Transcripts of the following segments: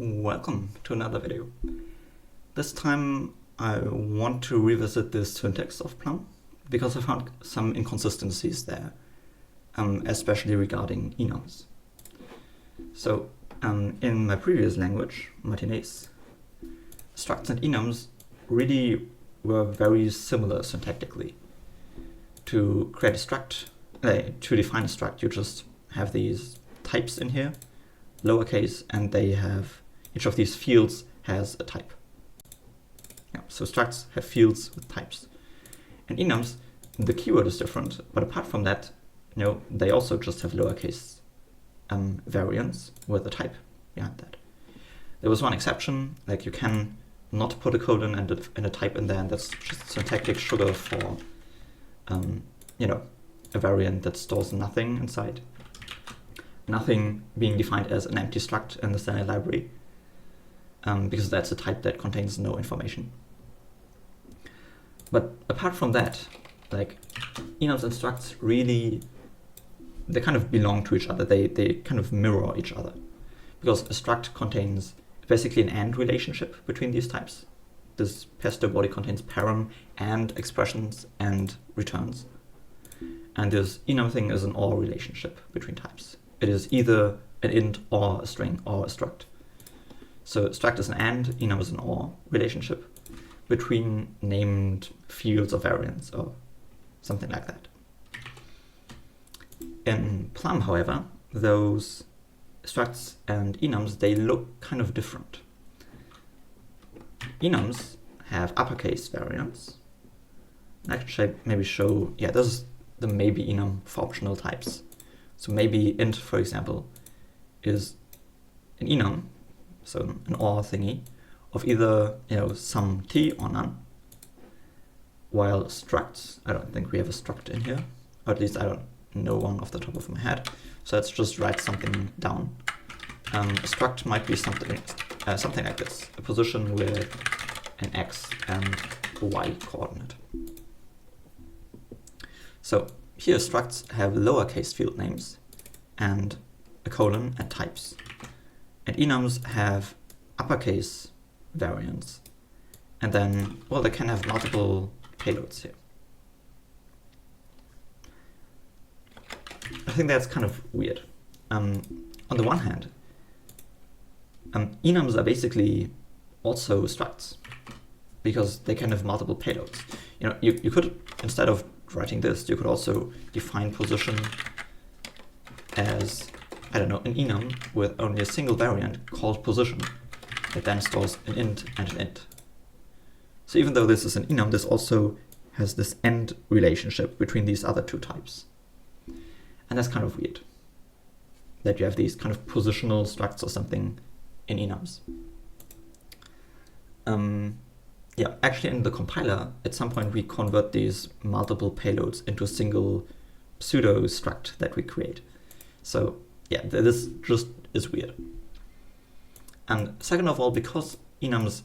Welcome to another video. This time I want to revisit the syntax of Plum because I found some inconsistencies there, especially regarding enums. So in my previous language, Martinez, structs and enums really were very similar syntactically. To create a struct, to define a struct, you just have these types in here, lowercase, and they have, each of these fields has a type. Yeah, so structs have fields with types. In enums, the keyword is different, but apart from that, they also just have lowercase variants with a type behind that. There was one exception, like you can not put a colon and a type in there, and that's just syntactic sugar for a variant that stores nothing inside. Nothing being defined as an empty struct in the standard library, because that's a type that contains no information. But apart from that, like enums and structs really, they kind of belong to each other. They kind of mirror each other, because a struct contains basically an AND relationship between these types. This pesto body contains param and expressions and returns. And this enum thing is an OR relationship between types. It is either an int or a string or a struct. So struct is an AND, enum is an OR relationship between named fields or variants or something like that. In Plum, however, those structs and enums, they look kind of different. Enums have uppercase variants. I can maybe show, this is the maybe enum for optional types. So maybe int, for example, is an enum, so an OR thingy, of either some t or none. While structs, I don't think we have a struct in here, or at least I don't know one off the top of my head. So let's just write something down. A struct might be something like this: a position with an x and a y coordinate. So here structs have lowercase field names and a colon and types. And enums have uppercase variants. And then, well, they can have multiple payloads here. I think that's kind of weird. On the one hand, enums are basically also structs, because they can have multiple payloads. You could, instead of writing this, you could also define position as, I don't know, an enum with only a single variant called position that then stores an int and an int. So even though this is an enum, this also has this AND relationship between these other two types. And that's kind of weird, that you have these kind of positional structs or something in enums. Actually in the compiler, at some point we convert these multiple payloads into a single pseudo struct that we create. So this just is weird. And second of all, because enums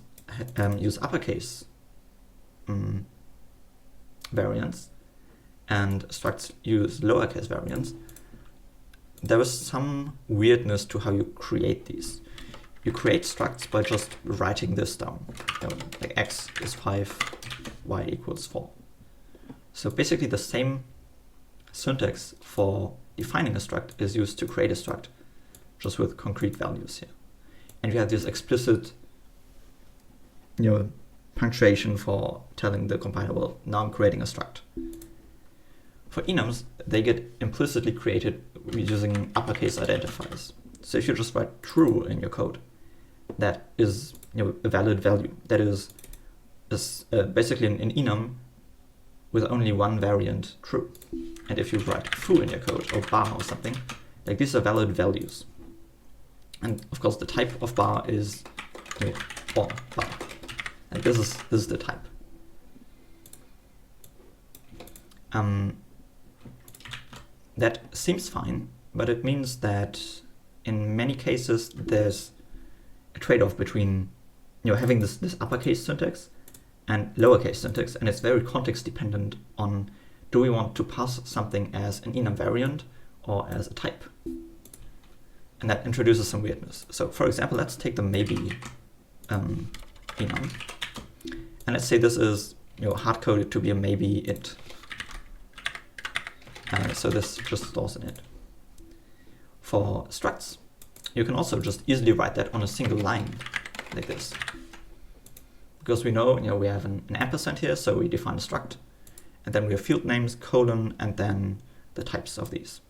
use uppercase variants and structs use lowercase variants, there is some weirdness to how you create these. You create structs by just writing this down. Like x is 5, y equals 4. So basically the same syntax for defining a struct is used to create a struct, just with concrete values here. And you have this explicit punctuation for telling the compiler, well, now I'm creating a struct. For enums, they get implicitly created using uppercase identifiers. So if you just write true in your code, that is a valid value. That is basically an enum with only one variant true. And if you write foo in your code, or bar or something, like these are valid values. And of course the type of bar is or bar. And this is the type. That seems fine, but it means that in many cases there's a trade-off between having this uppercase syntax and lowercase syntax, and it's very context dependent on, do we want to pass something as an enum variant or as a type? and that introduces some weirdness. So for example, let's take the maybe enum, and let's say this is hard-coded to be a maybe int. So this just stores an int. For structs, you can also just easily write that on a single line like this. Because we know, we have an ampersand here, so we define a struct, and then we have field names, colon, and then the types of these.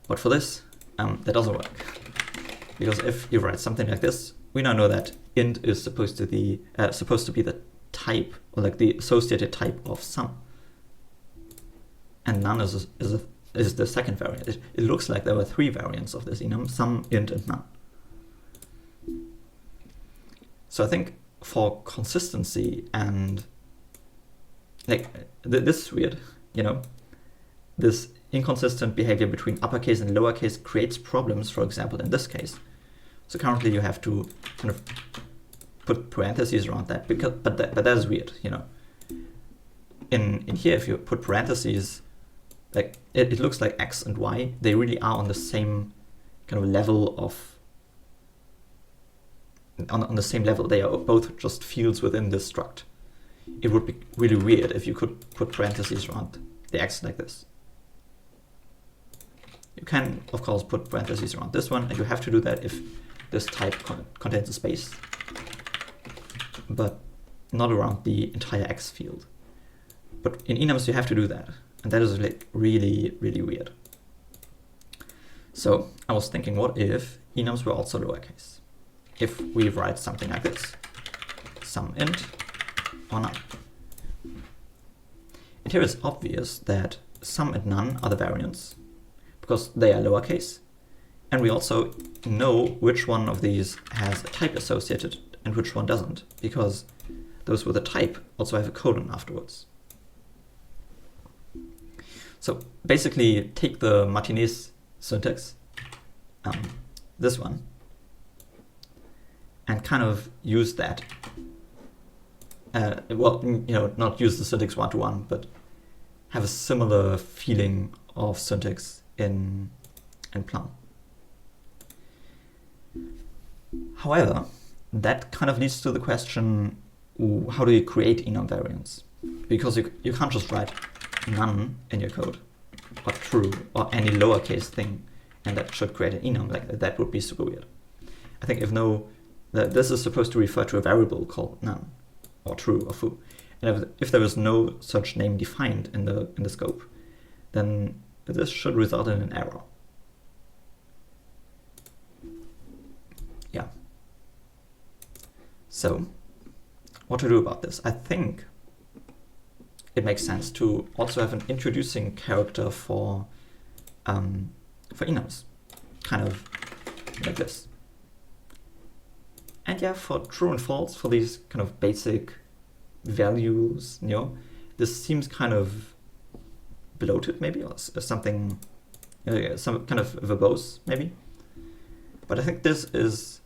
But for this, that doesn't work. Because if you write something like this, we now know that int is supposed to be the type, or like the associated type of sum. And none is the second variant. It looks like there were 3 variants of this enum, sum, int, and none. So I think for consistency and like this is weird, this inconsistent behavior between uppercase and lowercase creates problems, for example, in this case. So currently you have to kind of put parentheses around that, but that is weird, In here, if you put parentheses, like it looks like x and y, they really are on the same kind of level of, on the same level. They are both just fields within this struct. It would be really weird if you could put parentheses around the x like this. You can, of course, put parentheses around this one, and you have to do that if this type contains a space, but not around the entire x field. But in enums, you have to do that, and that is like really, really weird. So I was thinking, what if enums were also lowercase? If we write something like this, sum int or none. And here it's obvious that sum and none are the variants, because they are lowercase, and we also know which one of these has a type associated and which one doesn't, because those with a type also have a colon afterwards. So basically take the Martinez syntax, this one, and kind of use that. Well, not use the syntax one-to-one, but have a similar feeling of syntax in Plum. However, that kind of leads to the question, how do you create enum variants? Because you can't just write none in your code, or true, or any lowercase thing, and that should create an enum. Like that would be super weird. I think that this is supposed to refer to a variable called none, or true, or foo. And if there is no such name defined in the scope, then this should result in an error. Yeah. So, what to do about this? I think it makes sense to also have an introducing character for enums, kind of like this. And yeah, for true and false, for these kind of basic values, this seems kind of bloated, maybe, or something, some kind of verbose, maybe. But I think this is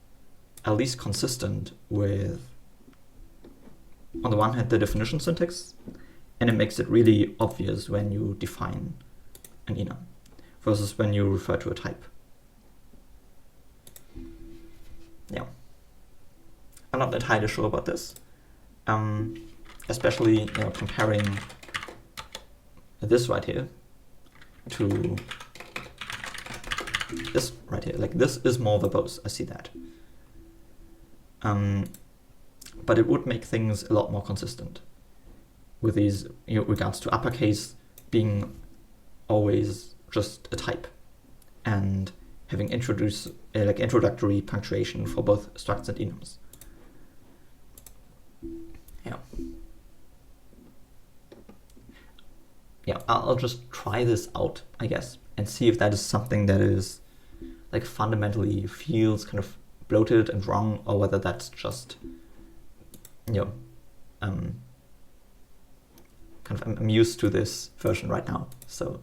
at least consistent with, on the one hand, the definition syntax, and it makes it really obvious when you define an enum versus when you refer to a type. Yeah. I'm not entirely sure about this, especially comparing this right here to this right here. Like this is more verbose, I see that. But it would make things a lot more consistent with these regards to uppercase being always just a type and having introductory punctuation for both structs and enums. Yeah, I'll just try this out, I guess, and see if that is something that is like fundamentally feels kind of bloated and wrong, or whether that's just kind of I'm used to this version right now. So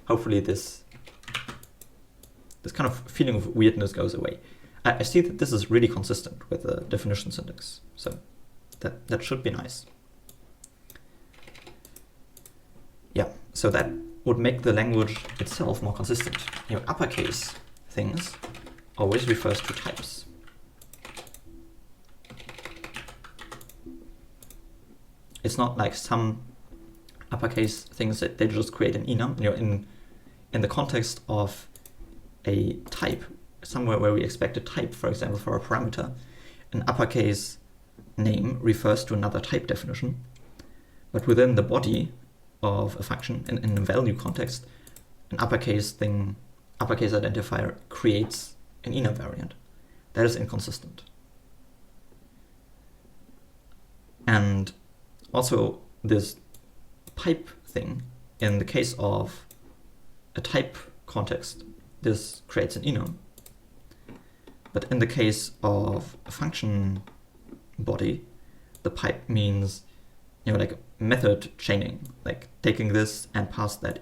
hopefully this kind of feeling of weirdness goes away. I see that this is really consistent with the definition syntax, so that should be nice. Yeah, so that would make the language itself more consistent. Uppercase things always refers to types. It's not like some uppercase things that they just create an enum. You know, in the context of a type, somewhere where we expect a type, for example, for a parameter, an uppercase name refers to another type definition. But within the body of a function, in a value context, an uppercase identifier creates an enum variant. That is inconsistent. And also this pipe thing, in the case of a type context, this creates an enum. But in the case of a function body, the pipe means, you know, like method chaining, like taking this and pass that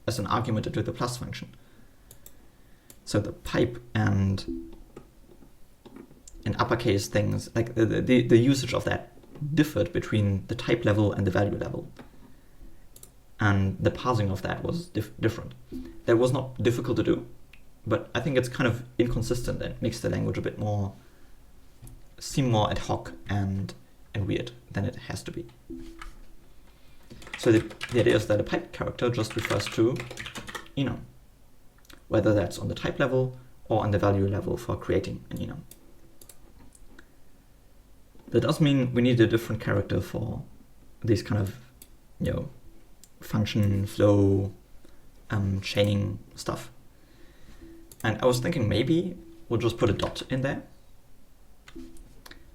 as an argument into the plus function. So the pipe and in uppercase things, like the usage of that differed between the type level and the value level. And the parsing of that was different. That was not difficult to do, but I think it's kind of inconsistent and makes the language a bit more, seem more ad hoc and weird than it has to be. So the idea is that a pipe character just refers to enum, whether that's on the type level or on the value level for creating an enum. That does mean we need a different character for these kind of, you know, function, flow, chaining stuff. And I was thinking maybe we'll just put a dot in there.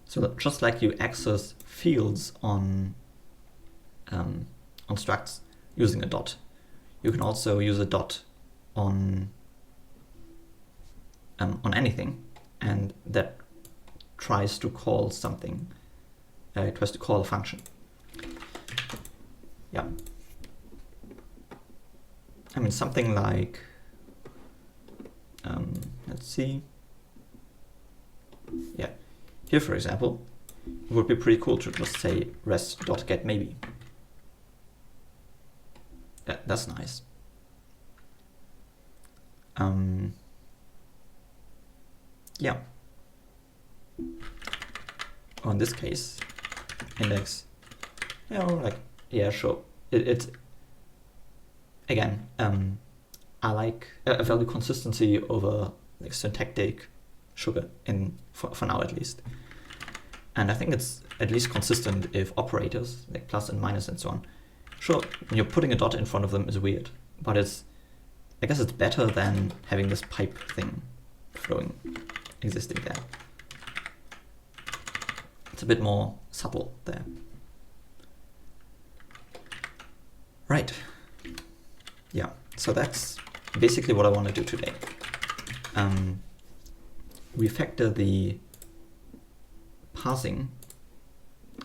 So that just like you access fields on structs using a dot, you can also use a dot on anything, and that tries to call something. It tries to call a function. Yeah. I mean, something like, let's see. Yeah. Here, for example, it would be pretty cool to just say res.getMaybe. That's nice. Yeah. Or in this case, index, you know, like, yeah, sure. It's again, I like a value consistency over like syntactic sugar for now at least. And I think it's at least consistent if operators like plus and minus and so on. Sure, when you're putting a dot in front of them is weird, but I guess it's better than having this pipe thing existing there. It's a bit more subtle there. Right. Yeah, so that's basically what I want to do today. Refactor the parsing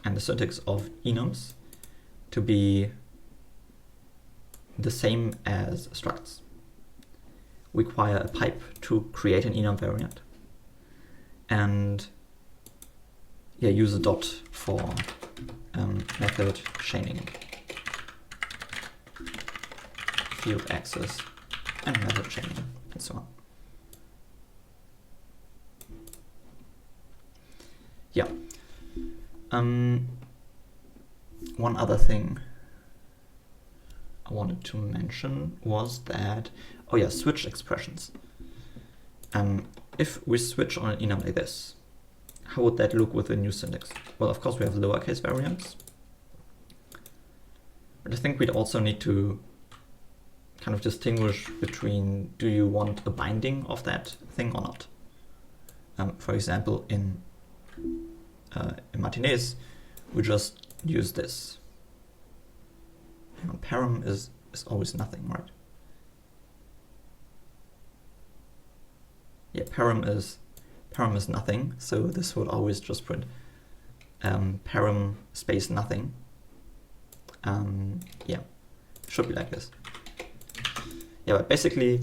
and the syntax of enums to be the same as structs. Require a pipe to create an enum variant, and yeah, use a dot for method chaining, field access, and method chaining, and so on. Yeah. One other thing I wanted to mention was that, oh yeah, switch expressions. If we switch on an enum like this, how would that look with the new syntax? Well, of course we have lowercase variants, but I think we'd also need to kind of distinguish between, do you want a binding of that thing or not? For example, in Martinez, we just use this. Param is always nothing, right? Yeah, param is nothing, so this would always just print param space nothing. Yeah, should be like this. Yeah, but basically,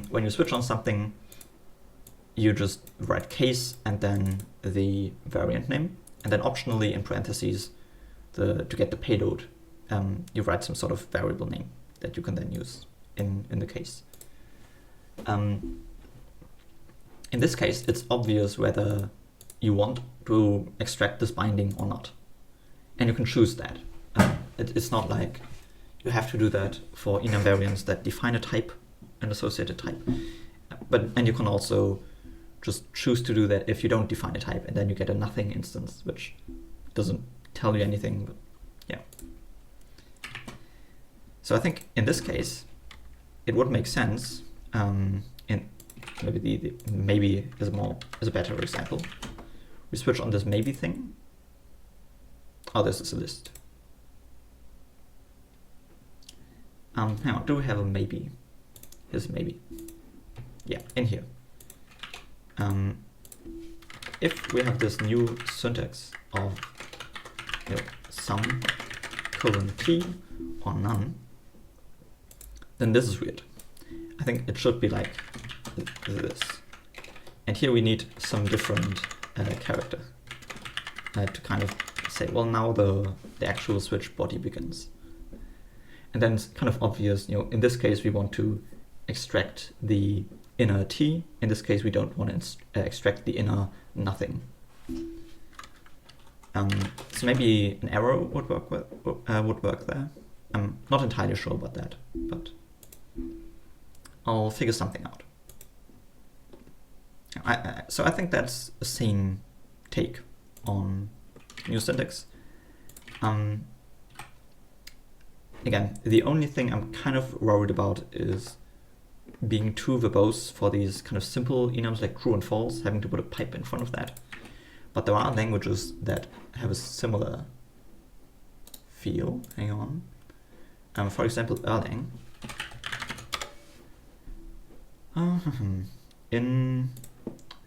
when you switch on something, you just write case and then the variant name, and then optionally in parentheses, to get the payload, you write some sort of variable name that you can then use in the case. in this case, it's obvious whether you want to extract this binding or not. And you can choose that. It's not like you have to do that for enum variants that define a type, an associated type. And you can also just choose to do that if you don't define a type, and then you get a nothing instance, which doesn't tell you anything, but yeah. So I think in this case, it would make sense, in maybe the maybe is a better example. We switch on this maybe thing. Oh, this is a list. Hang on, do we have a maybe? Here's a maybe. Yeah, in here. If we have this new syntax of some colon t or none, then this is weird. I think it should be like this. And here we need some different character to kind of say, well, now the actual switch body begins. And then it's kind of obvious, in this case we want to extract the inner t. In this case we don't want to extract the inner nothing. So maybe an arrow would work there. I'm not entirely sure about that, but I'll figure something out. So I think that's a sane take on new syntax. Again, the only thing I'm kind of worried about is being too verbose for these kind of simple enums like true and false, having to put a pipe in front of that. But there are languages that have a similar feel. Hang on. For example, Erlang. In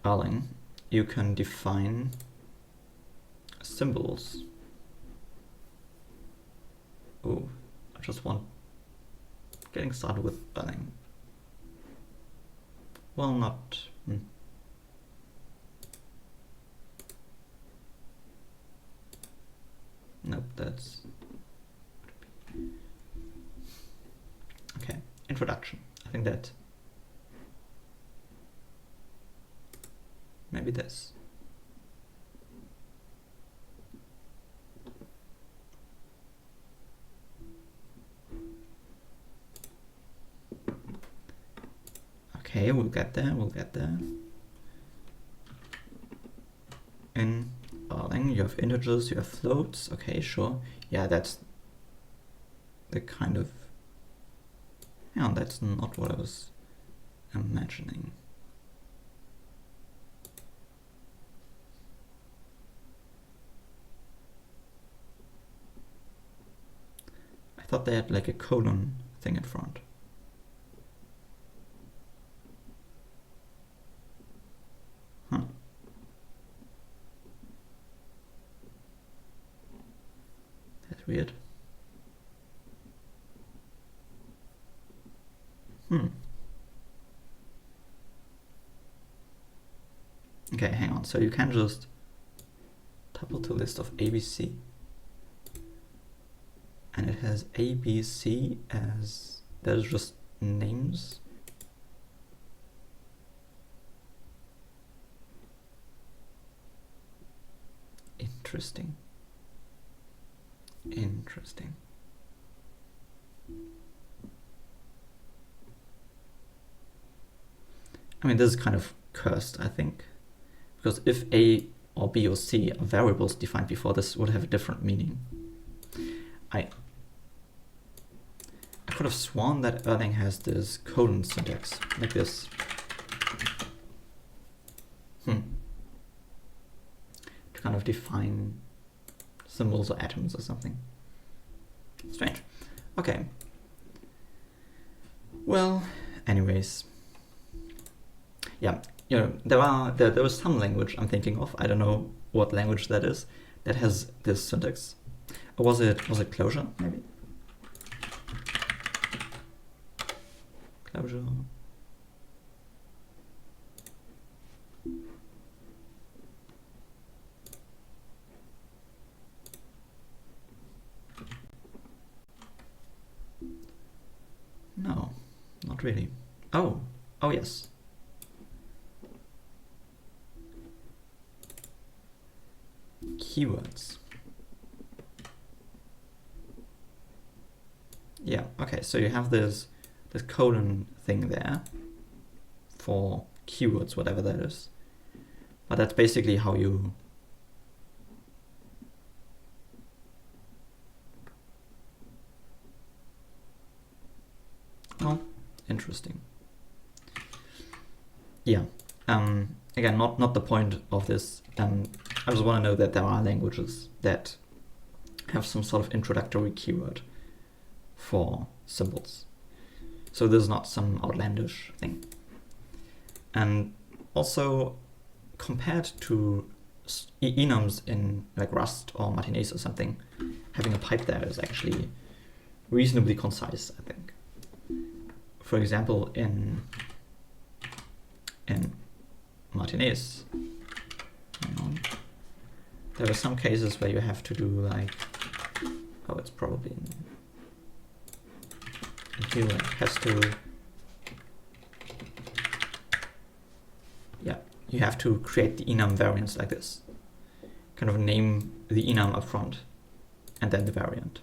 Erlang, you can define symbols. Oh, I just want getting started with Erlang. Well, not. Nope, that's. Okay, introduction. I think that. Maybe this. Okay, we'll get there, In Erlang, you have integers, you have floats. Okay, sure. Yeah, that's the kind of... Yeah, that's not what I was imagining. I thought they had like a colon thing in front. Huh. That's weird. Okay, hang on. So you can just tuple to list of ABC. And it has ABC as, there's just names. Interesting. Interesting. I mean, this is kind of cursed, I think. Because if A or B or C are variables defined before, this would have a different meaning. I could have sworn that Erlang has this colon syntax, like this. To kind of define symbols or atoms or something. Strange. Okay. Well, anyways. Yeah, there was some language I'm thinking of. I don't know what language that is, that has this syntax. Or was it Clojure, maybe? Clojure. No, not really. Oh yes. keywords. Yeah, okay, so you have this colon thing there for keywords, whatever that is. But that's basically how you interesting. Yeah. Again, not the point of this. I just want to know that there are languages that have some sort of introductory keyword for symbols. So this is not some outlandish thing. And also, compared to enums in like Rust or Martinez or something, having a pipe there is actually reasonably concise, I think. For example, in Martinez, there are some cases where you have to do like, oh, it's probably in here, it has to, yeah, you have to create the enum variants like this. Kind of name the enum up front and then the variant.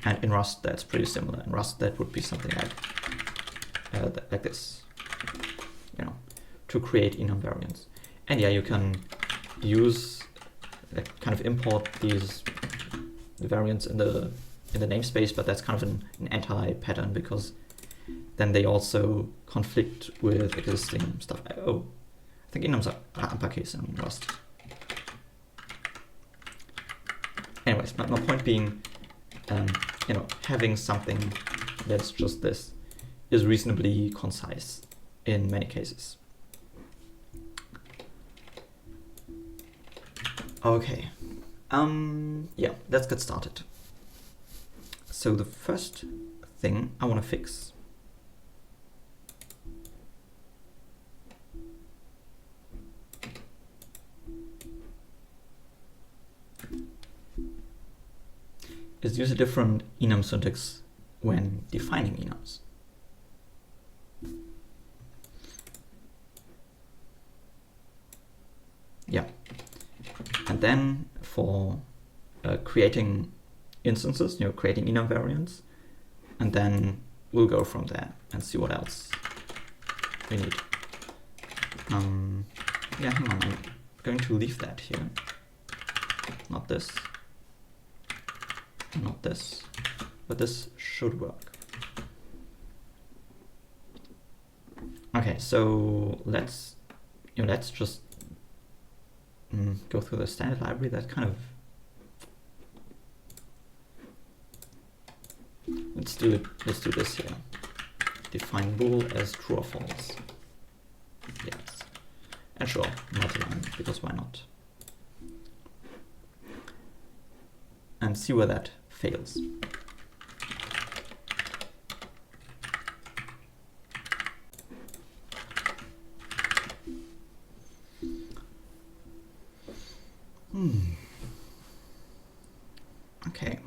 And in Rust, that's pretty similar. In Rust, that would be something like this, you know, to create enum variants. And yeah, you can use, like, kind of import these variants in the namespace, but that's kind of an anti-pattern because then they also conflict with existing stuff. Oh, I think enums are uppercase in Rust. Anyways, my point being, you know, having something that's just this is reasonably concise in many cases. Okay, yeah, let's get started. So the first thing I want to fix is use a different enum syntax when defining enums. Yeah, and then for creating instances, you know, creating enum variants, and then we'll go from there and see what else we need. Yeah, hang on, I'm going to leave that here. Not this, not this, but this should work. Okay, so let's just go through the standard library. That kind of, let's do this here. Define bool as true or false. Yes, and sure, multi-line, because why not? And see where that fails. Okay.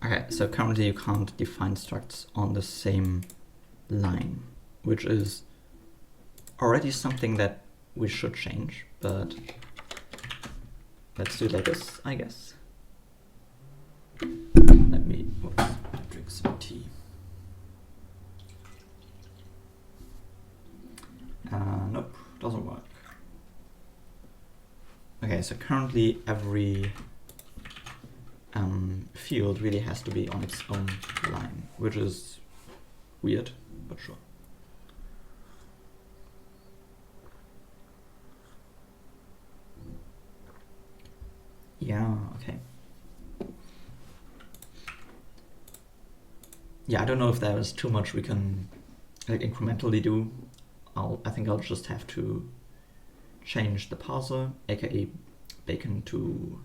Okay, so currently you can't define structs on the same line, which is already something that we should change, but let's do it like this, I guess. Let me drink some tea. Nope, doesn't work. Okay, so currently every field really has to be on its own line, which is weird, but sure. Yeah, okay. Yeah, I don't know if there is too much we can like incrementally do. I think I'll just have to change the parser, aka bacon to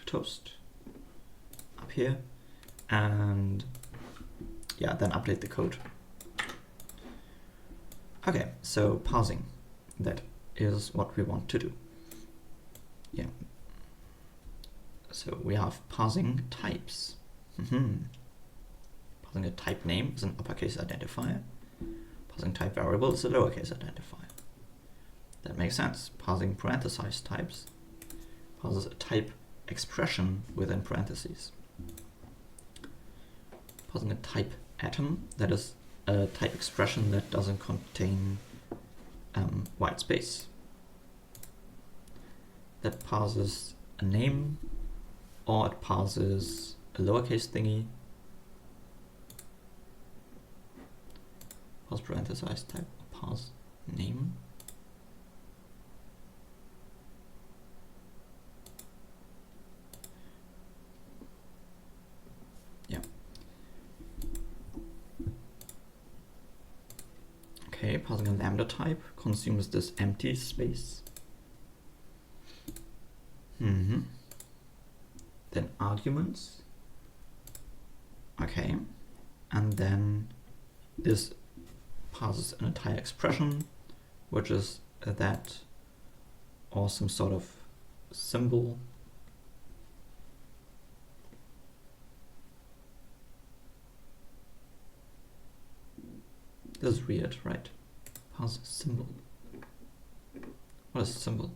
toast up here, and yeah, then update the code. Okay, so parsing, that is what we want to do. Yeah. So we have parsing types. Parsing a type name is an uppercase identifier. Parsing type variable is a lowercase identifier. That makes sense. Parsing parenthesized types parses a type expression within parentheses. Parsing a type atom, that is a type expression that doesn't contain white space. That parses a name, or it parses a lowercase thingy. Parse parenthesized type, parse name. Yeah. Okay, parsing a lambda type consumes this empty space. Then arguments. Okay, and then this parses an entire expression, which is that or some sort of symbol. This is weird, right? Parse symbol. What is symbol?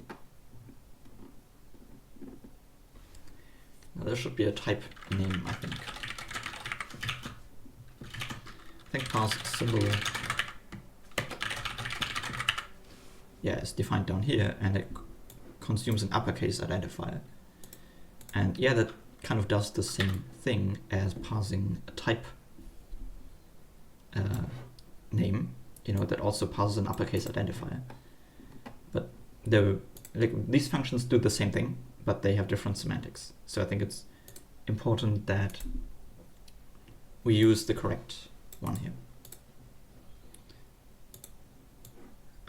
Now there should be a type name, I think. I think parse symbol, yeah, it's defined down here, and it consumes an uppercase identifier. And yeah, that kind of does the same thing as parsing a type name, you know, that also parses an uppercase identifier. But these functions do the same thing, but they have different semantics. So I think it's important that we use the correct one here.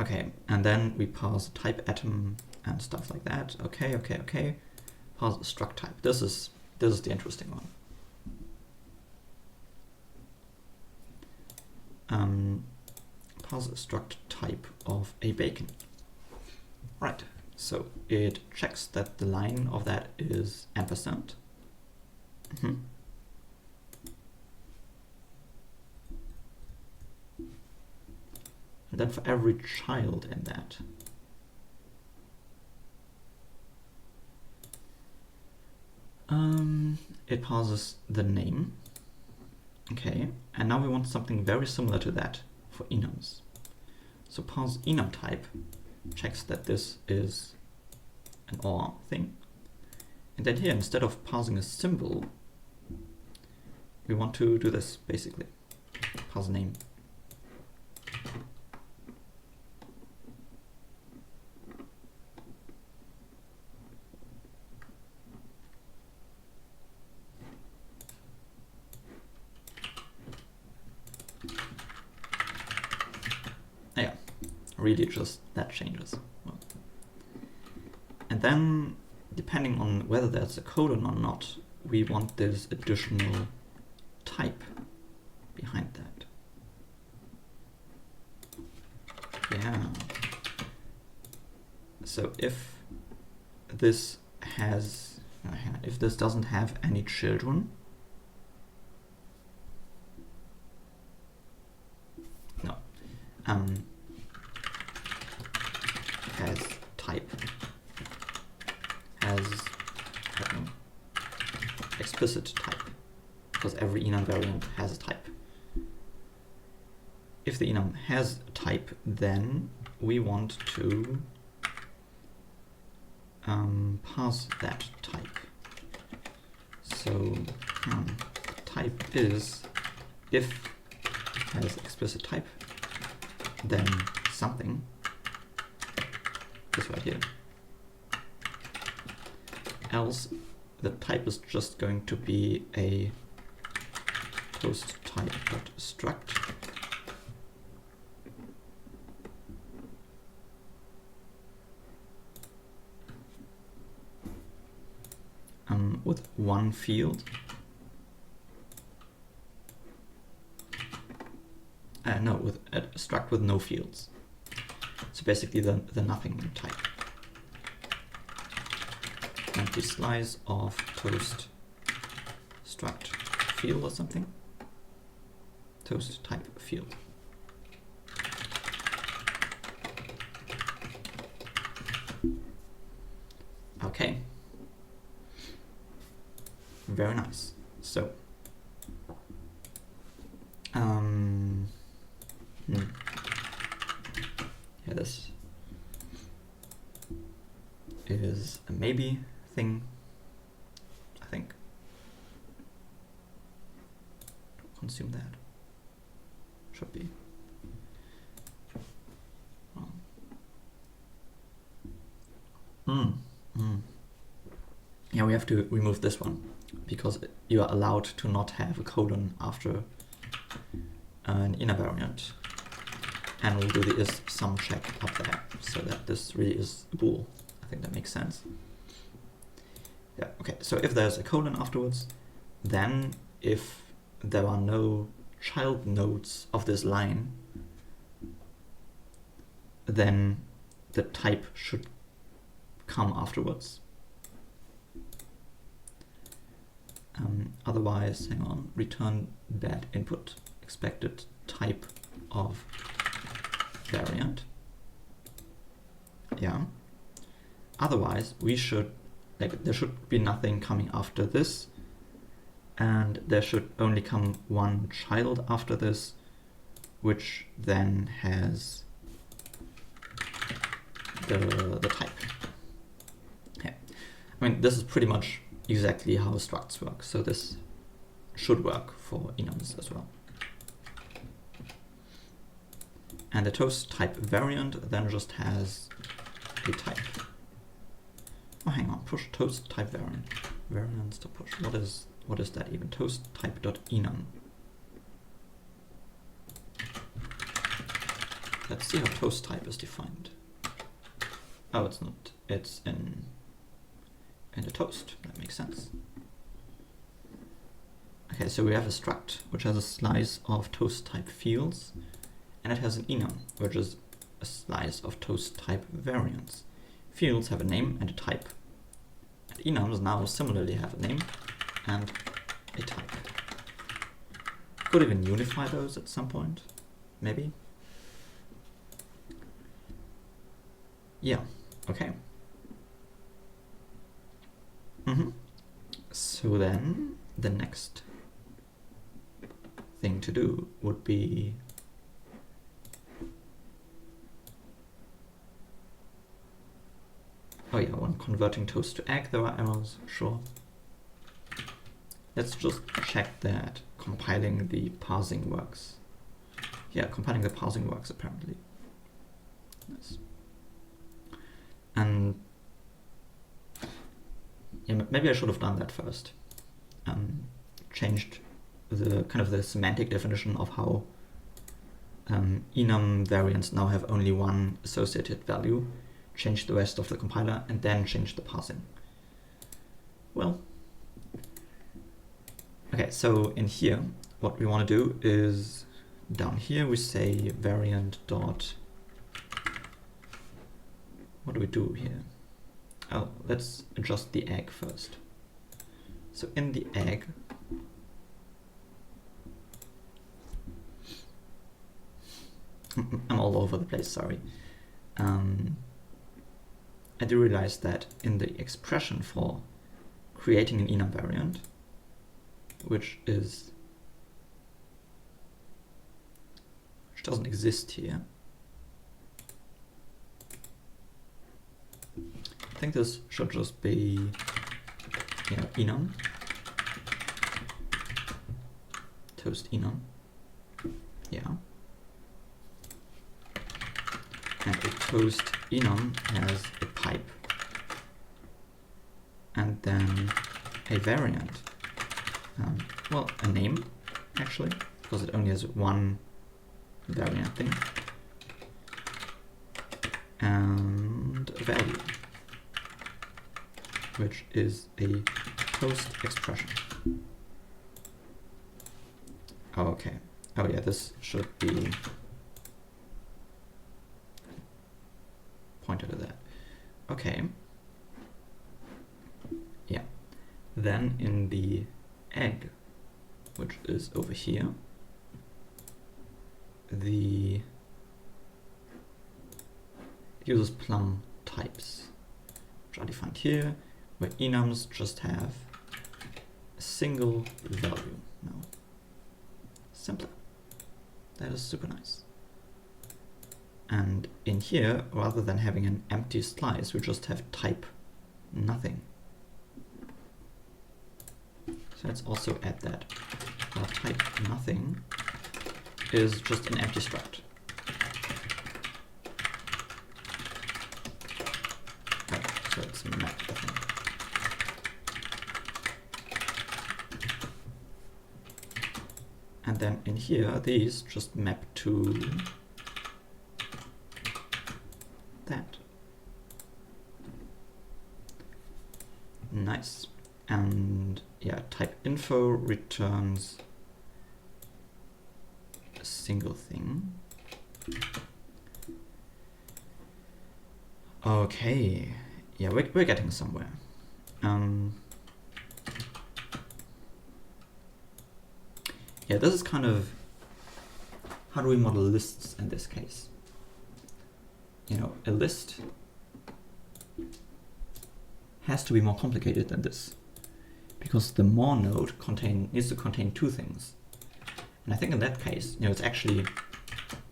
Okay, and then we parse a type atom and stuff like that. Okay. Parse a struct type. This is the interesting one. Parse a struct type of a bacon. Right. So it checks that the line of that is ampersand. And then for every child in that, it parses the name. Okay, and now we want something very similar to that for enums. So parse enum type checks that this is an OR thing. And then here, instead of parsing a symbol, we want to do this, basically. Parse name. Yeah, really just that changes. Well. And then, depending on whether there's a colon or not, we want this additional type behind that. Yeah. So if this has, if this doesn't have any children, no, has type, has explicit type, because every enum variant has a type. If the enum has a type, then we want to parse that type. So type is, if has explicit type, then something, this right here. Else the type is just going to be a toast type.struct. With one field. No, with a struct with no fields. So basically the nothing type. Empty slice of toast struct field or something. Toast type field. very nice. So, yeah, this is a maybe thing, I think. Don't consume that. Should be. Yeah, we have to remove this one because you are allowed to not have a colon after an inner variant, and we'll do the is sum check up there so that this really is a bool. I think that makes sense. Yeah, okay, so if there's a colon afterwards, then if there are no child nodes of this line, then the type should come afterwards. Otherwise, hang on, return bad input, expected type of variant. Yeah. Otherwise, we should, like, there should be nothing coming after this, and there should only come one child after this, which then has the type. Yeah. I mean, this is pretty much exactly how structs work, so this should work for enums as well. And the toast type variant then just has a type. Oh, hang on, push toast type variant. Variants to push. What is that even? Toast type dot enum. Let's see how toast type is defined. Oh, it's not. It's in the toast. That makes sense. Okay, so we have a struct which has a slice of toast type fields, and it has an enum, which is a slice of toast type variants. Fields have a name and a type. And enums now similarly have a name and a type. Could even unify those at some point, maybe. Yeah, okay. So then the next thing to do would be when converting toast to egg there are errors, sure. Let's just check that compiling the parsing works. Yeah, compiling the parsing works apparently. Nice. And yeah, maybe I should have done that first. Changed the kind of the semantic definition of how enum variants now have only one associated value, change the rest of the compiler, and then change the parsing. Well, okay, so in here, what we want to do is down here we say variant dot. What do we do here? Oh, let's adjust the egg first. So in the egg, I'm all over the place, sorry. I do realize that in the expression for creating an enum variant, which doesn't exist here. I think this should just be enum, toast enum, yeah. And a toast enum has a pipe, and then a variant. Well, a name, actually, because it only has one variant thing, and a value, which is a toast expression. Oh, okay. Oh yeah, this should be pointer to that. Okay. Yeah. Then in the egg, which is over here, it uses plum types, which are defined here, where enums just have a single value now. Simpler. That is super nice. And in here, rather than having an empty slice, we just have type nothing. So let's also add that. Type nothing is just an empty struct. So it's map, I think. And then in here, these just map to that. Nice. And yeah, type info returns a single thing. Okay. Yeah, we're getting somewhere. Yeah, this is kind of, how do we model lists in this case? You know, a list has to be more complicated than this, because the more node needs to contain two things. And I think in that case, you know, it's actually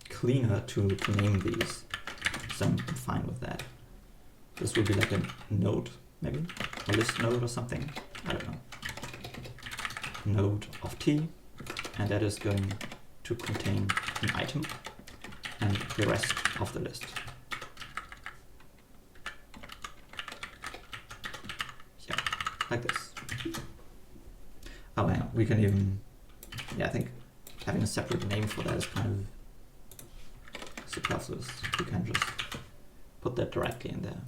cleaner to name these. So I'm fine with that. This would be like a node, maybe a list node or something. I don't know. Node of t, and that is going to contain an item and the rest of the list. Yeah, like this. Oh, yeah, we can even, yeah, I think having a separate name for that is kind of superfluous. You can just put that directly in there.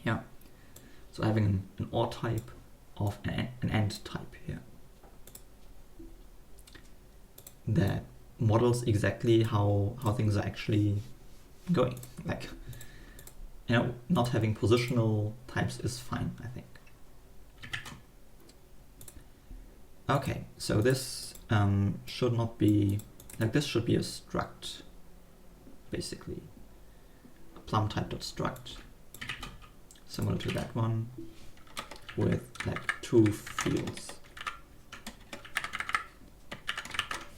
Yeah, so having an OR type of an AND type here that models exactly how things are actually going. Like, you know, not having positional types is fine, I think. Okay, so this should not be, like this should be a struct, basically. A plum type.struct, similar to that one, with like two fields.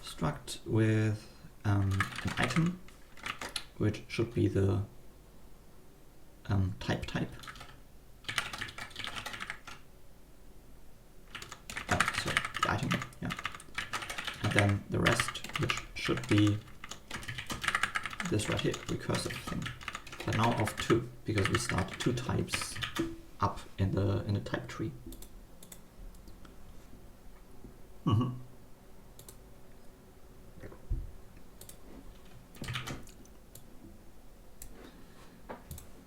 Struct with an item, which should be the type. Oh, sorry, the item, yeah. And then the rest, which should be this right here, recursive thing. But now of two, because we start two types up in the type tree.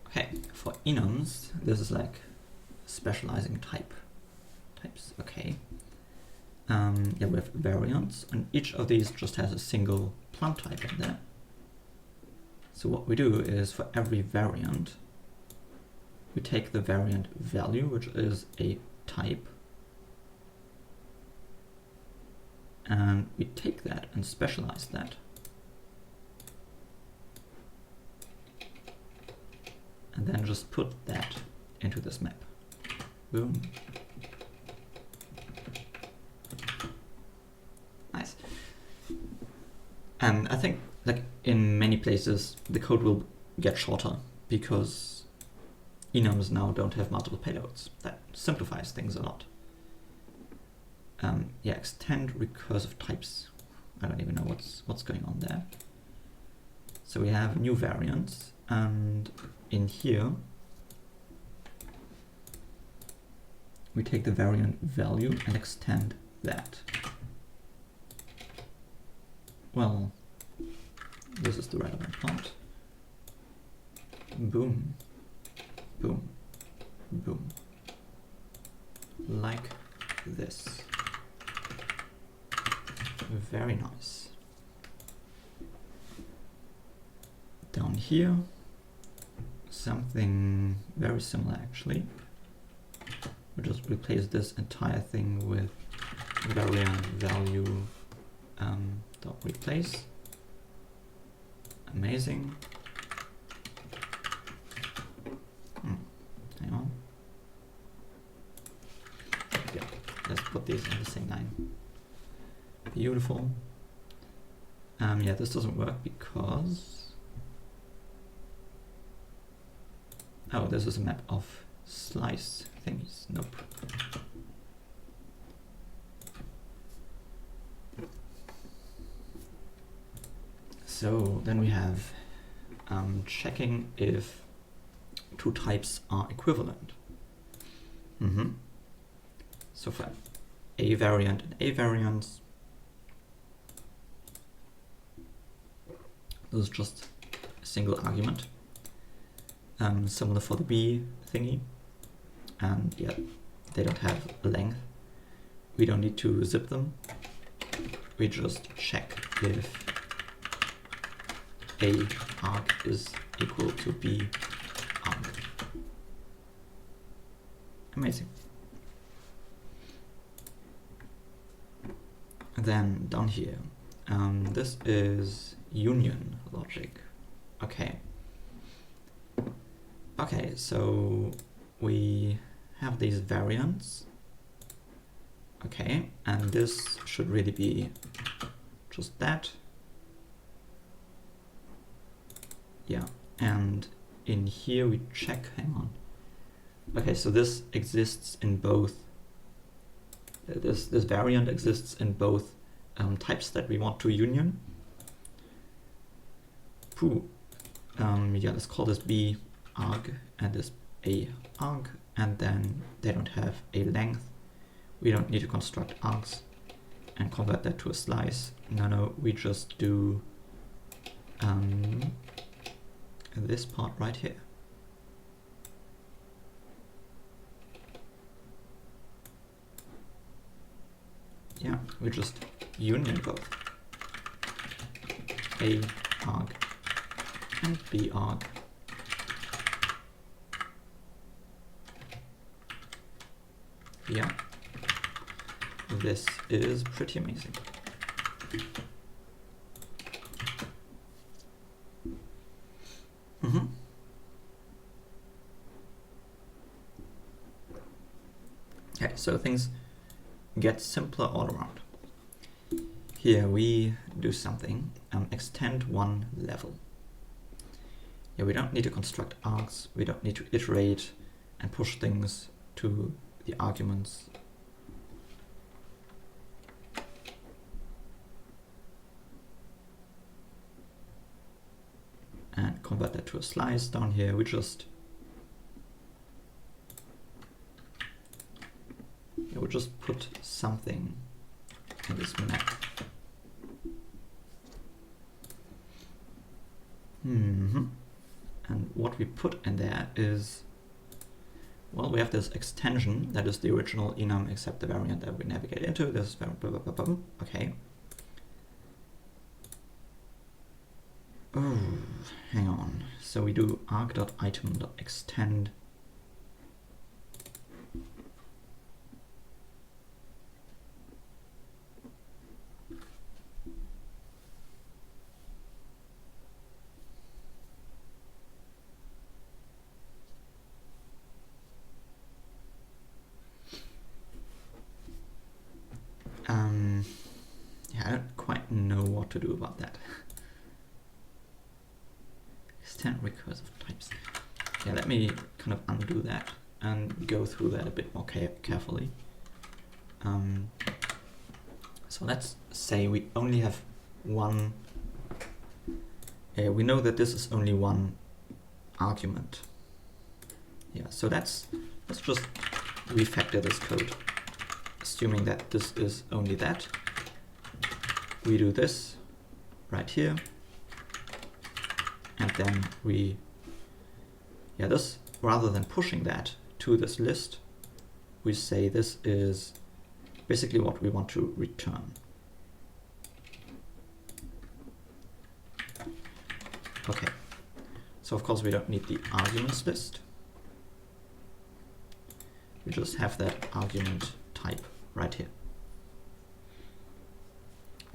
Okay, for enums, this is like specializing types. Okay. Yeah, we have variants, and each of these just has a single plum type in there. So what we do is for every variant, we take the variant value, which is a type, and we take that and specialize that. And then just put that into this map. Boom. Nice. And I think, like, in many places, the code will get shorter because enums now don't have multiple payloads. That simplifies things a lot. Yeah, extend recursive types. I don't even know what's going on there. So we have new variants, and in here we take the variant value and extend that. Well, this is the relevant part. Boom, boom, boom. Like this. Very nice. Down here, something very similar actually. We just replace this entire thing with variant value dot replace. Amazing. Hang on. beautiful. Yeah, this doesn't work because... Oh, this is a map of slice thingies. Nope. So then we have checking if two types are equivalent. So for A variant and A variants, this is just a single argument. Similar for the B thingy. And yeah, they don't have a length. We don't need to zip them. We just check if A arg is equal to B arg. Amazing. And then down here, this is union logic. Okay. Okay, so we have these variants. Okay, and this should really be just that. Yeah, and in here we check, hang on. Okay, so this exists in both, this variant exists in both types that we want to union. Yeah, let's call this B arg and this A arg, and then they don't have a length. We don't need to construct args and convert that to a slice. No, we just do this part right here. Yeah, we just union both A arg and B arg. Yeah, this is pretty amazing. Okay, so things get simpler all around. Here we do something, extend one level. Yeah, we don't need to construct args, we don't need to iterate and push things to the arguments. And convert that to a slice. Down here we just we'll just put something in this map. And what we put in there is, well, we have this extension that is the original enum except the variant that we navigate into. This is okay. Oh, hang on. So we do arg.item.extend. Yeah, I don't quite know what to do about that. Extend recursive types. Yeah, let me kind of undo that and go through that a bit more carefully. So let's say we only have one. We know that this is only one argument. Yeah, so let's just refactor this code, assuming that this is only that. We do this right here, and then we, yeah, this, rather than pushing that to this list, we say this is basically what we want to return. Okay, so of course we don't need the arguments list. We just have that argument type right here.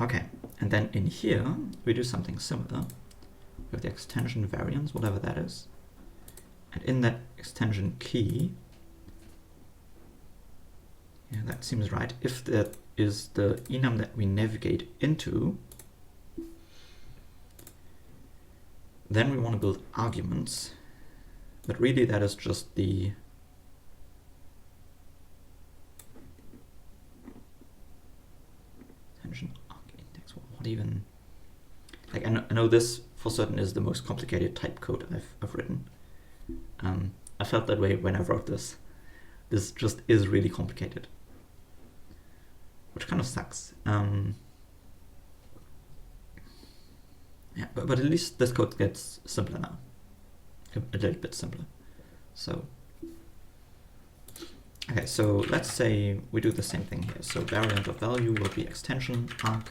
Okay, and then in here we do something similar with the extension variance, whatever that is. And in that extension key, yeah, that seems right. If the is the enum that we navigate into. Then we want to build arguments, but really that is just the attention arg index. What even? Like I know this for certain is the most complicated type code I've written. I felt that way when I wrote this. This just is really complicated, which kind of sucks. Yeah, but at least this code gets simpler now, a little bit simpler. So, okay, so let's say we do the same thing here. So variant of value will be extension arg,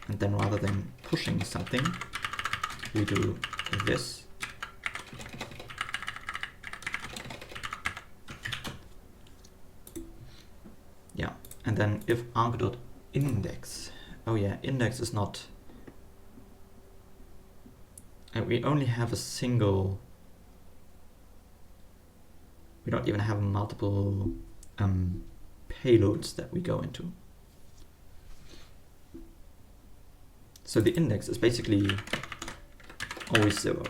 and then rather than pushing something, we do this. Yeah, and then if arg.index, oh yeah, index is not, we only have a single, we don't even have multiple payloads that we go into. So the index is basically always 0.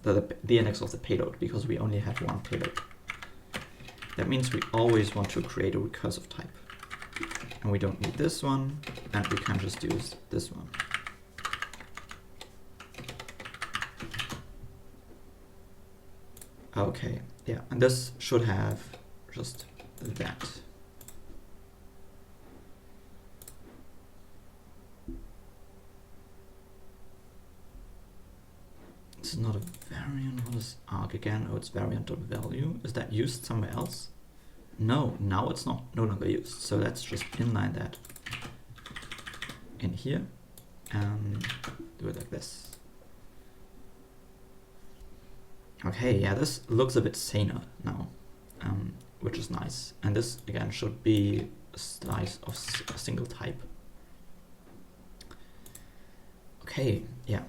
The index of the payload, because we only have one payload. That means we always want to create a recursive type. And we don't need this one, and we can just use this one. Okay, yeah, and this should have just that. This is not a variant. What is arg again? Oh, it's variant of value. Is that used somewhere else? No, now it's no longer used. So let's just inline that in here and do it like this. Okay, yeah, this looks a bit saner now, which is nice. And this again should be a slice of a single type. Okay, yeah.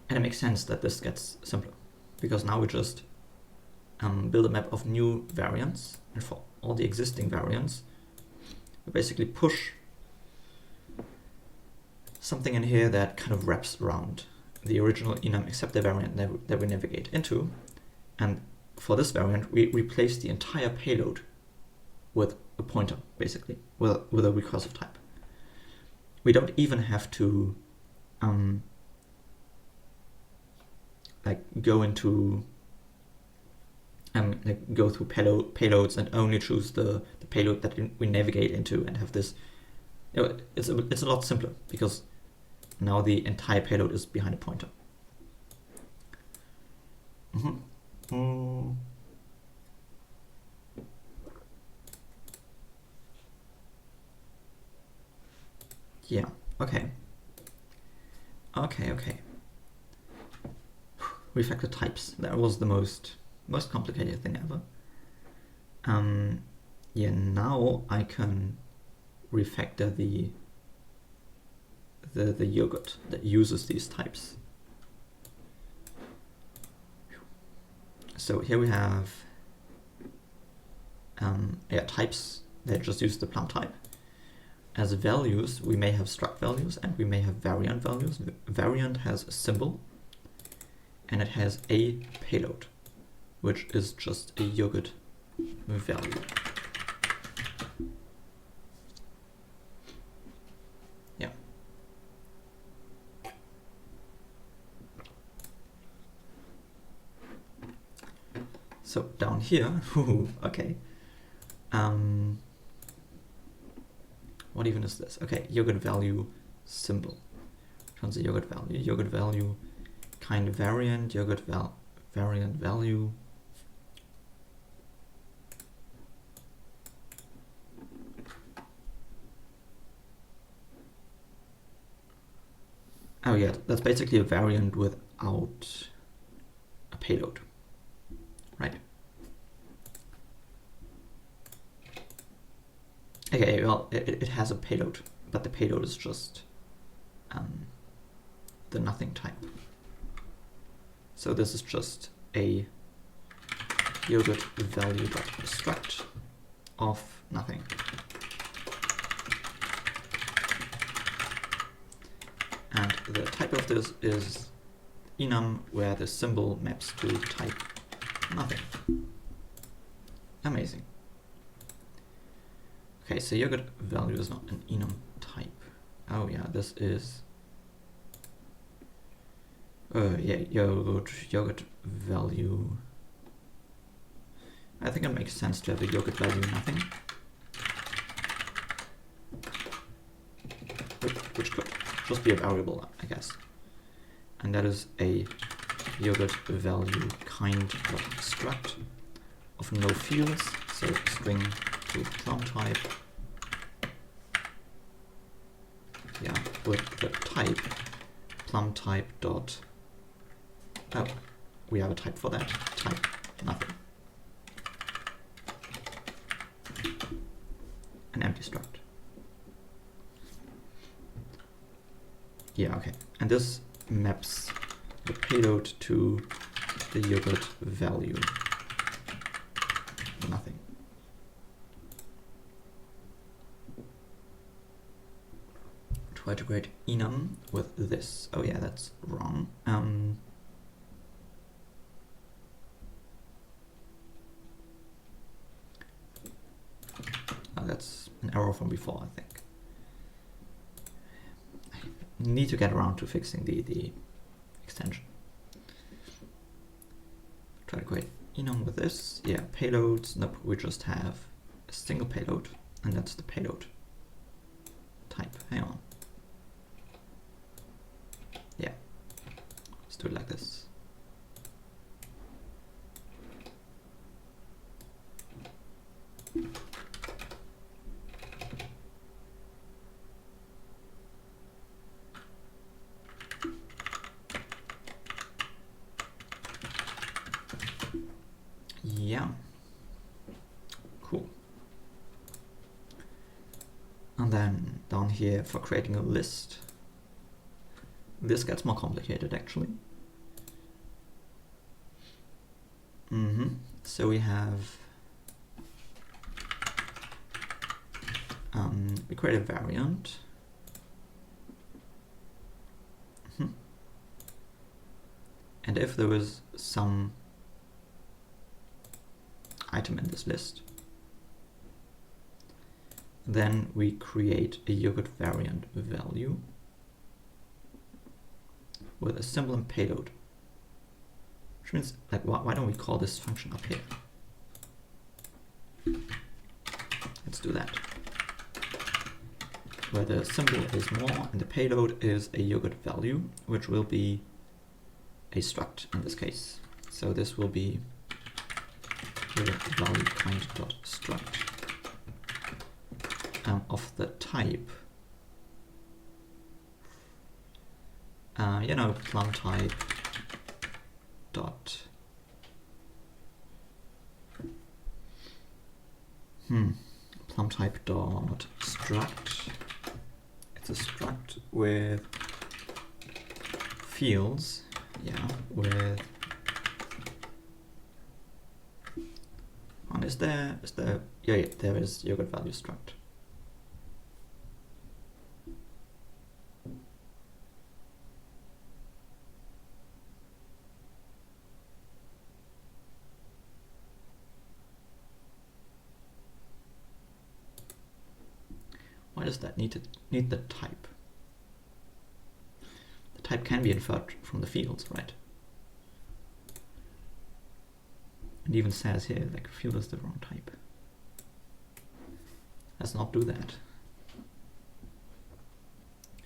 And it makes sense that this gets simpler, because now we just build a map of new variants, and for all the existing variants, we basically push something in here that kind of wraps around the original enum except the variant that we navigate into. And for this variant, we replace the entire payload with a pointer, basically, with a recursive type. We don't even have to like go into like go through payloads and only choose the payload that we navigate into and have this. You know, it's a lot simpler because now the entire payload is behind a pointer. Yeah. Okay. Refactor types. That was the most complicated thing ever. Yeah, now I can refactor the yogurt that uses these types. So here we have types that just use the Plum type. As values, we may have struct values and we may have variant values. Variant has a symbol and it has a payload, which is just a yogurt value. Yeah. So down here, okay. What even is this? Okay, yogurt value symbol. Turns the yogurt value, kind of variant, variant value. Oh yeah, that's basically a variant without a payload, right? Okay, well, it has a payload, but the payload is just the nothing type. So this is just a yogurt value.struct of nothing. And the type of this is enum, where the symbol maps to type nothing. Amazing. Okay, so yogurt value is not an enum type. Oh yeah, this is yeah, yogurt value. I think it makes sense to have a yogurt value nothing, which could just be a variable, I guess. And that is a yogurt value kind of struct of no fields, so string to plum type. Yeah, with the type plum type dot. Oh, we have a type for that. Type nothing. An empty struct. Yeah, okay. And this maps the payload to the yogurt value nothing. Try to create enum with this. Oh yeah, that's wrong. Oh, that's an error from before, I think. I need to get around to fixing the extension. Try to create enum with this. Yeah, payloads. Nope, we just have a single payload, and that's the payload type. Hang on. Yeah, let's do it like this. Yeah, cool. And then down here for creating a list, this gets more complicated actually. So we have, we create a variant. And if there is some item in this list, then we create a yogurt variant value with a symbol and payload. Which means, like, why don't we call this function up here? Let's do that. Where the symbol is more and the payload is a yogurt value, which will be a struct in this case. So this will be yogurt value kind dot struct of the type, you know, plum type dot plum type dot struct. It's a struct with fields, yeah, with is there yeah, there is yogurt value struct. Why does that need the type? The type can be inferred from the fields, right? It even says here, like, field is the wrong type. Let's not do that.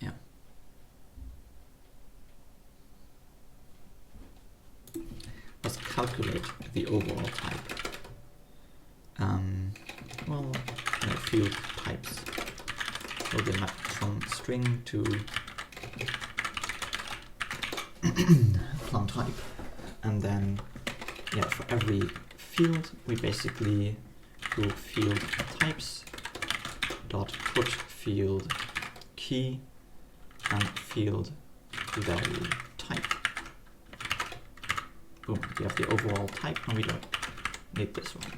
Yeah. Let's calculate the overall type. Well, field types will be mapped from string to plum type, and then yeah, for every field we basically do field types dot put field key and field value type. Boom, we have the overall type and we don't need this one.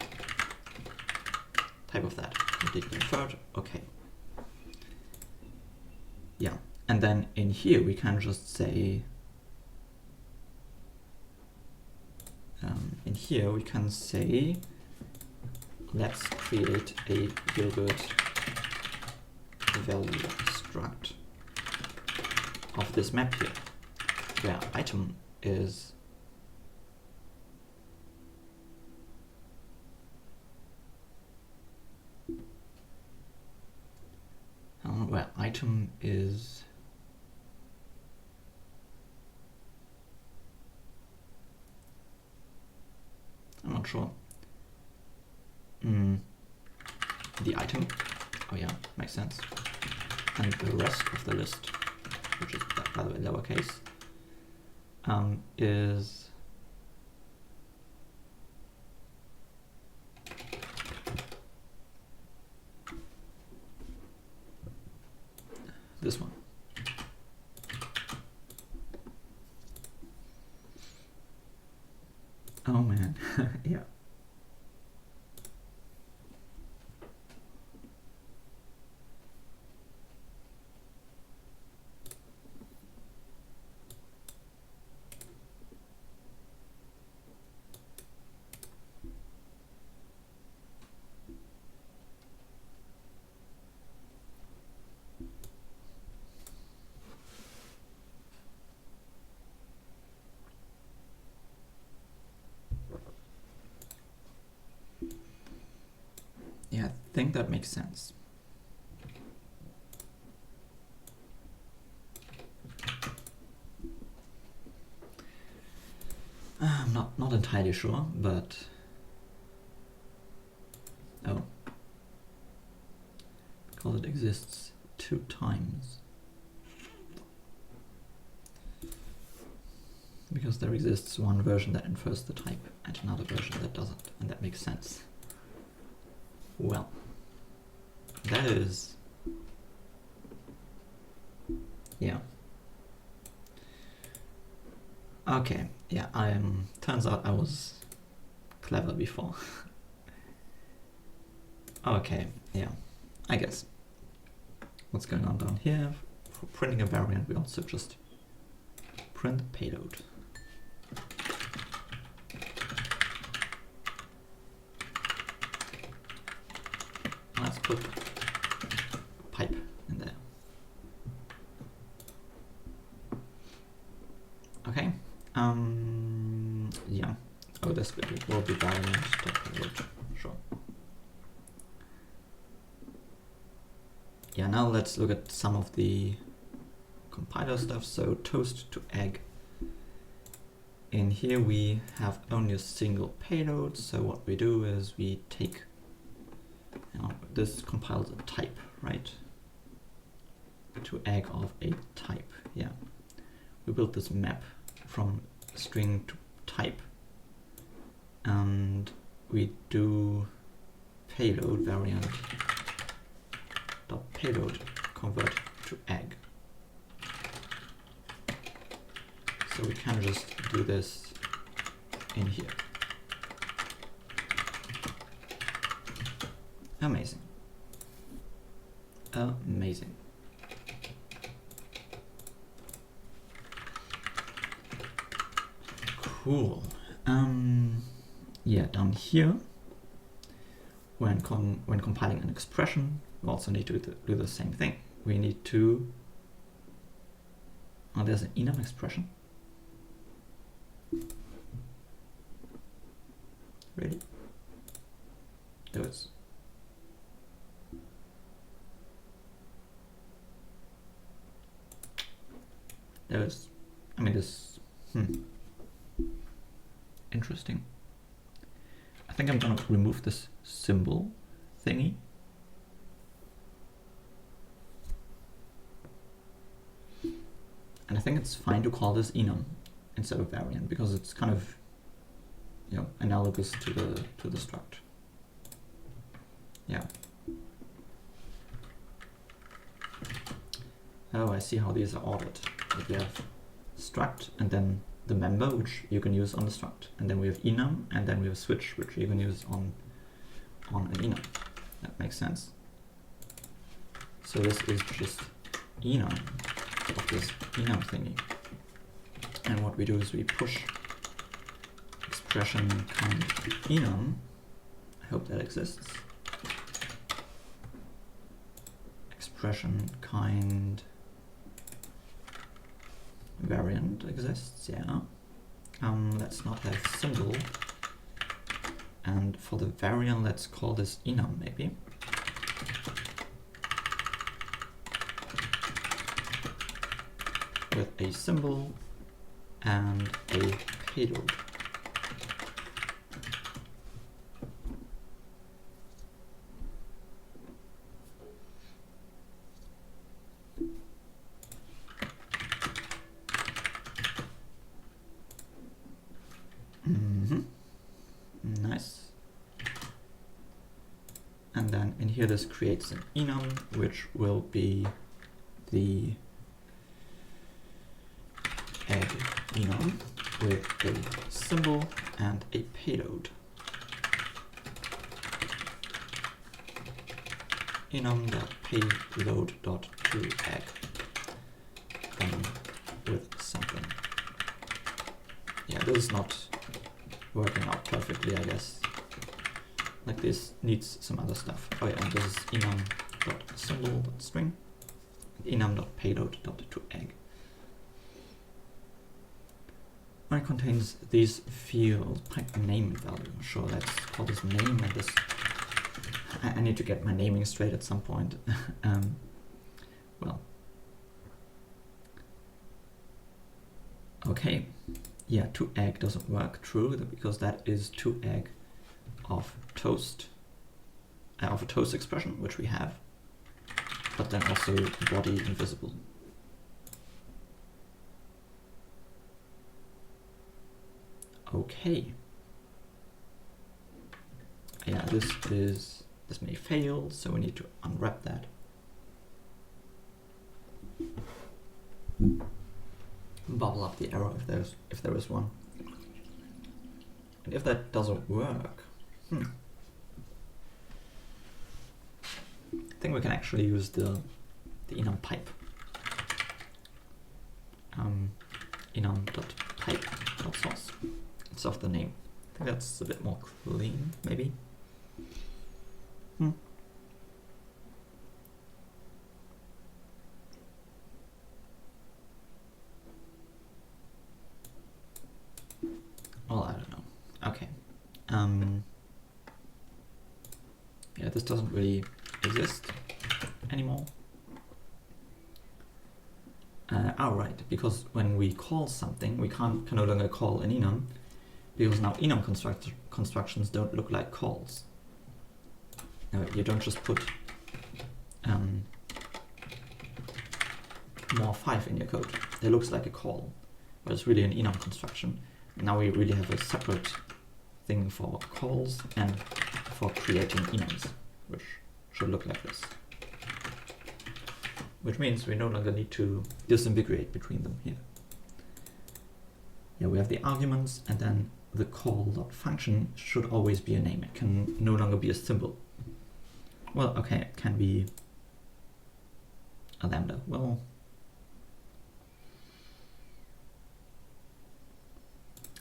type of that, completely inferred, okay. Yeah, and then in here we can just say, let's create a Gilbert value struct of this map here, where item is I'm not sure. The item, oh yeah, makes sense. And the rest of the list, which is by the way lowercase, is this one. Oh man, yeah. Yeah, I think that makes sense. I'm not entirely sure, but oh, because it exists 2 times. Because there exists one version that infers the type and another version that doesn't, and that makes sense. Well, that is, yeah. Okay, yeah, turns out I was clever before. Okay, yeah, I guess. What's going on down here? For printing a variant, we also just print payload. Let's put pipe in there. Okay. Yeah. Oh, this will be variant.payload. Sure. Yeah. Now let's look at some of the compiler stuff. So toast to egg. In here we have only a single payload. So what we do is we take. This compiles a type, right? To egg of a type, yeah. We built this map from string to type, and we do payload variant dot payload convert to egg. So we can just do this in here. Amazing. Amazing. Cool. Yeah, down here, when compiling an expression, we also need to do the same thing. We need to, oh, there's an enum expression. Really? There is. There's, I mean, this, interesting. I think I'm gonna remove this symbol thingy. And I think it's fine to call this enum instead of variant because it's kind of, you know, analogous to the struct. Yeah. Oh, I see how these are ordered. Like we have struct and then the member, which you can use on the struct, and then we have enum, and then we have switch, which you can use on an enum. That makes sense. So this is just enum of this enum thingy. And what we do is we push expression kind enum. I hope that exists. Expression kind variant exists, yeah. Let's not have symbol. And for the variant, let's call this enum maybe. With a symbol and a payload. Nice. And then in here this creates an enum, which will be the egg enum with a symbol and a payload. Enum.payload.toEgg then with something. Yeah, this is not working out perfectly, I guess. Like this needs some other stuff. Oh yeah, and this is enum.symbol.string, enum.payload.toEgg. When it contains these fields, pipe name value. Sure, let's call this name and this. I need to get my naming straight at some point. Well. Okay. Yeah, toEgg doesn't work, true, because that is toEgg of toast, of a toast expression, which we have, but then also body invisible. Okay. Yeah, this may fail, so we need to unwrap that. Bubble up the error if there is one. And if that doesn't work, I think we can actually use the enum pipe. Enum.pipe.source. It's of the name. I think that's a bit more clean, maybe. Well, I don't know. Okay. Yeah, this doesn't really exist anymore. Right, because when we call something, we can no longer call an enum, because now enum constructions don't look like calls. You don't just put more 5 in your code. It looks like a call, but it's really an enum construction. Now we really have a separate thing for calls and for creating enums, which should look like this. Which means we no longer need to disambiguate between them here. Yeah, we have the arguments, and then the call.function should always be a name. It can no longer be a symbol. Well, okay, it can be a lambda. Well,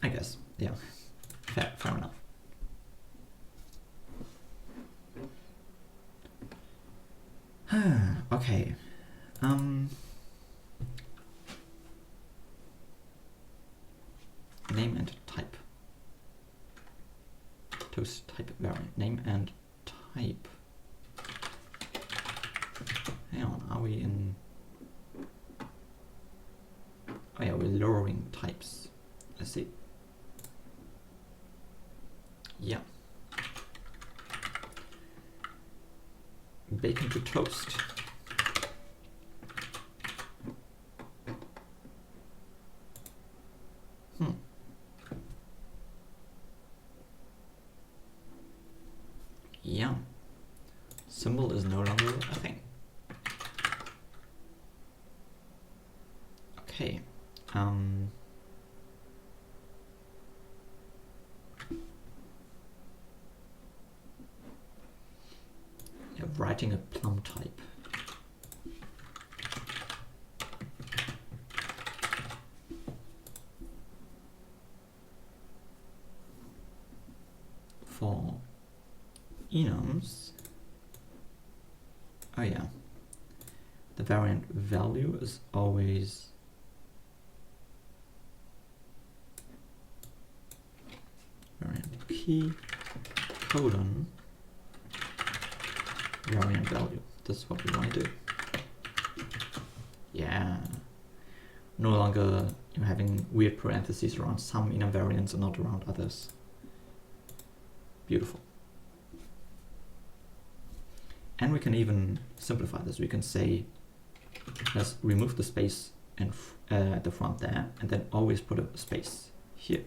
I guess, yeah, fair enough. Okay. Name and type. Toast type variant. Name and type. Hang on, are we in? Oh yeah, we're lowering types. Let's see. Yeah. Bacon to toast. Yeah. Symbol is no longer a thing. Okay. writing a plum type. For enums, oh yeah, the variant value is always variant key colon variant value. This is what we want to do. Yeah. No longer having weird parentheses around some enum variants and not around others. Beautiful. And we can even simplify this. We can say, let's remove the space at the front there, and then always put a space here,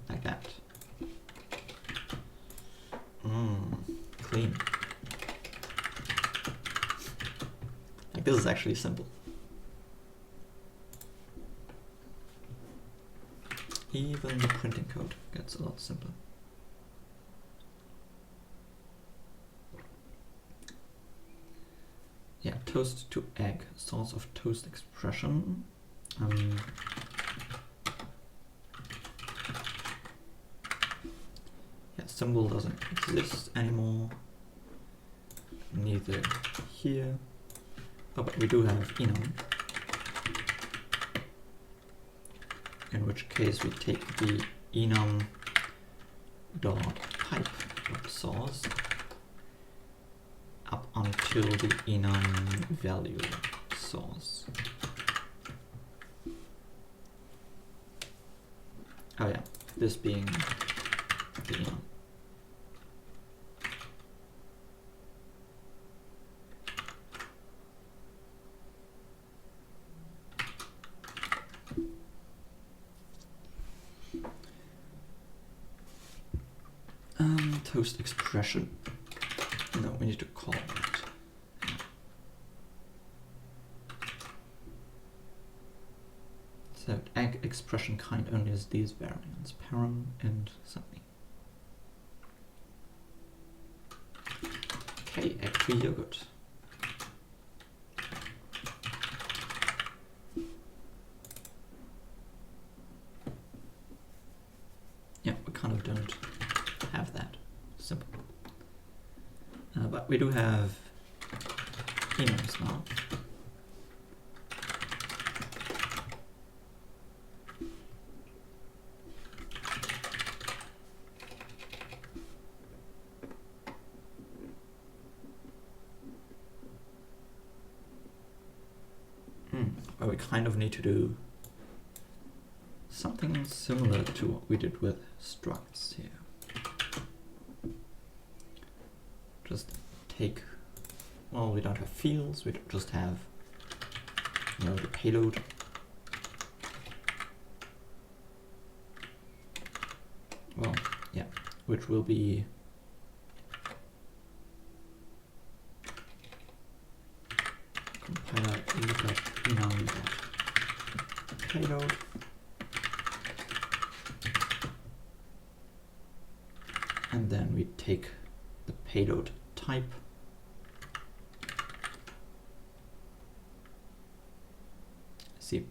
like that. Clean. Like, this is actually simple. Even the printing code gets a lot simpler. Yeah, toast to egg, source of toast expression. Yeah, symbol doesn't exist anymore. Neither here. Oh, but we do have enum. In which case we take the enum dot type dot source up until the enum value source. Oh yeah, this being the enum. Toast expression. No, we need to call it. So egg expression kind only has these variants, param and something. Okay, egg-free yogurt. Yeah, we kind of don't have that. Simple. But we do have enums now. But we kind of need to do something similar to what we did with structs here. Just take, well, we don't have fields, we just have, you know, the payload. Well, yeah, which will be compiler payload. And then we take the payload type. See.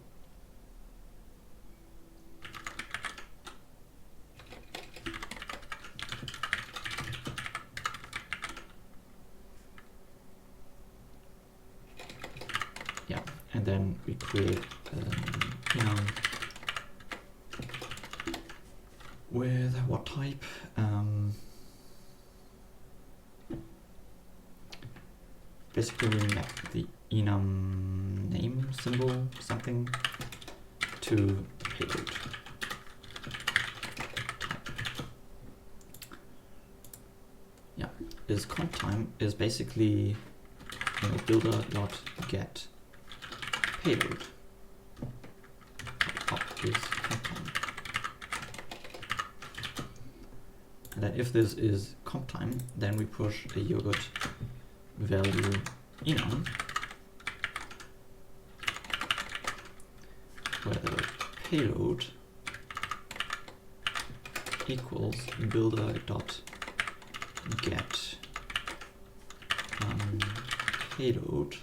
Yeah, and then we create enum with what type? Basically we map the enum name symbol something to payload type. Yeah, is comp time is basically, you know, builder.get payload. Pop is comp time. And then if this is comp time, then we push a yogurt value enum, where the payload equals builder.get payload,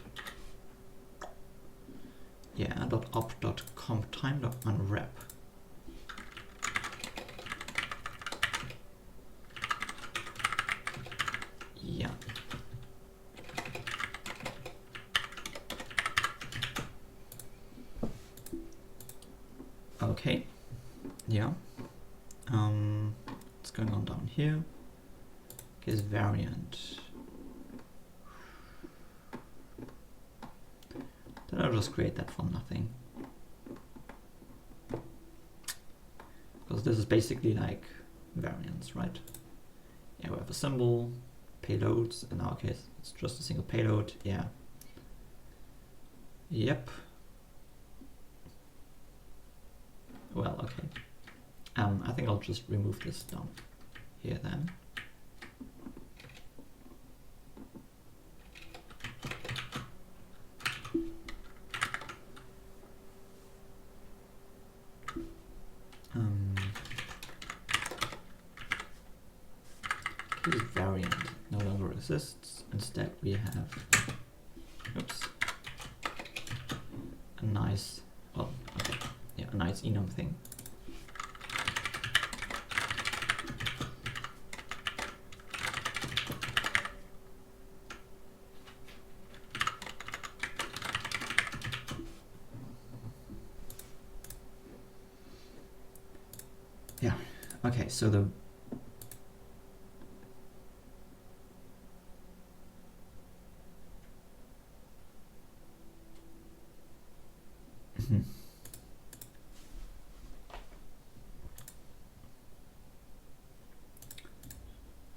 yeah, .op.comptime.unwrap. Yeah. Okay. Yeah. What's going on down here? Case variant. Then I'll just create that from nothing. Because this is basically like variants, right? Yeah, we have a symbol, payloads. In our case, it's just a single payload. Yeah. Yep. Well, okay. I think I'll just remove this down here then. This variant no longer exists. Instead, we have, oops, a nice, well, okay, yeah, a nice enum thing. Yeah. Okay. So the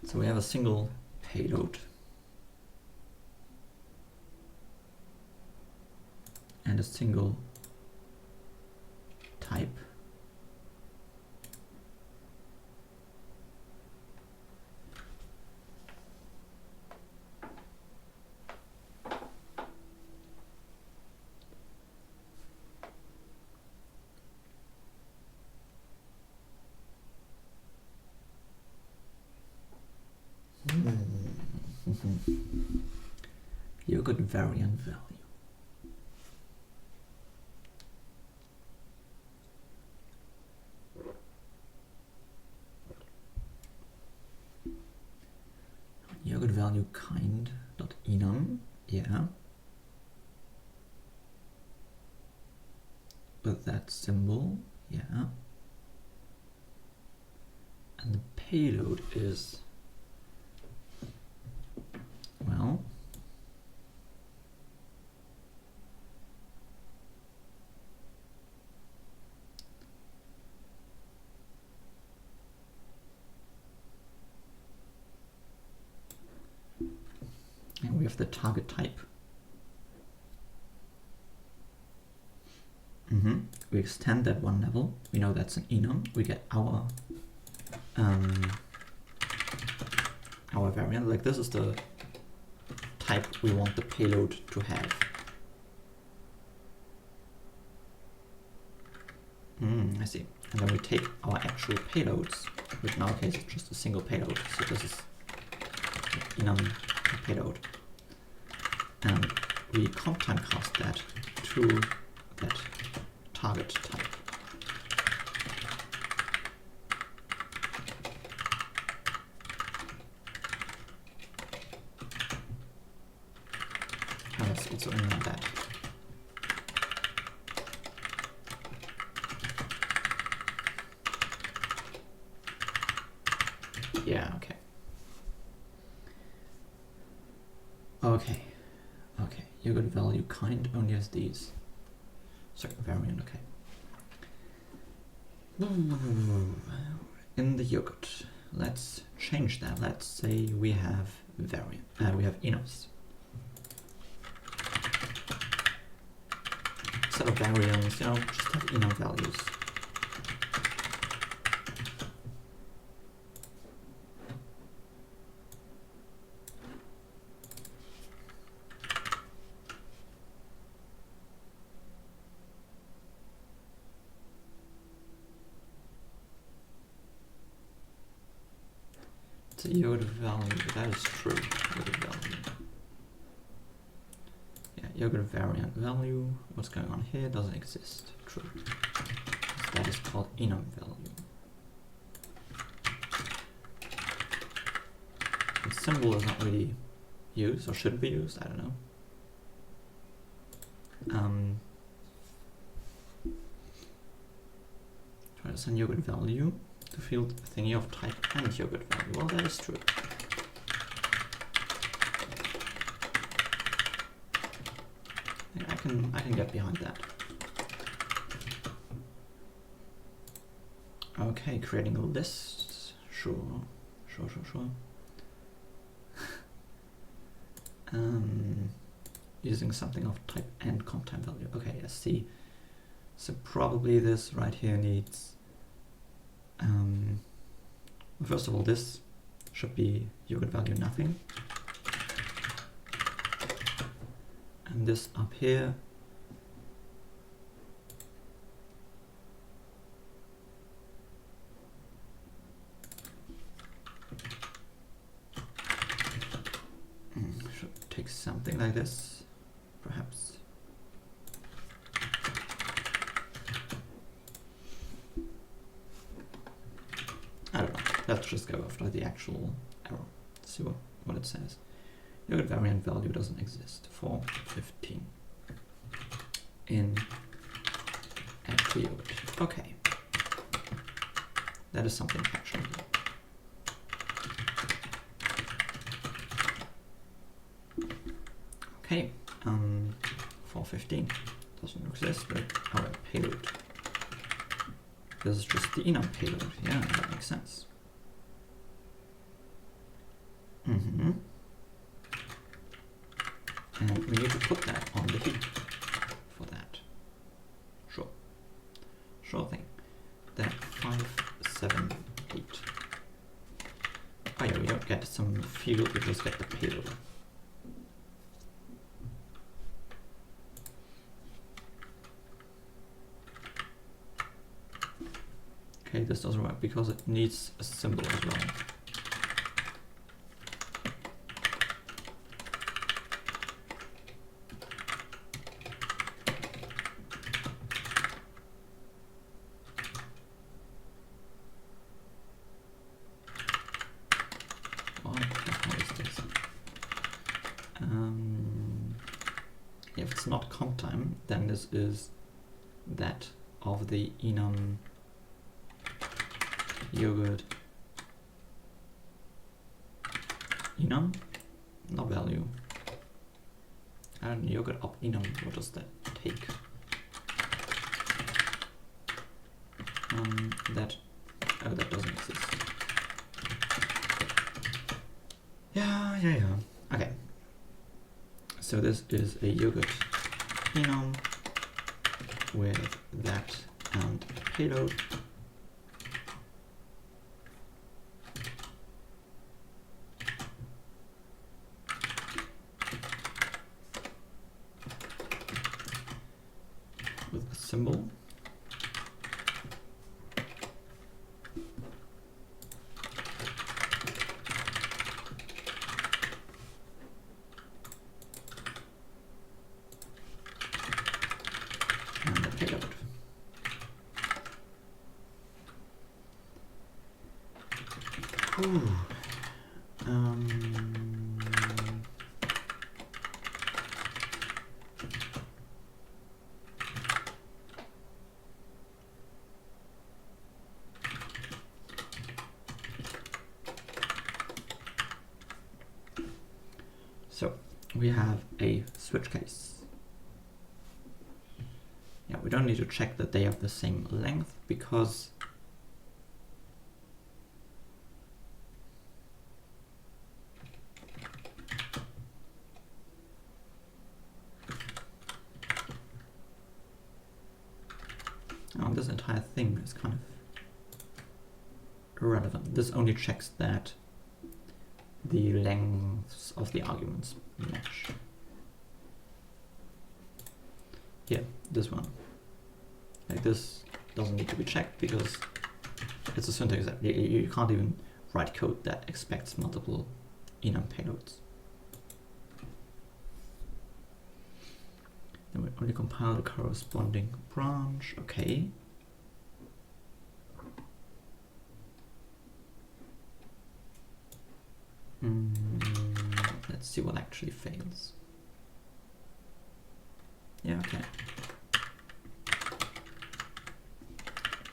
so we have a single payload and a single type. You got variant value. Yogurt value kind dot enum, yeah. With that symbol, yeah. And the payload is, well, and we have the target type. We extend that one level. We know that's an enum. We get our variant. Like, this is the type we want the payload to have. I see. And then we take our actual payloads, which in our case is just a single payload. So this is enum payload. And we comp timecast that to that target type. And let's also inline that. Yeah, okay. Okay. Okay. Yogurt value kind only has these. Sorry, variant, okay. In the yogurt, let's change that. Let's say we have variant. We have enums. Instead of variants, you know, just have enum values. The yogurt value, that is true. Yogurt value. yogurt variant value. What's going on here doesn't exist. True. So that is called enum value. The symbol is not really used, or shouldn't be used, I don't know. Try to send yogurt value to field thingy of type and yogurt value. Well, that is true. Yeah, I can get behind that. Okay, creating a list. Sure. Using something of type and comp time value. Okay, I see. So probably this right here needs, first of all, this should be yogurt value nothing. And this up here should take something like this, perhaps. I don't know. Let's just go after the actual error. See what it says. Yogurt variant value doesn't exist for 15 in actual yogurt. Okay. That is something actually. Okay. For 15 doesn't exist, but our payload. This is just the enum payload. Yeah, that makes sense. And we need to put that on the heap for that. Sure thing. That 5, 7, 8. Oh yeah, we don't get some field, we just get the payload. Okay, this doesn't work because it needs a symbol as well. If it's not comp time, then this is that of the enum yogurt enum, not value. And yogurt up enum, what does that take? That doesn't exist. Yeah. Okay. So this is a yogurt enum with that and payload. With a symbol. So we have a switch case. Yeah, we don't need to check that they have the same length because this entire thing is kind of irrelevant. This only checks that the lengths of the arguments match. Here, this one. Like this doesn't need to be checked because it's a syntax that you can't even write code that expects multiple enum payloads. only compile the corresponding branch. Okay. Let's see what actually fails. Yeah, okay.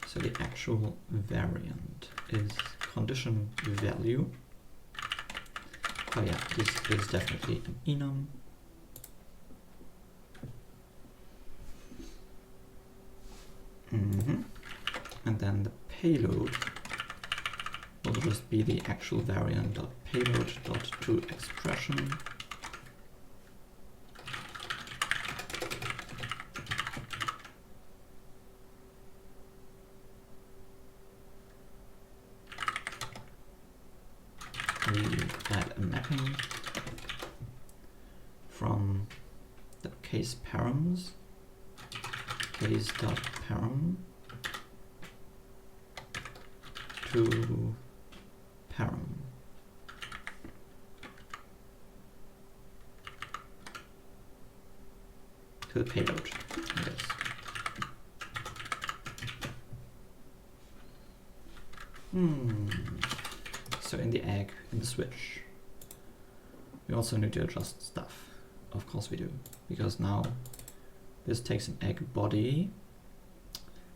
So the actual variant is condition value. Oh yeah, this is definitely an enum. And then the payload will just be the actual variant dot payload dot to expression. We add a mapping from the case params, case.param to param. To the payload, I guess. So in the egg, in the switch, we also need to adjust stuff. Of course we do, because now this takes an egg body,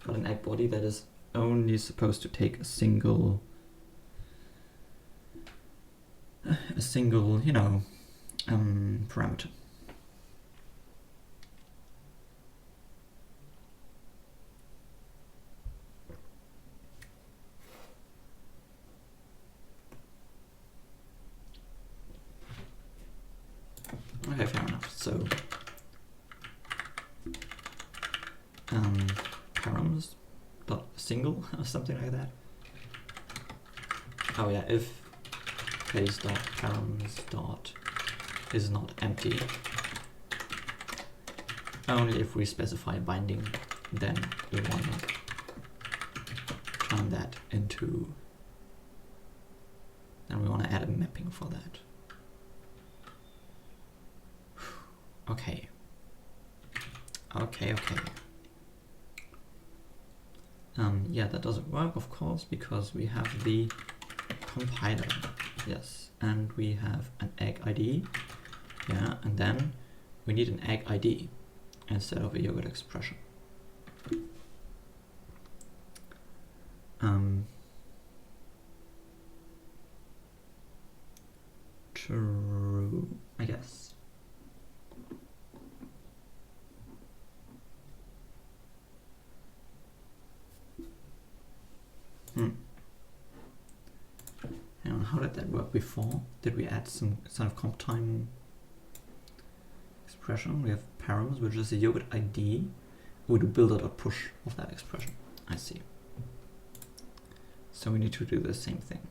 but an egg body that is only supposed to take a single, you know, parameter. Okay, fair enough. So params dot single or something like that. Oh yeah, if case dot params dot is not empty, only if we specify binding, then we want to turn that into, then we want to add a mapping for that. Okay. Yeah, that doesn't work, of course, because we have the compiler. Yes, and we have an egg ID. Yeah, and then we need an egg ID instead of a yogurt expression. True, I guess. And how did that work before? Did we add some sort of comp time expression? We have params, which is a yogurt ID. We do builder.push of that expression. I see. So we need to do the same thing.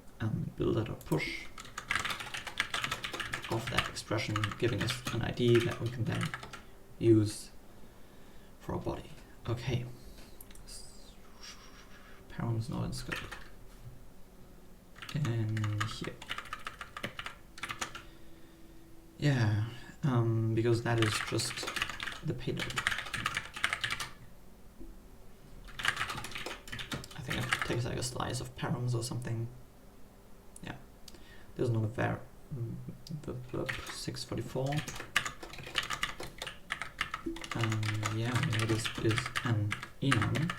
Builder.push of that expression, giving us an ID that we can then use for a body. Okay. Params not in scope. And here. Yeah, because that is just the payload. I think it takes like a slice of params or something. Yeah, there's not a 644. Yeah, this is an enum.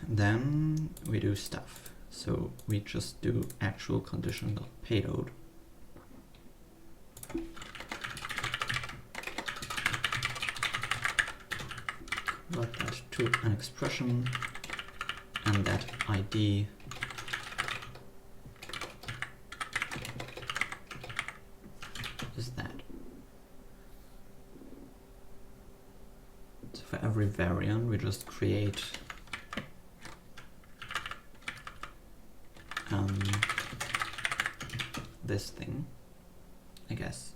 Then we do stuff. So we just do actual condition.payload. Write that to an expression, and that ID is that. So for every variant, we just create this thing, I guess.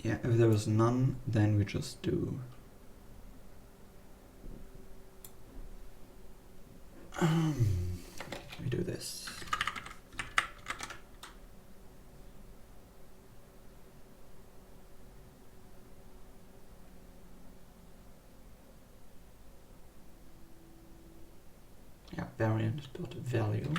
Yeah, if there is none, then we just do we do this. Yeah, variant.value.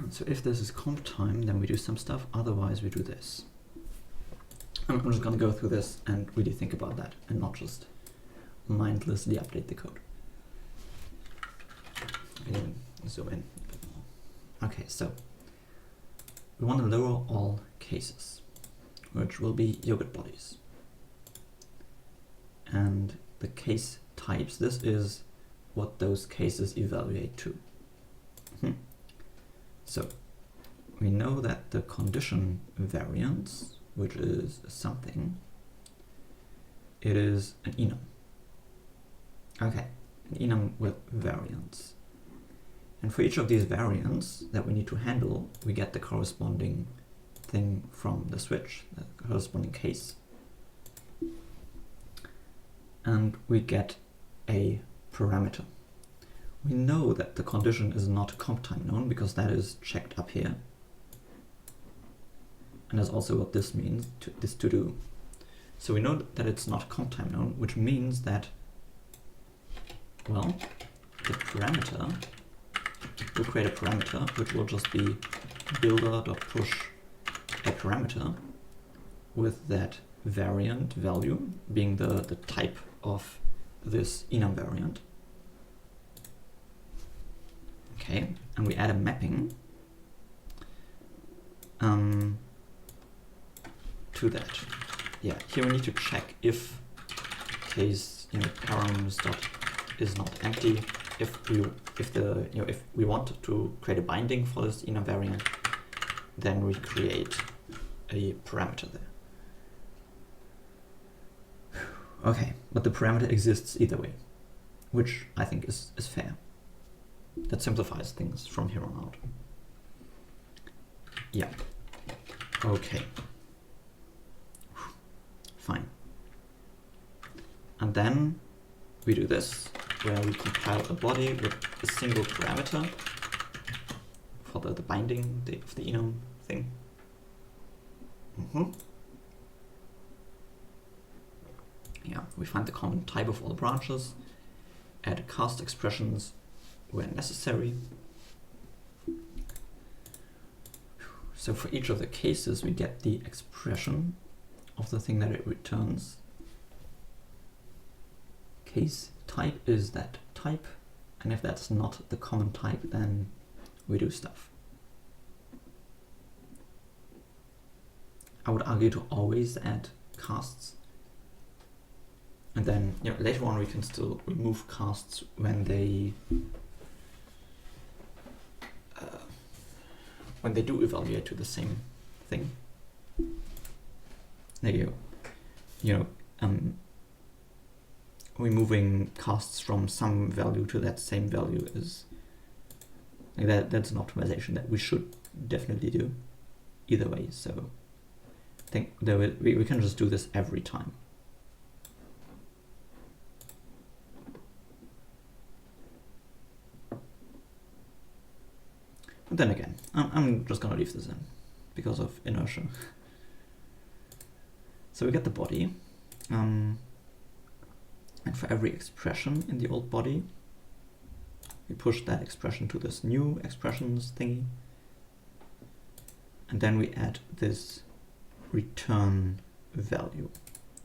So if this is comp time, then we do some stuff, otherwise we do this. I'm just gonna go through this and really think about that and not just mindlessly update the code. I can zoom in a bit more. Okay, so we want to lower all cases, which will be yogurt bodies. And the case types, this is what those cases evaluate to. So we know that the condition variance, which is something, it is an enum. Okay, an enum with variance. And for each of these variants that we need to handle, we get the corresponding thing from the switch, the corresponding case. And we get a parameter. We know that the condition is not comp time known because that is checked up here. And that's also what this means, this to do. So we know that it's not comp time known, which means that, well, the parameter will create a parameter which will just be builder.push a parameter with that variant value being the type of this enum variant. Okay, and we add a mapping to that. Yeah, here we need to check if case params dot is not empty. If we want to create a binding for this enum variant, then we create a parameter there. Okay, but the parameter exists either way, which I think is fair. That simplifies things from here on out. Yeah. Okay. Fine. And then we do this, where we compile a body with a single parameter for the binding of the enum thing. Yeah, we find the common type of all the branches, add cast expressions where necessary. So for each of the cases, we get the expression of the thing that it returns. Case type is that type, and if that's not the common type, then we do stuff. I would argue to always add casts. And then later on we can still remove casts when they do evaluate to the same thing. There you go. removing casts from some value to that same value is like that's an optimization that we should definitely do either way. So I think we can just do this every time. But then again, I'm just gonna leave this in because of inertia. So we get the body, and for every expression in the old body, we push that expression to this new expressions thingy, and then we add this return value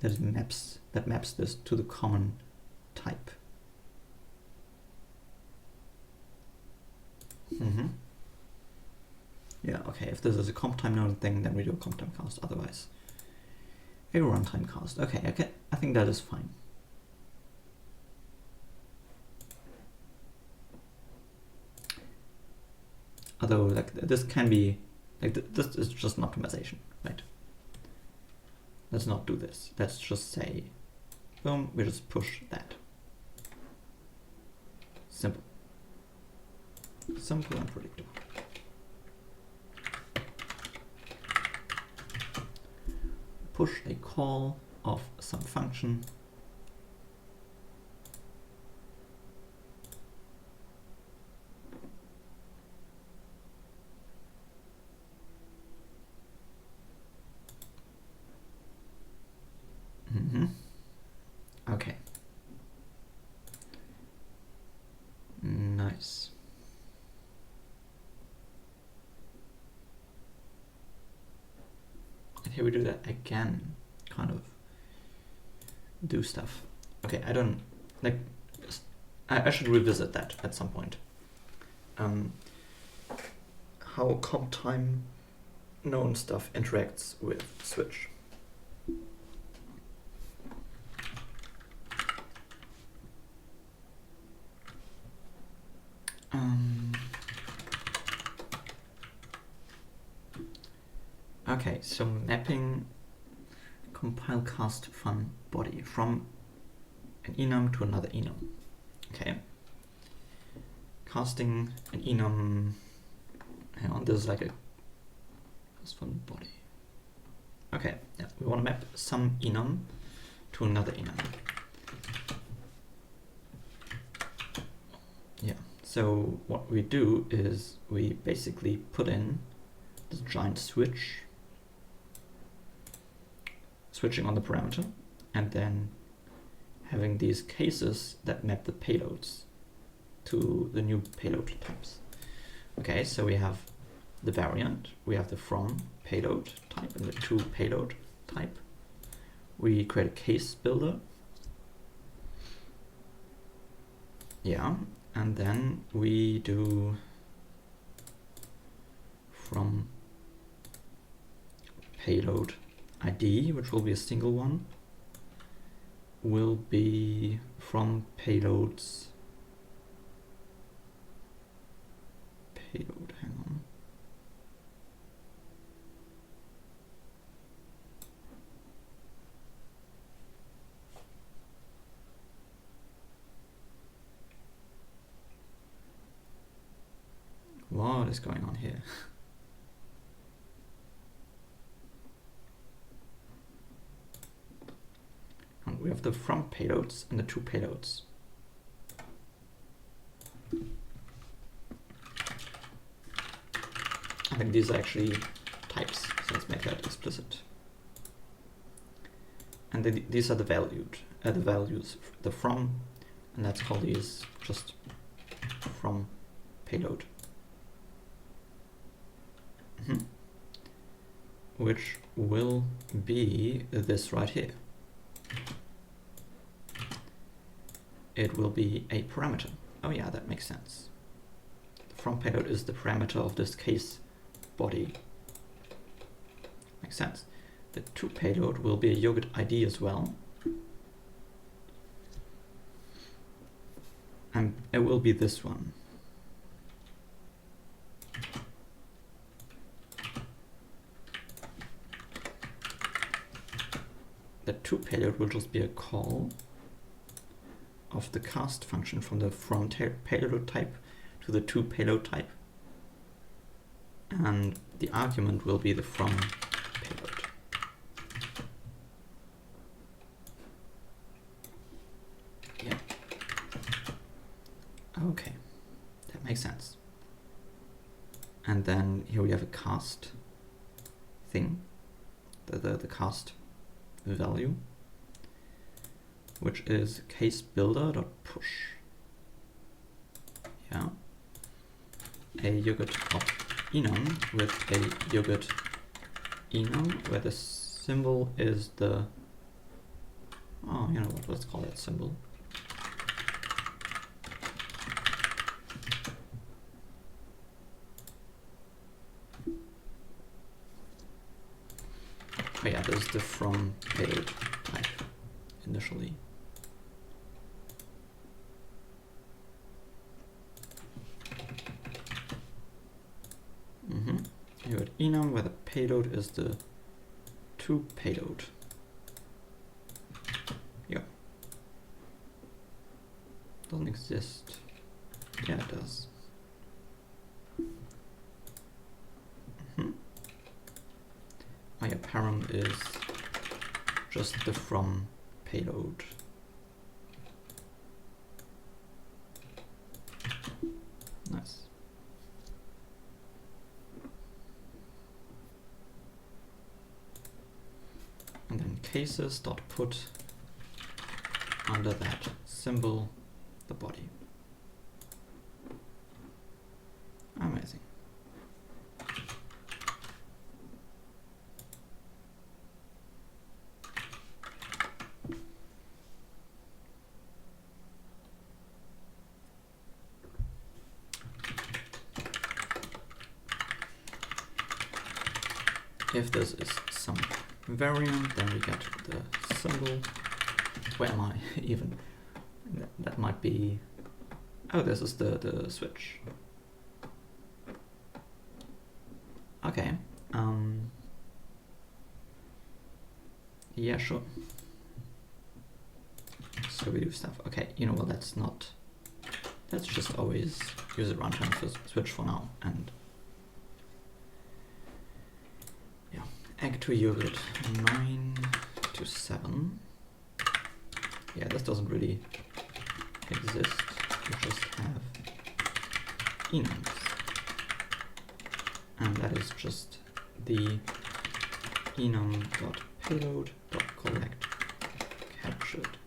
that maps this to the common type. Yeah, okay, if this is a comp time known thing, then we do a comp time cast, otherwise a runtime cast. Okay, I think that is fine. Although, like, this can be, like, this is just an optimization, right? Let's not do this. Let's just say, boom, we just push that. Simple. Simple and predictable. Push a call of some function. Okay. Nice. And here we do that again, kind of do stuff. Okay, I don't, like, I should revisit that at some point. How comp time known stuff interacts with switch. Okay, so mapping compile cast fun body from an enum to another enum. Okay. Casting an enum, hang on, this is like a cast fun body. Okay, yeah, we want to map some enum to another enum. Yeah, so what we do is we basically put in this giant switch, switching on the parameter, and then having these cases that map the payloads to the new payload types. Okay, so we have the variant, we have the from payload type and the to payload type. We create a case builder. Yeah, and then we do from payload ID, which will be a single one, will be from payloads. Payload, hang on. What is going on here? And we have the from payloads and the to payloads. I think these are actually types, so let's make that explicit. And these are the values, the from, and let's call these just from payload. Which will be this right here. It will be a parameter. Oh yeah, that makes sense. The from payload is the parameter of this case body. Makes sense. The to payload will be a yogurt ID as well. And it will be this one. The to payload will just be a call of the cast function from the from payload type to the to payload type, and the argument will be the from payload. Yeah. Okay, that makes sense. And then here we have a cast thing, the cast value, which is case builder.push. Yeah. A yogurt of enum with a yogurt enum where the symbol is the, oh, you know what, let's call that symbol. Oh yeah, there's the from payload type initially. Here at enum, where the payload is the to payload. Yeah. Doesn't exist. Yeah, it does. Oh yeah, param is just the from payload. Nice. And then cases.put under that symbol the body. Amazing. If this is some variant, then we get the symbol. Where am I even? That might be, oh, this is the switch. Okay. Yeah, sure. So we do stuff. Okay, you know what, let's just always use a runtime switch for now, and yeah, egg to yogurt 9 to 7. Yeah, this doesn't really exist. We just have enums, and that is just the enum.payload.collect captured.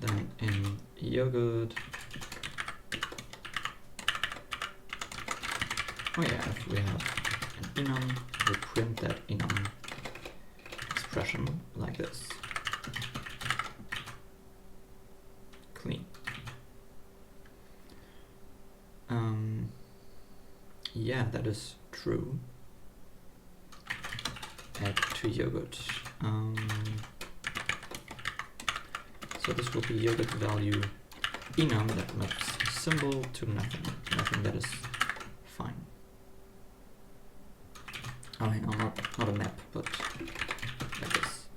Then in yogurt, oh yeah, if we have an enum, we print that enum expression like this. Clean. Yeah, that is true. Add to yogurt. So this will be yogurt value enum that maps symbol to nothing. Nothing, that is fine. Oh, hang on, not a map, but like this.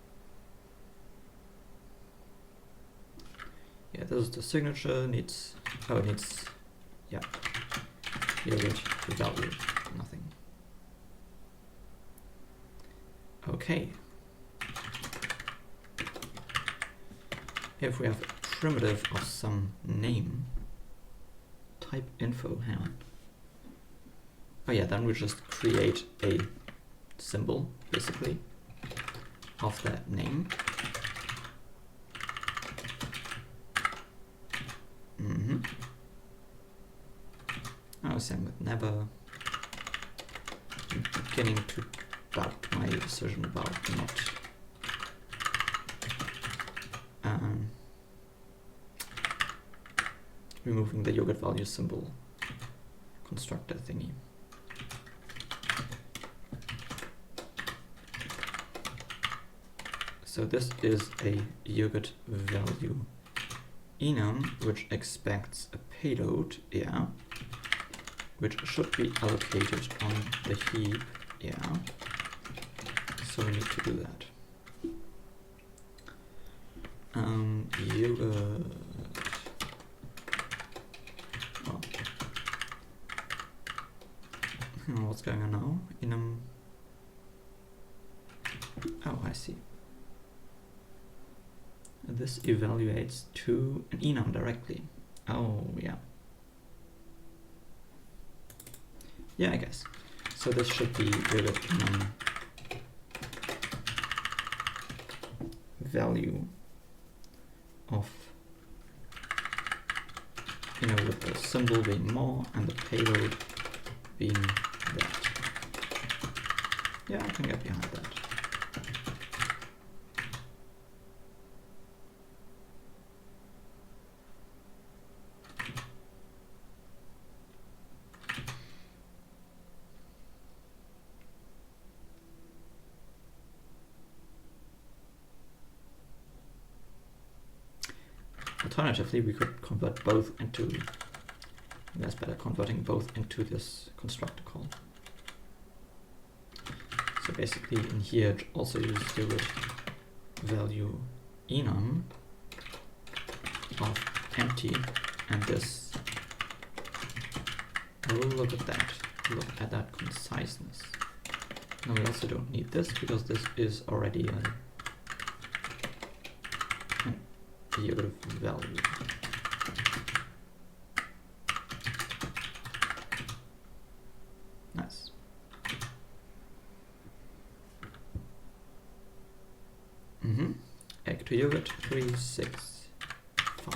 Yeah, this is the signature, needs, oh, it needs, yeah, yogurt value, nothing. Okay. If we have a primitive of some name, type info, hang on. Oh yeah, then we just create a symbol, basically, of that name. Oh, same with never. I'm beginning to doubt my decision about not removing the yogurt value symbol constructor thingy. So this is a yogurt value enum, which expects a payload, yeah, which should be allocated on the heap Yeah. So we need to do that. Yogurt. Oh. What's going on now? Enum. Oh, I see. This evaluates to an enum directly. Oh, yeah. Yeah, I guess. So this should be yogurt enum value of, with the symbol being more and the payload being that. Yeah, I can get behind that. Alternatively, we could convert both into, that's better, converting both into this constructor call. So basically in here it also uses yogurt value enum of empty, and this, oh, look at that, look at that conciseness. No, we also don't need this because this is already a yogurt value. Nice. Egg to yogurt 3, 6, 5.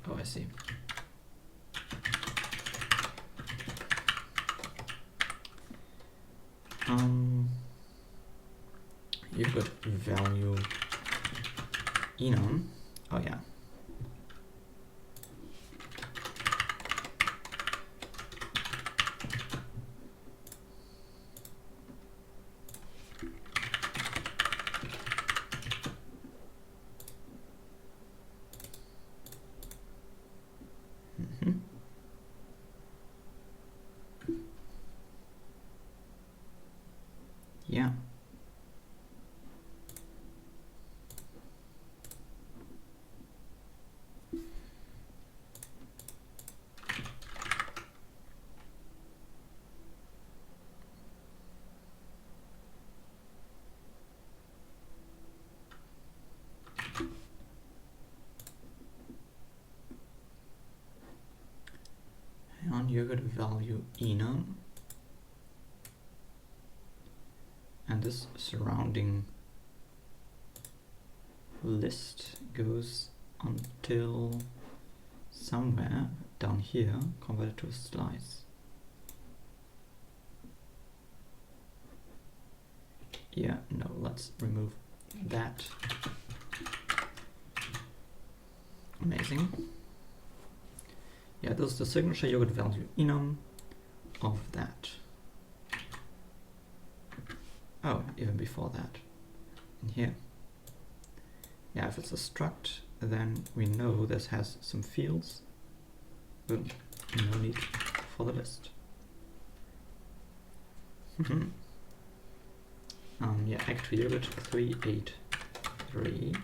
Oh, I see. Yogurt value enum. Oh yeah. Yeah. On yogurt value enum, and this surrounding list goes until somewhere down here, converted to a slice. Yeah, no, let's remove that. Amazing. Yeah, this is the signature yogurt value enum of that. Oh, even before that, in here. Yeah, if it's a struct, then we know this has some fields. Boom, no need for the list. Yeah, egg to yogurt 3, 8, 3.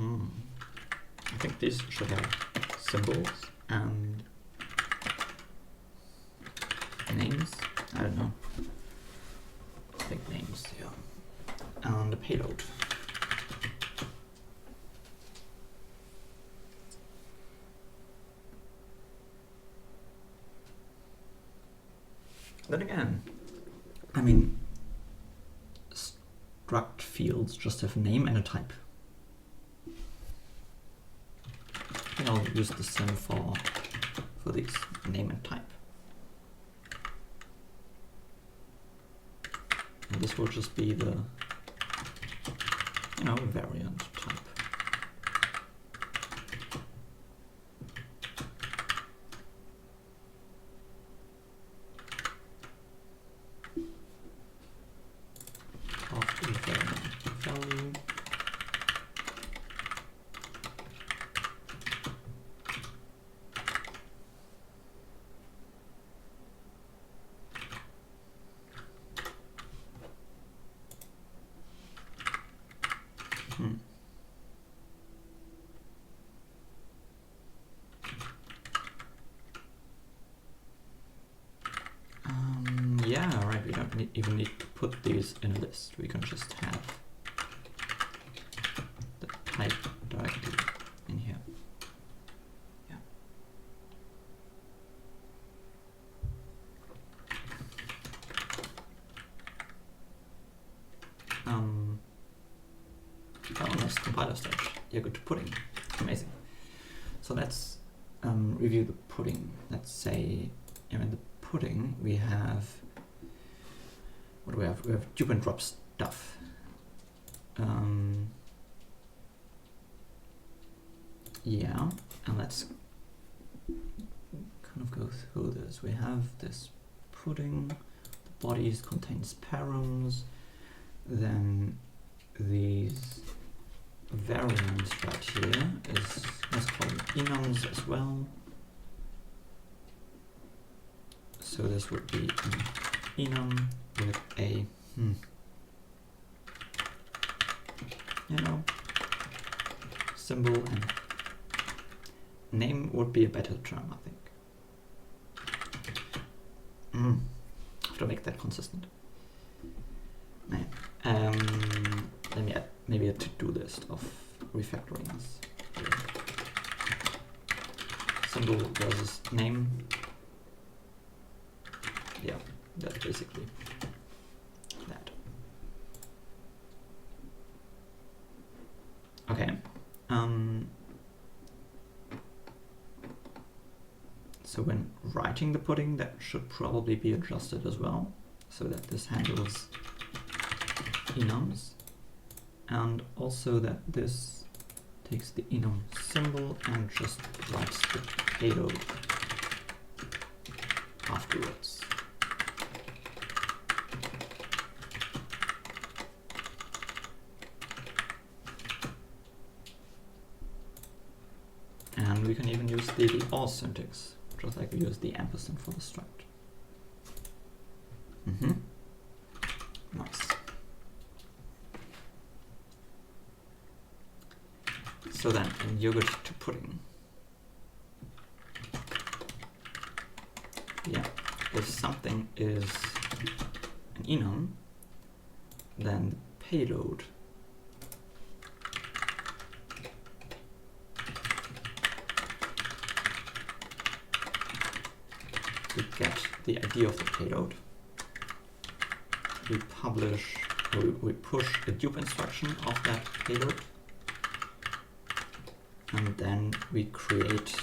I think these should have symbols and names. I don't know. I think names, yeah. And a payload. Then again, I mean, struct fields just have name and a type. I'll use the same for these, name and type. And this will just be the, variant type. Of the variant value. right, we don't even need to put these in a list. We can just have the type directly in here. Yeah. Oh, nice compiler stage. You're good to pudding. Amazing. So let's review the pudding. Let's say in the pudding we have, what do we have? We have dupe and drop stuff. Yeah, and let's kind of go through this. We have this pudding, the bodies contains params, then these variants right here is, let's call them enums as well. So this would be an enum with a symbol, and name would be a better term, I think. Have to make that consistent. Man. Let me add maybe a to-do list of refactorings. Symbol versus name. Yeah, that's basically that. Okay. So when writing the pudding, that should probably be adjusted as well, so that this handles enums, and also that this takes the enum symbol and just writes the payload afterwards. And we can even use the or syntax, just like we use the ampersand for the struct. Nice. So then, in yogurt to pudding, yeah, if something is an enum, then the payload we get the ID of the payload, we publish, or we push a dupe instruction of that payload, and then we create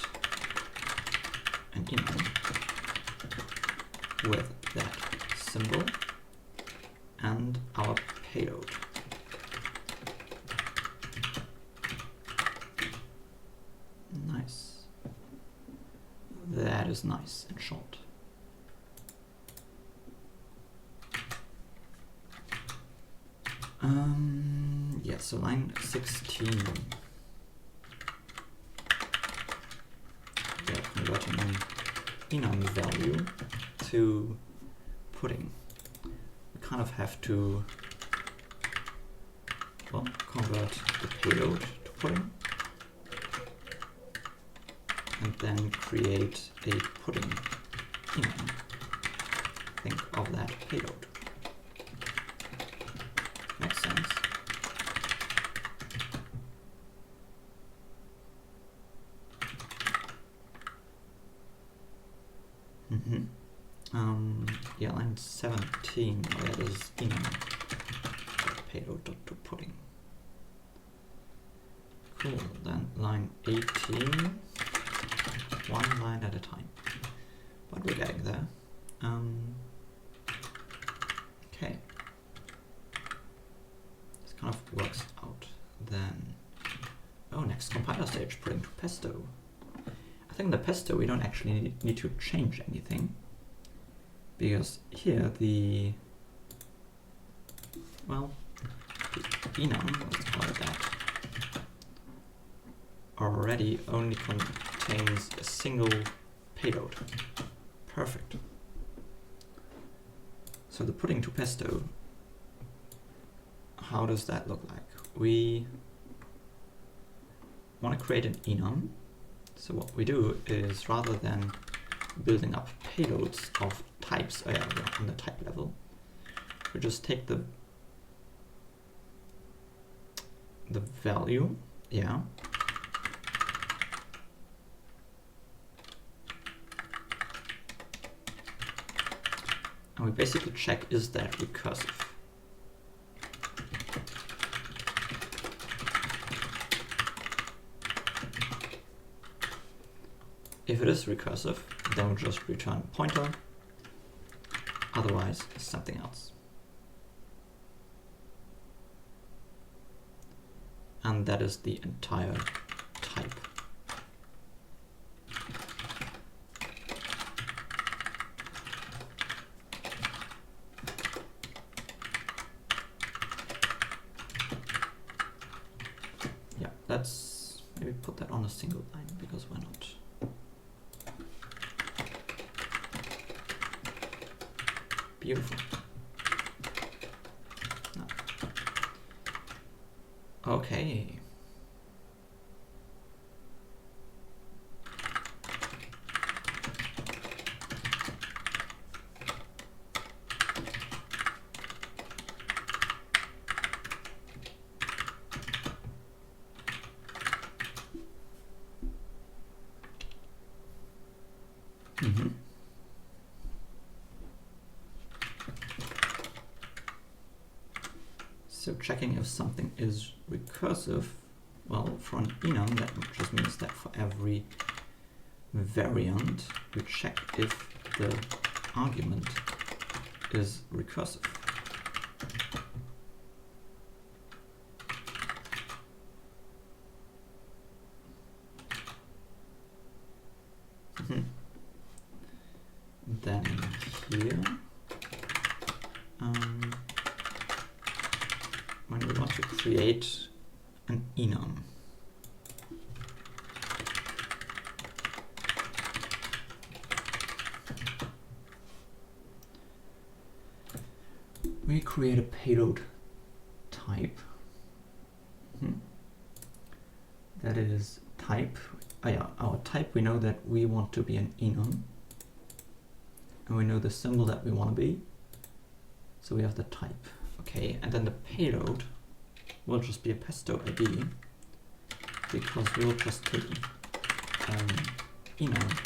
an enum with that symbol and our payload. Nice. That is nice and short. Yeah, so line 16. Yeah, converting an enum value to pudding. We kind of have to, well, convert the payload to pudding, and then create a pudding enum. Think of that payload. Makes sense. Yeah, line 17, that is enum payload to pudding. Cool, then line 18, one line at a time, but we're getting there. Okay. This kind of works out then. Oh, next compiler stage, pudding to pesto. I think in the pesto we don't actually need to change anything, because here the enum, let's call it that, already only contains a single payload. Perfect. So the pudding to pesto, how does that look like? We want to create an enum. So what we do is, rather than building up payloads of types on the type level. We just take the value, yeah. And we basically check, is that recursive? If it is recursive, then we'll just return pointer, otherwise something else. And that is the entire type. Yeah, let's maybe put that on a single line, because why not? Beautiful. No. Okay. Mm-hmm. So checking if something is recursive, well, for an enum, that just means that for every variant, we check if the argument is recursive. Mm-hmm. Then here, when we want to create an enum, we create a payload type. That is type. Our type, we know that we want to be an enum, and we know the symbol that we want to be, so we have the type. Okay, and then the payload will just be a pesto ID, because we'll just take enum.payload.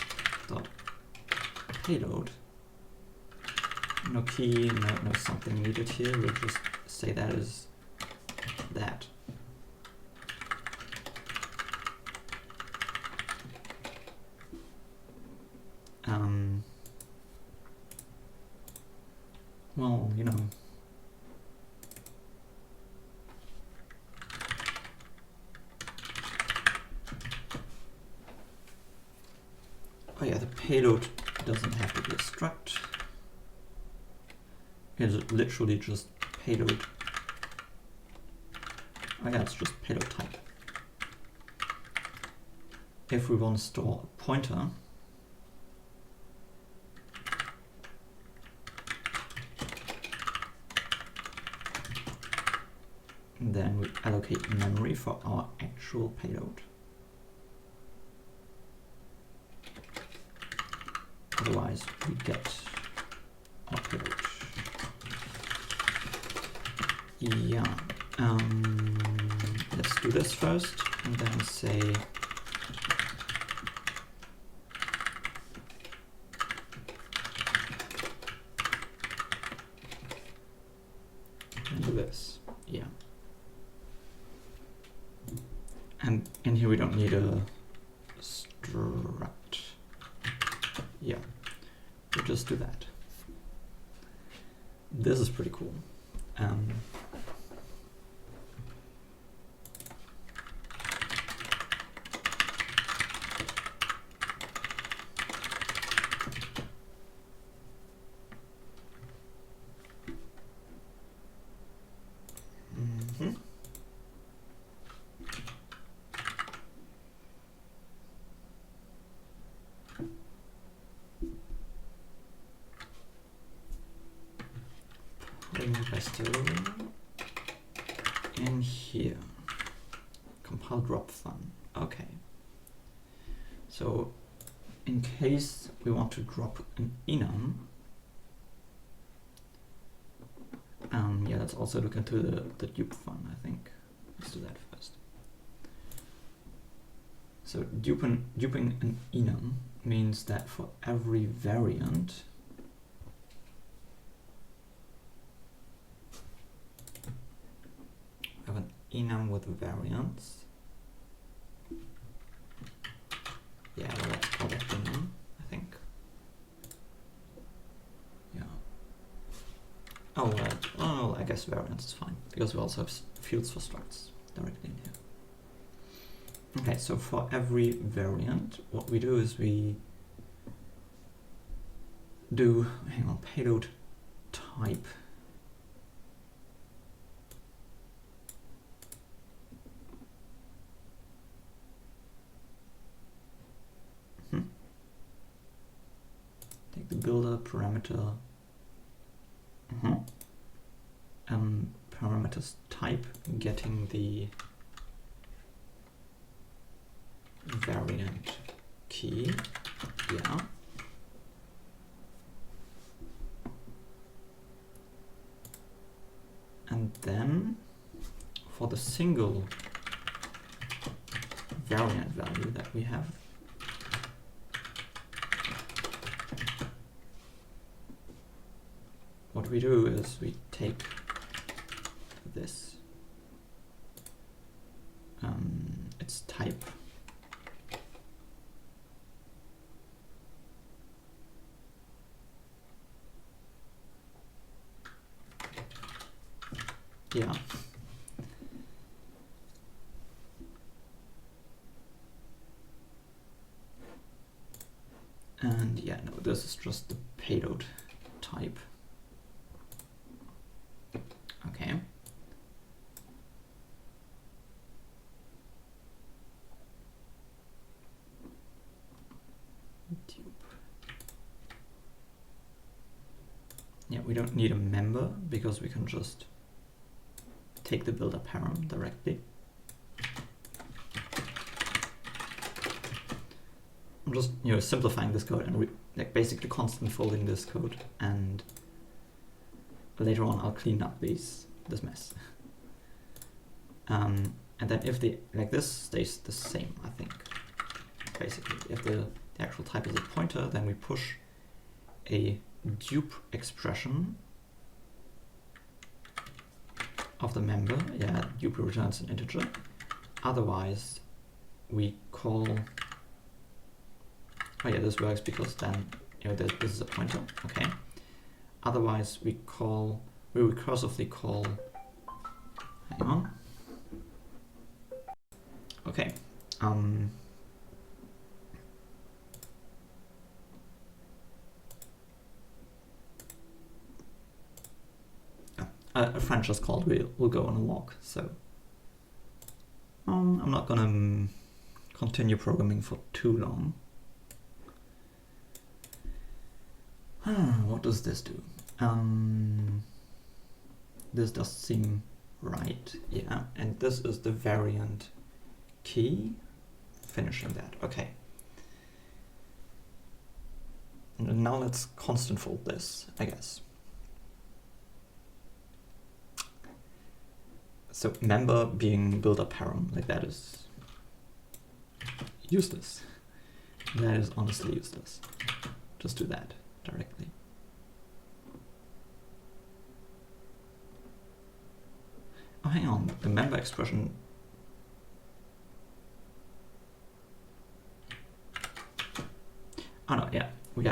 No key, no something needed here. We'll just say that is that. Well, you know, oh yeah, the payload doesn't have to be a struct. It's literally just payload. Oh yeah, it's just payload type. If we want to store a pointer, then we allocate memory for our actual payload. Otherwise, we get our payload. Yeah, let's do this first, and then say and do this. Yeah. And in here we don't need a struct. Yeah, we'll just do that. This is pretty cool. In here, compile drop fun. Okay, so in case we want to drop an enum, yeah, let's also look into the dupe fun, I think. Let's do that first. So duping an enum means that for every variant, we have an enum with variants. Yeah, well, let's call that enum, I think. Yeah. Oh, well, I guess variants is fine, because we also have fields for structs directly in here. Okay, so for every variant, what we do is we do, hang on, payload type. Take the builder parameter. Parameters type, getting the variant key, yeah. And then for the single variant value that we have, what we do is we take this, its type, yeah, and yeah, no, this is just the payload type. Okay. Yeah, we don't need a member because we can just take the builder param directly. I'm just, simplifying this code and like basically constant folding this code, and later on I'll clean up this mess. And then if this stays the same, I think. Basically, if the actual type is a pointer, then we push a dupe expression of the member. Yeah, dupe returns an integer. Otherwise, we call. Oh yeah, this works because then this is a pointer. Okay. Otherwise, we recursively call. Hang on. Okay. A friend just called. We'll go on a walk. So I'm not gonna continue programming for too long. What does this do? This does seem right. Yeah, and this is the variant key. Finishing that. Okay. And now let's constant fold this, I guess. So member being builder param, like that is useless. That is honestly useless. Just do that directly. Oh, hang on, the member expression. Oh no, yeah, we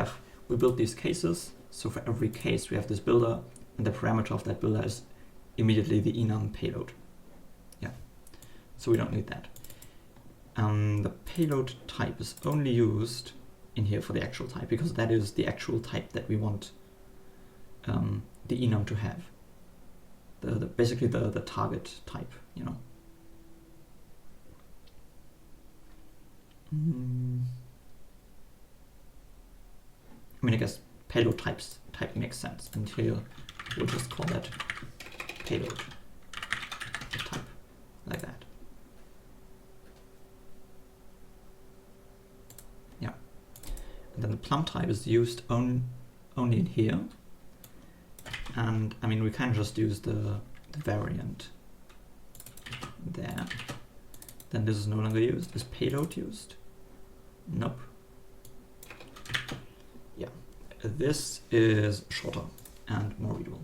built these cases. So for every case we have this builder, and the parameter of that builder is immediately the enum payload. Yeah, so we don't need that. The payload type is only used in here for the actual type, because that is the actual type that we want the enum to have. Basically the target type, I mean, I guess payload type makes sense, and here we'll just call that payload type, like that. Yeah. then the plum type is used only in here. And I mean, we can just use the variant there. Then this is no longer used. Is payload used? Nope. Yeah, this is shorter and more readable.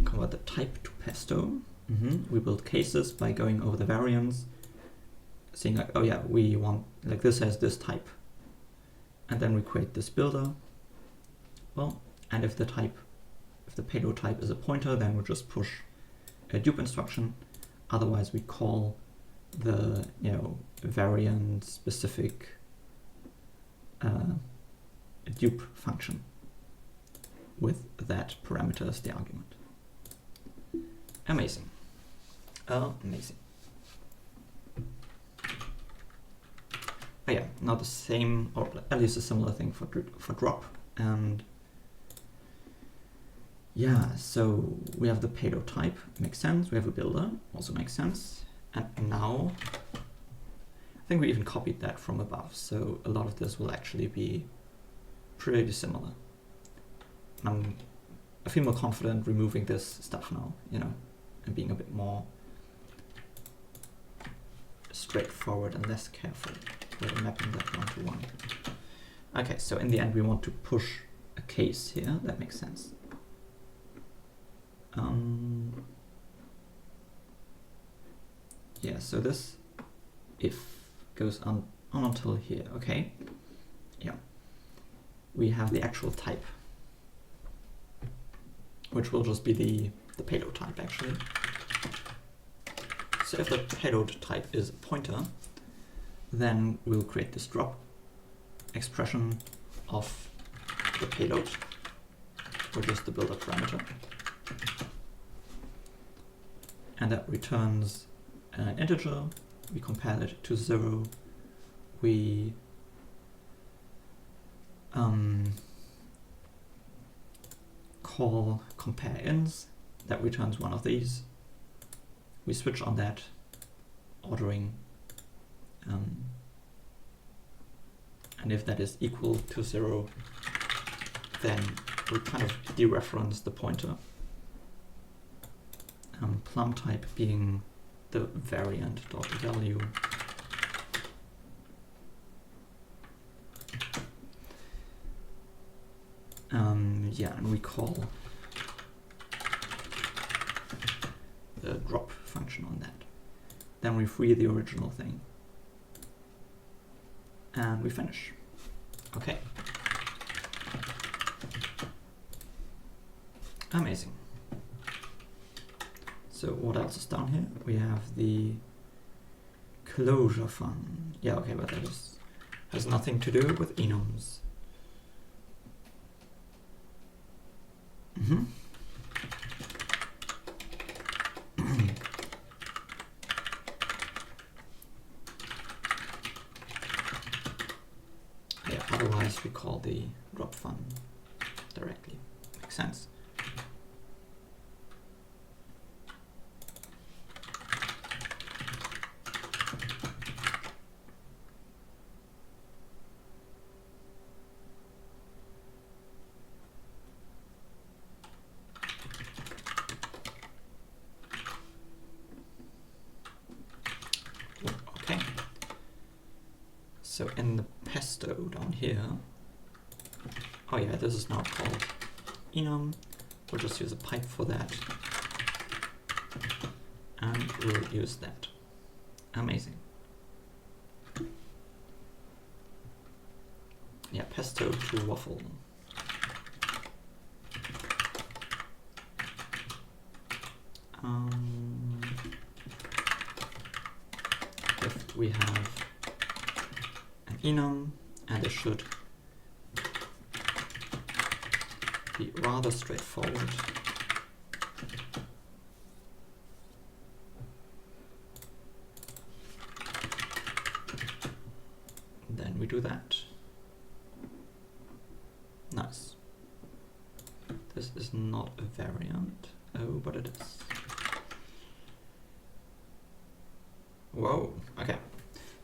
Convert the type to pesto. We build cases by going over the variants, saying like, oh yeah, we want, like this has this type. And then we create this builder. Well, and if the payload type is a pointer, then we just push a dupe instruction. Otherwise we call the variant specific dupe function with that parameter as the argument. Amazing. Amazing. Oh yeah, now the same, or at least a similar thing for drop. And yeah, so we have the payload type, makes sense. We have a builder, also makes sense. And now, I think we even copied that from above, so a lot of this will actually be pretty similar. I feel more confident removing this stuff now, and being a bit more straightforward and less careful with mapping that one-to-one. Okay, so in the end we want to push a case here, that makes sense. Yeah, so this if goes on until here, okay. Yeah, we have the actual type, which will just be the payload type actually. So if the payload type is a pointer, then we'll create this drop expression of the payload, which is the builder parameter. And that returns an integer. We compare it to 0. We call compare ins. That returns one of these. We switch on that ordering, and if that is equal to 0, then we kind of dereference the pointer. Plum type being the variant.value. Yeah, and we call the drop function on that. Then we free the original thing. And we finish. Okay. Amazing. So what else is down here? We have the closure fun. Yeah, okay, but that has nothing to do with enums. Yeah, otherwise we call the drop fun directly. Makes sense. So in the pesto down here, oh yeah, this is now called enum. We'll just use a pipe for that. And we'll use that. Amazing. Yeah, pesto to waffle. If we have enum, and it should be rather straightforward. Then we do that. Nice. This is not a variant. Oh, but it is. Whoa, okay.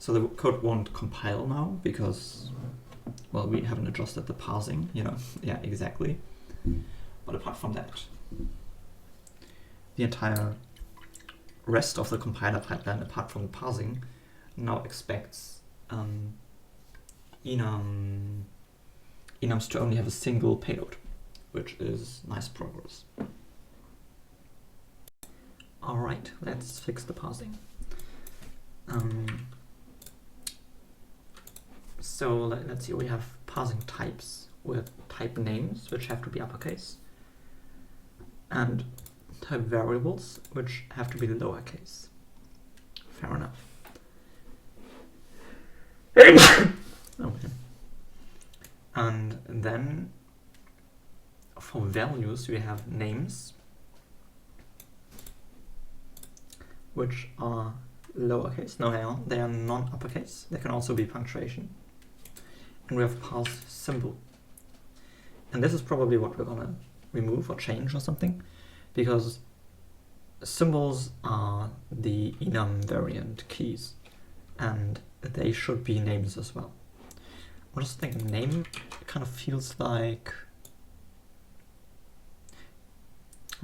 So the code won't compile now because, well, we haven't adjusted the parsing, you know. Yeah, exactly. But apart from that, the entire rest of the compiler pipeline, apart from the parsing, now expects enums to only have a single payload, which is nice progress. All right, let's fix the parsing. So let's see, we have parsing types with type names, which have to be uppercase, and type variables, which have to be lowercase. Fair enough. Okay. And then for values, we have names, which are lowercase. No, hang on, they are non-uppercase. They can also be punctuation. And we have parse symbol. And this is probably what we're gonna remove or change or something, because symbols are the enum variant keys, and they should be names as well. I'm just thinking name kind of feels like,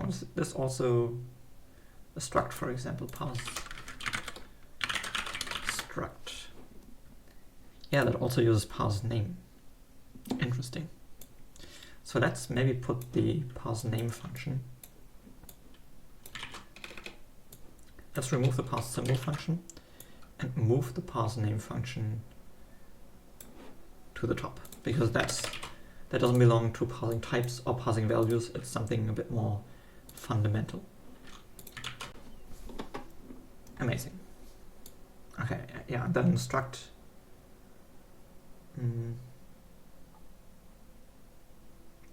is this also a struct, for example, parse struct. Yeah, that also uses parse name. Interesting. So let's maybe put the parse name function. Let's remove the parse symbol function and move the parse name function to the top, because that doesn't belong to parsing types or parsing values. It's something a bit more fundamental. Amazing. Okay, yeah, and then struct.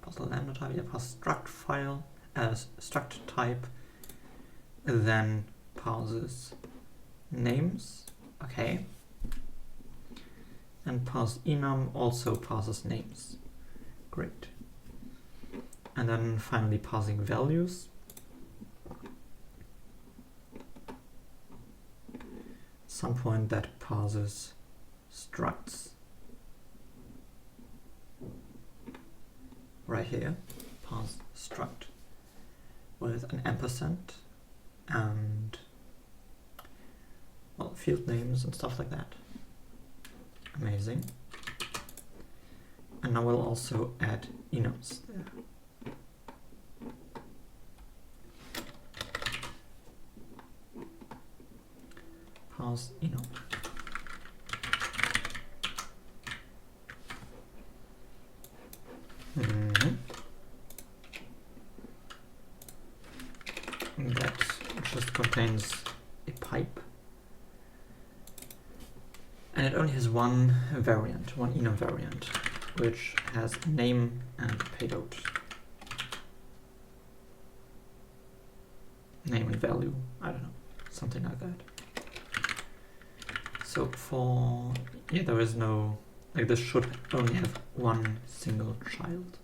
Parse lambda type, yeah, parse struct file as struct type, then parses names, okay, and parse enum also parses names, great. And then finally parsing values. Some point that parses structs right here, parse struct with an ampersand and, well, field names and stuff like that. Amazing. And now we'll also add enums there. Parse enum. That just contains a pipe, and it only has one variant, one enum variant, which has name and payload. Name and value, I don't know, something like that. So for, yeah, there is no, like, this should only have one single child.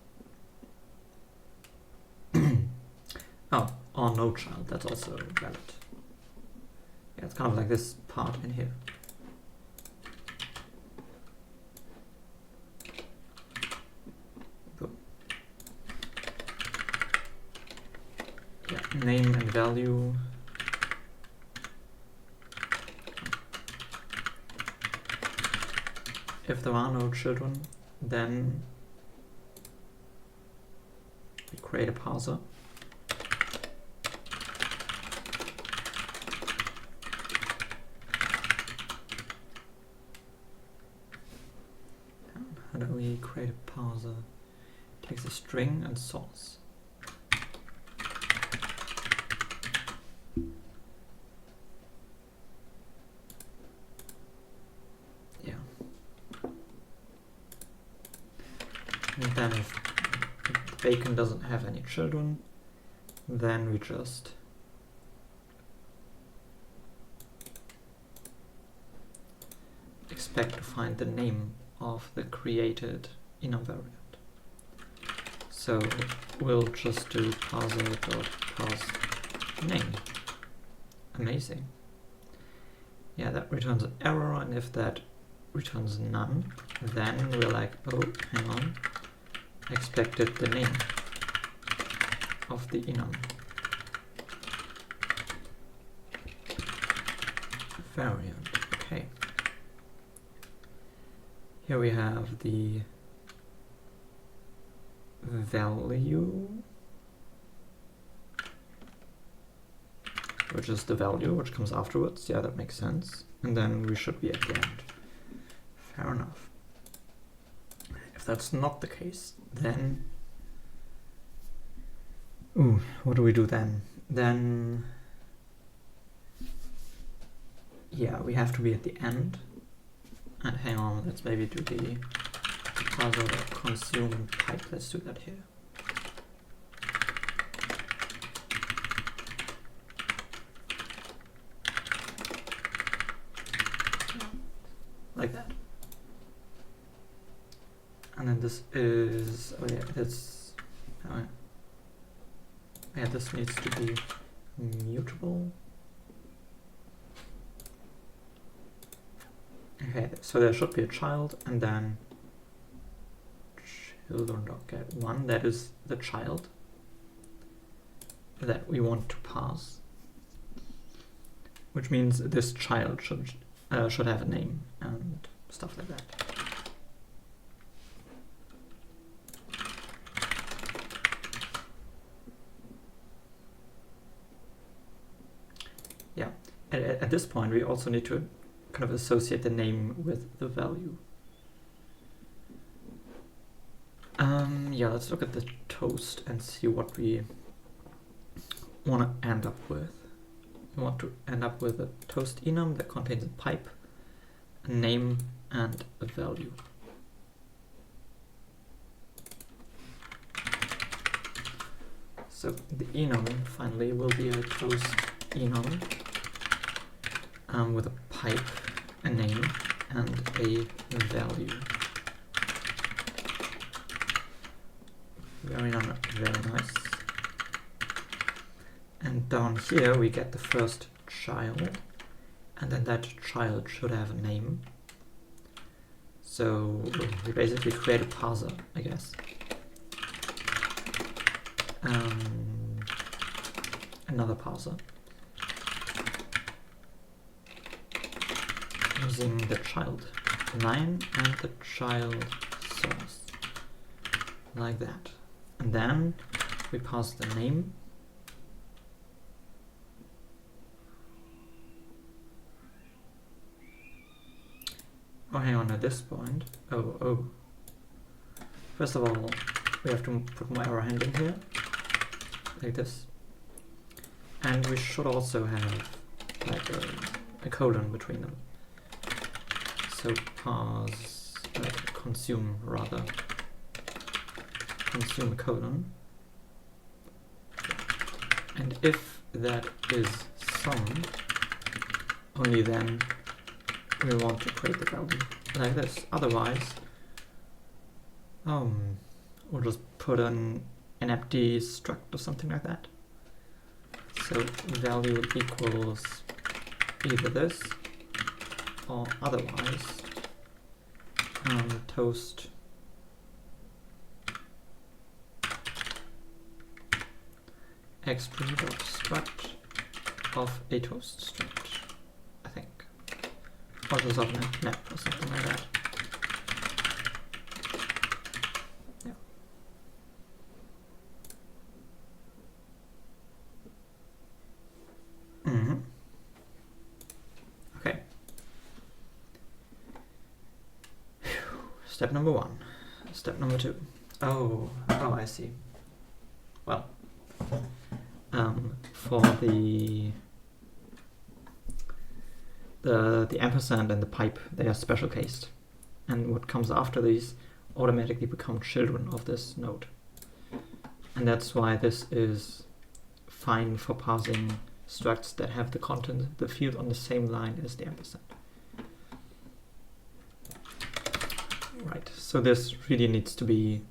Oh, or no child, that's also valid. Yeah, it's kind of like this part in here. Boom. Yeah, name and value. If there are no children, then we create a parser. How do we create a parser? It takes a string and source. Yeah. And then if bacon doesn't have any children, then we just expect to find the name of the created enum variant. So we'll just do parser.parse name. Amazing. yeah, that returns an error, and if that returns none, then we're like, oh, hang on, I expected the name of the enum. Variant, okay. Here we have the value, which is the value which comes afterwards. Yeah, that makes sense. And then we should be at the end. Fair enough. If that's not the case, then what do we do then? Then yeah, we have to be at the end. And hang on, let's maybe do the parser consume pipe. Let's do that here. Like that. And then this is, oh yeah, that's, yeah, this needs to be mutable. Okay, so there should be a child, and then children.get1, that is the child that we want to pass, which means this child should have a name and stuff like that. Yeah, at this point we also need to kind of associate the name with the value. Yeah, let's look at the toast and see what we want to end up with. We want to end up with a toast enum that contains a pipe, a name, and a value. So the enum finally will be a toast enum with a pipe, a name, and a value. Very nice. And down here we get the first child, and then that child should have a name. So we basically create a parser, I guess. Another parser. Using the child line and the child source. Like that. And then we pass the name. Oh, hang on, at this point. Oh. First of all, we have to put more error handling here. Like this. And we should also have like a colon between them. So parse, consume rather. Consume a colon. And if that is sum, only then we want to create the value like this. Otherwise, we'll just put an empty struct or something like that. So value equals either this or otherwise toast exp.struct of a toast struct, I think. Or just of an map or something like that. Yeah. Okay. Step number 1. Step number 2. Oh, I see. Well, for the ampersand and the pipe, they are special cased, and what comes after these automatically become children of this node, and that's why this is fine for parsing structs that have the content, the field on the same line as the ampersand. Right, so this really needs to be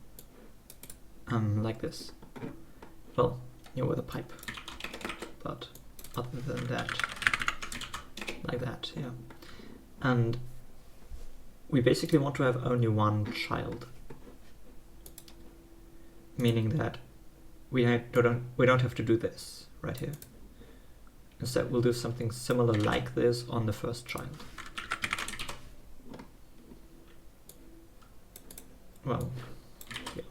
like this. Well, with a pipe, but other than that, like that, yeah. And we basically want to have only one child, meaning that we don't have to do this right here. Instead, we'll do something similar like this on the first child. Well, yeah.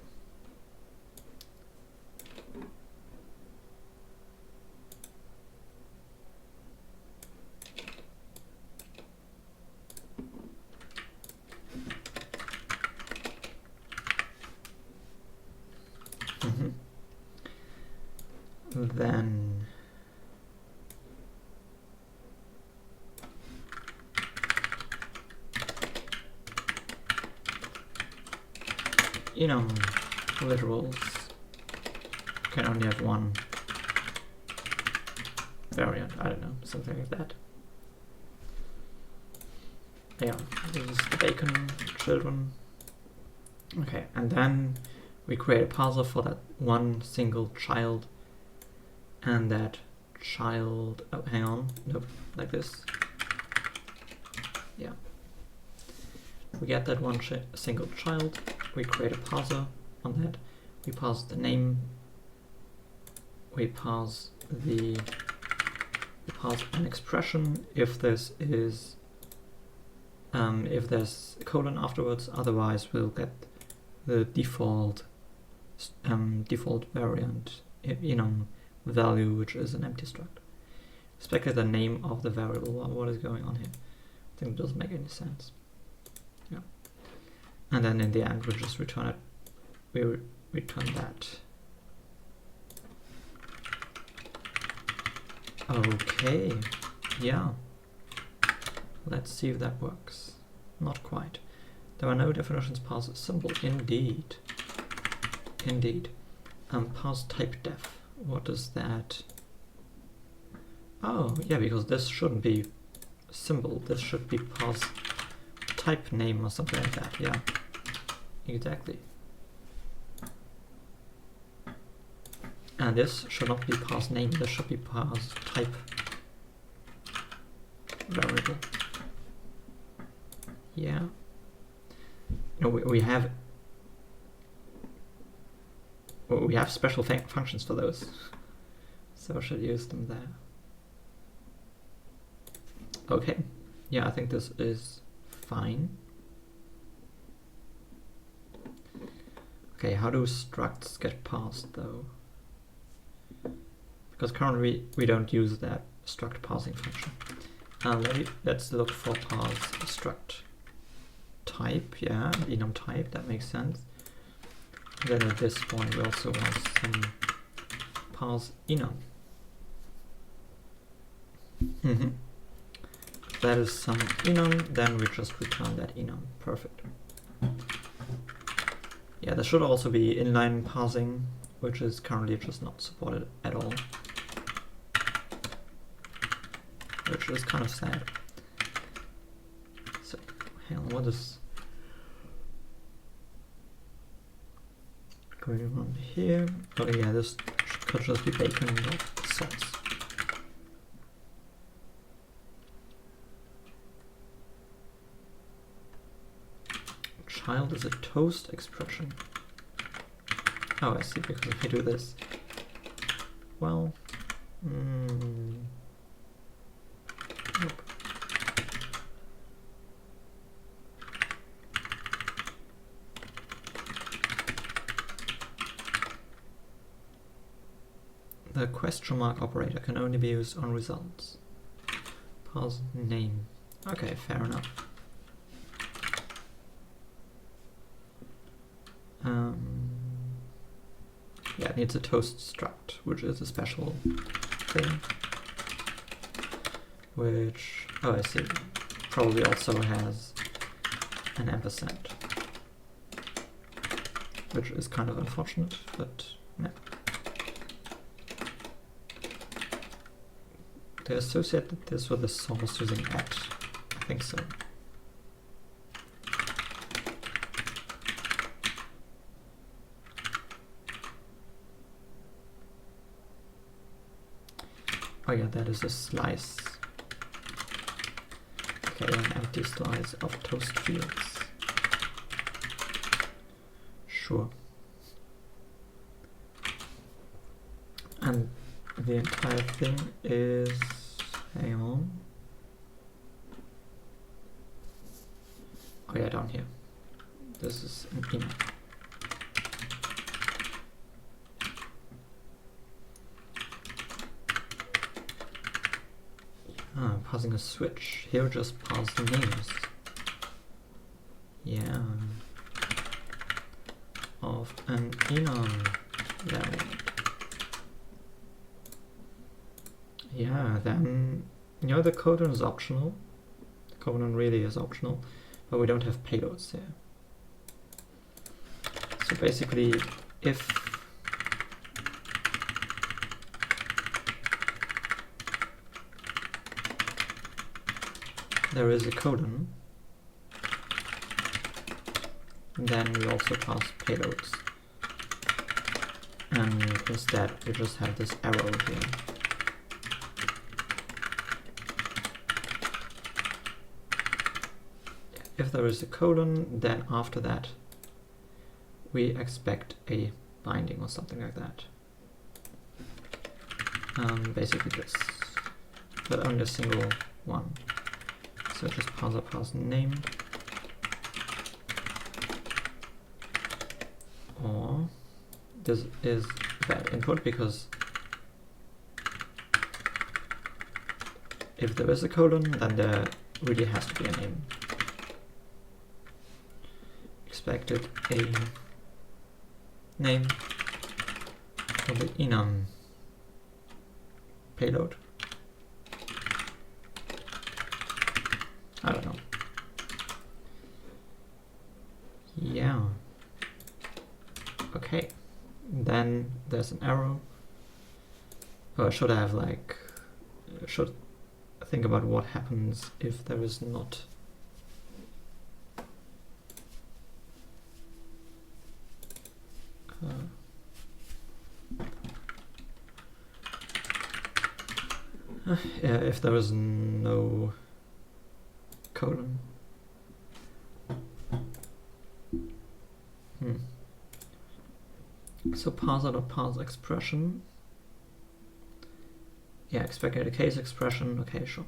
Then literals can only have one variant. I don't know, something like that. Yeah, this is the bacon children. Okay, and then we create a parser for that one single child, and that child, oh, hang on, nope, like this. Yeah. We get that one single child, we create a parser on that, we pass the name, we pass an expression if this is if there's a colon afterwards, otherwise we'll get the default variant value, which is an empty struct. Expect the name of the variable. What is going on here? I think it doesn't make any sense. Yeah. And then in the end we'll just return it. We return that. Okay. Yeah. Let's see if that works. Not quite. There are no definitions pass symbol. Indeed. Indeed. Pass type def. What is that? Oh, yeah, because this shouldn't be symbol. This should be pass type name or something like that. Yeah. Exactly. And this should not be pass name. This should be pass type variable. Yeah. We have special functions for those, so I should use them there. Okay. Yeah, I think this is fine. Okay, how do structs get parsed though? Because currently we don't use that struct parsing function. Let's look for parse struct type. Yeah, enum type, that makes sense. Then at this point we also want some parse enum. That is some enum, then we just return that enum. Perfect. Yeah, there should also be inline parsing, which is currently just not supported at all, which is kind of sad. So, hang on, what is going on here? Oh yeah, this could just be bacon sauce. Child is a toast expression. Oh, I see, because if I do this, well, nope. The question mark operator can only be used on results. Parse name. Okay, fair enough. Yeah, it needs a toast struct, which is a special thing. Which, oh, I see, probably also has an ampersand, which is kind of unfortunate, but yeah. They associated this with the source using at. I think so. Oh yeah, that is a slice. Okay, an empty slice of toast fields. Sure. And the entire thing is, hang on. Oh yeah, down here. This is an enum. Parsing a switch. Here just parse names. Yeah. Of an enum. Yeah, then, you know, the codon is optional. The codon really is optional, but we don't have payloads here. So basically, if there is a codon, then we also pass payloads. And instead, we just have this arrow here. If there is a colon, then after that, we expect a binding or something like that. Basically this, but only a single one. So just parse name, or this is bad input because if there is a colon, then there really has to be a name. Expected a name for the enum payload. I don't know. Yeah. Okay. Then there's an arrow. Or should I have should think about what happens if there is not if there is no colon. So parse expression. Yeah, expected a case expression. Okay, sure.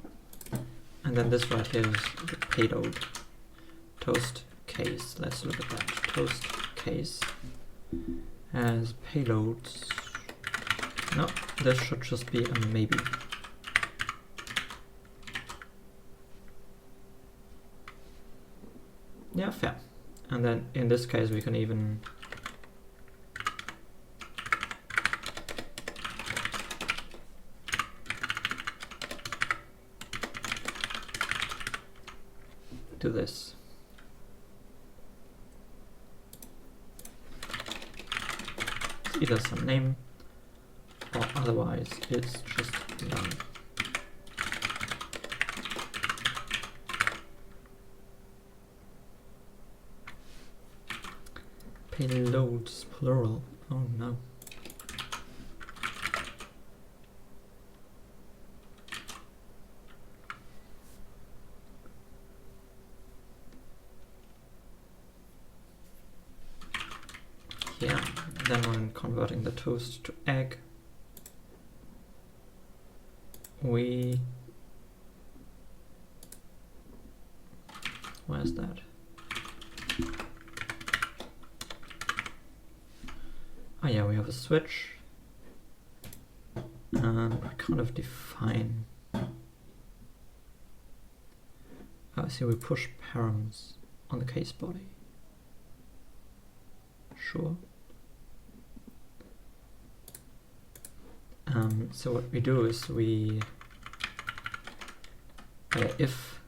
And then this right here is the payload. Toast case. Let's look at that. Toast case as payloads. No, this should just be a maybe. Yeah, fair. And then in this case we can even do this. It's either some name or otherwise it's just none. Payloads plural. Oh no. Yeah, then when converting the toast to egg, where's that? Oh yeah, we have a switch, and we kind of define. I see we push params on the case body. Sure. So what we do is we, if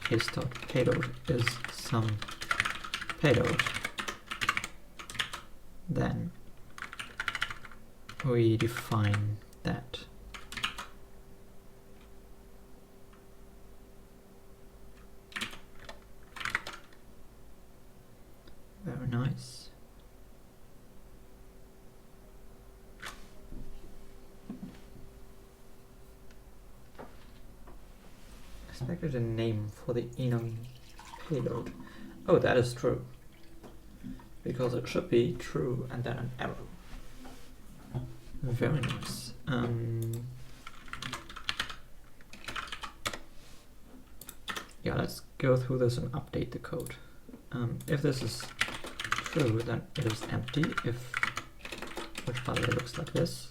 case.payload is some payload, then we define that. Very nice. actually the name for the enum payload? Oh, that is true. Because it should be true and then an arrow. Very nice. Yeah, let's go through this and update the code. If this is true, then it is empty. Which by the way looks like this.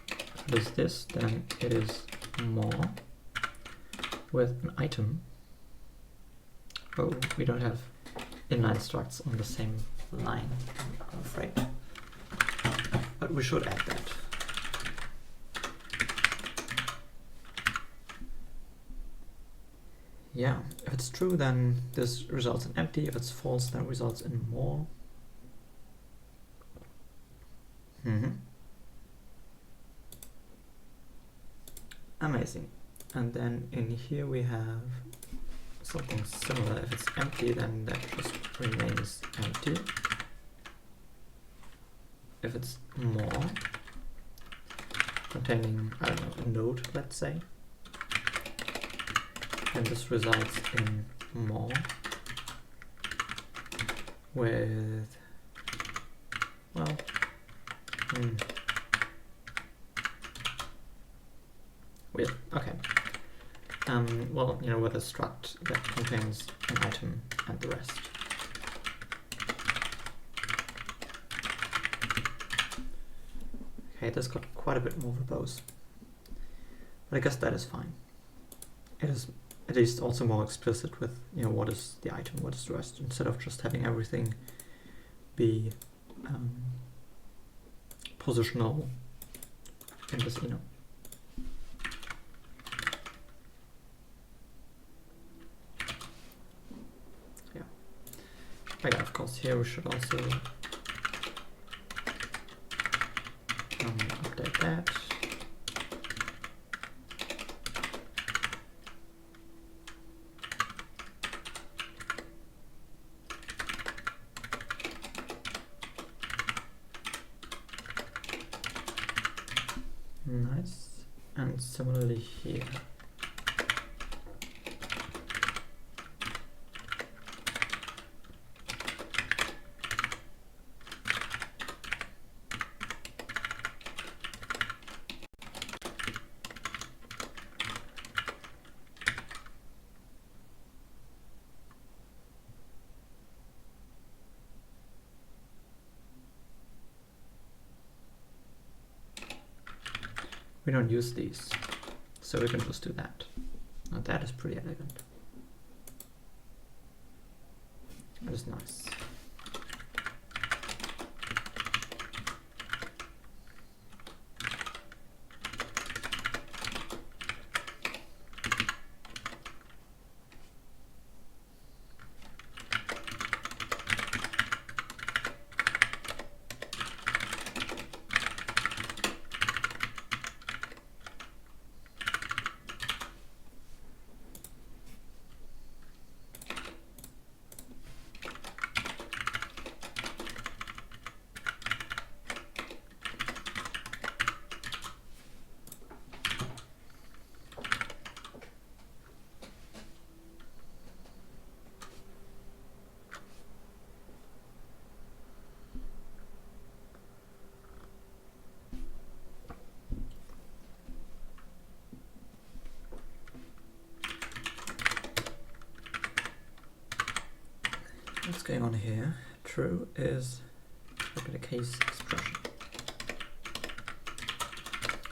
If it is this, then it is more with an item. Oh, we don't have inline structs on the same line, I'm afraid. But we should add that. Yeah, if it's true, then this results in empty. If it's false, then it results in more. Amazing. And then in here we have something similar. If it's empty, then that just remains empty. If it's more, containing, I don't know, a node, let's say, then this results in more with, well, weird, okay. Well, you know, with a struct that contains an item and the rest. Okay, this got quite a bit more verbose, but I guess that is fine. It is at least also more explicit with, you know, what is the item, what is the rest, instead of just having everything be positional in this enum. Yeah. Oh yeah, of course, here we should also update that. Nice. And similarly here. We don't use these, so we can just do that. Now that is pretty elegant. That is nice. What's going on here? True is look at a case expression.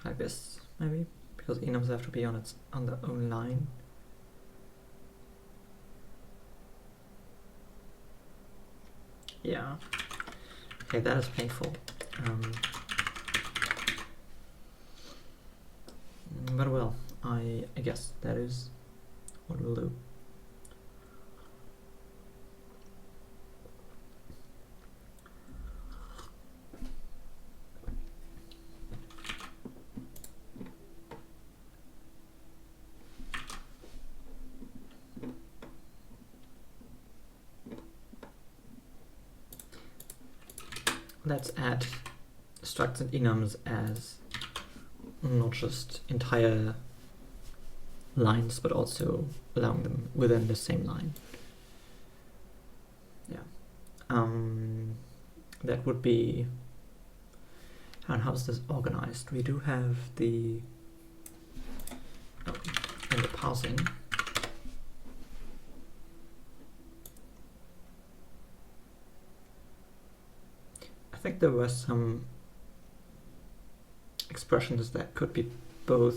Like this, maybe? Because enums have to be on their own line. Yeah. Okay, that is painful. But well, I guess that is what we'll do. Let's add structs and enums as not just entire lines, but also allowing them within the same line. Yeah. That would be. And how is this organized? We do have the in the parsing. I think there were some expressions that could be both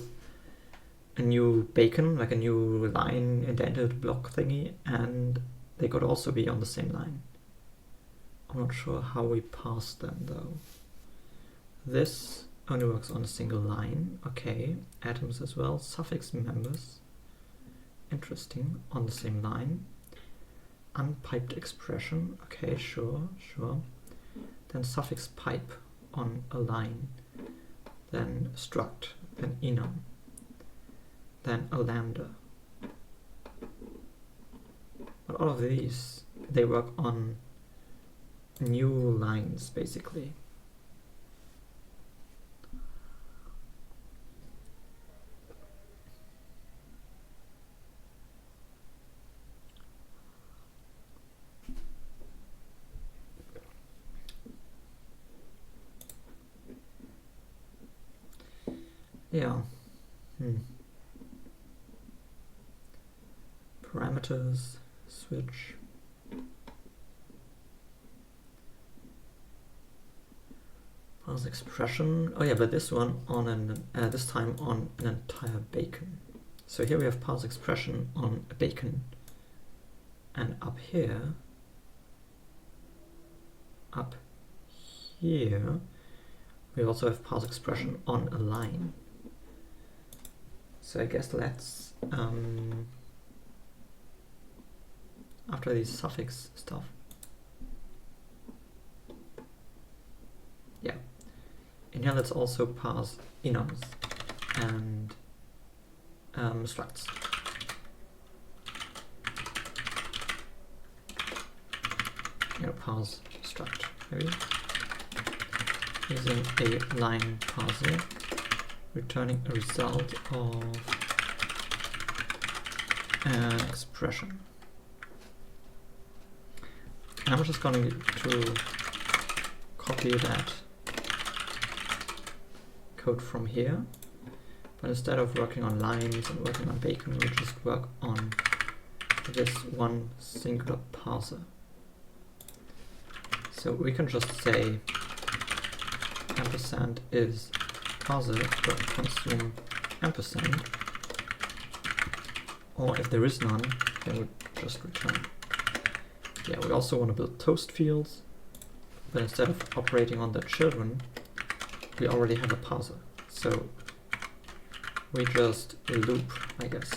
a new bacon, like a new line indented block thingy, and they could also be on the same line. I'm not sure how we parse them though. This only works on a single line. Okay, atoms as well. Suffix members. Interesting, on the same line. Unpiped expression. Okay, sure. Then suffix pipe on a line. Then struct. Then enum. Then a lambda. But all of these, they work on new lines basically. Yeah. Parameters, switch. Parse expression. Oh yeah, but this one on this time on an entire bacon. So here we have parse expression on a bacon, and up here, we also have parse expression on a line. So I guess let's after these suffix stuff. Yeah. And here let's also parse enums and structs. Parse struct maybe. Using a line parser, returning a result of an expression. And I'm just going to copy that code from here, but instead of working on lines and working on bacon, we'll just work on this one singular parser. So we can just say ampersand is parser.consume ampersand, or if there is none, then we just return. Yeah, we also want to build toast fields, but instead of operating on the children, we already have a parser. So we just loop, I guess.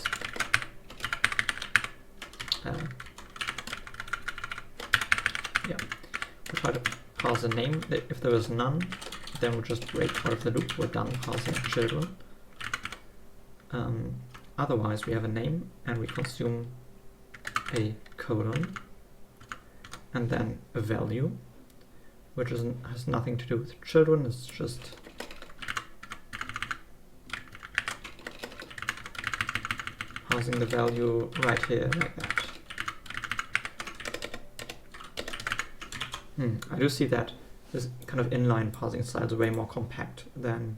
Yeah, we try to parse a name. If there is none, then we'll just break out of the loop. We're done parsing children. Otherwise, we have a name and we consume a colon and then a value, which has nothing to do with children. It's just parsing the value right here like that. I do see that this kind of inline parsing style is way more compact than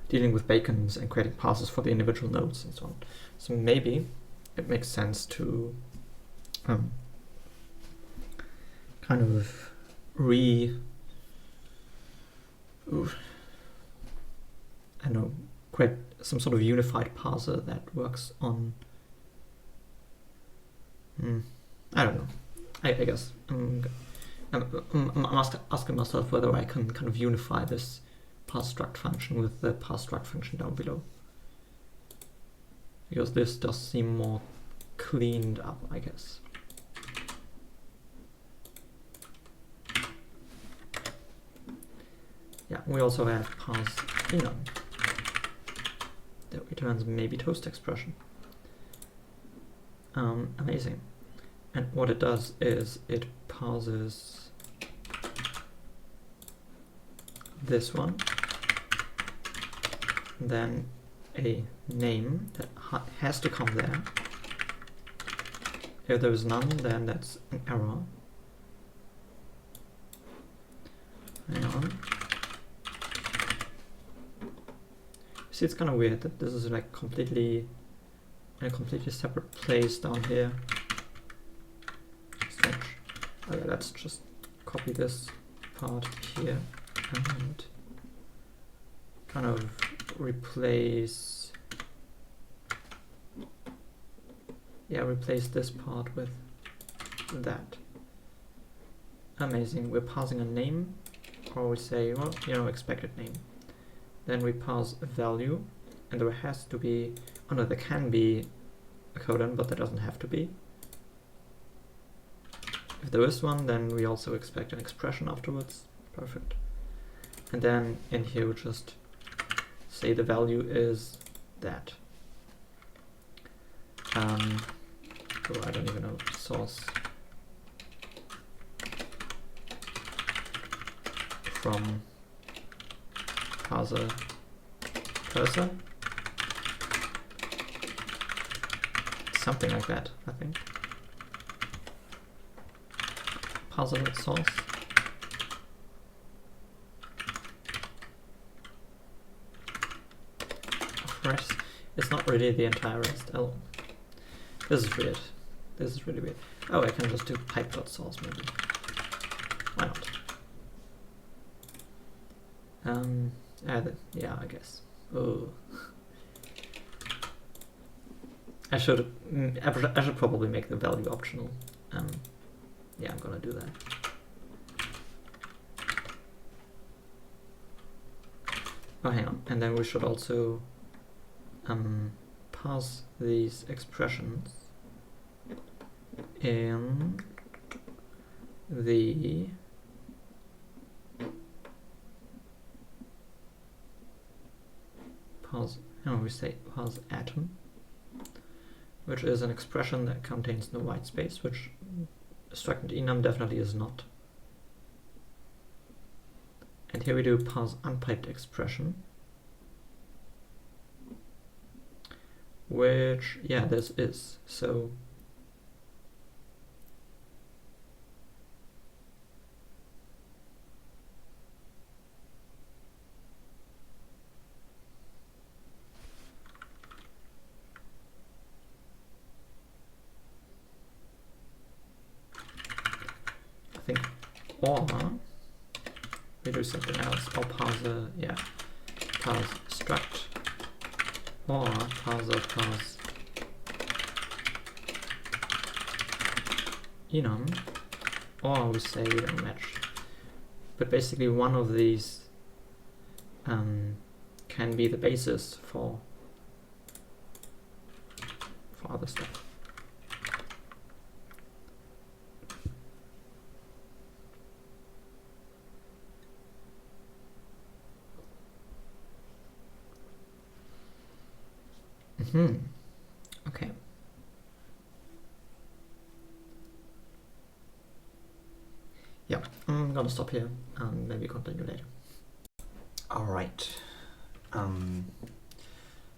dealing with bacons and creating parsers for the individual nodes and so on. So maybe it makes sense to kind of create some sort of unified parser that works on I don't know. I guess I'm asking myself whether I can kind of unify this parse struct function with the parse struct function down below, because this does seem more cleaned up, I guess. Yeah, we also have parse enum that returns maybe toast expression. Amazing. And what it does is it parses this one, then a name that has to come there. If there is none, then that's an error. Hang on. See, it's kind of weird that this is like completely in a completely separate place down here. Strange. Okay, let's just copy this part here and kind of replace this part with that. Amazing. We're passing a name, or we say, well, you know, expected name. Then we pass a value, and there has to be, oh no, there can be a colon, but there doesn't have to be. If there is one, then we also expect an expression afterwards. Perfect. And then in here we just say the value is that. Oh, I don't even know, source from parser cursor, something like that, I think. Parser source. Rest. It's not really the entire rest. Oh, this is weird. This is really weird. Oh, I can just do pipe.source maybe. Why not? Yeah, I guess. Oh, I should probably make the value optional. Yeah, I'm gonna do that. Oh, hang on, and then we should also pass these expressions in the parse atom, which is an expression that contains no white space, which structured enum definitely is not. And here we do parse unpiped expression, which, yeah, this is. So I think, or we do something else, or parser, yeah, parse struct, or parser parse enum, or we say we don't match. But basically one of these can be the basis for other stuff. Okay. Yeah, I'm gonna stop here and maybe continue later. All right.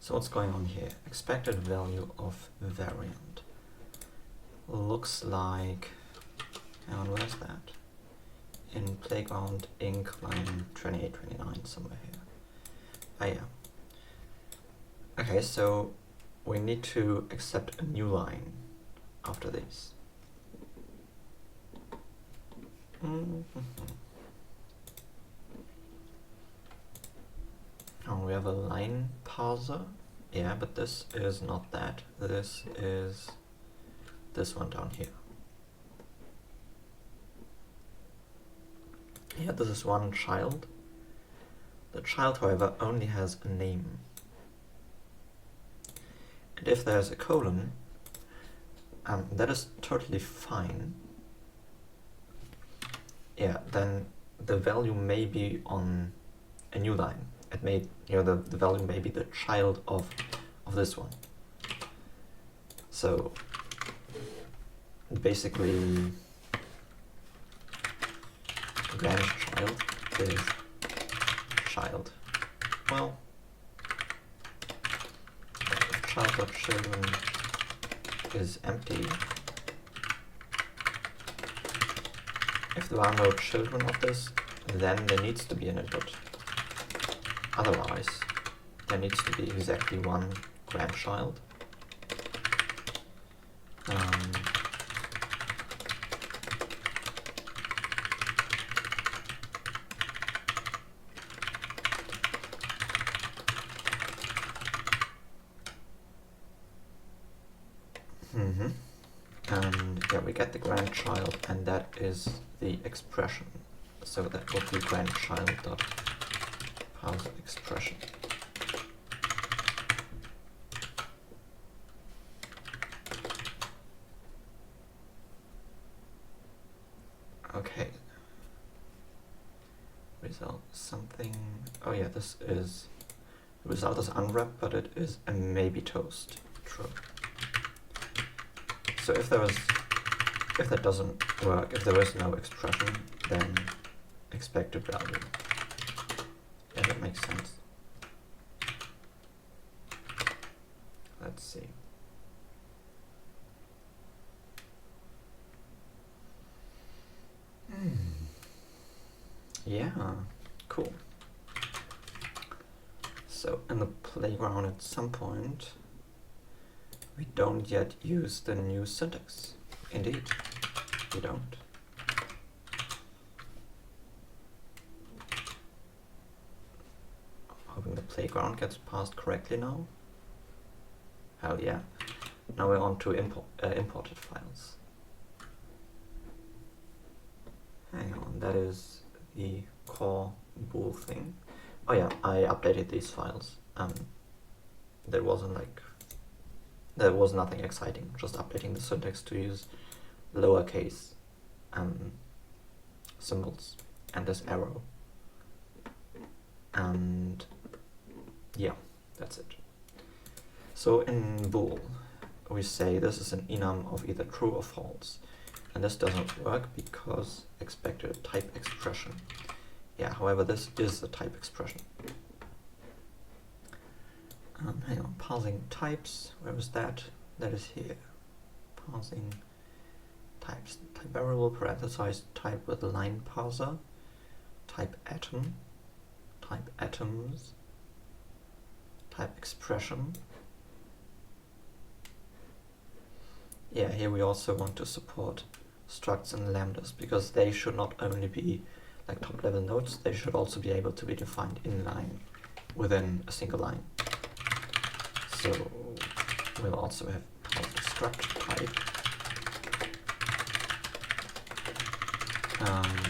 So what's going on here? Expected value of variant. Looks like, and where's that? In playground inc line 2829 somewhere here. Oh yeah. Okay, so we need to accept a new line after this. Oh, we have a line parser. Yeah, but this is not that. This is this one down here. Yeah, this is one child. The child, however, only has a name. And if there's a colon, that is totally fine. Yeah, then the value may be on a new line. It may, you know, the value may be the child of this one. So basically, grandchild is child. Well, child.children is empty, if there are no children of this, then there needs to be an input. Otherwise, there needs to be exactly one grandchild. And yeah, we get the grandchild, and that is the expression. So that would be grandchild.parse expression. Okay. Result something. Oh yeah, this is the result is unwrapped, but it is a maybe toast. True. So if that doesn't work, if there is no expression, then expected value. Yeah, that makes sense. Let's see. Yeah, cool. So in the playground at some point, we don't yet use the new syntax. Indeed, we don't. Hoping the playground gets parsed correctly now. Hell yeah. Now we're on to imported files. Hang on, that is the core bool thing. Oh yeah, I updated these files. There was nothing exciting, just updating the syntax to use lowercase symbols and this arrow. And yeah, that's it. So in bool, we say this is an enum of either true or false. And this doesn't work because expected a type expression. Yeah, however, this is a type expression. Hang on, parsing types, where is that? That is here. Parsing types, type variable, parenthesized type with line parser, type atom, type atoms, type expression. Yeah, here we also want to support structs and lambdas, because they should not only be like top level nodes, they should also be able to be defined inline within a single line. So we'll also have struct type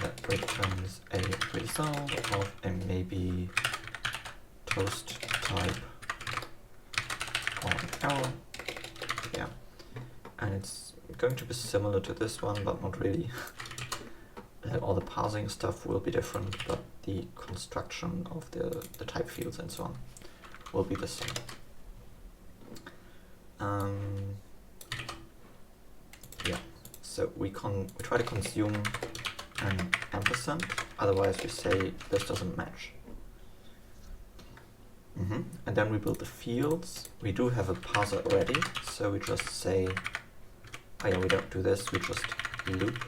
that returns a result of a maybe toast type or an error. Yeah, and it's going to be similar to this one, but not really. All the parsing stuff will be different, but the construction of the type fields and so on will be the same. Yeah, so we try to consume an ampersand, otherwise we say this doesn't match. And then we build the fields. We do have a parser already, so we just say, oh yeah, we don't do this, we just loop.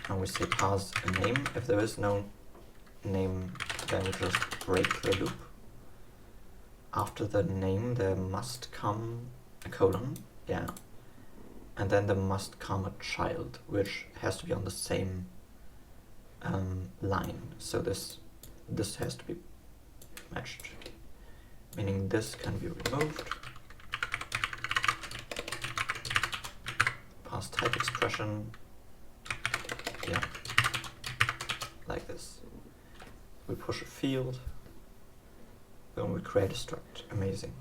And we say parse a name. If there is no name, then we just break the loop. After the name, there must come a colon, yeah. And then there must come a child, which has to be on the same line. So this has to be matched, meaning this can be removed. Parse type expression, yeah, like this. We push a field, then we create a struct. Amazing.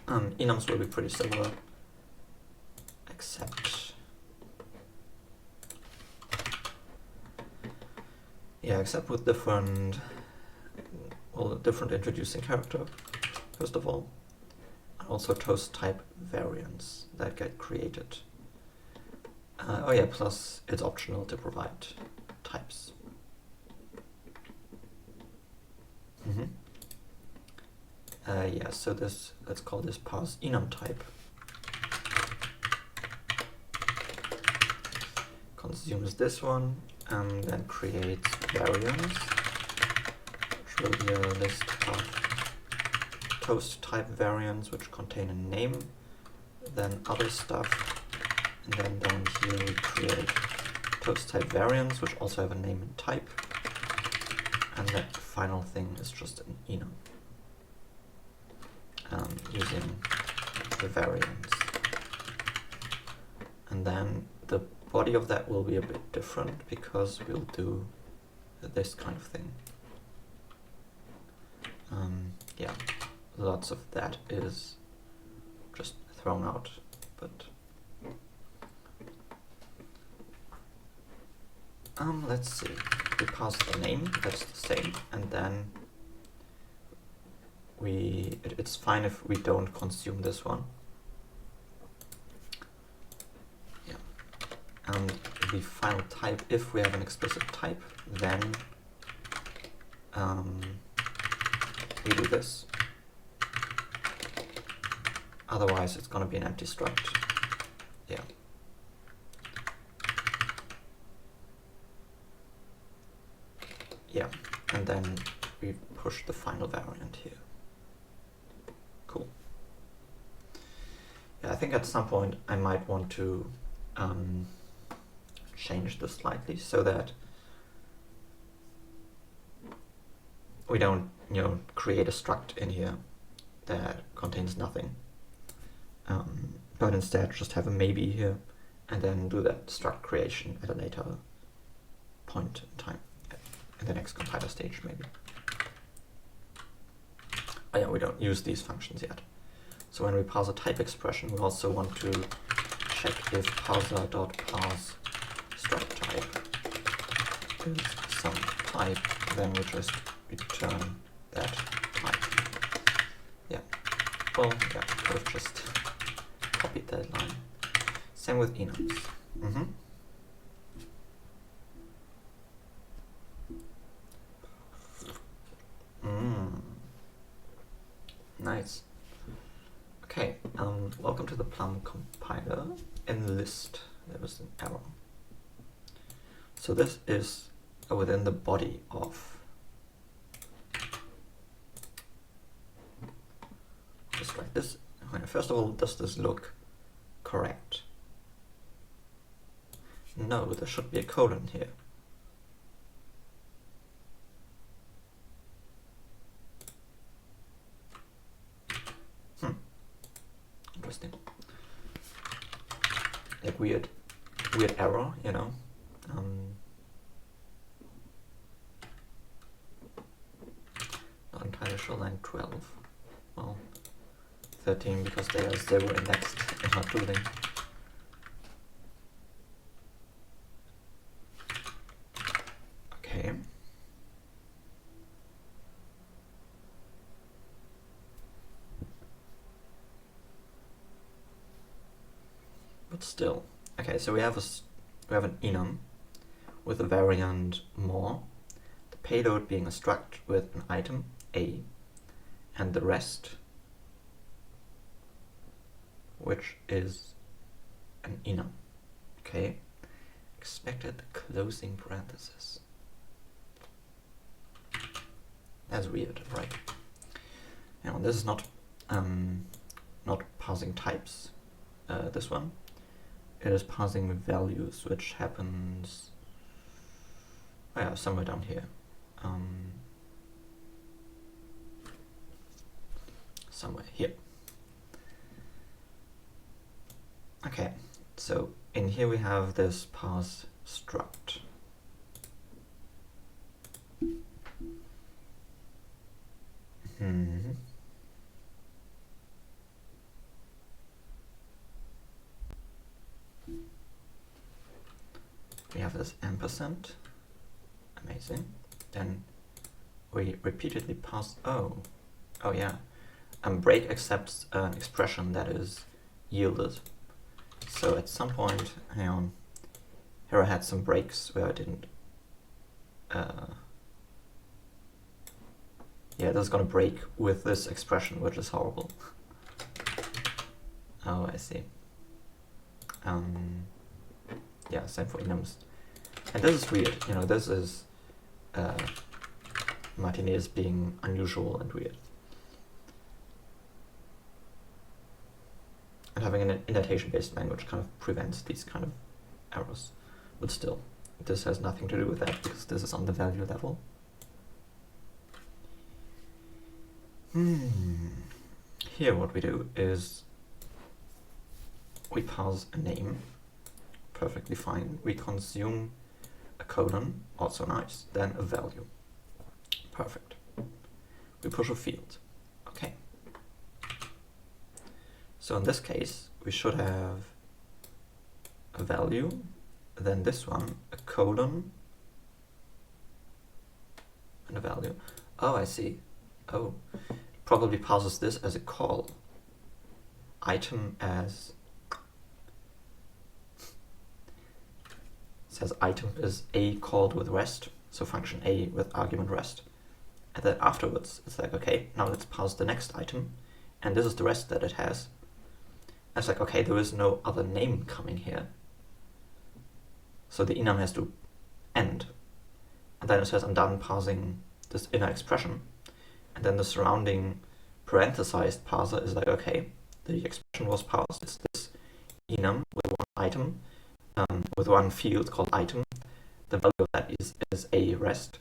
Enums will be pretty similar, except with different introducing character, first of all, and also toast type variants that get created. Oh yeah, plus it's optional to provide types. Yeah, so this, let's call this parse enum type. Consumes this one, and then creates variants, which will be a list of toast type variants which contain a name, then other stuff, and then down here we create toast type variants which also have a name and type, and that final thing is just an enum using the variants. And then the body of that will be a bit different because we'll do this kind of thing. Yeah, lots of that is just thrown out, but let's see. We pass the name, that's the same, and then it's fine if we don't consume this one. Yeah. And the final type, if we have an explicit type, then we do this. Otherwise it's going to be an empty struct. Yeah. Yeah, and then we push the final variant here. Cool. Yeah, I think at some point I might want to change this slightly so that we don't, create a struct in here that contains nothing, but instead just have a maybe here and then do that struct creation at a later point in time, in the next compiler stage maybe. Oh yeah, we don't use these functions yet. So when we parse a type expression, we also want to check if parser.parse struct type is some type, then we just return that type. Yeah. Well, yeah, could have just copied that line. Same with enums. Nice. Okay, welcome to the Plum compiler. In the list, there was an error. So this is within the body of just like this. First of all, does this look correct? No, there should be a colon here. Interesting. Like weird error, Not entirely sure. Line 12. Well, 13 because they are 0 indexed in our tooling. Okay. But still, okay. So we have an enum with a variant more, the payload being a struct with an item a, and the rest, which is an enum. Okay. Expected closing parenthesis. That's weird, right? Now this is not parsing types. This one. It is parsing values, which happens somewhere down here. Somewhere here. Okay, so in here we have this parse struct. We have this ampersand. Amazing. Then we repeatedly pass. Oh yeah. Break accepts an expression that is yielded. So at some point, hang on. Here I had some breaks where I didn't. Yeah, this is gonna break with this expression, which is horrible. Oh, I see. Yeah, same for enums. And this is weird, you know, this is Martinez being unusual and weird. And having an indentation-based language kind of prevents these kind of errors. But still, this has nothing to do with that because this is on the value level. Here what we do is we parse a name, perfectly fine. We consume a colon, also nice, then a value. Perfect. We push a field. Okay. So in this case, we should have a value, then this one, a colon, and a value. Oh, I see. Oh, it probably parses this as a call. Item as says item is a called with rest, so function a with argument rest. And then afterwards, it's like, okay, now let's parse the next item, and this is the rest that it has. And it's like, okay, there is no other name coming here, so the enum has to end. And then it says, I'm done parsing this inner expression. And then the surrounding parenthesized parser is like, okay, the expression was parsed. It's this enum with one item, with one field called item. The value of that is a rest.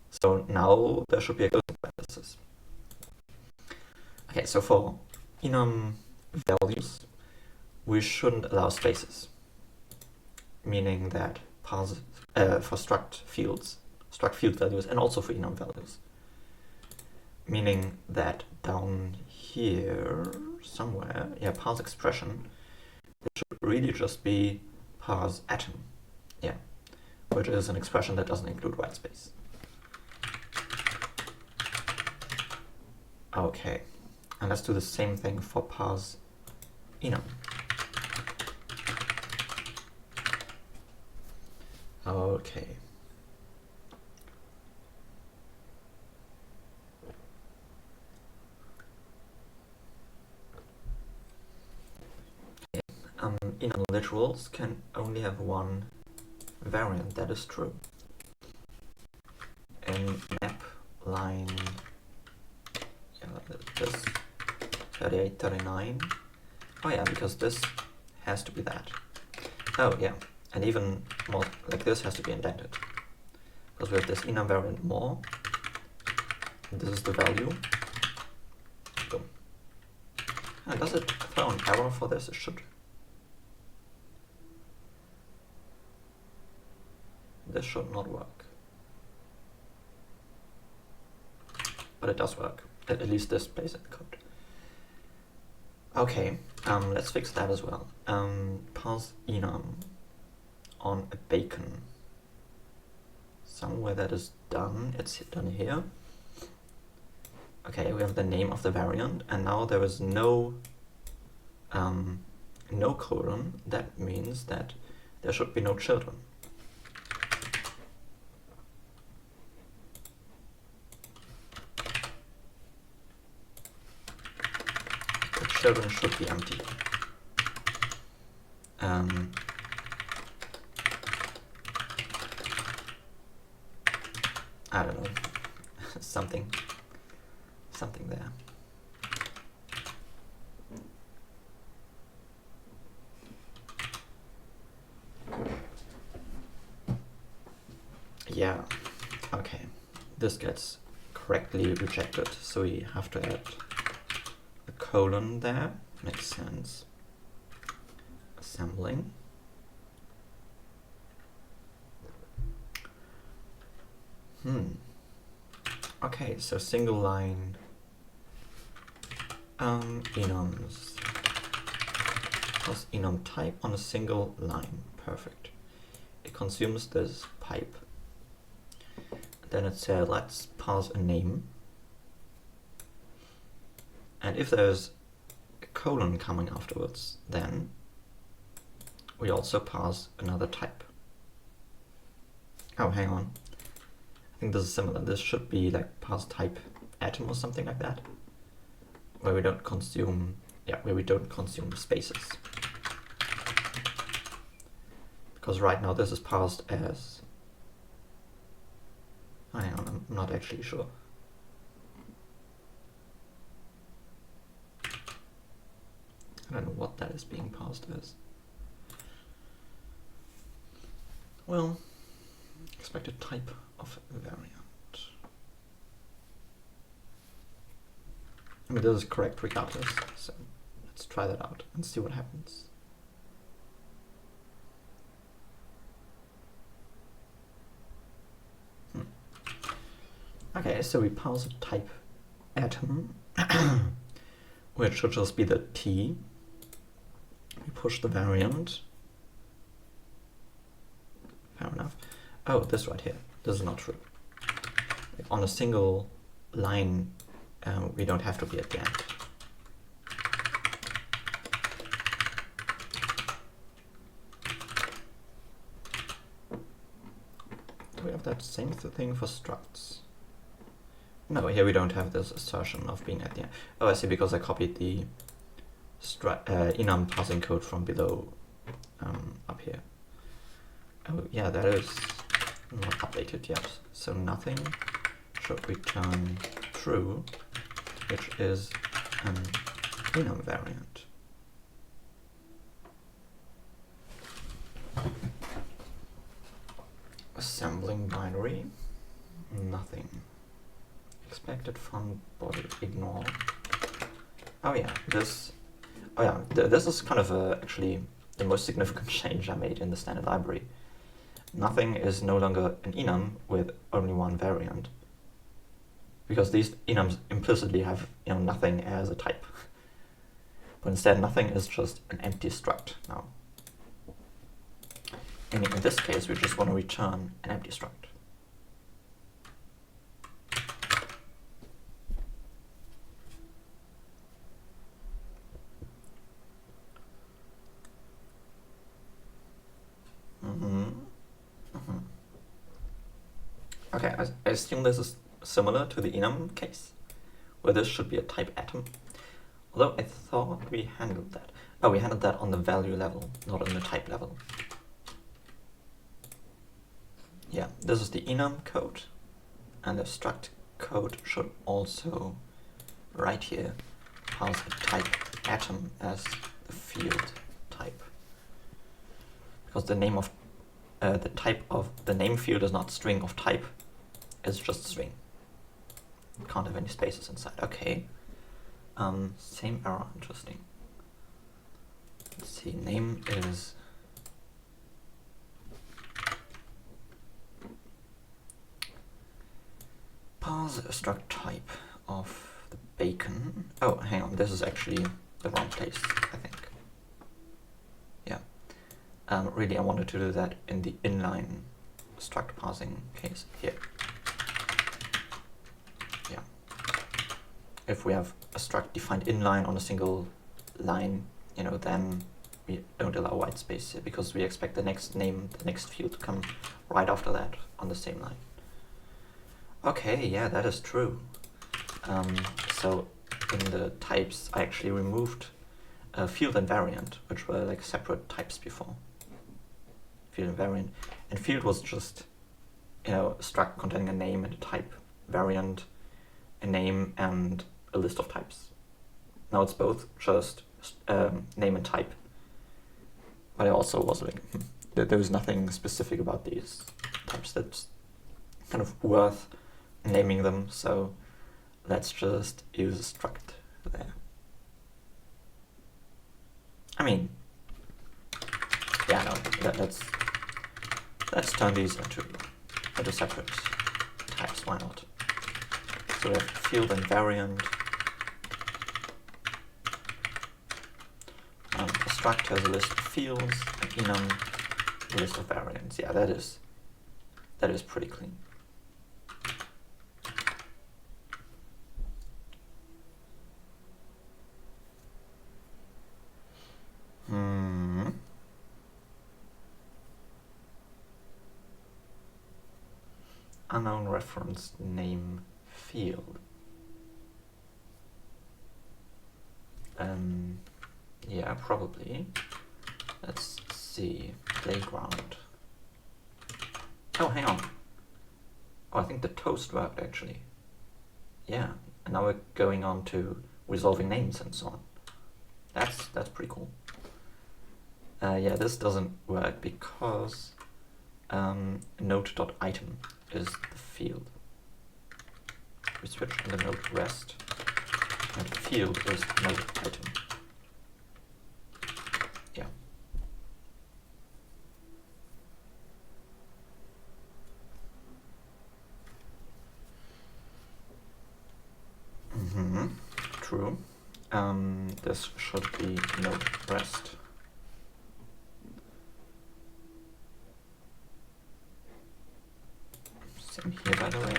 So now there should be a closing parenthesis. Okay, so for enum values, we shouldn't allow spaces, meaning that parse for struct field values, and also for enum values, meaning that down here somewhere, yeah, parse expression, it should really just be parse atom, yeah, which is an expression that doesn't include white space. Okay, and let's do the same thing for parse enum. Okay. Enum literals can only have one variant, that is true. In map line, yeah, this 38, 39. Oh yeah, because this has to be that. Oh yeah, and even more, like this has to be indented. Because we have this enum variant more, and this is the value. Boom. And does it throw an error for this? It should. This should not work. But it does work. At least this plays in the code. Okay, let's fix that as well. Parse enum on a bacon. Somewhere that is done. It's done here. Okay, we have the name of the variant, and now there is no colon. That means that there should be no children. Children should be empty. I don't know, something there. Yeah, okay, this gets correctly rejected, so we have to add a colon there. Makes sense. Assembling. Okay, so single line enums plus enum type on a single line. Perfect. It consumes this pipe. Then it said, let's parse a name. And if there's a colon coming afterwards, then we also parse another type. Oh, hang on. I think this is similar. This should be like parse type atom or something like that, where we don't consume spaces. Because right now this is parsed as, hang on, I'm not actually sure. I don't know what that is being parsed as. Well, expected type of variant. I mean, this is correct regardless, so let's try that out and see what happens. Okay, so we parse a type atom, which should just be the T. We push the variant. Fair enough. Oh, this right here. This is not true. Like on a single line, we don't have to be at the end. Do we have that same thing for structs? No, here we don't have this assertion of being at the end. Oh, I see, because I copied the enum parsing code from below up here. Oh, yeah, that is not updated yet. So nothing should return true, which is an enum variant. Assembling binary, nothing. Expected font body, ignore. Oh yeah, this is kind of actually the most significant change I made in the standard library. Nothing is no longer an enum with only one variant, because these enums implicitly have nothing as a type. But instead, nothing is just an empty struct now. And in this case, we just want to return an empty struct. Okay, I assume this is similar to the enum case, where this should be a type atom. Although I thought we handled that. Oh, we handled that on the value level, not on the type level. Yeah, this is the enum code, and the struct code should also, right here, parse a type atom as the field type. Because the name of the type of the name field is not string of type, it's just string. It can't have any spaces inside. Okay. Same error, interesting. Let's see, name is parse a struct type of the bacon. Oh, hang on, this is actually the wrong place, I think. Yeah. Really, I wanted to do that in the inline struct parsing case here. Yeah. If we have a struct defined inline on a single line, then we don't allow white space here, because we expect the next name, the next field to come right after that on the same line. Okay, yeah, that is true. So in the types, I actually removed field and variant, which were like separate types before. Field and variant. And field was just, a struct containing a name and a type. Variant, a name and a list of types. Now it's both just name and type. But I also was like, there was nothing specific about these types that's kind of worth naming them, so let's just use a struct there. I mean, yeah, no, let's turn these into separate types, why not? So we have field and variant. A struct has a list of fields, and enum a list of variants. Yeah, that is pretty clean. Unknown reference name field. Yeah, probably. Let's see. Playground. Oh, hang on. Oh, I think the toast worked actually. Yeah, and now we're going on to resolving names and so on. That's pretty cool. Yeah, this doesn't work because note.item is the field. We switch on the node rest, and the field is node item. Yeah. True. This should be node rest. Same here, by the way.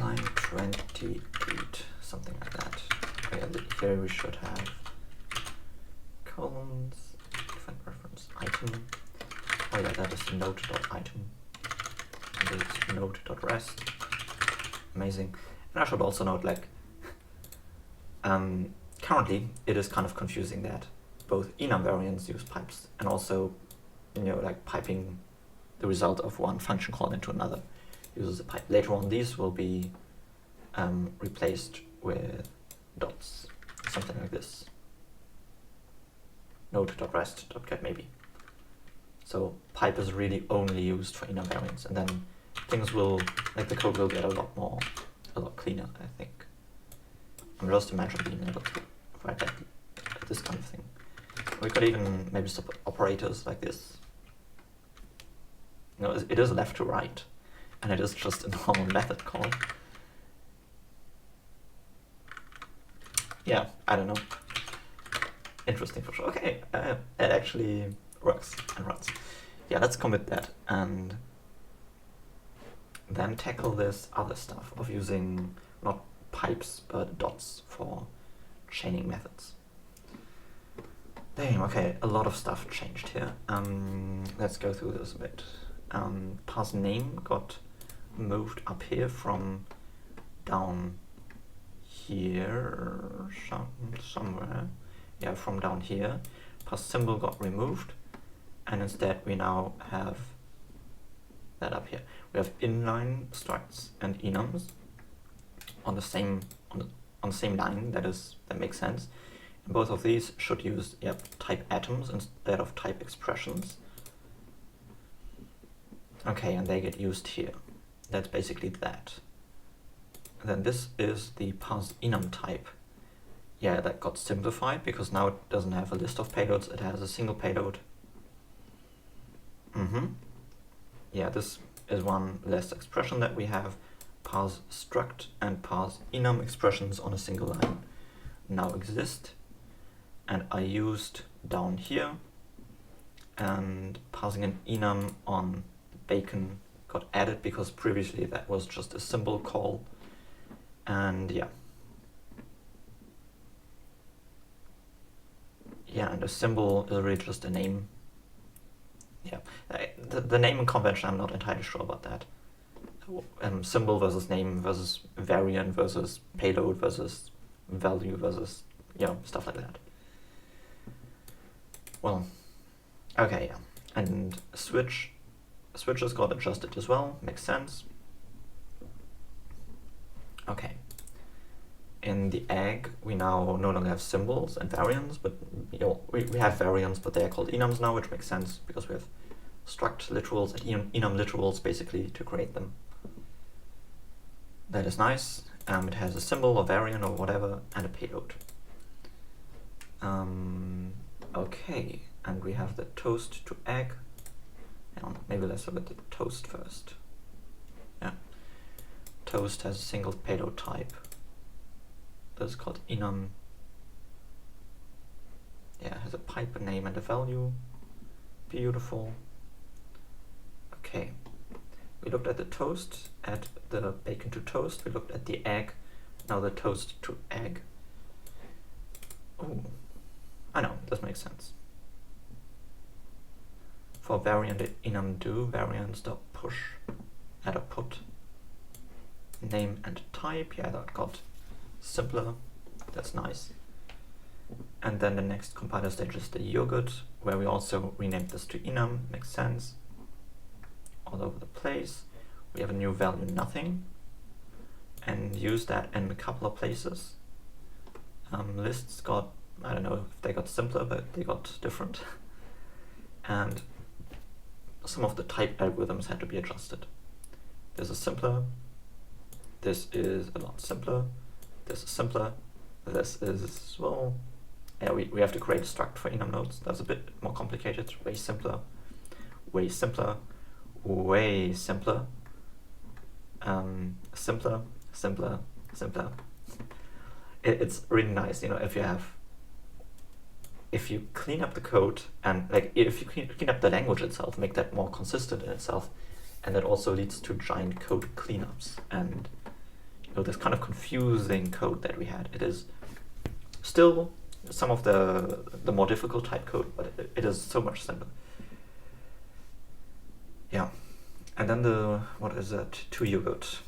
Line 28, something like that. Oh, yeah, here we should have columns, define reference item. Oh yeah, that is node.item. And it's node.rest. Amazing. And I should also note, like, currently it is kind of confusing that both enum variants use pipes and also, like piping the result of one function call into another uses a pipe. Later on, these will be replaced with dots, something like this. Node.rest.get maybe. So pipe is really only used for enum variants, and then things will, like the code will get a lot cleaner, I think. I'm just imagining being able to write like this kind of thing. We could even maybe stop operators like this. It is left to right, and it is just a normal method call. Yeah, I don't know. Interesting for sure. Okay, it actually works and runs. Yeah, let's commit that and then tackle this other stuff of using not pipes but dots for chaining methods. Damn, okay, a lot of stuff changed here. Let's go through this a bit. Parse name got moved up here from down here somewhere. Yeah, from down here. Parse symbol got removed, and instead we now have that up here. We have inline structs and enums on the same line. That makes sense. And both of these should use type atoms instead of type expressions. Okay, and they get used here. That's basically that. And then this is the parse enum type. Yeah, that got simplified because now it doesn't have a list of payloads, it has a single payload. Yeah, this is one less expression that we have. Parse struct and parse enum expressions on a single line now exist. And I used down here, and parsing an enum on bacon got added because previously that was just a symbol call. And yeah, and a symbol is really just a name. Yeah, the naming convention, I'm not entirely sure about that. Symbol versus name versus variant versus payload versus value versus, stuff like that. Well, okay, yeah. And switches got adjusted as well, makes sense. Okay. In the egg, we now no longer have symbols and variants, but we have variants, but they're called enums now, which makes sense because we have struct literals and enum literals basically to create them. That is nice. It has a symbol or variant or whatever and a payload. Okay, and we have the toast to egg. Maybe let's look at the toast first. Yeah, toast has a single payload type. That's called enum. Yeah, it has a pipe, a name, and a value. Beautiful. Okay, we looked at the toast, add the bacon to toast, we looked at the egg, now the toast to egg. Oh, I know, this makes sense. For variant enum do, variants.push, add a put, name and type, yeah, that got simpler, that's nice. And then the next compiler stage is the yogurt, where we also renamed this to enum, makes sense. All over the place. We have a new value nothing, and use that in a couple of places. Lists got, I don't know if they got simpler, but they got different. And some of the type algorithms had to be adjusted. This is simpler, this is a lot simpler, this is simpler, this is, well, yeah, we have to create a struct for enum nodes. That's a bit more complicated, way simpler, way simpler, way simpler, simpler, simpler, simpler. It's really nice, you know, if you clean up the code and like if you clean up the language itself, make that more consistent in itself, and that also leads to giant code cleanups. And you know, this kind of confusing code that we had, it is still some of the more difficult type code, but it is so much simpler. Yeah, and then the, what is that, to yogurt.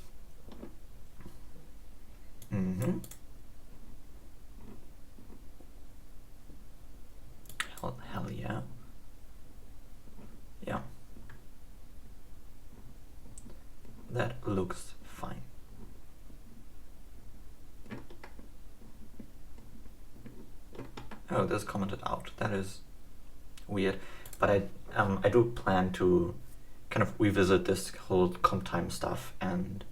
Hell yeah. Yeah. That looks fine. Oh, this commented out. That is weird. But I do plan to kind of revisit this whole comp time stuff and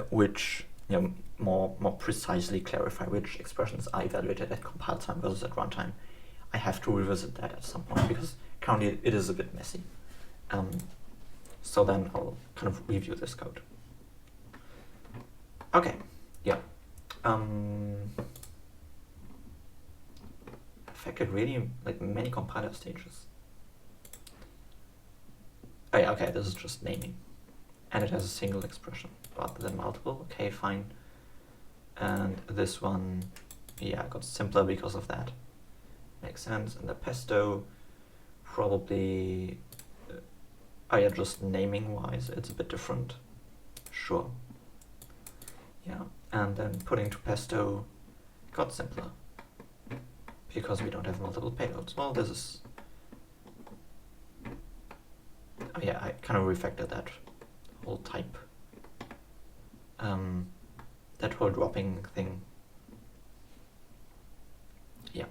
which, you know, more precisely clarify which expressions are evaluated at compile time versus at runtime. I have to revisit that at some point because currently it is a bit messy. So then I'll kind of review this code. Okay, yeah. Affected really like many compiler stages. Oh yeah, okay, this is just naming. And it has a single expression rather than multiple. Okay, fine. And this one, yeah, got simpler because of that. Makes sense. And the pesto, probably, oh yeah, just naming wise, it's a bit different. Sure. Yeah, and then putting to pesto got simpler because we don't have multiple payloads. Well, this is, oh yeah, I kind of refactored that whole type, that whole dropping thing. Yeah.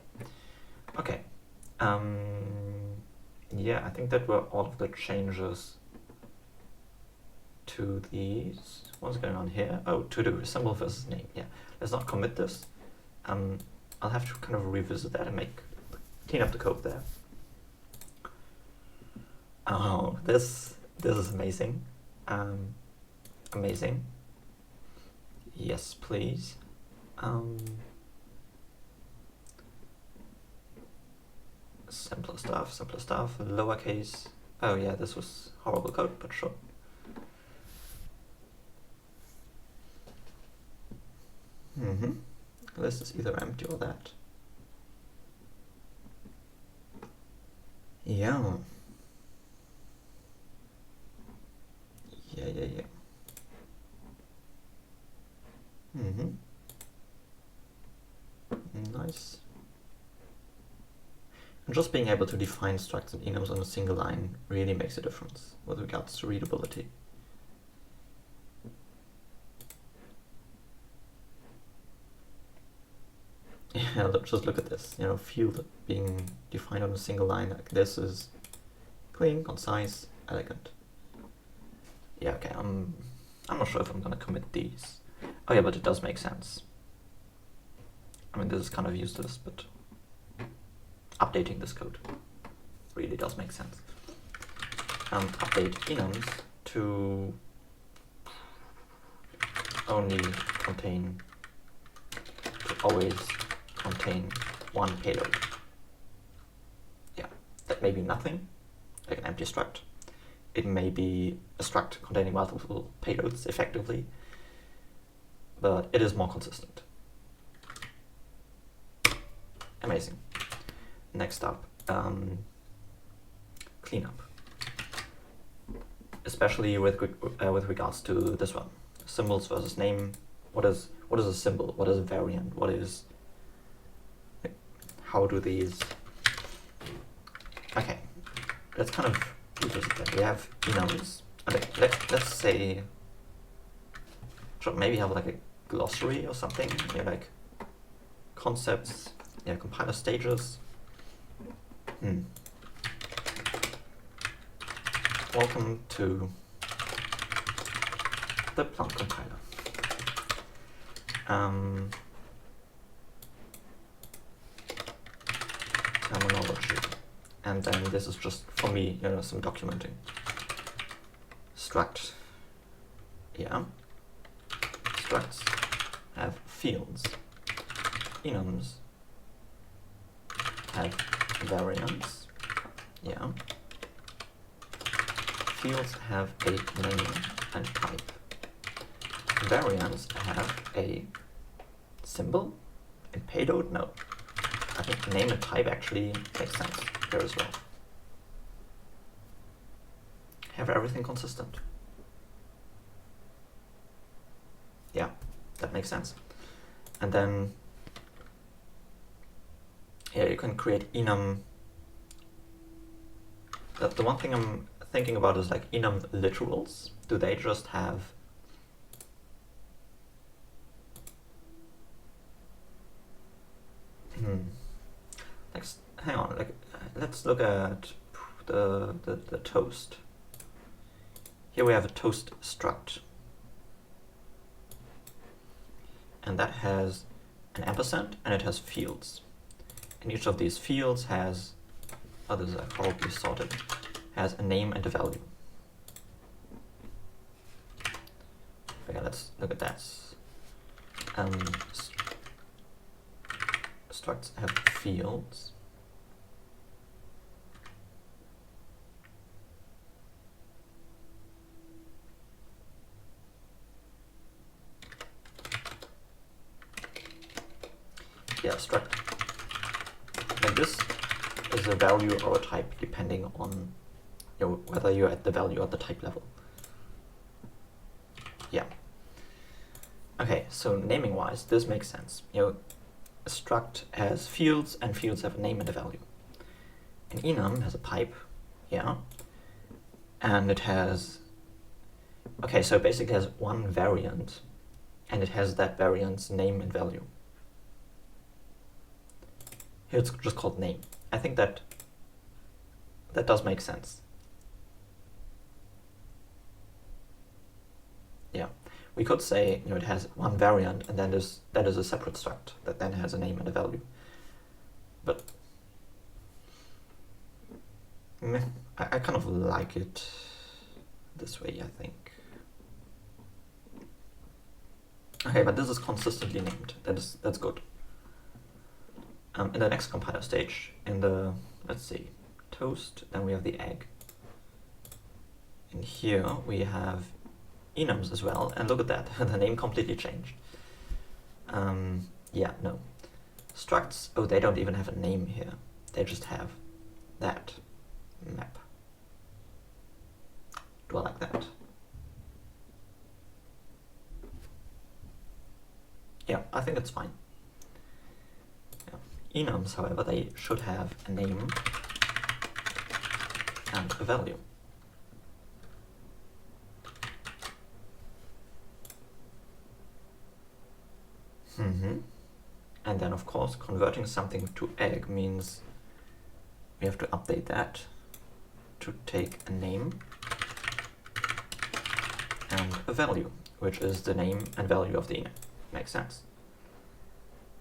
Okay. Yeah, I think that were all of the changes to these. What's going on here? Oh, to the symbol versus name. Yeah, let's not commit this. I'll have to kind of revisit that and clean up the code there. Oh, this is amazing. Amazing. Yes, please. Simpler stuff, lowercase. Oh yeah, this was horrible code, but sure. This is either empty or that. Yeah. Yeah. Nice. And just being able to define structs and enums on a single line really makes a difference with regards to readability. Yeah, just look at this, you know, field being defined on a single line like this is clean, concise, elegant. Yeah, okay, I'm not sure if I'm gonna commit these. Oh yeah, but it does make sense. I mean, this is kind of useless, but updating this code really does make sense. Update enums to always contain one payload. Yeah, that may be nothing, like an empty struct. it may be a struct containing multiple payloads effectively, but it is more consistent. Amazing. Next up, cleanup. Especially with regards to this one, symbols versus name. What is a symbol? What is a variant? How do these? Okay, let's kind of revisit that. We have enums. Okay, let's say, should maybe have like a glossary or something. Yeah, like concepts. Yeah, compiler stages. Welcome to the Plum compiler. Terminology. And then this is just, for me, some documenting. Struct. Yeah. Structs have fields. Enums have variants. Yeah. Fields have a name and type. Variants have a symbol and payload. No. I think name and type actually makes sense here as well. Have everything consistent. Yeah, that makes sense. And then yeah, you can create enum. The one thing I'm thinking about is like enum literals. Do they just have hang on, let's look at the toast. Here we have a toast struct, and that has an ampersand and it has fields, and each of these fields has, others are probably sorted, has a name and a value. Okay, let's look at that. Structs have fields. Yeah, struct. And this is a value or a type depending on whether you're at the value or the type level. Yeah. Okay, so naming wise, this makes sense. A struct has fields, and fields have a name and a value. An enum has a pipe, yeah, and it has, okay, so it basically has one variant, and it has that variant's name and value. Here it's just called name. I think that does make sense. Yeah. We could say, it has one variant, and then that is a separate struct that then has a name and a value. But I kind of like it this way, I think. Okay, but this is consistently named. That's good. In the next compiler stage, in the, let's see, toast, then we have the egg. And here we have enums as well, and look at that, the name completely changed. Yeah, no. Structs, oh, they don't even have a name here. They just have that map. Do I like that? Yeah, I think it's fine. Yeah. Enums, however, they should have a name and a value. And then, of course, converting something to egg means we have to update that to take a name and a value, which is the name and value of the enum. Makes sense.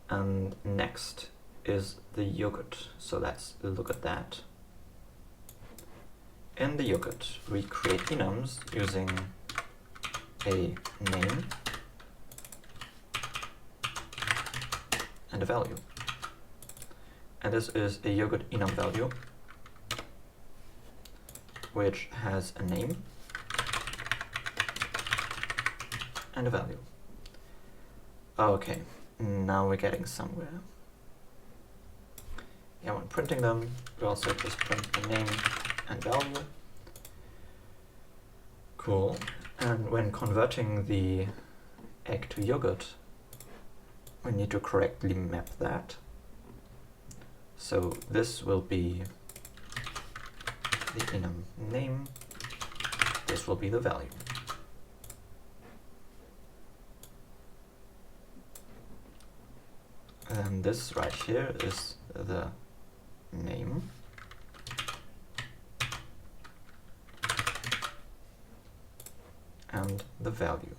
And next is the yogurt. So let's look at that. In the yogurt, we create enums using a name and a value. And this is a yogurt enum value. which has a name and a value. Okay, now we're getting somewhere. Yeah, when printing them, we also just print the name and value. Cool. And when converting the egg to yogurt, we need to correctly map that. So this will be the enum name, this will be the value. And this right here is the name. And the value.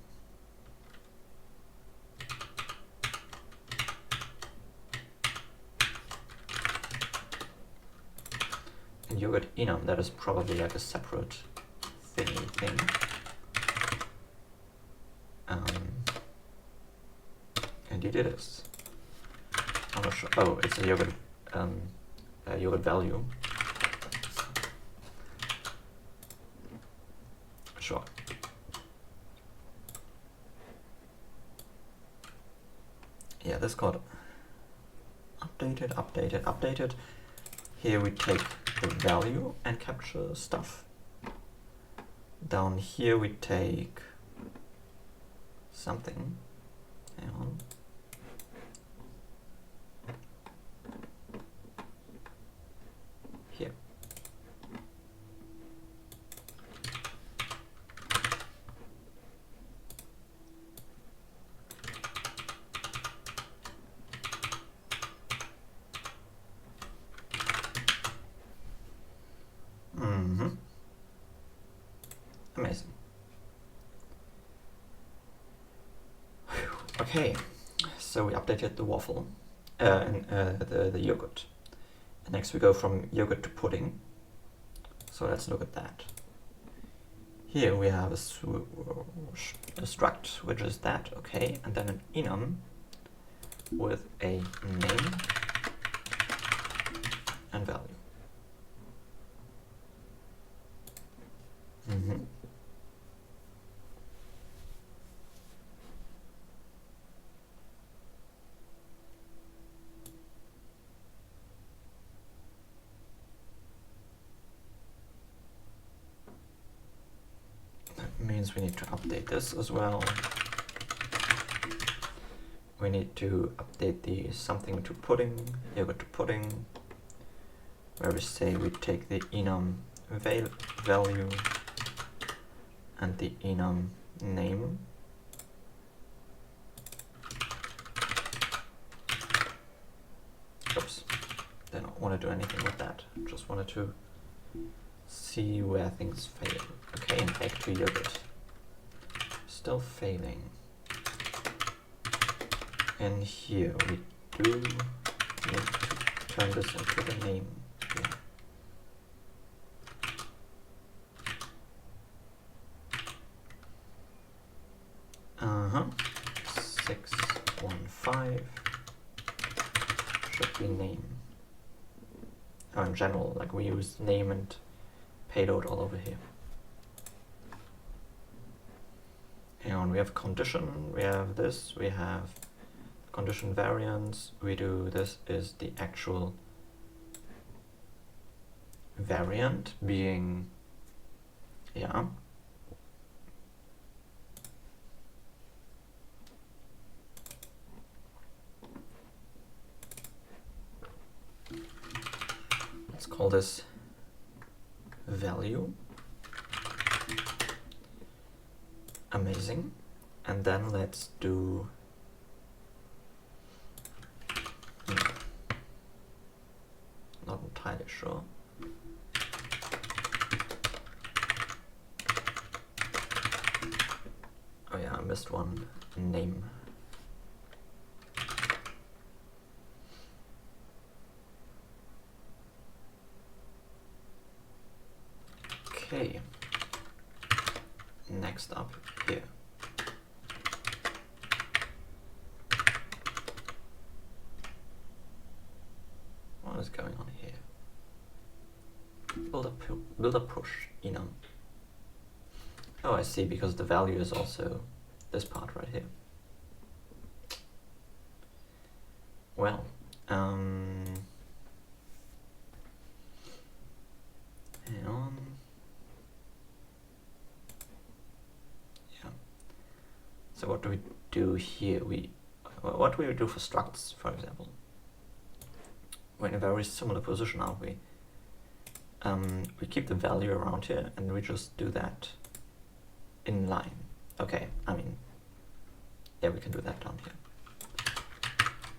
And yogurt enum, that is probably like a separate thingy thing. Indeed it is. I'm not sure. Oh, it's a yogurt value. Sure. Yeah, this got updated. Here we take the value and capture stuff. Down here we take something. Hang on. Here. Amazing. Okay, so we updated the waffle, the yogurt. And next we go from yogurt to pudding. So let's look at that. Here we have a struct, which is that, okay, and then an enum with a name and value. Means we need to update this as well. We need to update the something to pudding, yogurt to pudding, where we say we take the enum value and the enum name. Oops, didn't want to do anything with that, just wanted to see where things fail. Okay, and egg to yogurt. Still failing. And here we do need to turn this into the name. Yeah. 615 should be name. Oh, in general, like we use name and payload all over here. And we have condition, we have this, we have condition variance, we do this is the actual variant being, yeah. Let's call this value. Amazing. And then let's do not entirely sure. Oh yeah, I missed one. Name. Okay. Next up here. What is going on here? build a push enum. Oh, I see, because the value is also this part right here. Well, hang on. Yeah. So what do we do here? What do we do for structs, for example? We're in a very similar position, aren't we? We keep the value around here, and we just do that in line. Okay, I mean, yeah, we can do that down here.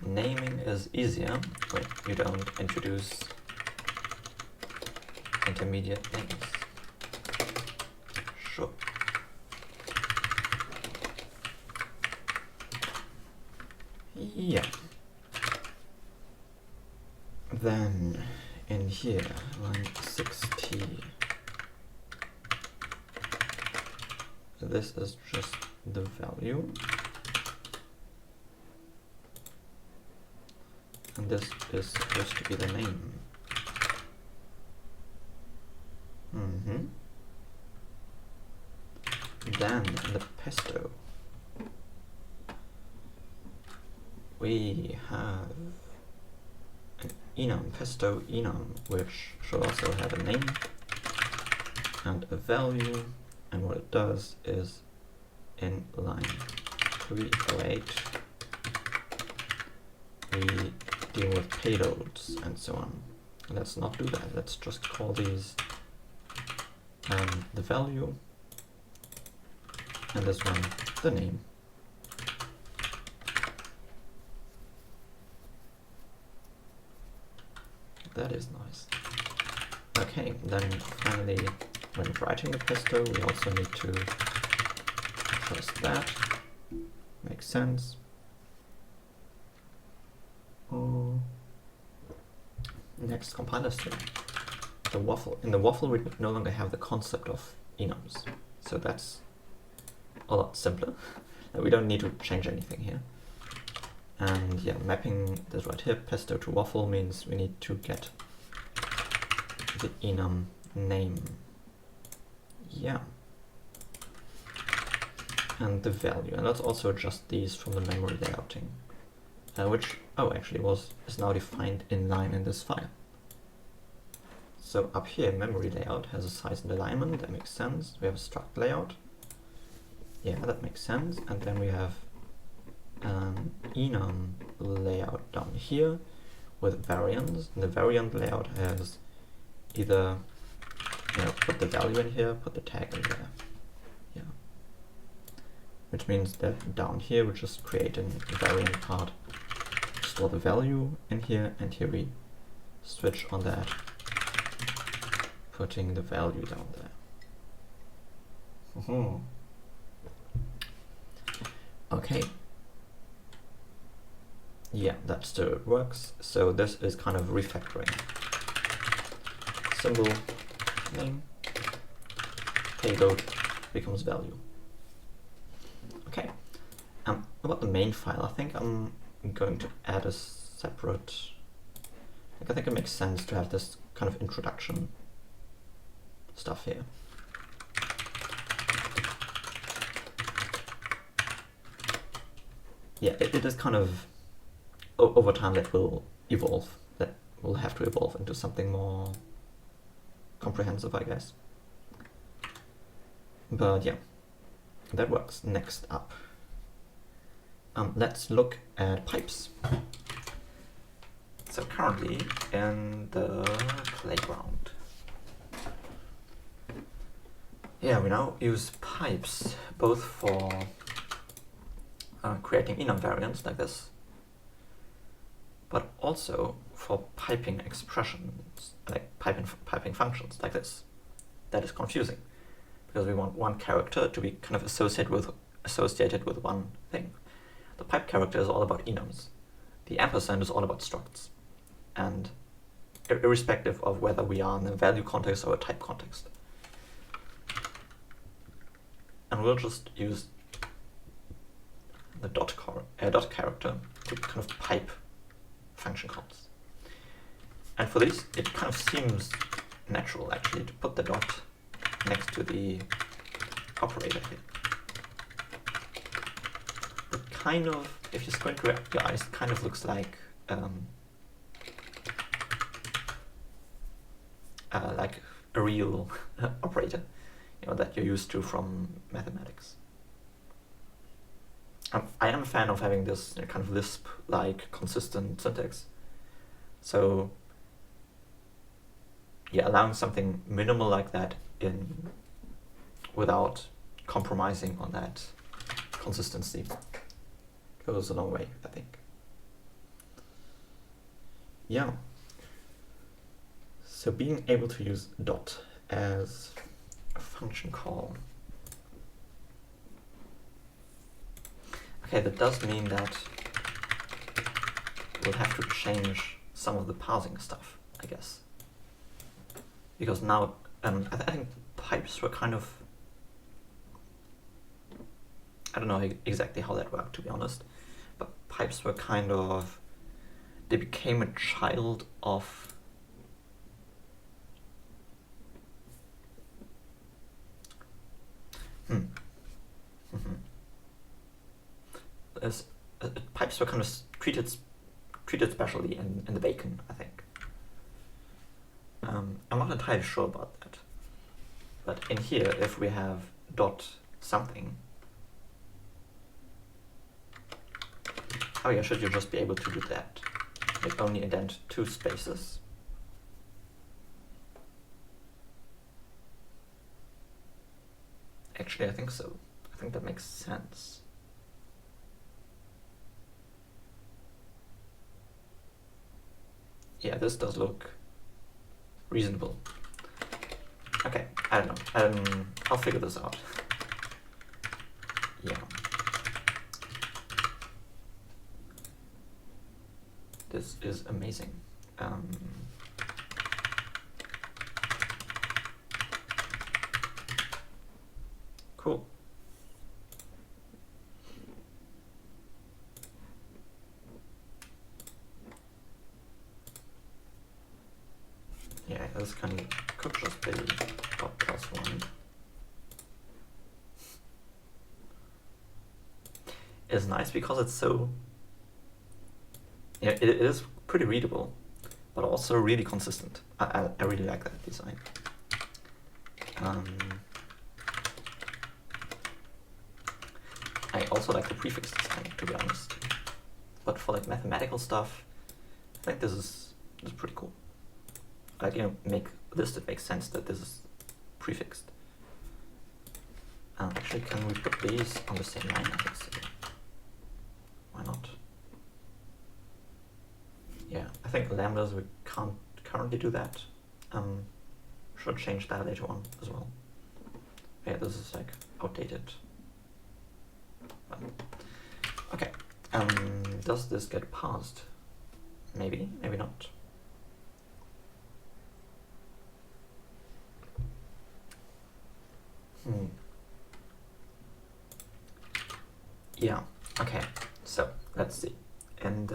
Naming is easier when you don't introduce intermediate names. Sure. Yeah. Then in here, line 6t. This is just the value. And this is supposed to be the name. Then in the pesto, we have an enum, pesto enum, which should also have a name and a value. And what it does is in line 308, we deal with payloads and so on. Let's not do that. Let's just call these the value, and this one the name. That is nice. Okay, then finally, when writing the pesto, we also need to trust that. Makes sense. Next compiler string. The waffle. In the waffle, we no longer have the concept of enums, so that's a lot simpler. We don't need to change anything here. And yeah, mapping this right here, pesto to waffle, means we need to get the enum name. Yeah. And the value. And let's also adjust these from the memory layouting, which, actually is now defined in line in this file. So up here, memory layout has a size and alignment. That makes sense. We have a struct layout. Yeah, that makes sense. And then we have an enum layout down here with variants. And the variant layout has either, put the value in here, put the tag in there. Yeah. Which means that down here we just create a variant part, store the value in here, and here we switch on that, putting the value down there. Okay. Yeah, that still works. So this is kind of refactoring. Symbol, name, payload becomes value. Okay. About the main file, I think I'm going to add a separate. I think it makes sense to have this kind of introduction stuff here. Yeah, it is kind of over time that will evolve. That will have to evolve into something more comprehensive, I guess. But yeah, that works. Next up, let's look at pipes. So currently in the playground, yeah, we now use pipes both for creating enum variants like this, but also for piping expressions, like piping functions like this. That is confusing because we want one character to be kind of associated with one thing. The pipe character is all about enums. The ampersand is all about structs, and irrespective of whether we are in a value context or a type context. And we'll just use the dot character to kind of pipe function calls. And for this, it kind of seems natural actually to put the dot next to the operator here. It kind of, if you squint your eyes, it kind of looks like a real operator, you know, that you're used to from mathematics. I am a fan of having this kind of Lisp-like consistent syntax. So yeah, allowing something minimal like that in without compromising on that consistency goes a long way, I think. Yeah. So being able to use dot as a function call. Okay, that does mean that we'll have to change some of the parsing stuff, I guess. Because now, I think pipes were kind of, I don't know exactly how that worked, to be honest, but pipes were kind of, they became a child of pipes were kind of treated specially in the bacon, I think. I'm not entirely sure about that. But in here, if we have dot something, oh yeah, should you just be able to do that? Like only indent 2 spaces. Actually, I think so. I think that makes sense. Yeah, this does look reasonable. Okay, I don't know. I'll figure this out. Yeah. This is amazing. Cool. Yeah, this can could just be dot +1. It's nice because it's so, yeah, it is pretty readable, but also really consistent. I really like that design. I also like the prefix design, to be honest. But for like mathematical stuff, I think this is pretty cool. Like, you know, make this, it makes sense that this is prefixed. Actually, can we put these on the same line? I think so. Why not? Yeah, I think lambdas, we can't currently do that. Should change that later on as well. Yeah, this is like outdated. But, okay. Does this get parsed? Maybe, maybe not. Yeah, okay, so let's see. And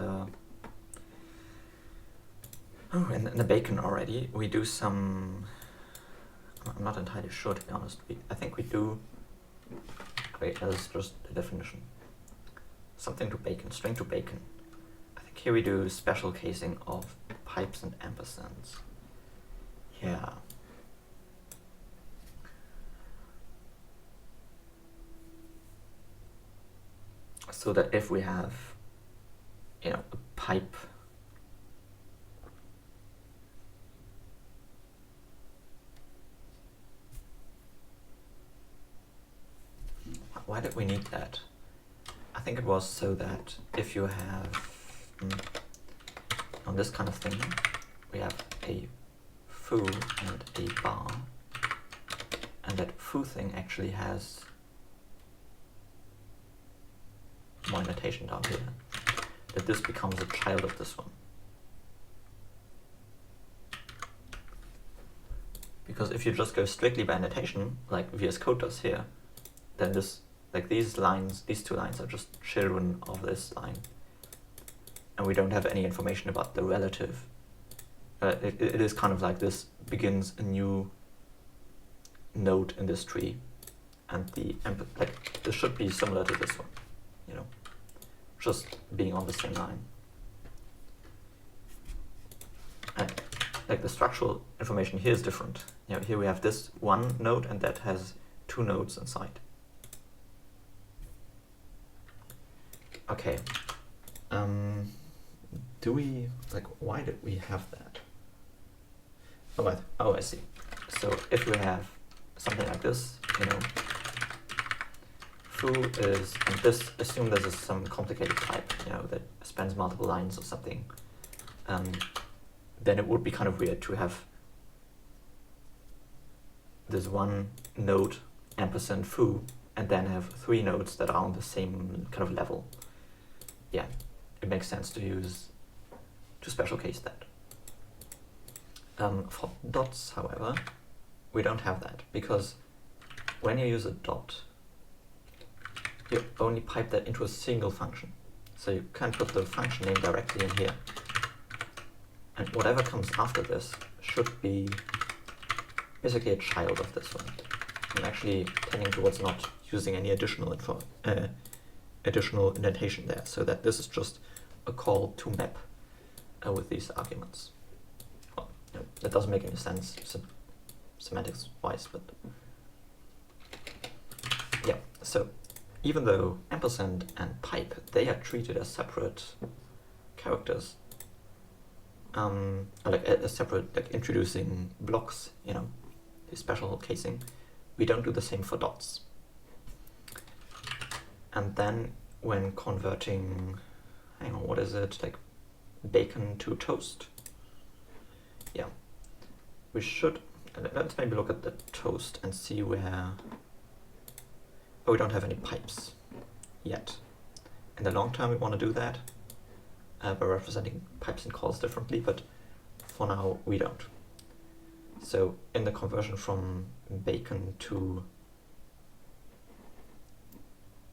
in the bacon already, we do some, I'm not entirely sure, to be honest. I think we do, wait, that's just the definition. Something to bacon, string to bacon. I think here we do special casing of pipes and ampersands. Yeah. So that if we have, you know, a pipe why did we need that? I think it was so that if you have on this kind of thing, we have a foo and a bar, and that foo thing actually has more annotation down here, that this becomes a child of this one. Because if you just go strictly by annotation, like VS Code does here, then this, like these lines, these 2 lines are just children of this line. And we don't have any information about the relative it is kind of like this begins a new node in this tree, and the like this should be similar to this one, you know, just being on the same line. And like the structural information here is different. You know, here we have this one node, and that has two nodes inside. Okay. Do we, like, why did we have that? Oh, I see. So if we have something like this, you know, foo is, and this, assume this is some complicated type, you know, that spans multiple lines or something, then it would be kind of weird to have this one node ampersand foo and then have three nodes that are on the same kind of level. Yeah, it makes sense to special case that. For dots, however, we don't have that, because when you use a dot, you only pipe that into a single function. So you can put the function name directly in here. And whatever comes after this should be basically a child of this one. I'm actually tending towards not using any additional additional indentation there, so that this is just a call to map with these arguments. Well, you know, that doesn't make any sense semantics wise, but yeah. So even though ampersand and pipe, they are treated as separate characters, like a separate, like introducing blocks, you know, the special casing, we don't do the same for dots. And then when converting, hang on, what is it, like bacon to toast? Yeah, we should, let's maybe look at the toast and see where, oh, we don't have any pipes yet. In the long term we want to do that by representing pipes and calls differently, but for now we don't. So in the conversion from bacon to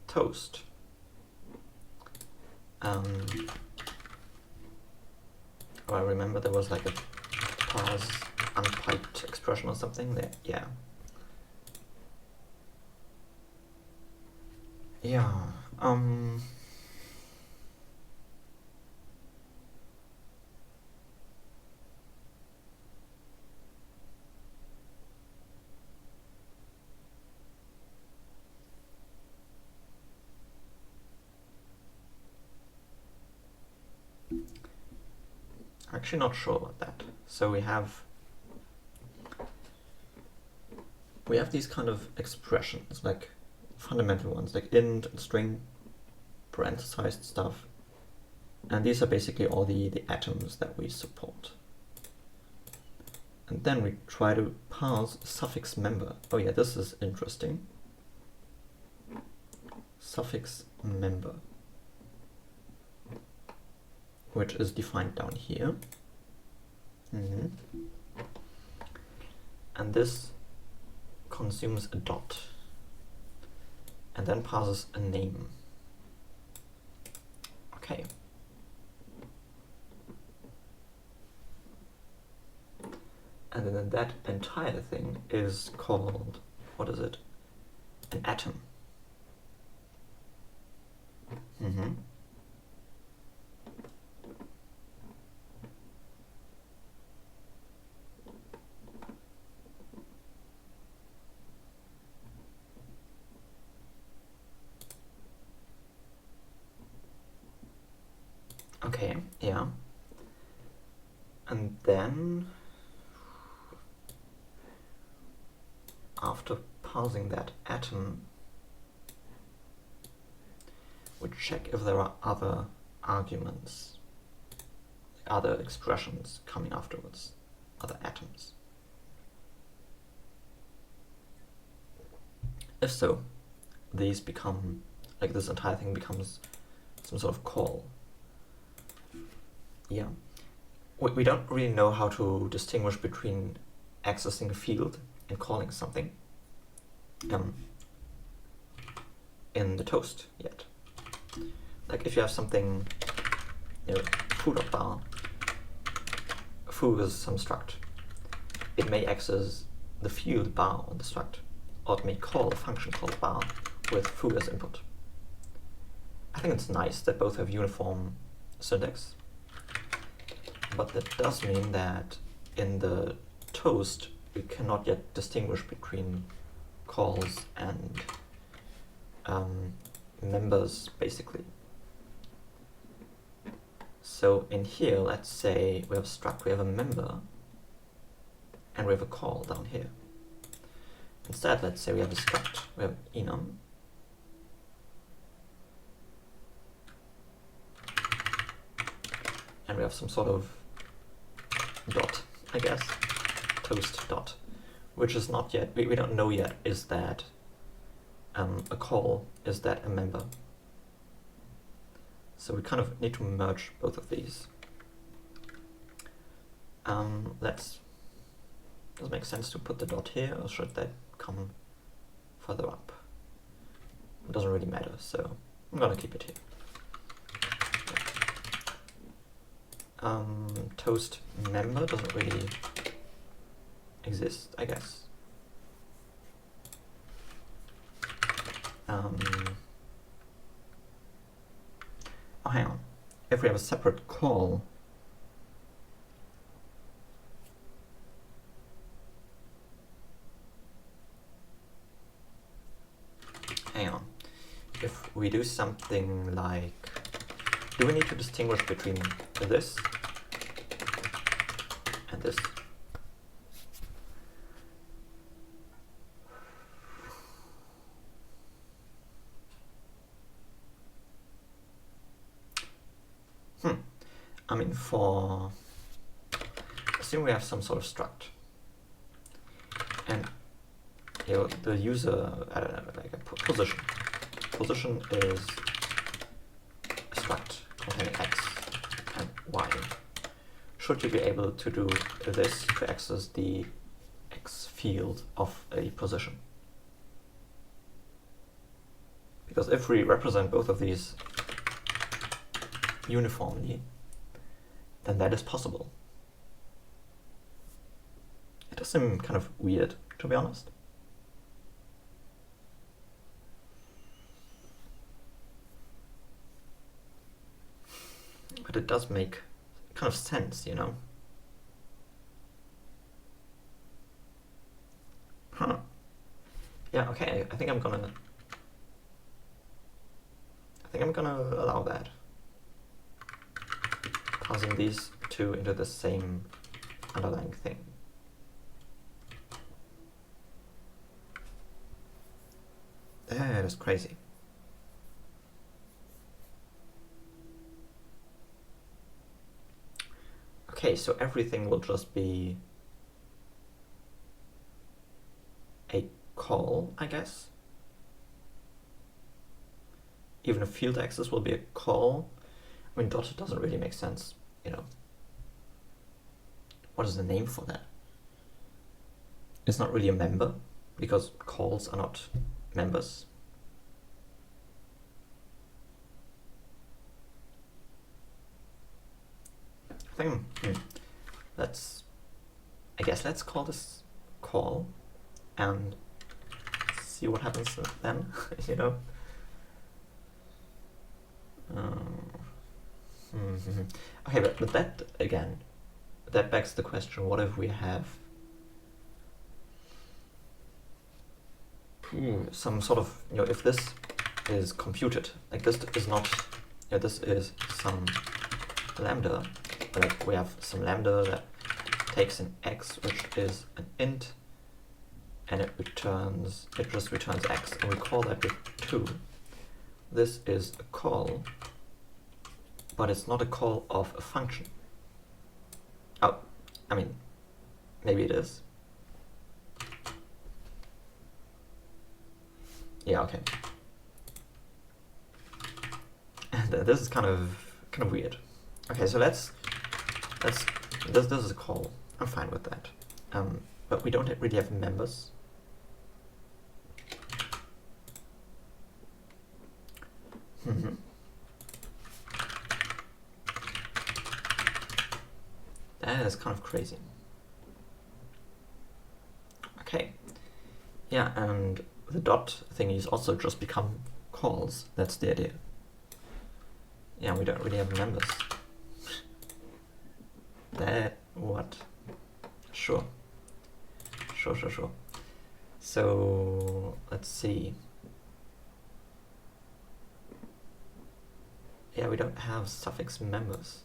toast, oh, I remember there was like a parse unpiped expression or something there. Yeah. Yeah. Actually not sure about that. So we have these kind of expressions, like fundamental ones, like int and string, parenthesized stuff, and these are basically all the atoms that we support. And then we try to parse suffix member. Oh yeah, this is interesting. Suffix member, which is defined down here. And this consumes a dot and then passes a name. Okay. And then that entire thing is called, what is it? An atom. Okay, yeah. And then after parsing that atom, we check if there are other arguments, other expressions coming afterwards, other atoms. If so, these become, like this entire thing becomes some sort of call. Yeah. We don't really know how to distinguish between accessing a field and calling something in the toast yet. Like if you have something, you know, foo.bar, foo is some struct. It may access the field bar on the struct, or it may call a function called bar with foo as input. I think it's nice that both have uniform syntax, but that does mean that in the toast we cannot yet distinguish between calls and members, basically. So in here, let's say we have a struct, we have a member, and we have a call down here. Instead, let's say we have a struct, we have enum, and we have some sort of dot, I guess, toast dot, which is not yet, we don't know yet, is that a call, is that a member? So we kind of need to merge both of these. Does it make sense to put the dot here, or should that come further up? It doesn't really matter, so I'm gonna keep it here. Toast member doesn't really exist, I guess. Oh, hang on. If we have a separate call, hang on. If we do something like, do we need to distinguish between this and this? I mean, assume we have some sort of struct, and the user, I don't know, like a position. Position is a struct containing x and y. Should you be able to do this to access the x field of a position? Because if we represent both of these uniformly, then that is possible. It does seem kind of weird, to be honest. But it does make kind of sense, you know? Huh. Yeah, okay, I think I'm gonna allow that. Passing these two into the same underlying thing. That is crazy. Okay, so everything will just be a call, I guess. Even a field access will be a call. I mean, dot doesn't really make sense, you know. What is the name for that? It's not really a member, because calls are not members. I think, I guess let's call this call and see what happens then, you know. Okay, but that, again, that begs the question, what if we have some sort of, you know, if this is computed, like this is not, you know, this is some lambda, like we have some lambda that takes an x, which is an int, and it just returns x, and we call that with 2. This is a call, but it's not a call of a function. Oh, I mean, maybe it is. Yeah, okay. And this is kind of weird. Okay, so this is a call. I'm fine with that. But we don't really have members. That is kind of crazy. Okay. Yeah, and the dot thingies also just become calls. That's the idea. Yeah, we don't really have members. That what? Sure. Sure. So let's see. Yeah, we don't have suffix members.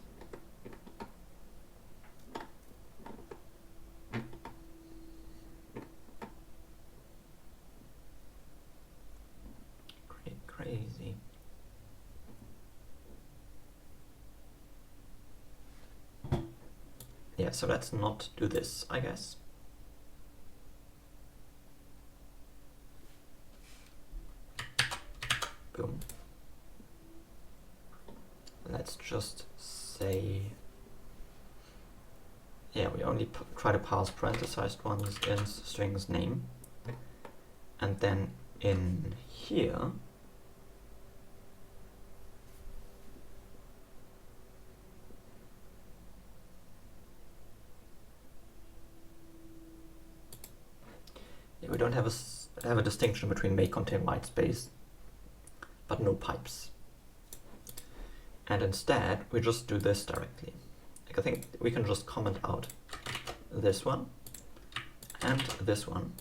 Crazy. Yeah, so let's not do this, I guess. Boom. Let's just say, yeah, we only try to parse parenthesized ones in strings name. And then in here, yeah, we don't have a distinction between may contain white space, but no pipes. And instead, we just do this directly. Like, I think we can just comment out this one and this one,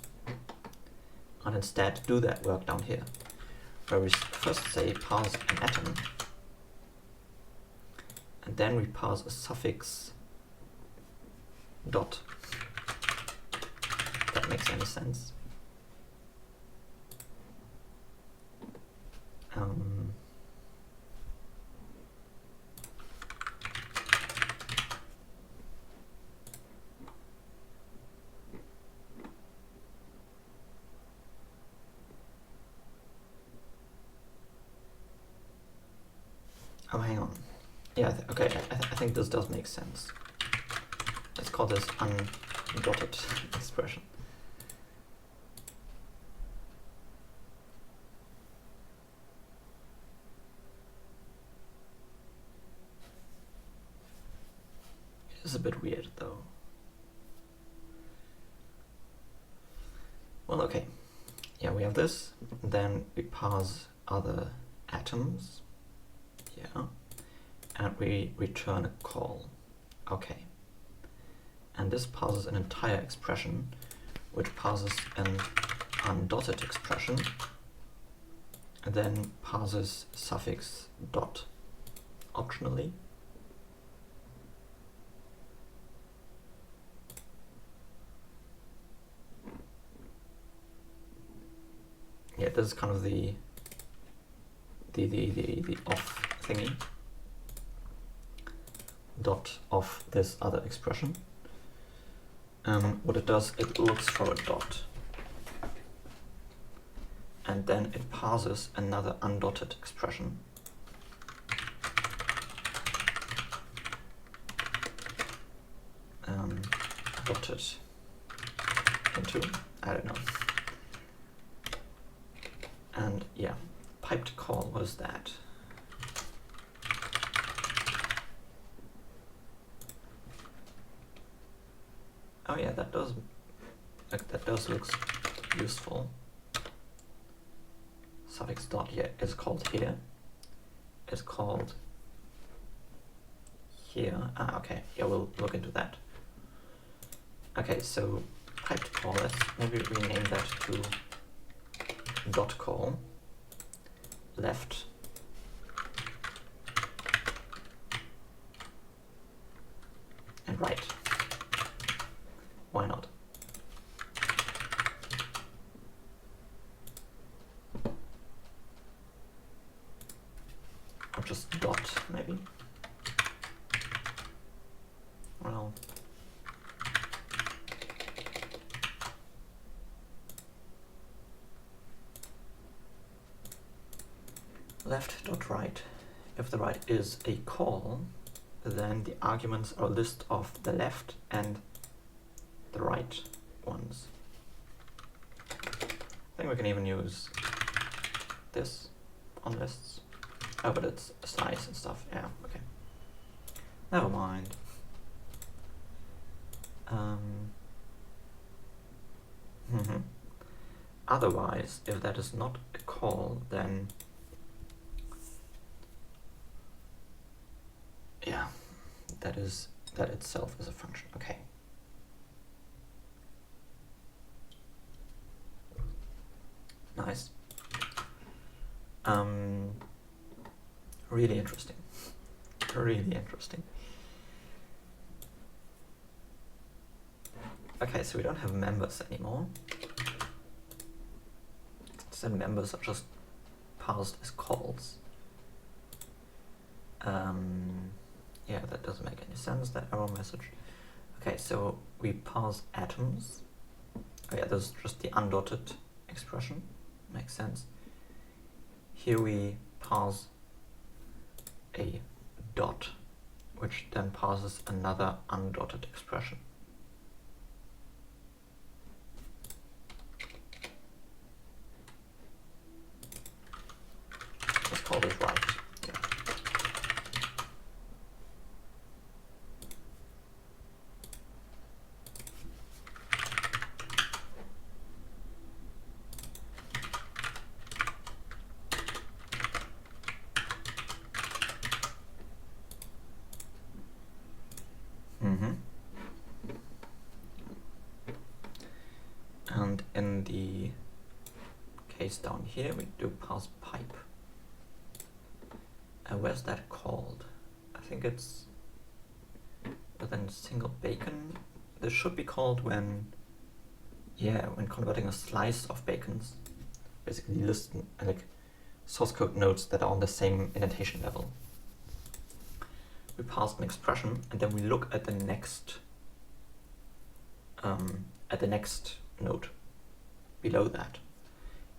and instead do that work down here, where we first say parse an atom, and then we parse a suffix dot. If that makes any sense. Oh, hang on. Yeah, okay, I think this does make sense. Let's call this undotted expression. It is a bit weird, though. Well, okay. Yeah, we have this. Then we parse other atoms. Yeah. And we return a call. Okay. And this parses an entire expression, which parses an undotted expression, and then parses suffix dot optionally. Yeah, this is kind of the off thingy. Dot of this other expression. What it does, it looks for a dot. And then it parses another undotted expression. Dotted into, I don't know. And yeah, piped call was that. Oh yeah, that does look useful. Suffix dot, yeah, is called here. It's called here. Ah, okay. Yeah, we'll look into that. Okay, so piped call, let's maybe rename that to dot call. Left. And right. Why not? Or just dot, maybe. Well, left dot right. If the right is a call, then the arguments are a list of the left and the right ones. I think we can even use this on lists. Oh, but it's a slice and stuff. Yeah, okay. Never mind. Otherwise, if that is not a call, then yeah, that itself is a function. Okay. Nice. Really interesting. Really interesting. Okay, so we don't have members anymore. So members are just parsed as calls. Yeah, that doesn't make any sense, that error message. Okay, so we parse atoms. Oh yeah, this is just the undotted expression. Makes sense. Here we parse a dot, which then parses another undotted expression. Let's call this right. Yeah. And in the case down here, we do parse pipe. Where's that called? I think it's within single bacon. This should be called when, yeah, when converting a slice of bacons. Basically list like source code nodes that are on the same indentation level. We pass an expression and then we look at the next node below that.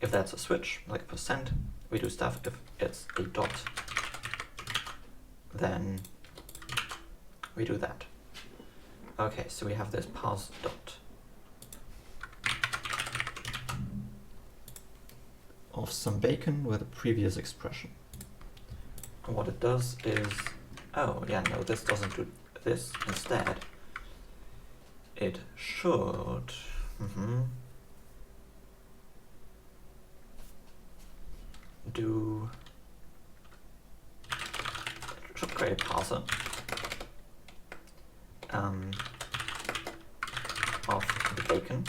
If that's a switch, like %, we do stuff. If it's a dot, then we do that. Okay, so we have this parse dot of some bacon with a previous expression. And what it does is, oh yeah, no, this doesn't do this. Instead, it should should create a parser of the bacon.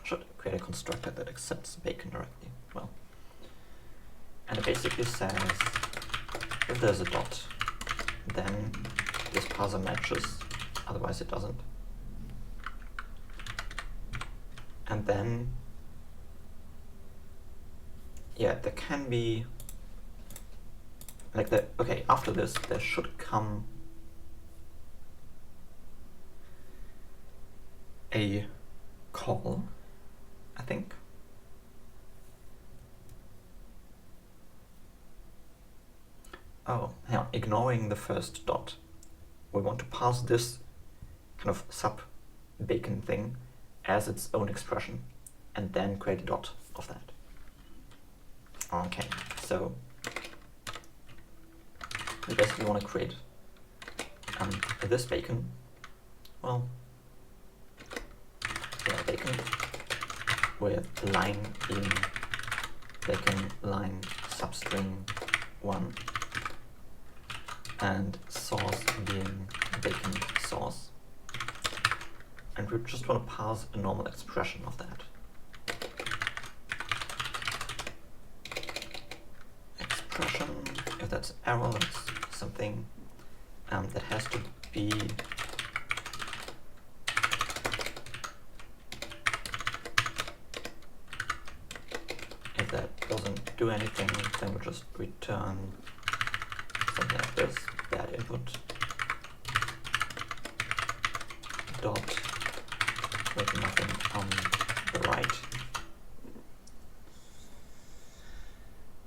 Should create a constructor that accepts bacon directly. Well, and it basically says if there's a dot, then this parser matches, otherwise it doesn't. And then, yeah, there can be like the, okay, after this there should come a call, I think. Oh, hang on, ignoring the first dot. We want to pass this kind of sub-bacon thing as its own expression, and then create a dot of that. Okay, so we basically want to create this bacon, well, yeah, bacon with line in bacon line substring 1 and source being bacon source. And we just want to pass a normal expression of that. Expression, if that's error, that's something that has to be if that doesn't do anything, then we just return something like this, bad input, dot with nothing on the right.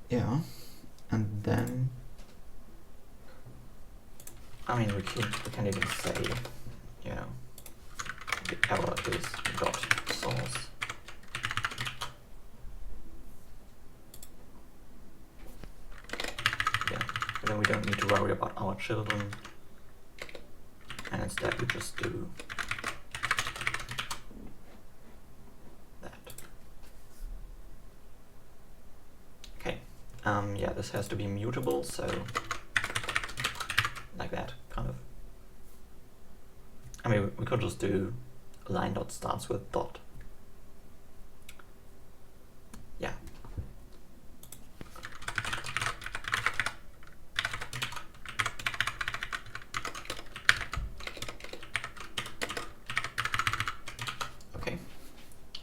Yeah, and then, I mean, we can even say, you know, the error is dot source. Yeah, then we don't need to worry about our children. And instead we just do that. Okay, yeah, this has to be mutable, so like that, kind of. I mean, we could just do line dot starts with dot. Yeah. Okay.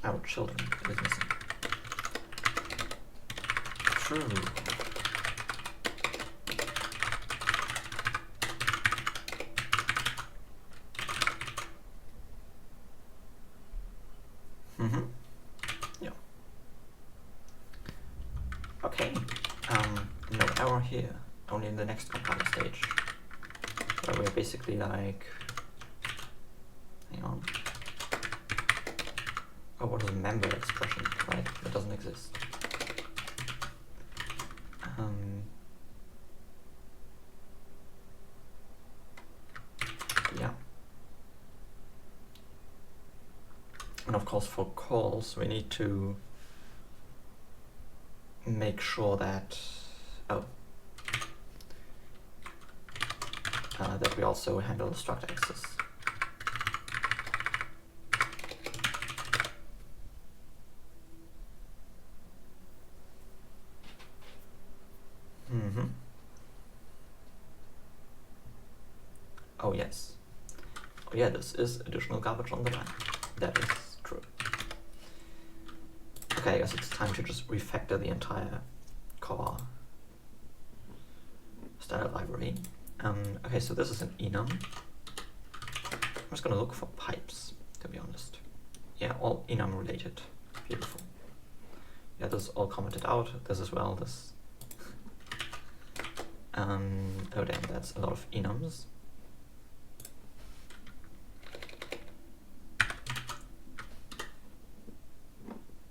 Our children is missing. True. Yeah. Okay. No error here. Only in the next compiler stage, where we're basically like, hang on. Oh, what is a member expression? Right, that doesn't exist. Yeah. And of course, for calls, we need to make sure that that we also handle struct access. Oh yes. Oh yeah, this is additional garbage on the line. That is true. Okay, I guess it's time to just refactor the entire core standard library. Okay, so this is an enum. I'm just gonna look for pipes, to be honest. Yeah, all enum related. Beautiful. Yeah, this is all commented out. This as well. This. Oh damn, that's a lot of enums.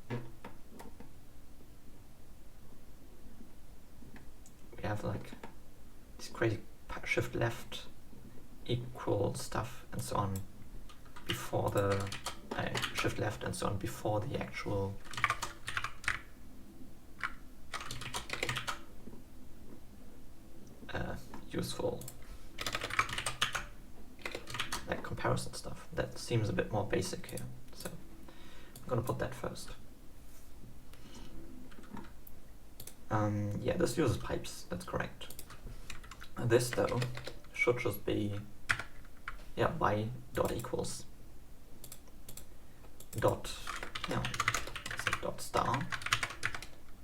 We have like this crazy shift left equal stuff and so on before the shift left and so on before the actual useful like comparison stuff. That seems a bit more basic here, so I'm gonna put that first. Yeah, this uses pipes, that's correct. This though should just be by dot equals dot dot star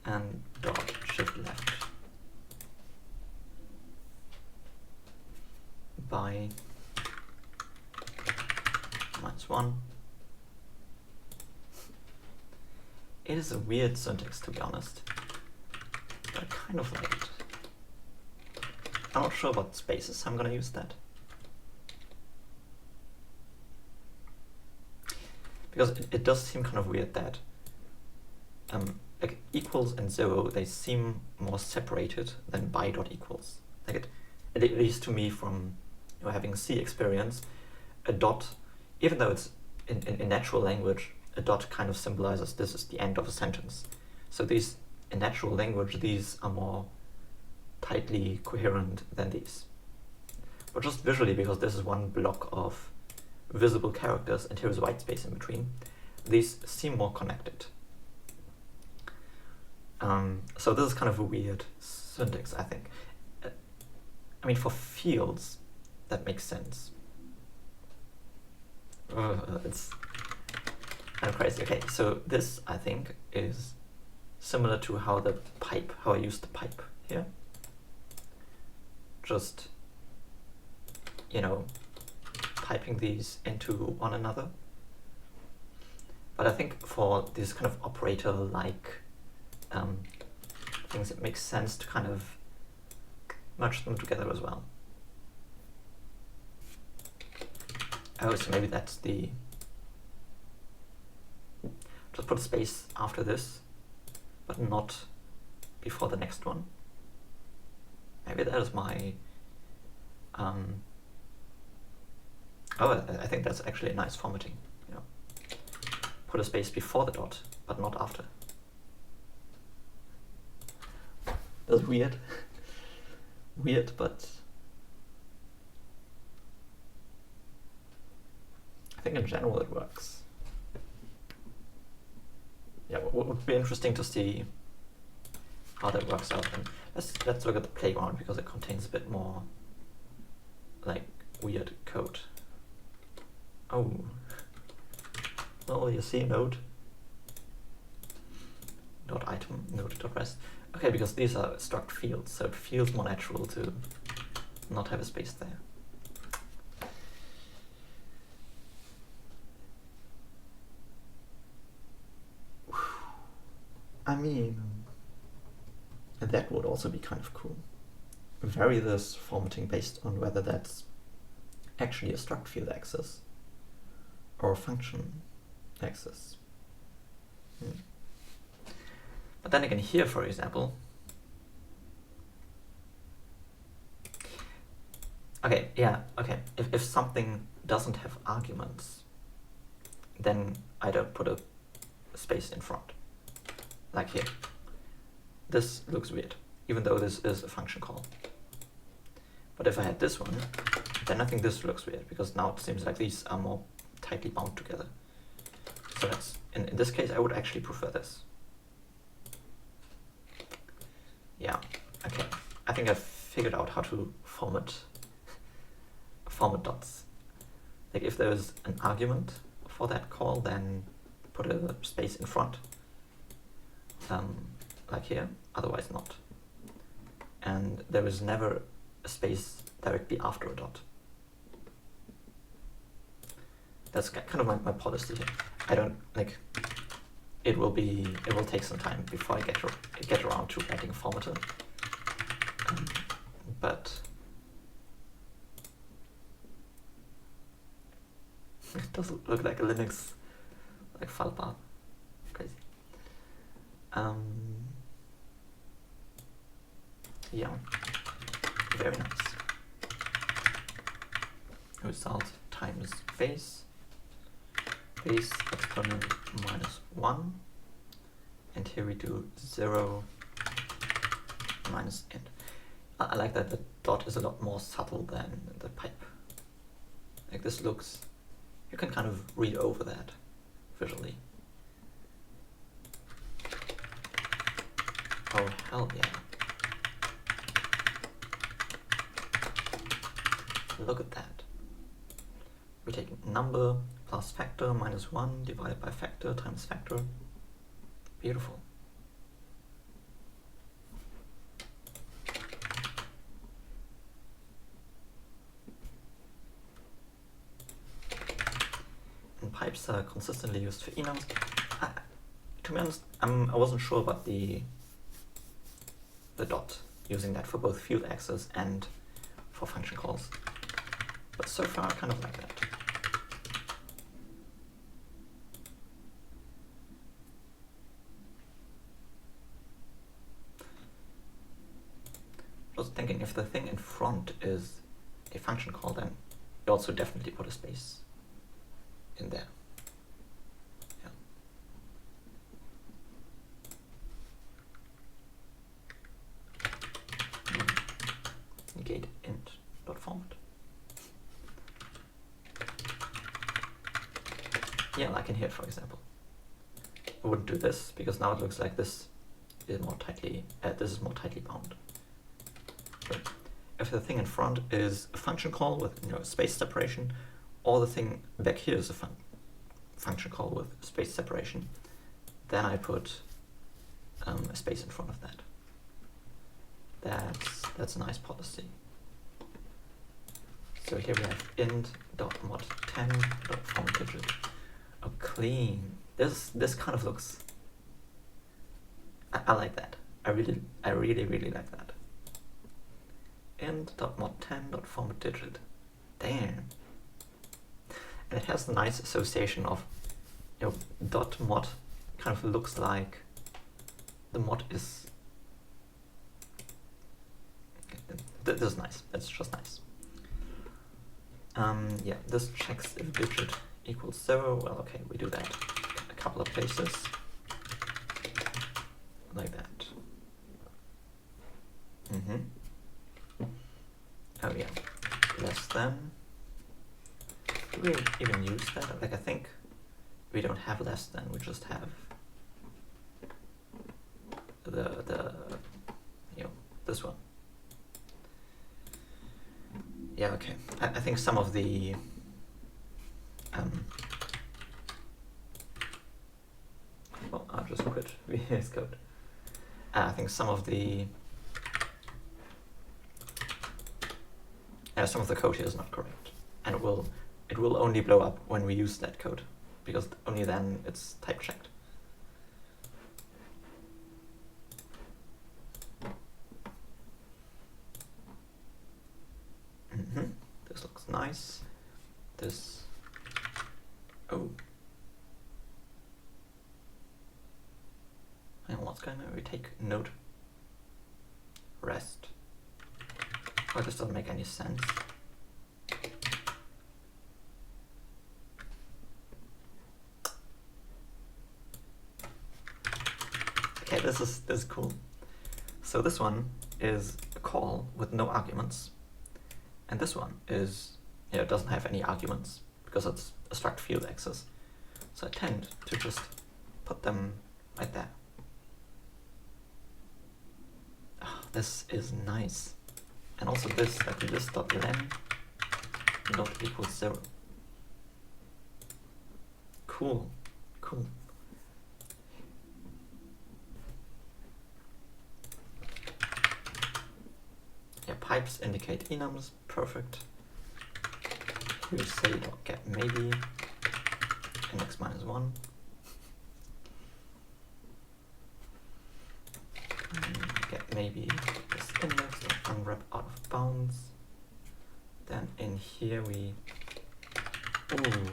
and dot shift left by -1. It is a weird syntax, to be honest, but I kind of like it. I'm not sure about spaces, I'm gonna use that. Because it does seem kind of weird that like equals and 0, they seem more separated than by dot equals. Like at least to me, from having C experience, a dot, even though it's in natural language, a dot kind of symbolizes this is the end of a sentence. So these, in natural language, these are more tightly coherent than these. But just visually, because this is one block of visible characters and here's white space in between, these seem more connected. So this is kind of a weird syntax, I think. I mean, for fields, that makes sense. It's kind of crazy. Okay, so this, I think, is similar to how I use the pipe here. Just, piping these into one another. But I think for these kind of operator-like things, it makes sense to kind of merge them together as well. Oh, so maybe that's the... Just put a space after this, but not before the next one. Maybe that is my Oh, I think that's actually a nice formatting. You know, put a space before the dot, but not after. That's weird. Weird, but I think in general it works. Yeah, it would be interesting to see how that works out. And let's look at the playground, because it contains a bit more like weird code. Oh, well, you see node dot item, node dot rest. Okay, because these are struct fields, so it feels more natural to not have a space there. I mean, that would also be kind of cool. Vary this formatting based on whether that's actually a struct field access or a function access. But then again, here, for example, if something doesn't have arguments, then I don't put a space in front, like here. This looks weird, even though this is a function call. But if I had this one, then I think this looks weird, because now it seems like these are more tightly bound together. So that's, in this case, I would actually prefer this. Yeah, okay. I think I've figured out how to format dots. Like if there's an argument for that call, then put a space in front, like here, otherwise not. And there is never a space directly after a dot. That's kind of my policy here. I don't, like, it will take some time before I get around to writing a formatter. But it does look like a Linux file path. Crazy. Yeah, very nice. Result times base exponent -1, and here we do 0 minus int. I like that the dot is a lot more subtle than the pipe. Like this looks, you can kind of read over that visually. Oh hell yeah. Look at that. We take number plus factor minus 1 divided by factor times factor. Beautiful. And pipes are consistently used for enums. To be honest, I wasn't sure about the dot, using that for both field access and for function calls. But so far I kind of like that. I was thinking, if the thing in front is a function call, then you also definitely put a space in there. Yeah. Negate int dot format. Yeah, like in here, for example. I wouldn't do this, because now it looks like this is more tightly bound. But if the thing in front is a function call with space separation, or the thing back here is a function call with space separation, then I put a space in front of that. That's a nice policy. So here we have int.mod10.formatDigit. Oh, clean. This kind of looks. I like that. I really like that. Int.mod10.formatDigit. Damn. And it has a nice association of, dot mod kind of looks like the mod is. This is nice. It's just nice. Yeah, this checks if digit equals 0. Well, okay, we do that a couple of places. Like that. Oh yeah, less than. Do we even use that? Like, I think we don't have less than, we just have the you know, this one. Yeah, okay. I think some of the well, I'll just quit VS Code. I think some of the code here is not correct, and it will only blow up when we use that code, because only then it's type checked. This looks nice. This, oh, hang on, what's going on? We take node rest. Oh, this doesn't make any sense. Okay, this is cool. So this one is a call with no arguments, and this one is, it doesn't have any arguments because it's a struct field access. So I tend to just put them right there. Oh, this is nice. And also this, like this dot len dot equals 0. Cool, cool. Yeah, pipes indicate enums, perfect. Here we say dot get maybe index -1. Get maybe this index dot unwrap out of bounds. Then in here we, ooh,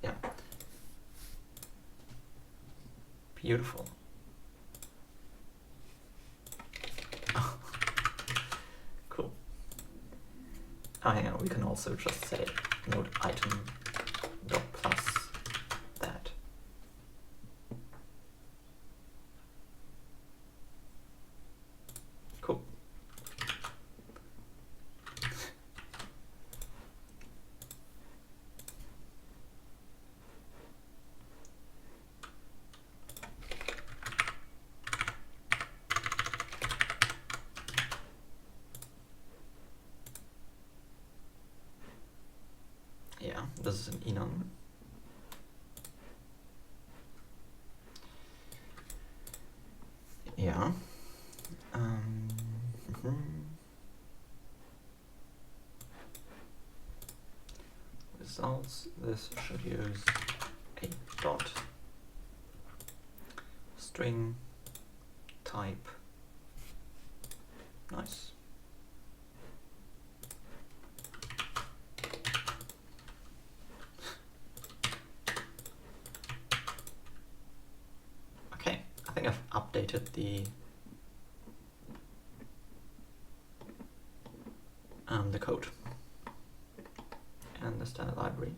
yeah, beautiful. Cool. Oh, hang on, we can also just say node item dot plus that. Cool. Yeah, this is an enum. Yeah. Results. This should use a dot string type. Nice. Okay, I think I've updated the code and the standard library.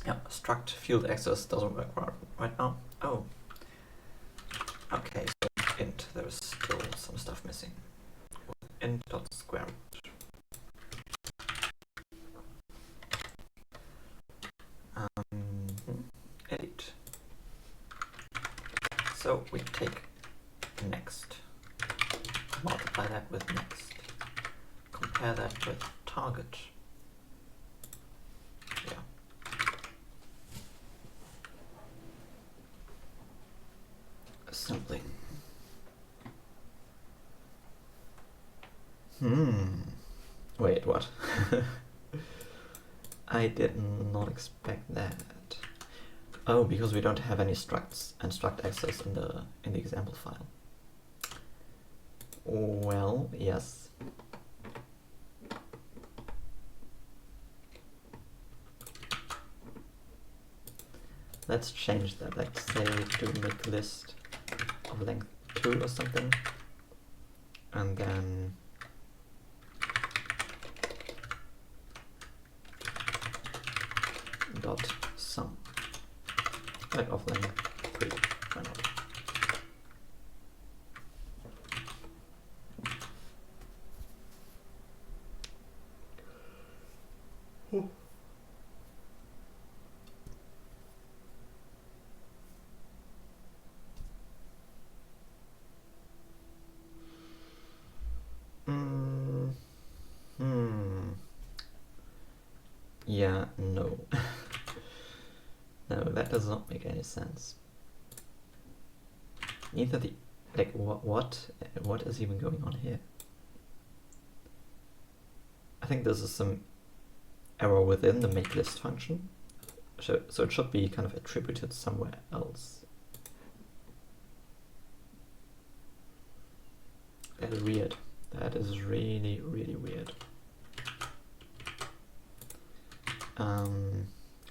Yeah, struct field access doesn't work right now. Oh. Okay, so int, there's still some stuff missing. Int.square root. Edit. So we take next, multiply that with next, compare that with target. Yeah. Assembling. Wait, what? I did not expect that. Oh, because we don't have any structs and struct access in the example file. Well, yes. let's change that. Let's say do make list of length 2 or something, and then dot sum like of length 3. Why not? Yeah, no. No, that does not make any sense. Neither the, like, what is even going on here? I think this is some error within the make list function. So it should be kind of attributed somewhere else. That is weird. That is really, really weird.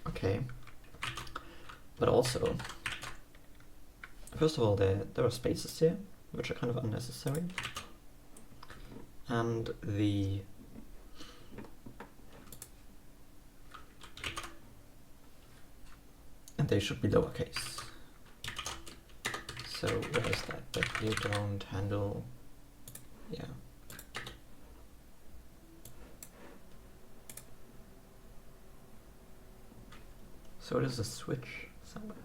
Okay. But also, first of all, there are spaces here, which are kind of unnecessary. And they should be lowercase. So where is that? That you don't handle, yeah. So it is a switch somewhere.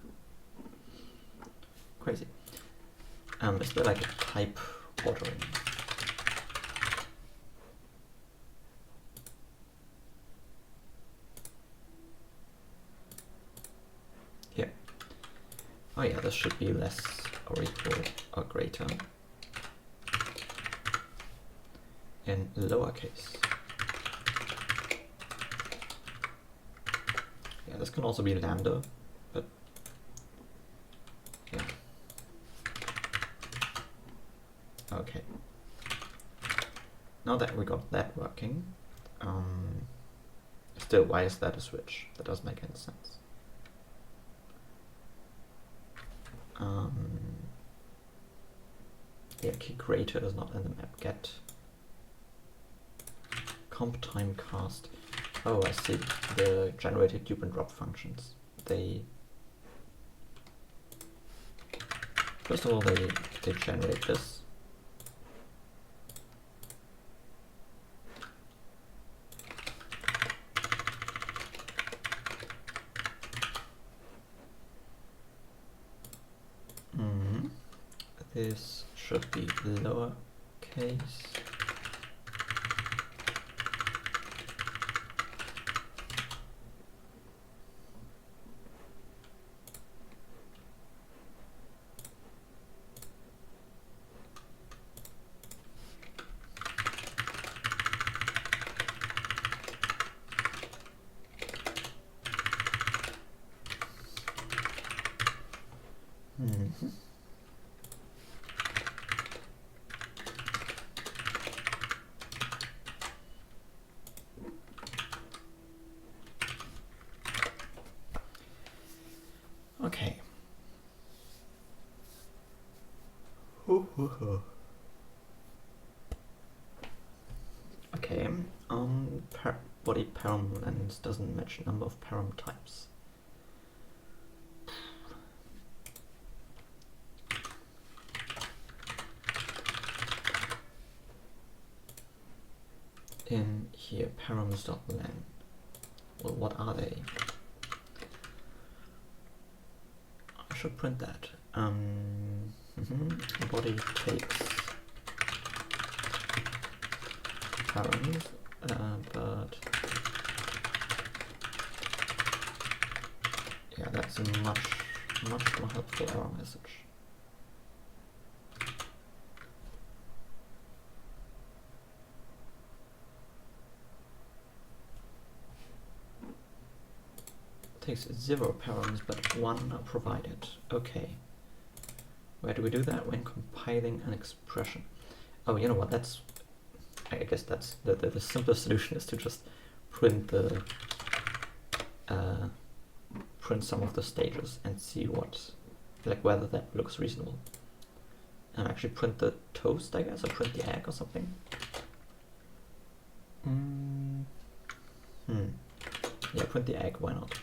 Crazy. Is there like a type ordering? Here. Oh yeah, this should be less or equal or greater in lowercase. Yeah, this can also be lambda, but yeah. Okay. Now that we got that working, still, why is that a switch? That doesn't make any sense. Yeah, key creator is not in the map. Get comp time cast. Oh, I see. The generated dupe and drop functions. They, first of all, they generate this. This should be lowercase. Okay. Okay. Body param length doesn't match number of param types. In here, params.len. Well, what are they? I should print that. Body takes params, but yeah, that's a much more helpful error message. Takes 0 params, but 1 are provided. Okay. Where do we do that? When compiling an expression. Oh, you know what? That's, I guess that's the simplest solution is to just print the print some of the stages and see what, like whether that looks reasonable. And actually print the toast, I guess, or print the egg or something. Yeah, print the egg, why not?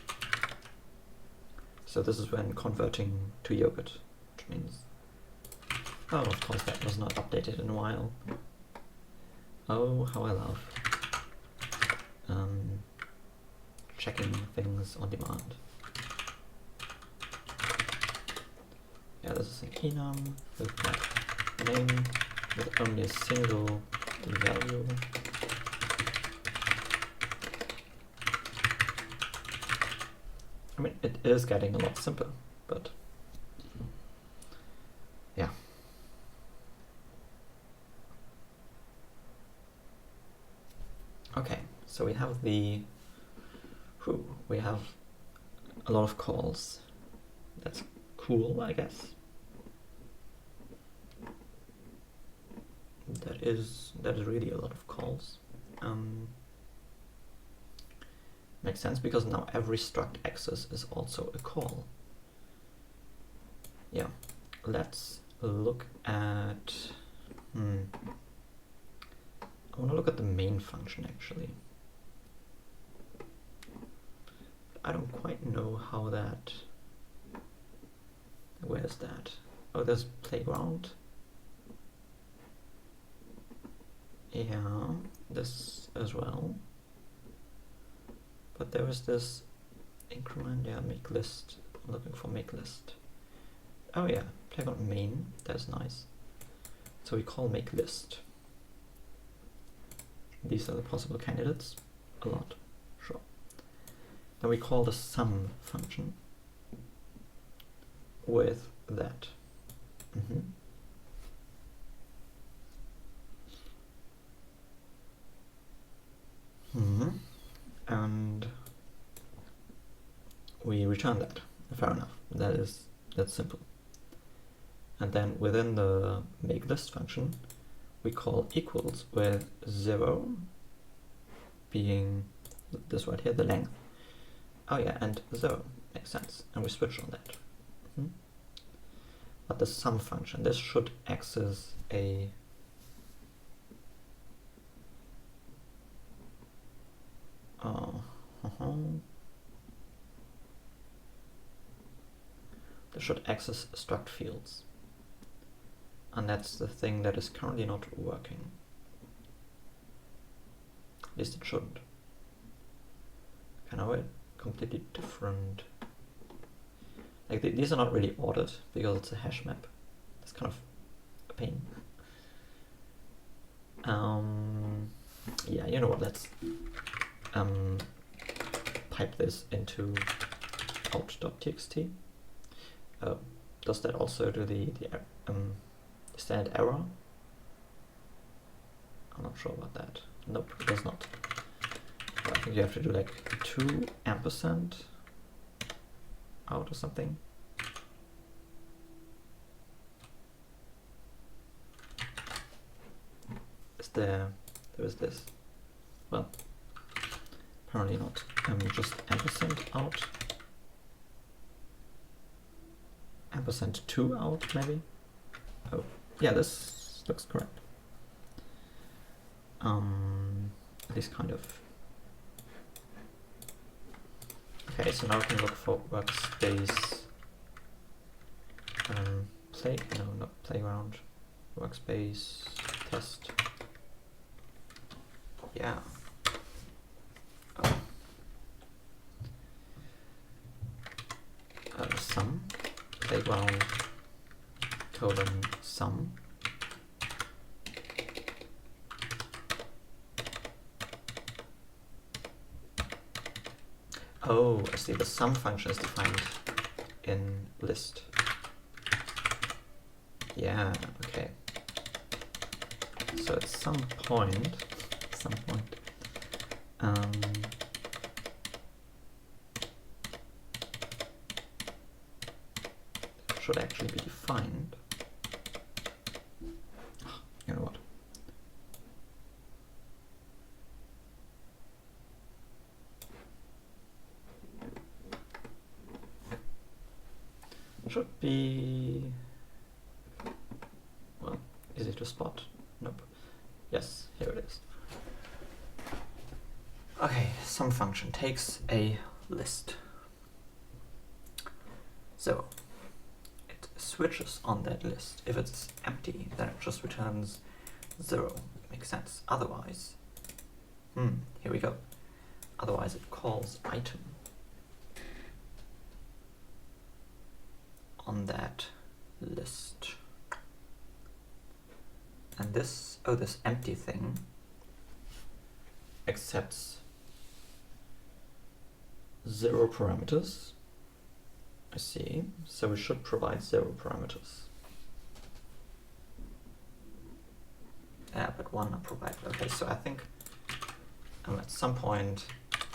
So this is when converting to yogurt, which means, oh, of course that was not updated in a while. Oh, how I love checking things on demand. Yeah, this is an enum with that name with only a single value. I mean, it is getting a lot simpler, but yeah. Okay, so we have we have a lot of calls. That's cool, I guess. That is really a lot of calls. Makes sense because now every struct access is also a call. Yeah, let's look at. I want to look at the main function actually. I don't quite know how that. Where's that? Oh, there's playground. Yeah, this as well. But there is this increment, yeah, make list. I'm looking for make list. Oh yeah, playground main, that's nice. So we call make list. These are the possible candidates. A lot, sure. Then we call the sum function with that. And we return that. Fair enough. That's simple. And then within the make list function, we call equals with 0 being this right here, the length. Oh yeah, and 0 makes sense. And we switch on that. But the sum function, this should access a this should access struct fields. And that's the thing that is currently not working. At least it shouldn't. Kind of a completely different. Like these are not really ordered because it's a hash map. It's kind of a pain. Yeah, you know what? Let's pipe this into out.txt. Does that also do the standard error? I'm not sure about that. Nope, it does not. I think you have to do like 2 ampersand out or something. There is this. Well, apparently not. Just ampersand out. Ampersand 2 out, maybe? Oh, yeah, this looks correct. At least kind of. Okay, so now we can look for workspace. Not playground. Workspace test. Yeah. Sum playground colon sum. Oh, I see. The sum function is defined in list. Yeah. Okay. So at some point. Should actually be defined. You know what? should be, well, easy to spot. Nope. Yes, here it is. Okay, some function takes a list. So it switches on that list. If it's empty, then it just returns 0. Makes sense. Otherwise, here we go. Otherwise it calls item on that list. And this, this empty thing accepts 0 parameters. I see. So we should provide 0 parameters. But 1 are provided. Okay, so I think at some point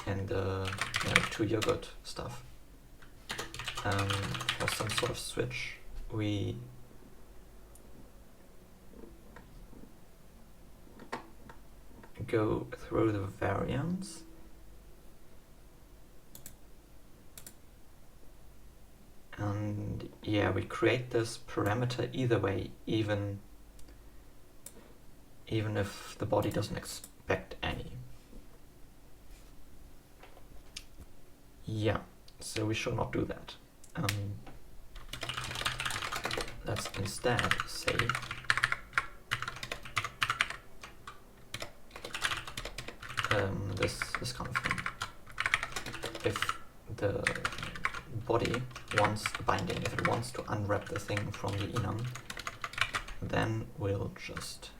in the 2 yogurt stuff, for some sort of switch, we go through the variants and yeah, we create this parameter either way, even if the body doesn't expect any. Yeah, so we should not do that. Let's instead say this kind of thing. If the body wants a binding, if it wants to unwrap the thing from the enum, then we'll just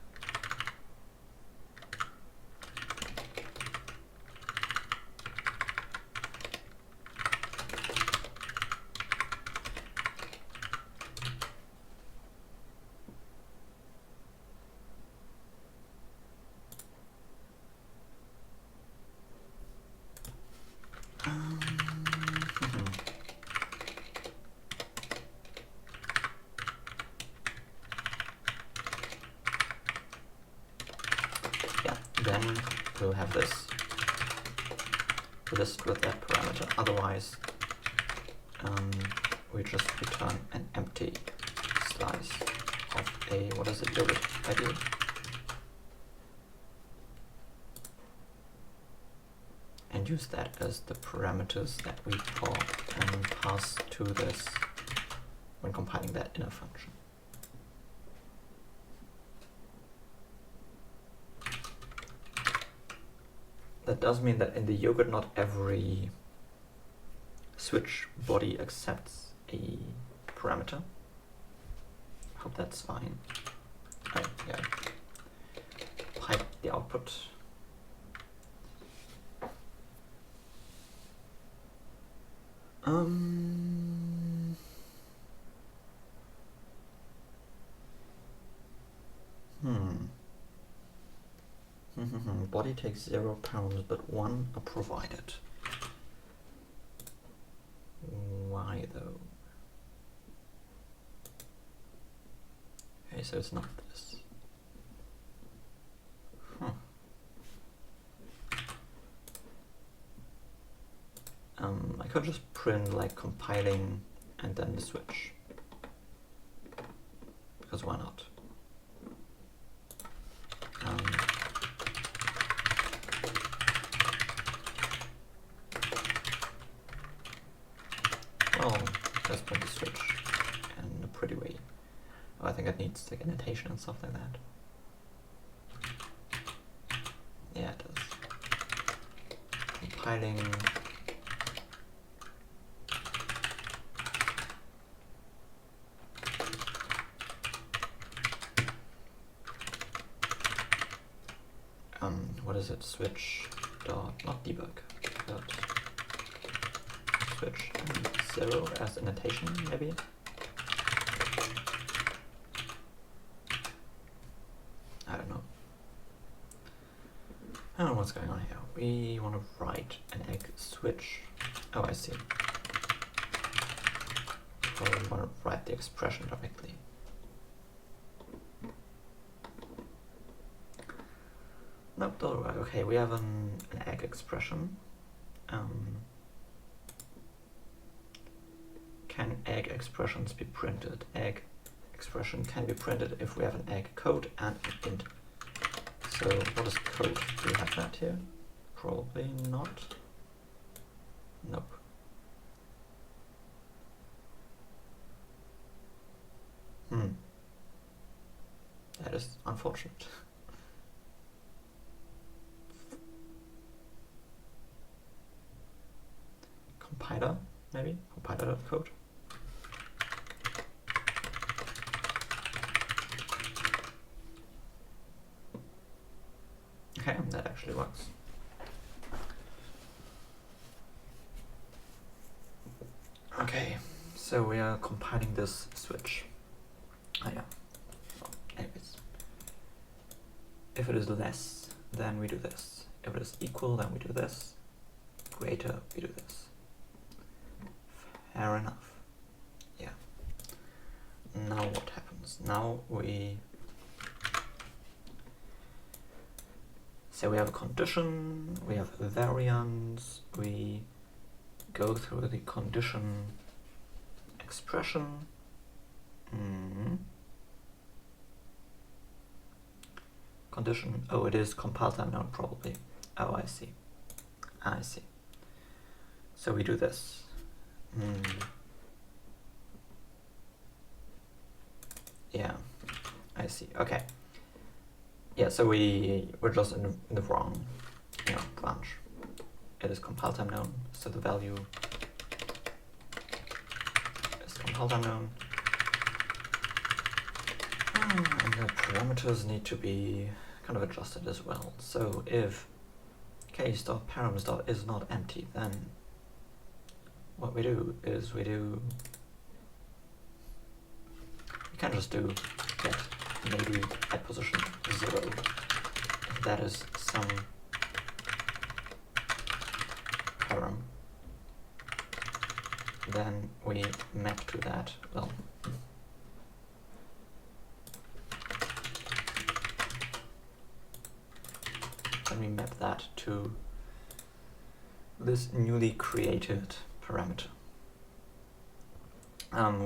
then we'll have this list with that parameter. Otherwise, we just return an empty slice of a, what is it, yogurt ID. And use that as the parameters that we call and pass to this when compiling that inner function. That does mean that in the yogurt, not every switch body accepts a parameter. I hope that's fine. Yeah. Pipe the output. Body takes 0 pounds, but 1 are provided. Why though? Okay, so it's not this. I could just print like compiling and then the switch. Because why not? Well, let's print the switch in a pretty way. Oh, I think it needs like annotation and stuff like that. Yeah, it does. Compiling. What is it? Switch dot, not debug, dot switch and 0 as annotation, maybe? I don't know. I don't know what's going on here. We want to write an egg switch. Oh, I see. So we want to write the expression directly. Nope, don't worry. Okay, we have an egg expression. can egg expressions be printed? Egg expression can be printed if we have an egg code and an int. So what is code? Do we have that here? Probably not. Nope. That is unfortunate. Compiler, maybe? Compiler.code. Okay, that actually works. Okay, so we are compiling this switch. Oh yeah. Well, anyways. If it is less, then we do this. If it is equal, then we do this. Greater, we do this. Fair enough. Yeah. Now what happens? Now we say we have a condition, we have a variance, we go through the condition expression. Condition, oh, it is compile time known probably. Oh, I see. I see. So we do this. Yeah, I see. Okay. Yeah, so we're just in the wrong, branch. It is compile time known, so the value is compile time known. And the parameters need to be kind of adjusted as well. So if case.params is not empty, then what we do is we can just do get maybe at position 0. If that is some param, then we map to that, well, then we map that to this newly created parameter,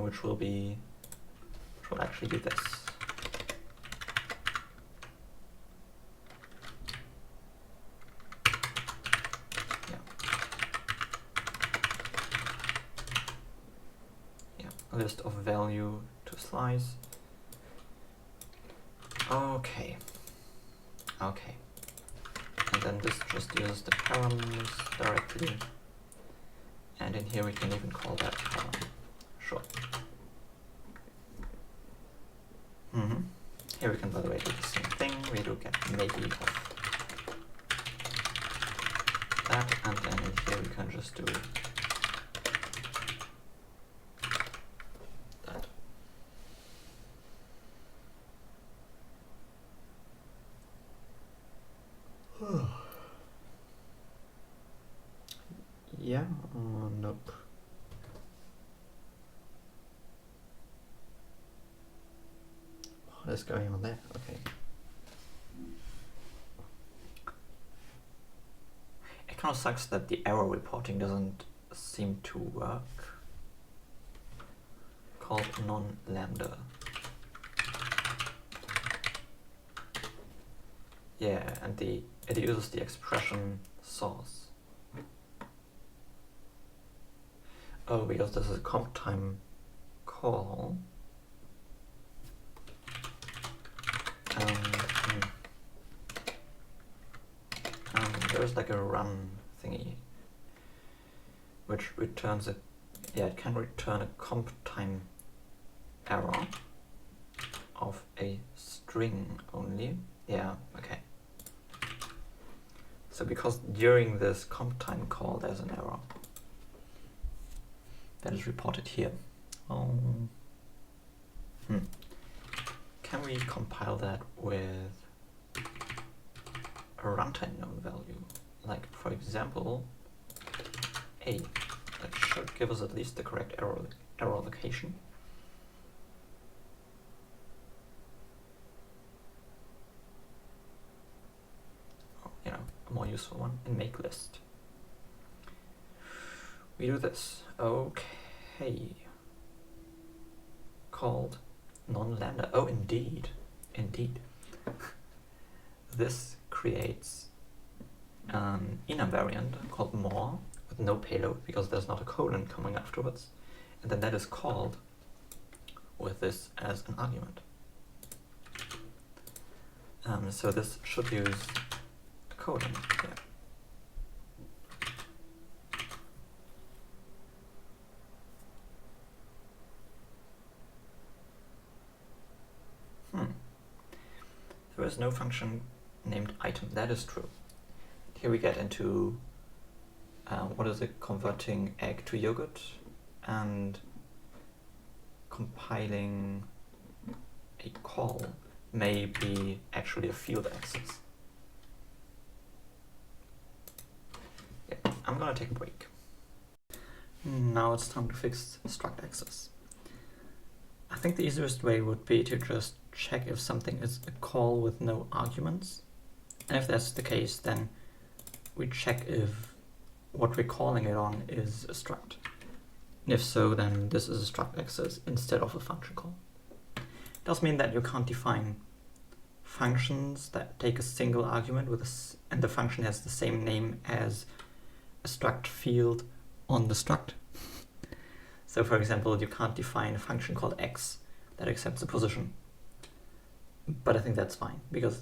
which will actually be this. A list of value to slice. Okay. Okay. And then this just uses the params directly. And in here we can even call that param. Sure. Here we can, by the way, do the same thing. We do get maybe of that, and then in here we can just do that. Yeah, nope. What is going on there? Okay. It kind of sucks that the error reporting doesn't seem to work. Called non-lambda. Yeah, and it uses the expression source. Oh, because this is a comp time call. There's like a run thingy which returns it. Yeah, it can return a comp time error of a string only. Yeah, okay. So because during this comp time call there's an error that is reported here. Can we compile that with a runtime known value? Like, for example, A. That should give us at least the correct error location. A more useful one, in make list. We do this. Okay. called non-lambda. Oh, indeed. This creates an enum variant called more with no payload because there's not a colon coming afterwards, and then that is called with this as an argument. So this should use a colon here. There is no function named item. That is true. Here we get into what is it, converting egg to yogurt and compiling a call may be actually a field access. Yeah, I'm gonna take a break. Now it's time to fix struct access. I think the easiest way would be to just check if something is a call with no arguments. And if that's the case, then we check if what we're calling it on is a struct. And if so, then this is a struct access instead of a function call. It does mean that you can't define functions that take a single argument with and the function has the same name as a struct field on the struct. So for example, you can't define a function called x that accepts a position. But I think that's fine, because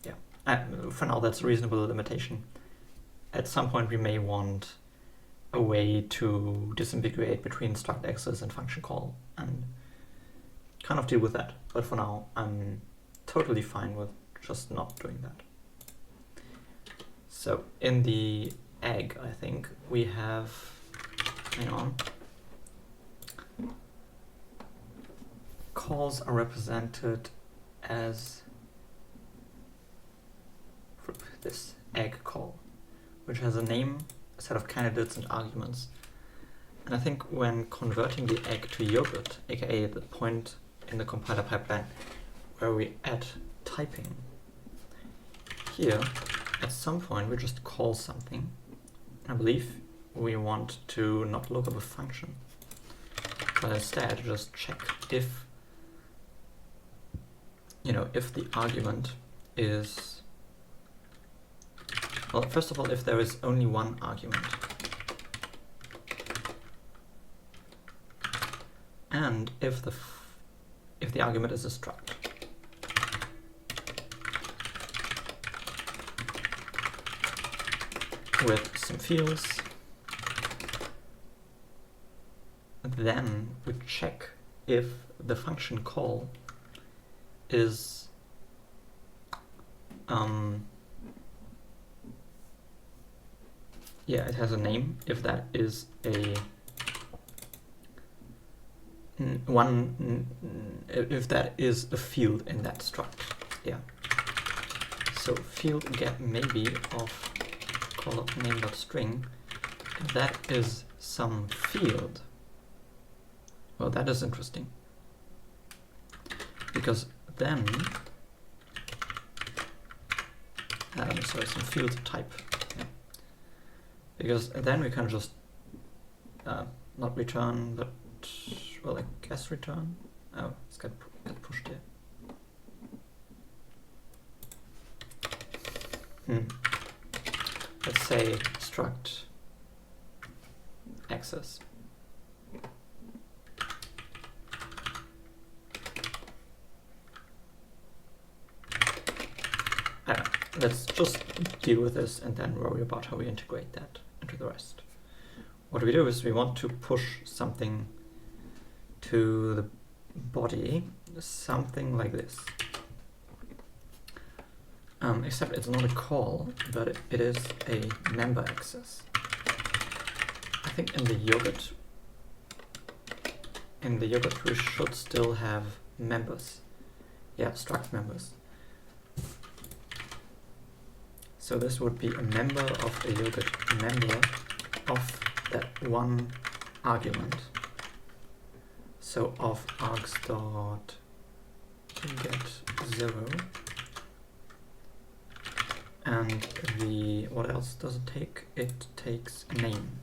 yeah, for now that's a reasonable limitation. At some point we may want a way to disambiguate between struct access and function call and kind of deal with that. But for now I'm totally fine with just not doing that. So in the egg, I think we have, hang on, calls are represented as this egg call, which has a name, a set of candidates and arguments. And I think when converting the egg to yogurt, aka the point in the compiler pipeline where we add typing, here at some point we just call something. I believe we want to not look up a function, but instead just check if, if the argument is, well, first of all, if there is only one argument, and if the argument is a struct. With some fields, then we check if the function call is it has a name, if that is a if that is a field in that struct. Yeah. So field get maybe of call of name.string, if that is some field. Well, that is interesting, because then sorry, some field type. Yeah. Because then we can just not return, but well, I guess return. Oh, it's got pushed here. Let's say struct access. Let's just deal with this and then worry about how we integrate that into the rest. What we do is we want to push something to the body, something like this. Except it's not a call, but it is a member access. I think in the yogurt we should still have members. Yeah, struct members. So this would be a member of a yogurt member of that one argument. So of args dot get 0. And what else does it take? It takes a name.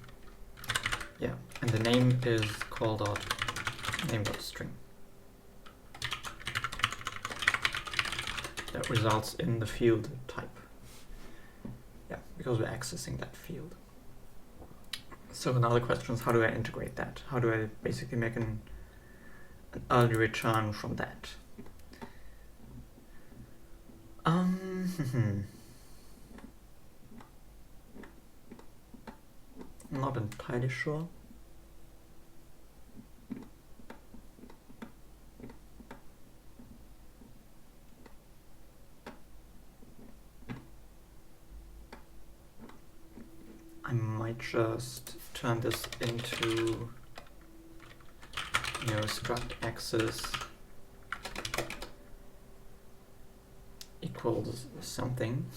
Yeah, and the name is call.name.string. that results in the field type. Yeah, because we're accessing that field. So another question is, how do I integrate that? How do I basically make an early return from that? Not entirely sure. I might just turn this into, struct access equals something.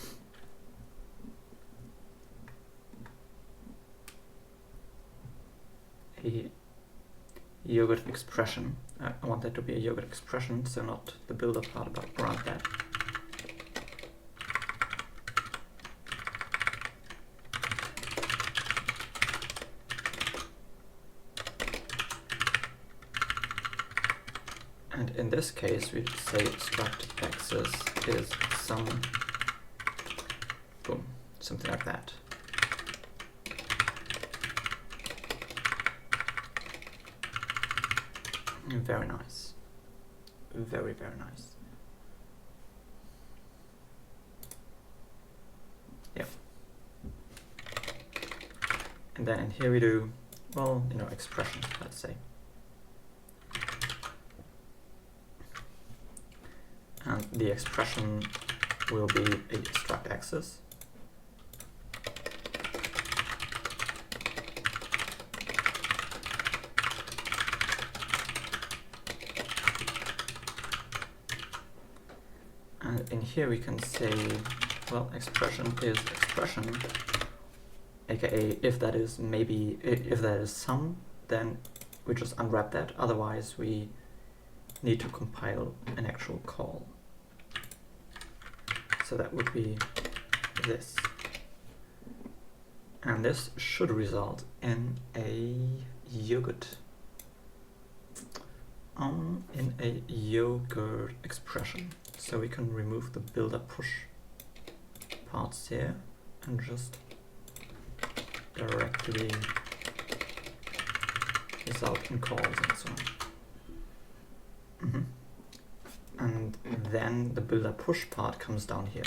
A yogurt expression. I want that to be a yogurt expression, so not the builder part, but around that. And in this case, we say struct access is some, boom, something like that. Very nice. Very, very nice. Yep. And then in here we do, well, expression, let's say. And the expression will be a struct access. And in here we can say, well, expression is expression, aka if that is some, then we just unwrap that. Otherwise, we need to compile an actual call. So that would be this. And this should result in a yogurt. Expression. So we can remove the builder push parts here and just directly result in calls and so on. And then the builder push part comes down here.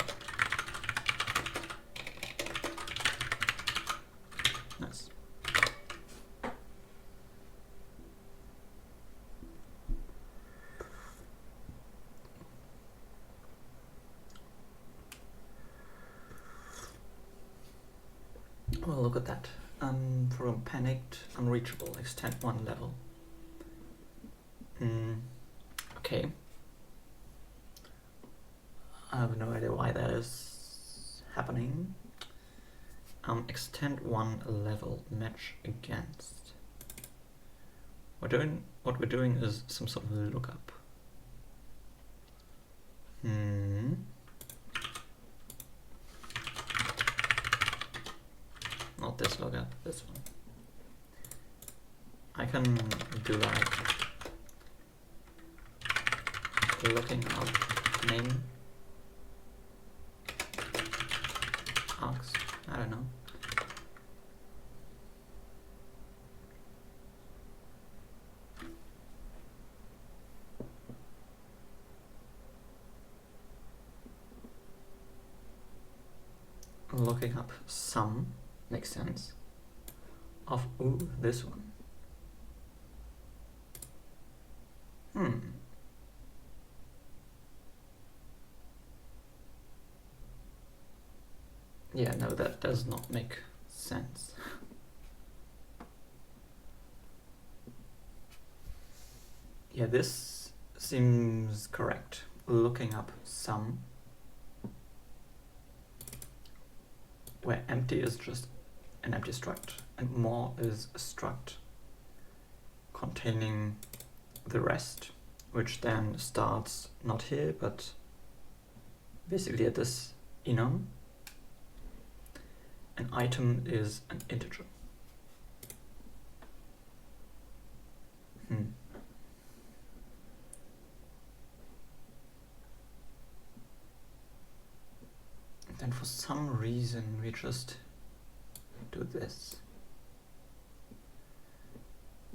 Nice. Well, look at that. From panicked, unreachable, extend 1 level. Okay. I have no idea why that is happening. Extend 1 level, match against. What we're doing is some sort of lookup. Not this lookup, this one. I can do like looking up name args, I don't know. Looking up some makes sense of this one. Yeah, no, that does not make sense. Yeah, this seems correct. Looking up some, where empty is just an empty struct, and more is a struct containing the rest, which then starts not here, but basically at this enum. An item is an integer. then for some reason we just do this.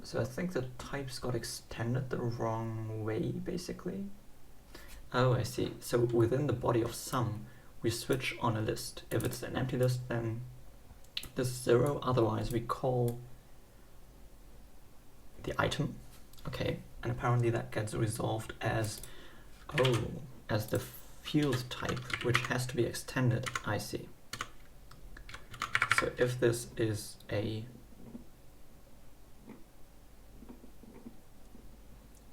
So I think the types got extended the wrong way, basically. Oh, I see. So within the body of sum, we switch on a list. If it's an empty list, then this is 0. Otherwise, we call the item. Okay, and apparently that gets resolved as, oh, as the field type, which has to be extended. I see. So if this is a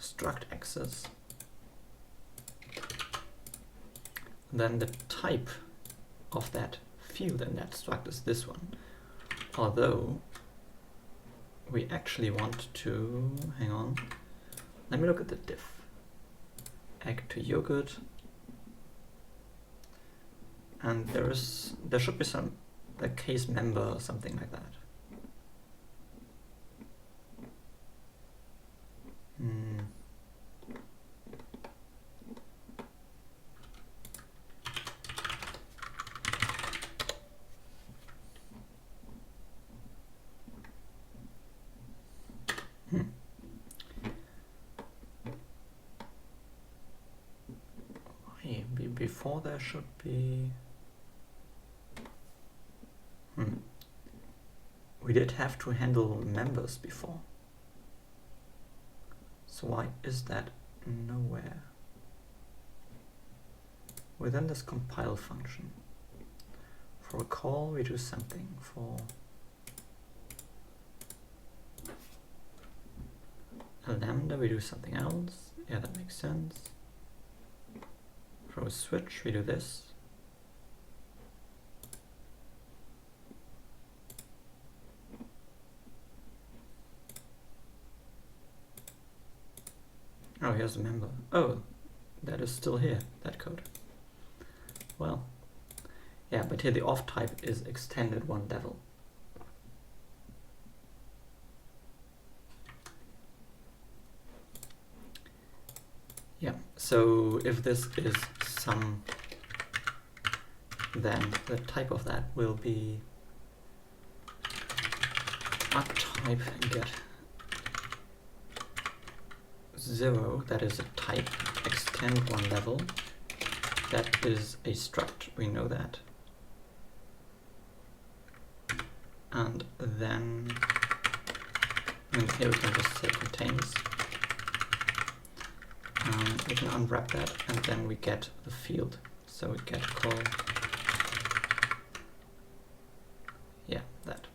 struct access, then the type of that field in that struct is this one. Although we actually want to, hang on, let me look at the diff. Egg to yogurt, and there should be some like case member or something like that. Before there should be. We did have to handle members before. So why is that nowhere? Within this compile function, for a call we do something, for a lambda we do something else. Yeah, that makes sense. For a switch we do this. Oh, here's a member. Oh, that is still here, that code. Well, yeah, but here the off type is extended one level. Yeah, so if this is sum, then the type of that will be archetype get 0, that is a type, extend one level, that is a struct, we know that. And then, and here we can just say contains. We can unwrap that, and then we get the field. So we get call, yeah, that.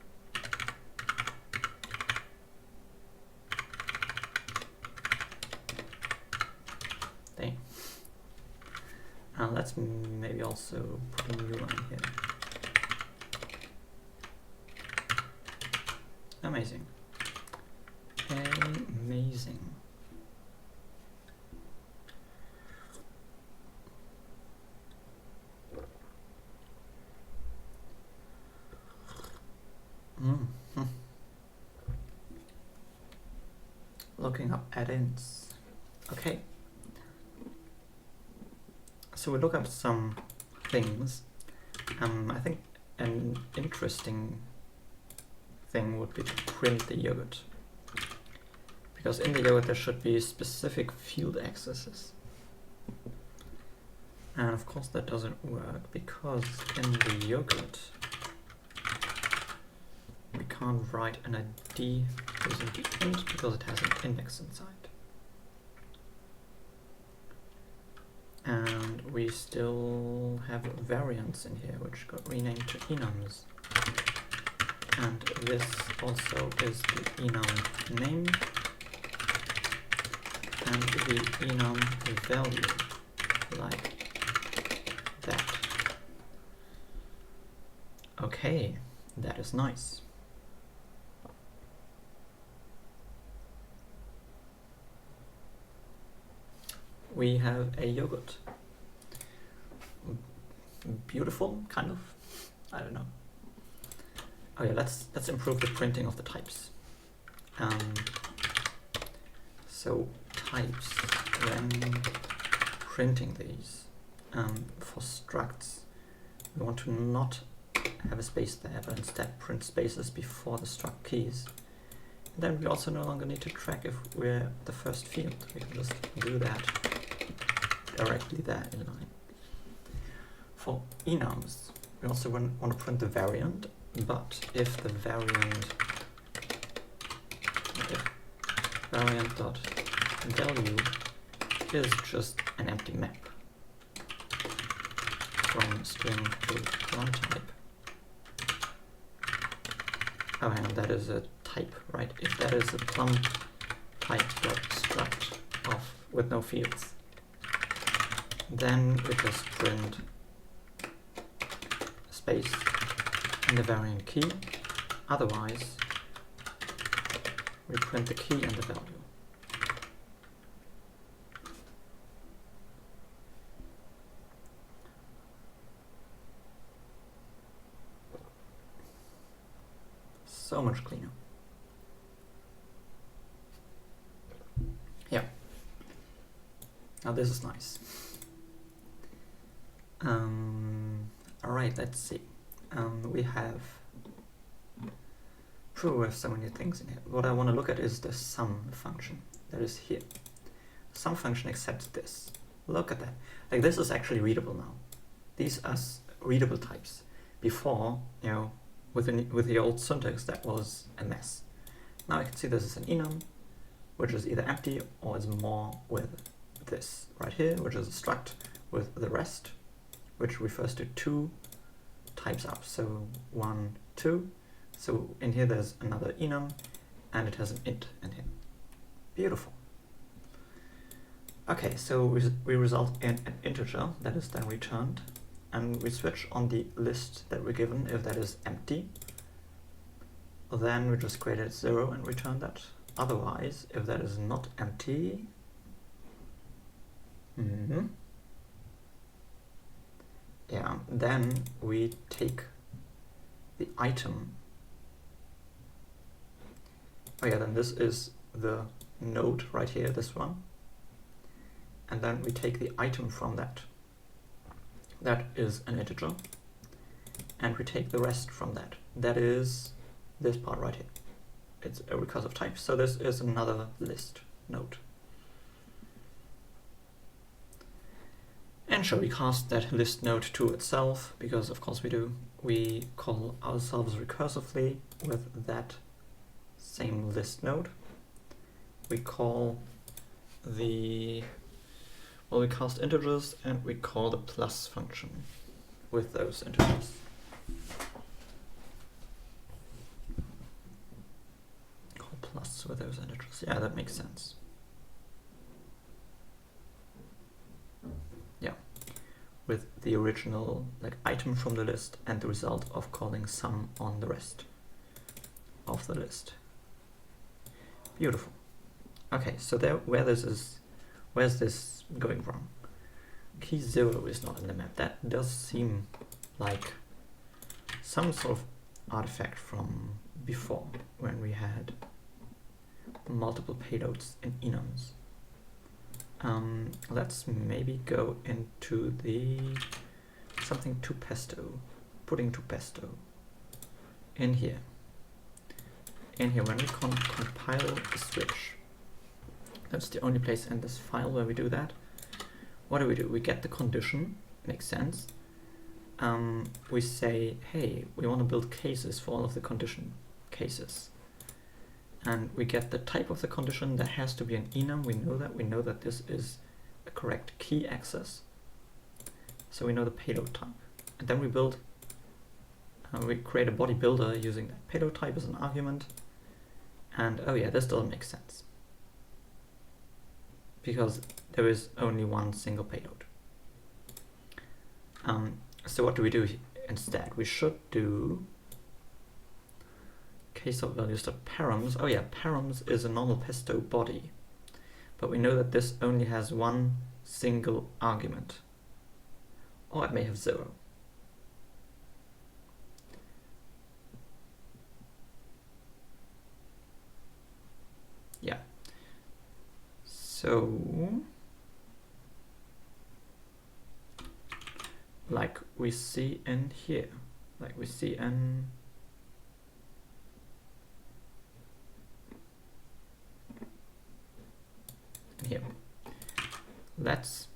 Dang. Let's maybe also put a new one here. Amazing. Amazing. Looking up add-ins. Okay. So we look up some things. I think an interesting thing would be to print the yogurt. Because in the yogurt there should be specific field accesses. And of course that doesn't work because in the yogurt we can't write an ID using the int because it has an index inside. And we still have variants in here which got renamed to enums. And this also is the enum name and the enum value, like that. Okay, that is nice. We have a yogurt. Beautiful, kind of. I don't know. Oh yeah, let's improve the printing of the types. So types, when printing these for structs, we want to not have a space there, but instead print spaces before the struct keys. And then we also no longer need to track if we're the first field. We can just do that directly there in line. For enums, we also want to print the variant, but if the variant dot value is just an empty map from string to Plum type. Oh, hang on, that is a type, right? If that is a Plum type dot struct of with no fields, then we just print space in the variant key. Otherwise, we print the key and the value. So much cleaner. Yeah. Now this is nice. Alright, let's see. We have so many things in here. What I want to look at is the sum function that is here. The sum function accepts this. Look at that. Like, this is actually readable now. These are readable types. Before, you know, with the old syntax, that was a mess. Now I can see this is an enum, which is either empty or is more with this right here, which is a struct with the rest, which refers to two types up. So 1, 2. So in here there's another enum, and it has an int in here. Beautiful. Okay, so we result in an integer that is then returned, and we switch on the list that we're given. If that is empty, then we just create a 0 and return that. Otherwise, if that is not empty, yeah, then we take the item. Oh yeah, then this is the node right here, this one. And then we take the item from that. That is an integer. And we take the rest from that. That is this part right here. It's a recursive type, so this is another list node. And shall we cast that list node to itself? Because of course we do. We call ourselves recursively with that same list node. We call the, well, we cast integers, and we call the plus function with those integers. Call plus with those integers. Yeah, that makes sense. Yeah, with the original like item from the list and the result of calling sum on the rest of the list. Beautiful. Okay, so there, where's this going wrong? Key 0 is not in the map. That does seem like some sort of artifact from before, when we had multiple payloads in enums. Let's maybe go into the something to pesto, putting to pesto in here. In here, when we compile the switch, that's the only place in this file where we do that. What do? We get the condition, makes sense. We say, hey, we want to build cases for all of the condition cases. And we get the type of the condition. That has to be an enum. We know that this is a correct key access. So we know the payload type. And then we build, we create a body builder using that payload type as an argument. And oh yeah, this doesn't make sense, because there is only one single payload. So what do we do instead? We should do case of values.params. Oh yeah, params is a normal pesto body, but we know that this only has one single argument, or it may have 0. Yeah. So, like we see in here, like we see in here. Let's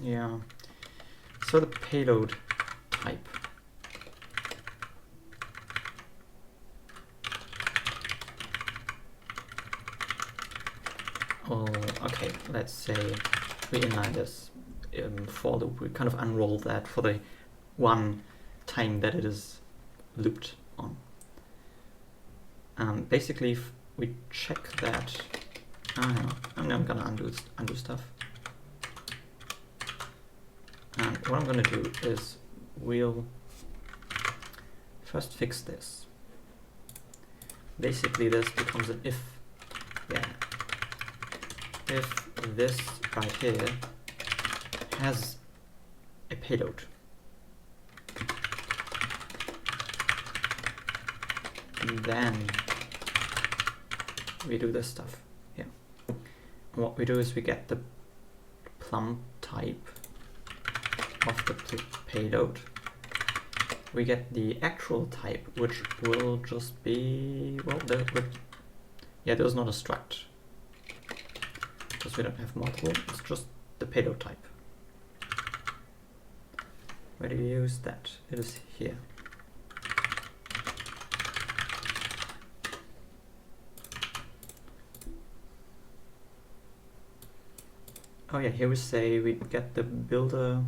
yeah. So the payload type. Oh, okay, let's say we inline this for loop. We kind of unroll that for the one time that it is looped on. Basically, if we check that, I'm gonna undo stuff. And what I'm gonna do is we'll first fix this. Basically, this becomes an if. Yeah. If this right here has a payload, then we do this stuff here. And what we do is we get the plum type of the payload. We get the actual type, which will just be, well, there's not a struct, because we don't have multiple, it's just the payload type. Where do you use that? It is here. Oh yeah, here we say we get the builder.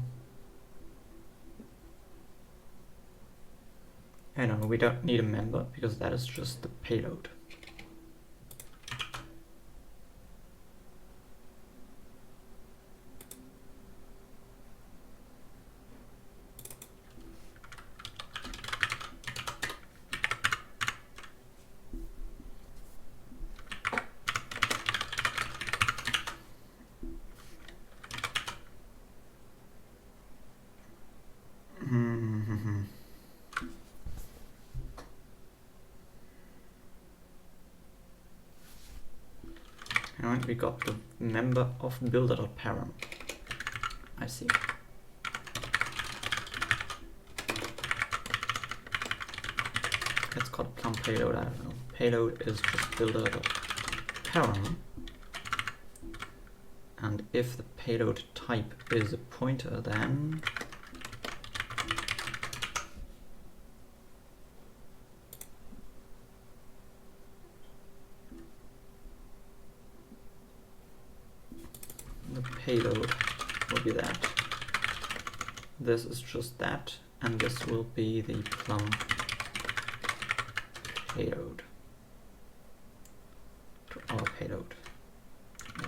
No, we don't need a member because that is just the payload. Alright, we got the member of builder.param. I see. Let's call it plum payload, I don't know. Payload is just builder.param. And if the payload type is a pointer, then the payload will be that. This is just that, and this will be the plum payload to our payload. Yeah.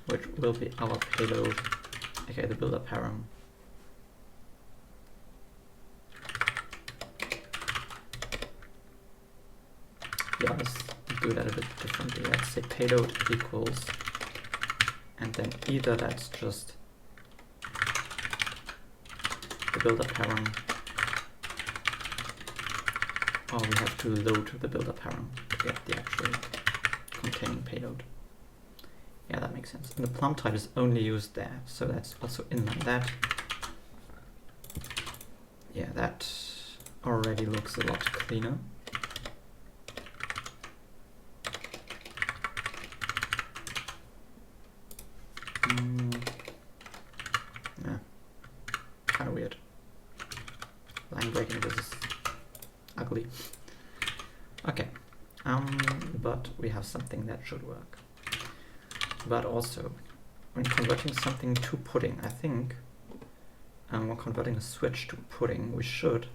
Which will be our payload, okay, the builder param. Yeah, let's do that a bit differently. Let's say payload equals, and then either that's just the builder param, or we have to load the builder param to get the actual containing payload. Yeah, that makes sense. And the plum type is only used there, so that's also inline that. Yeah, that already looks a lot cleaner. Yeah, kind of weird. Line breaking, this is ugly. Okay, but we have something that should work. But also, when converting something to pudding, I think when converting a switch to pudding, we should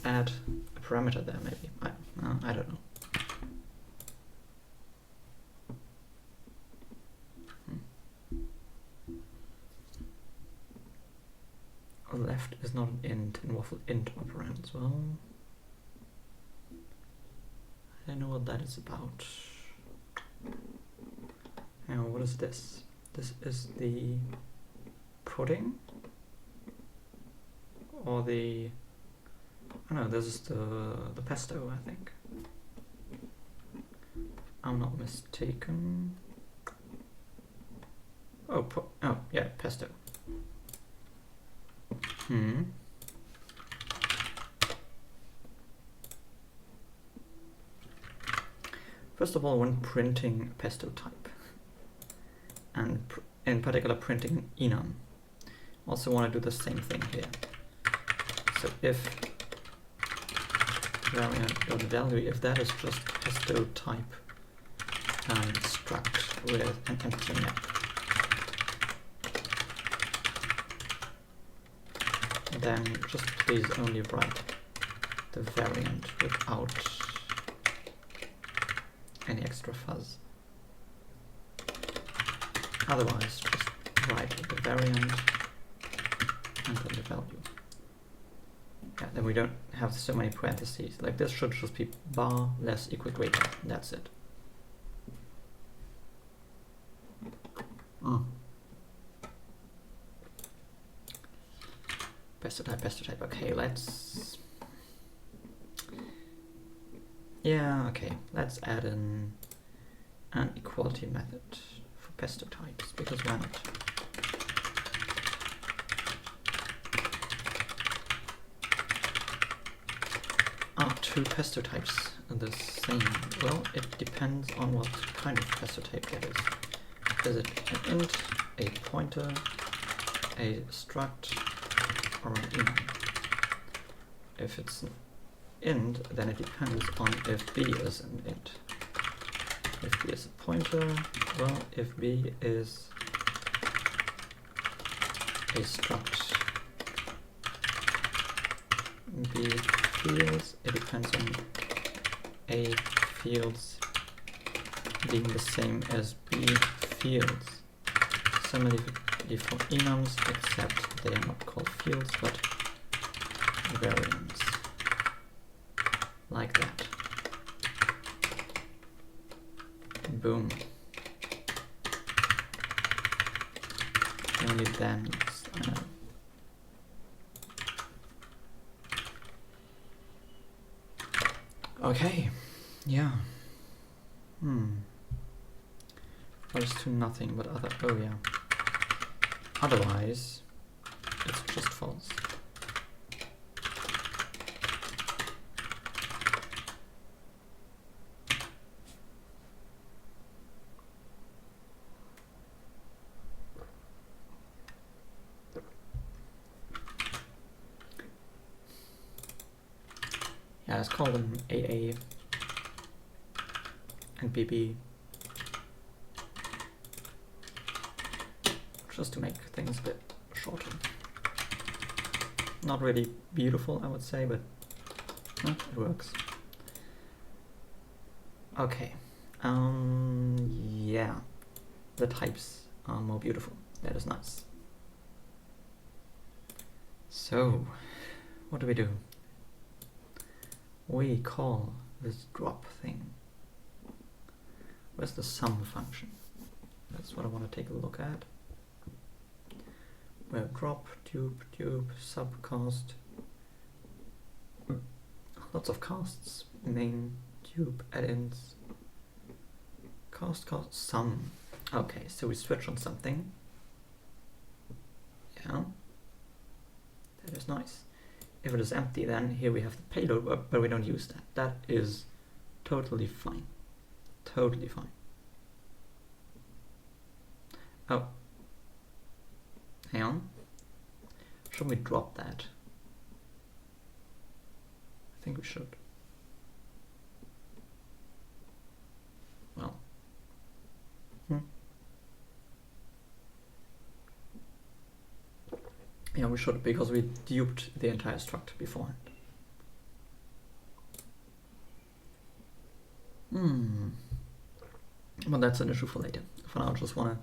add a parameter there, maybe. I don't know. Left is not an int, and waffle int operand as well. I don't know what that is about. Hang on, what is this? This is the pudding? Or the... Oh no, this is the pesto, I think. I'm not mistaken. Oh, oh yeah, pesto. First of all, when printing pesto type, and in particular printing enum, also want to do the same thing here. So if variant.value, if that is just pesto type struct with an empty map, then just please only write the variant without any extra fuzz. Otherwise, just write the variant and then the value. Yeah, then we don't have so many parentheses. Like this should just be bar less equal greater. That's it. Pesto type. Okay, let's... Yeah, okay. Let's add in an equality method for pesto types, because why not? Are two pesto types the same? Well, it depends on what kind of pesto type that is. Is it an int, a pointer, a struct, or an enum? If it's an int, then it depends on if b is an int. If b is a pointer, well, if b is a struct, b fields, it depends on a fields being the same as b fields. Similarly for enums, except they are not called fields but variants. Like that. Boom. Only then okay, yeah. False to nothing but other, oh yeah. Otherwise, it's just false. Yeah, let's call them AA and BB, just to make things a bit shorter. Not really beautiful, I would say, but it works. Okay, yeah, the types are more beautiful. That is nice. So, what do? We call this drop thing. Where's the sum function? That's what I want to take a look at. Where drop, tube, subcast, lots of casts, main, tube, add-ins, cast, sum. Okay, so we switch on something. Yeah, that is nice. If it is empty, then here we have the payload, but we don't use that. That is totally fine. Totally fine. Oh. Hang on. Should we drop that? I think we should. Well. Yeah, we should, because we duped the entire struct beforehand. But that's an issue for later. For now, I just want to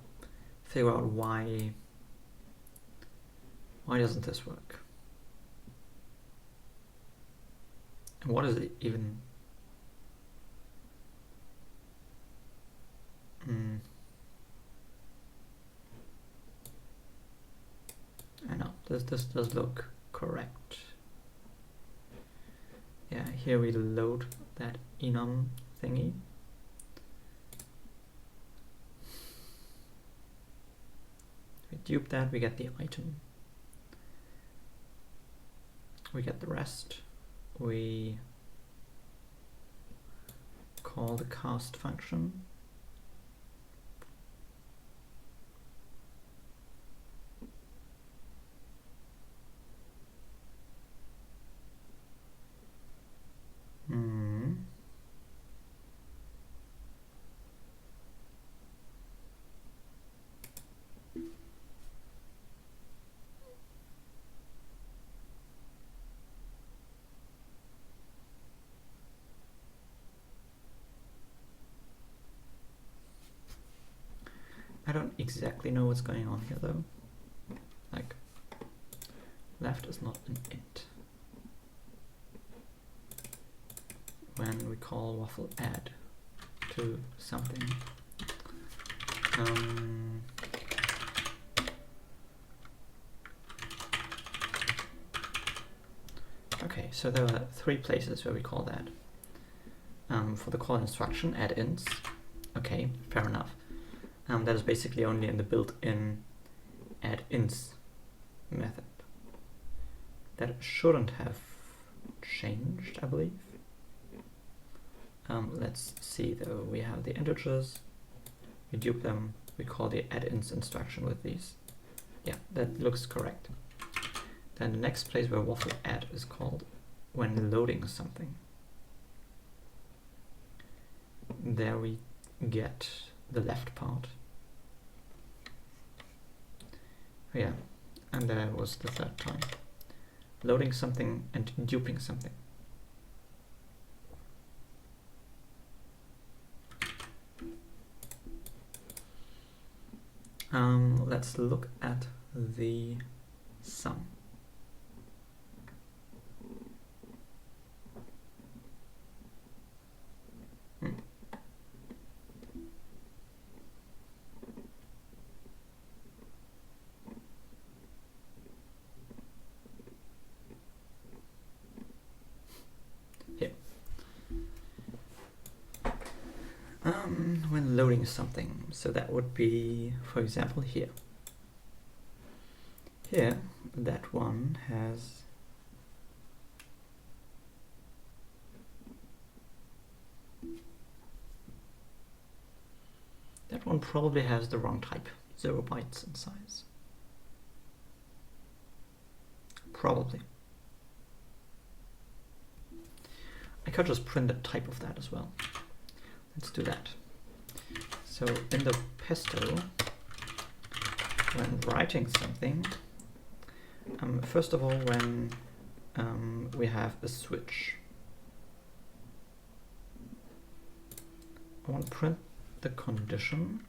figure out why doesn't this work? And what is it even? this does look correct. Yeah, here we load that enum thingy. We dupe that, we get the item. We get the rest. We call the cast function. I don't exactly know what's going on here though. Like, left is not an int. When we call waffle add to something. Okay, so there are 3 places where we call that. For the call instruction, add ints. Okay, fair enough. That is basically only in the built-in add ints method. That shouldn't have changed, I believe. Let's see though. We have the integers, we dupe them, we call the add ints instruction with these. Yeah, that looks correct. Then the next place where waffle add is called when loading something. There we get the left part. Yeah, and there was the 3rd time. Loading something and duping something. Let's look at the sum. When loading something, so that would be, for example, here. Here, that one has probably has the wrong type, 0 bytes in size. Probably. I could just print the type of that as well. Let's do that. So in the pesto, when writing something, first of all, when we have a switch, I want to print the condition,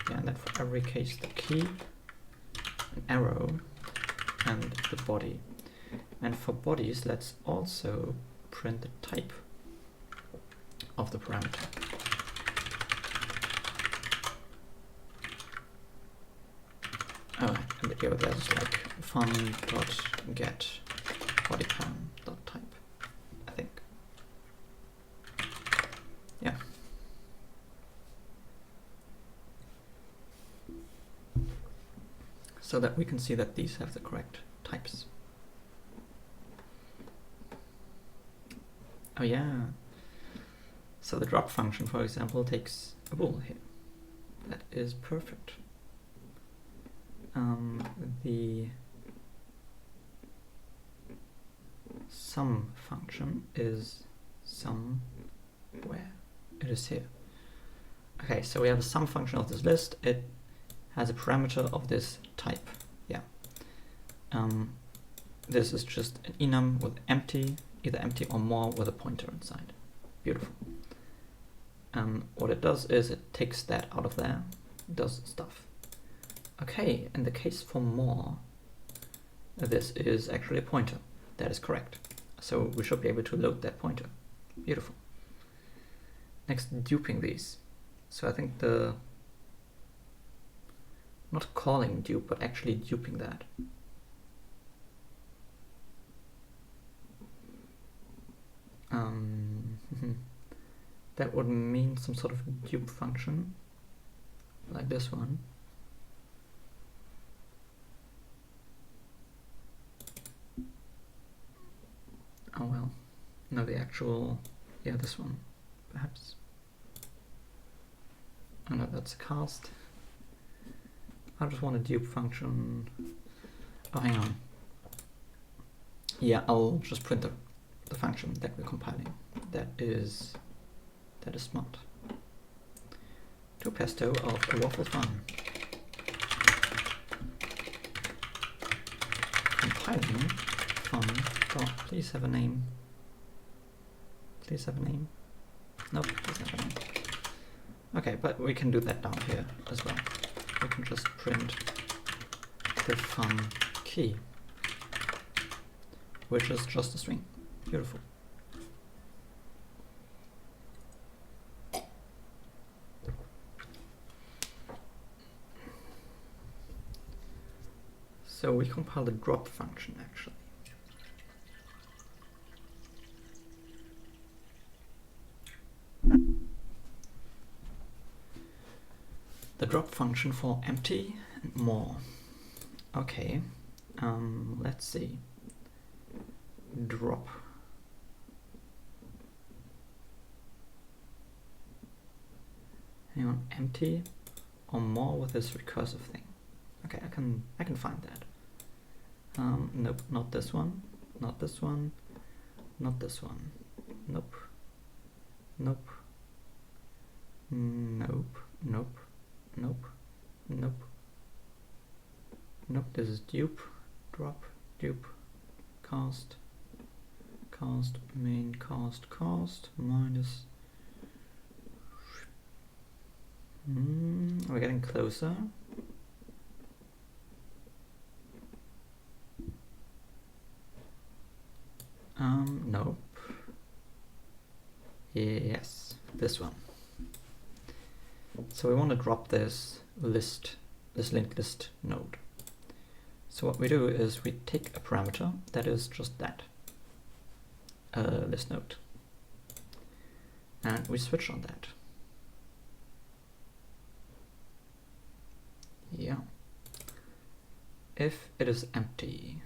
and then for every case the key, an arrow, and the body. And for bodies, let's also print the type of the parameter. Oh, and here there's like fun.get bodyparam.type, I think. Yeah. So that we can see that these have the correct types. Oh yeah. So the drop function, for example, takes a bool here. That is perfect. The sum function is somewhere. It is here. Okay, so we have a sum function of this list. It has a parameter of this type. Yeah. This is just an enum with empty, either empty or more with a pointer inside. Beautiful. What it does is it takes that out of there, does stuff. Okay, in the case for more, this is actually a pointer. That is correct. So we should be able to load that pointer. Beautiful. Next, duping these. So I think the not calling dupe, but actually duping that. That would mean some sort of dupe function, like this one. Oh well, no, the actual, yeah, this one, perhaps. Oh no, that's a cast. I just want a dupe function. Oh, hang on. Yeah, I'll just print the function that we're compiling. That is smart. To pesto of a waffle fun. Compiling fun. Oh, please have a name. Please have a name. Nope, doesn't have a name. Okay, but we can do that down here as well. We can just print the fun key, which is just a string. Beautiful. So we compile the drop function actually. The drop function for empty and more. Okay, let's see. Drop. Hang on, empty or more with this recursive thing. Okay, I can find that. Nope, not this one, not this one, not this one. Nope. Nope. Nope. Nope. Nope. Nope. Nope. This is dupe, drop, dupe, cast, cast, main, cast, minus. We're getting closer. Nope. Yes, this one. So we want to drop this list, this linked list node. So what we do is we take a parameter that is just that, list node, and we switch on that. Yeah. If it is empty,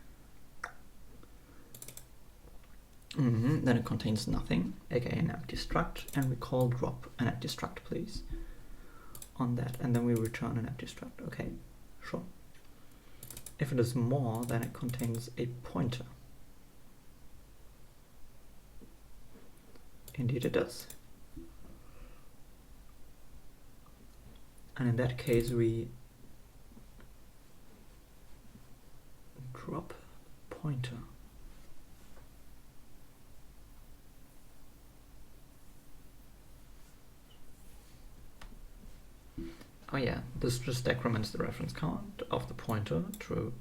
then it contains nothing, aka an empty struct, and we call drop an empty struct, please, on that, and then we return an empty struct. Okay, sure. If it is more, then it contains a pointer. Indeed it does. And in that case we drop pointer. Oh yeah, this just decrements the reference count of the pointer, true.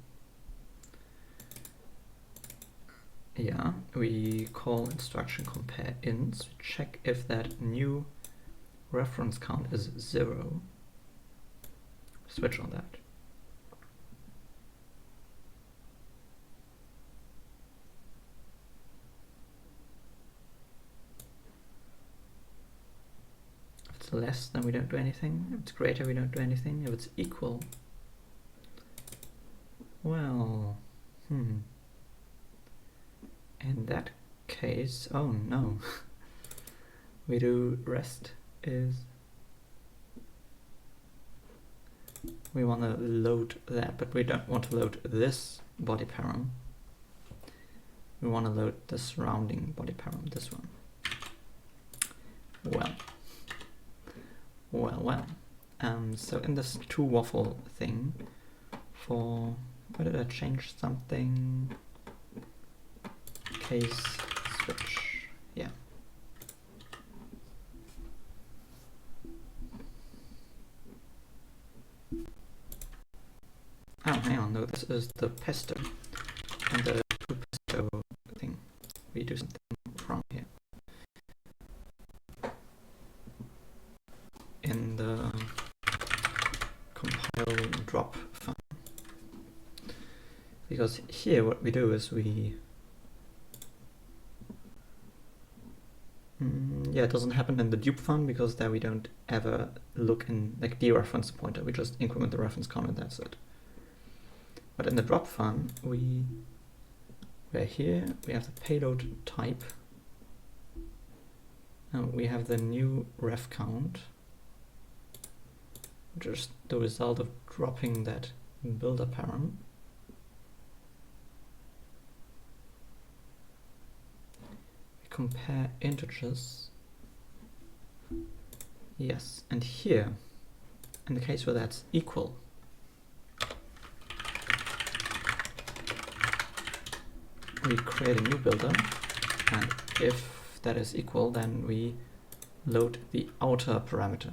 Yeah, we call instruction compare ints, check if that new reference count is 0, switch on that. If it's less, then we don't do anything. If it's greater, we don't do anything. If it's equal, well, in that case, oh no, we do rest is, we want to load that, but we don't want to load this body param. We want to load the surrounding body param, this one. Well. So in this toWaffle thing, for, where did I change something? Case switch, yeah. Oh, hang on, no, this is the pesto, and the pesto thing. We do something wrong here. In the compile drop fun. Because here what we do is we... yeah, it doesn't happen in the dupe fun because there we don't ever look in like dereference the pointer. We just increment the reference count and that's it. But in the drop fun, we're here, we have the payload type. And we have the new ref count, which is the result of dropping that builder param. We compare integers. Yes, and here, in the case where that's equal, we create a new builder, and if that is equal, then we load the outer parameter.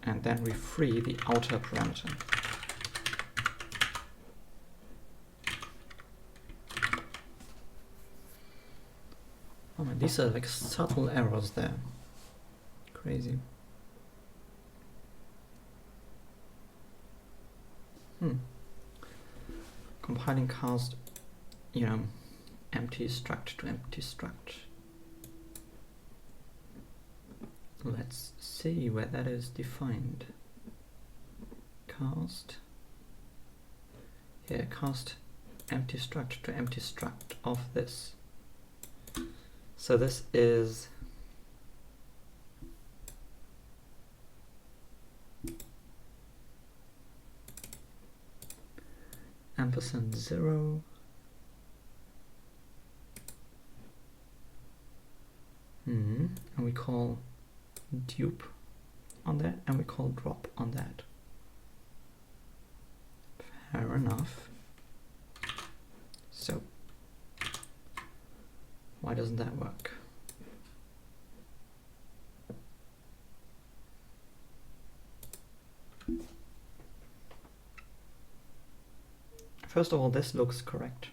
And then we free the outer parameter. Oh man, these are like subtle errors there. Crazy. Compiling cast, you know, empty struct to empty struct. Let's see where that is defined. Cast. Here, cast empty struct to empty struct of this. So this is %0 and we call dupe on that and we call drop on that. Fair enough. So why doesn't that work? First of all, this looks correct.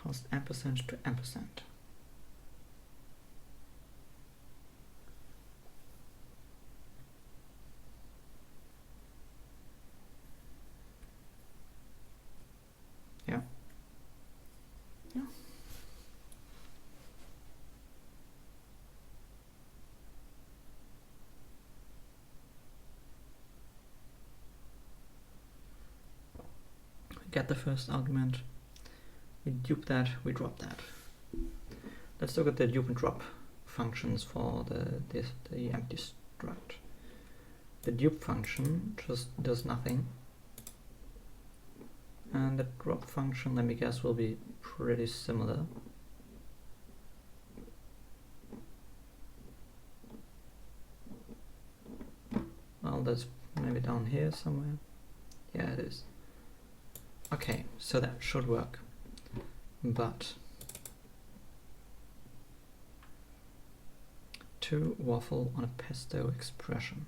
Cast ampersand to ampersand. Yeah. Yeah. Get the first argument, we dupe that, we drop that. Let's look at the dupe and drop functions for the empty struct. The dupe function just does nothing, and the drop function, let me guess, will be pretty similar. Well, that's maybe down here somewhere. Yeah, it is. Okay, so that should work, but to waffle on a pesto expression.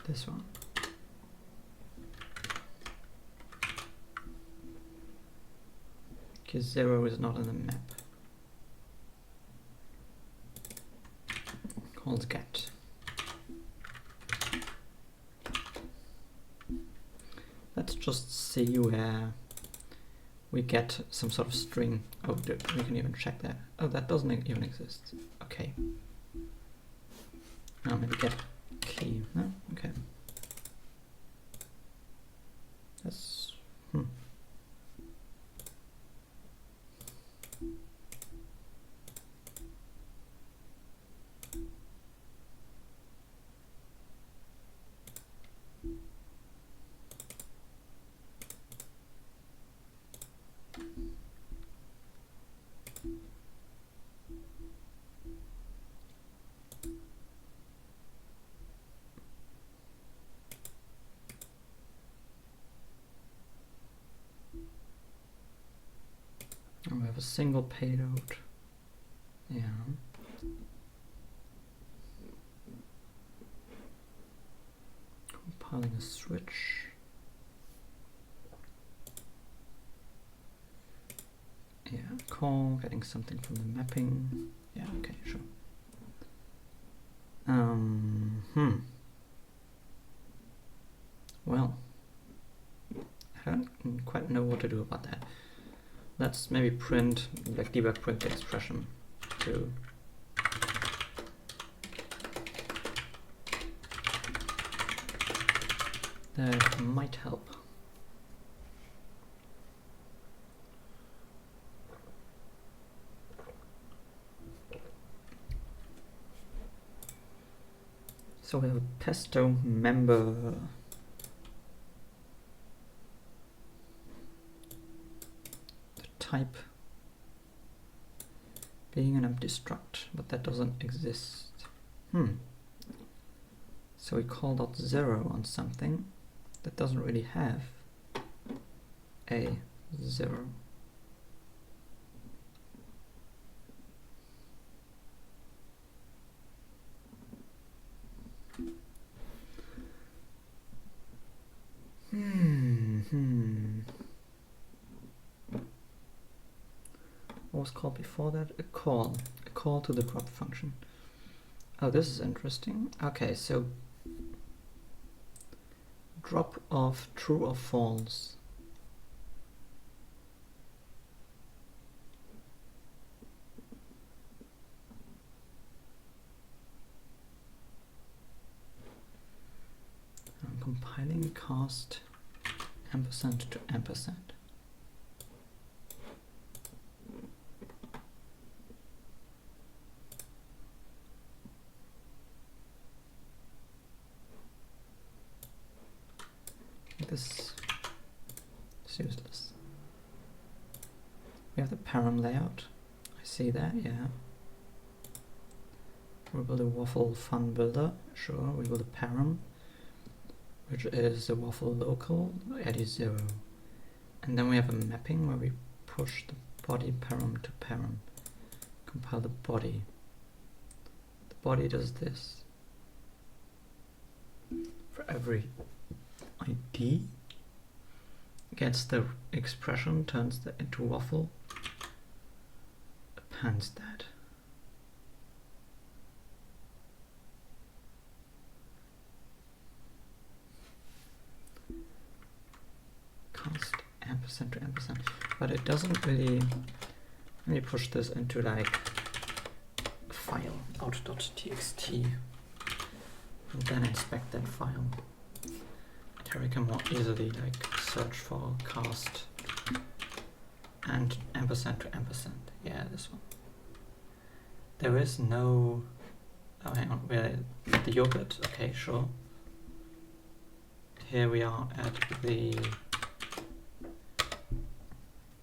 This one. Because 0 is not in the map. Calls get. Let's just see where we get some sort of string. Oh, we can even check that. Oh, that doesn't even exist. Okay. Now maybe get key. No? Okay. That's... a single payload. Yeah. Compiling a switch. Yeah, call, getting something from the mapping. Yeah, okay, sure. Well, I don't quite know what to do about that. Let's maybe print, like debug print the expression too. That might help. So we have a pesto member. The type being an empty struct, but that doesn't exist. So we call .0 on something that doesn't really have a 0. What was called before that? A call to the drop function. Oh, this is interesting. Okay, so drop of true or false. I'm compiling cast ampersand to ampersand. This is useless. We have the param layout. I see that, yeah. We build a waffle fun builder. Sure, we build a param, which is the waffle local, eddy 0. And then we have a mapping where we push the body param to param. Compile the body. The body does this. For every ID, gets the expression, turns that into waffle, appends that. Cast ampersand to ampersand, but it doesn't really. Let me push this into like a file, out.txt, and then inspect that file. Here we can more easily like search for cast and ampersand to ampersand. Yeah, this one. There is no. Oh, hang on. We're at the yogurt. Okay, sure. Here we are at the.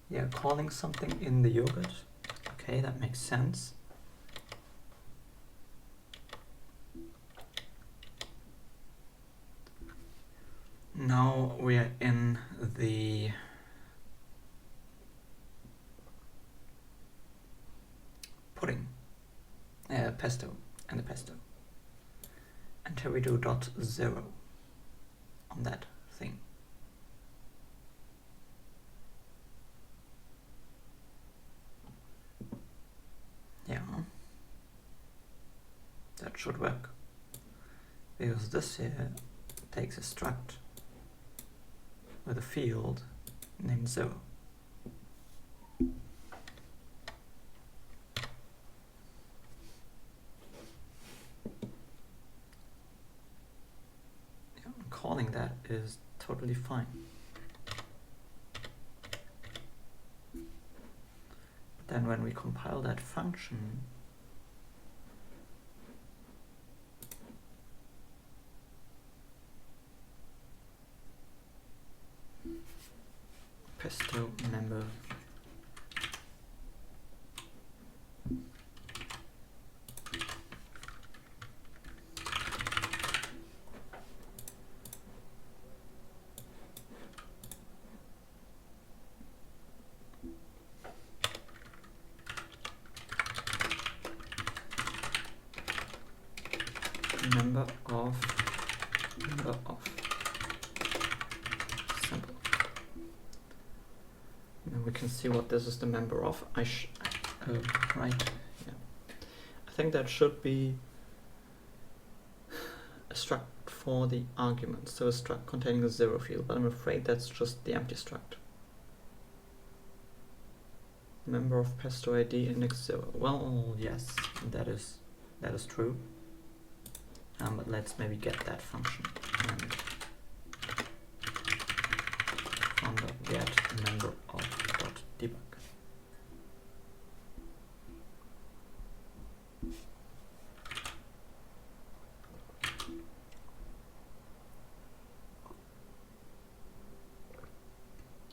Yeah, calling something in the yogurt. Okay, that makes sense. Now we are in the pudding, pesto, and the pesto. And here we do .0 on that thing. Yeah, that should work. Because this here takes a struct with a field named 0. Yeah, calling that is totally fine. But then when we compile that function, pesto member member of sample. And then we can see what this is the member of. Right. Yeah. I think that should be a struct for the argument, so a struct containing a 0 field, but I'm afraid that's just the empty struct. Member of pesto ID index 0. Well, yes, that is true. But let's maybe get that function and from the get member of dot debug.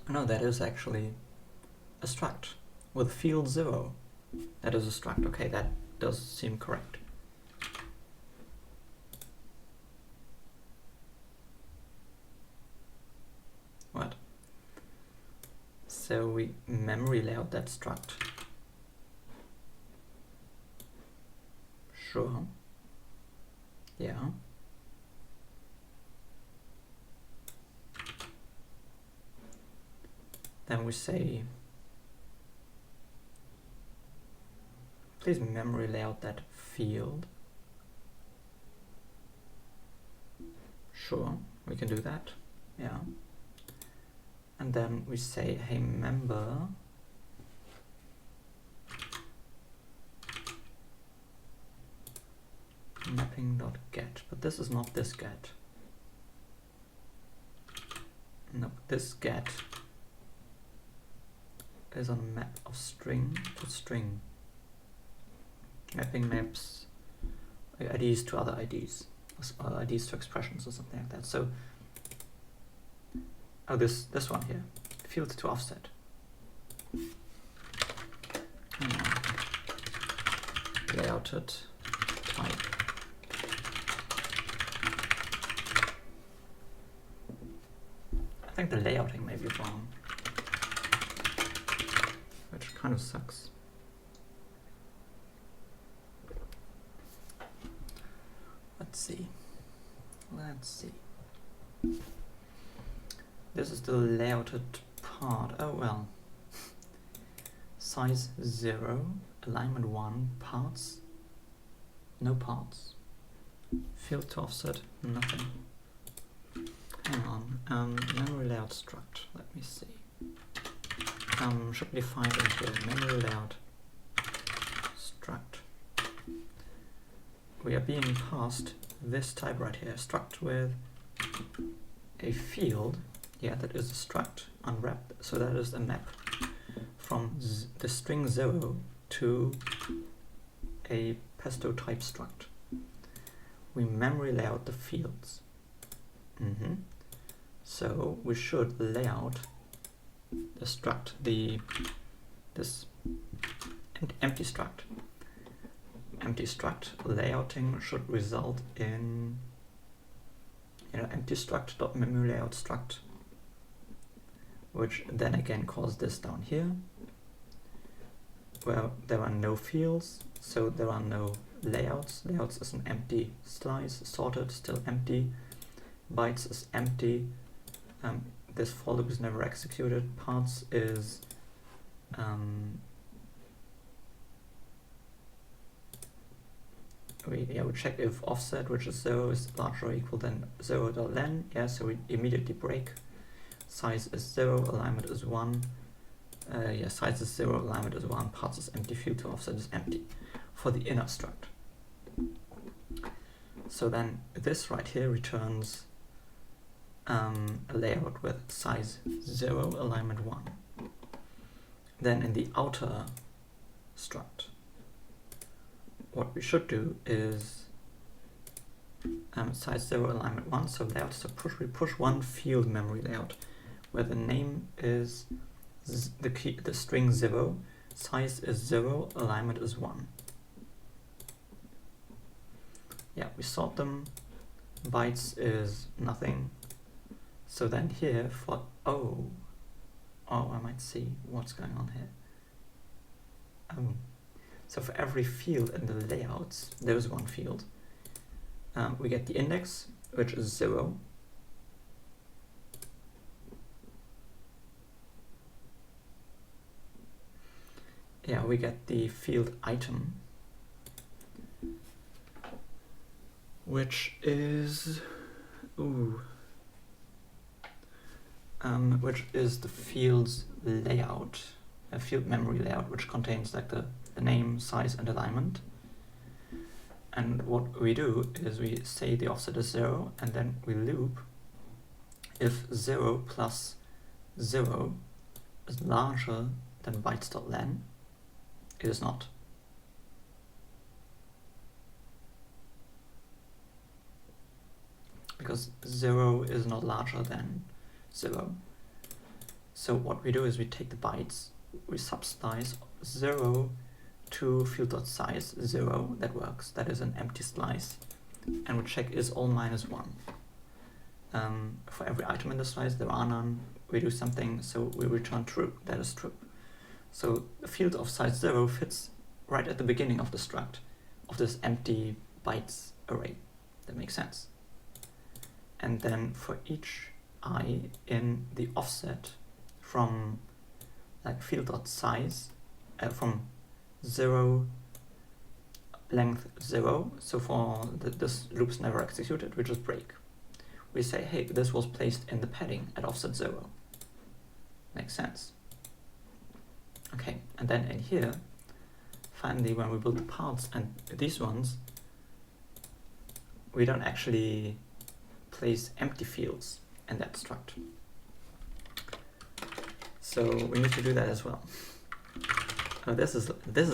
No, that is actually a struct with field 0. That is a struct. Okay, that does seem correct. What? So we memory layout that struct. Sure. Yeah. Then we say, please memory layout that field. Sure, we can do that. Yeah. And then we say, hey, member mapping.get, but this is not this get. No, this get is on a map of string to string. Mapping maps IDs to other IDs, or IDs to expressions or something like that. So, oh, this one here, field to offset. Layouted type. I think the layouting may be wrong, which kind of sucks. Let's see. This is the layouted part. Oh well. Size 0, alignment 1, parts, no parts. Field to offset, nothing. Hang on. Memory layout struct. Let me see. Should be defined into memory layout struct. We are being passed this type right here, struct with a field. Yeah, that is a struct unwrapped. So that is a map from the string 0 to a pesto type struct. We memory layout the fields. So we should layout the struct, this empty struct. Empty struct layouting should result in empty struct dot memory layout struct, which then again calls this down here, where there are no fields, so there are no layouts. Layouts is an empty slice, sorted still empty, bytes is empty. This for loop is never executed. Parts is we check if offset, which is 0, is larger or equal than 0.len. Yeah, so we immediately break. Size is 0, alignment is 1. Yeah, size is 0, alignment is 1, parts is empty, field to offset is empty for the inner struct. So then this right here returns a layout with size 0, alignment 1. Then in the outer struct, what we should do is size 0, alignment 1, so layout, so we push one field memory layout where the name is the string 0, size is 0, alignment is 1. Yeah, we sort them, bytes is nothing. So then here for, oh, I might see what's going on here. Oh. So for every field in the layouts, there is one field. We get the index, which is 0. Yeah, we get the field item, which is which is the field's layout, a field memory layout, which contains like the name, size, and alignment. And what we do is we say the offset is 0, and then we loop if 0 plus 0 is larger than bytes.len. It is not. Because 0 is not larger than 0. So what we do is we take the bytes, we subslice 0 to field.size 0, that works, that is an empty slice, and we check is all minus 1. For every item in the slice there are none, we do something, so we return true, that is true. So the field of size 0 fits right at the beginning of the struct, of this empty bytes array. That makes sense. And then for each I in the offset from like field.size, from 0 length 0, so for this loop's never executed, we just break. We say, hey, this was placed in the padding at offset 0. Makes sense. Okay, and then in here, finally, when we build the parts and these ones, we don't actually place empty fields in that struct. So we need to do that as well. This is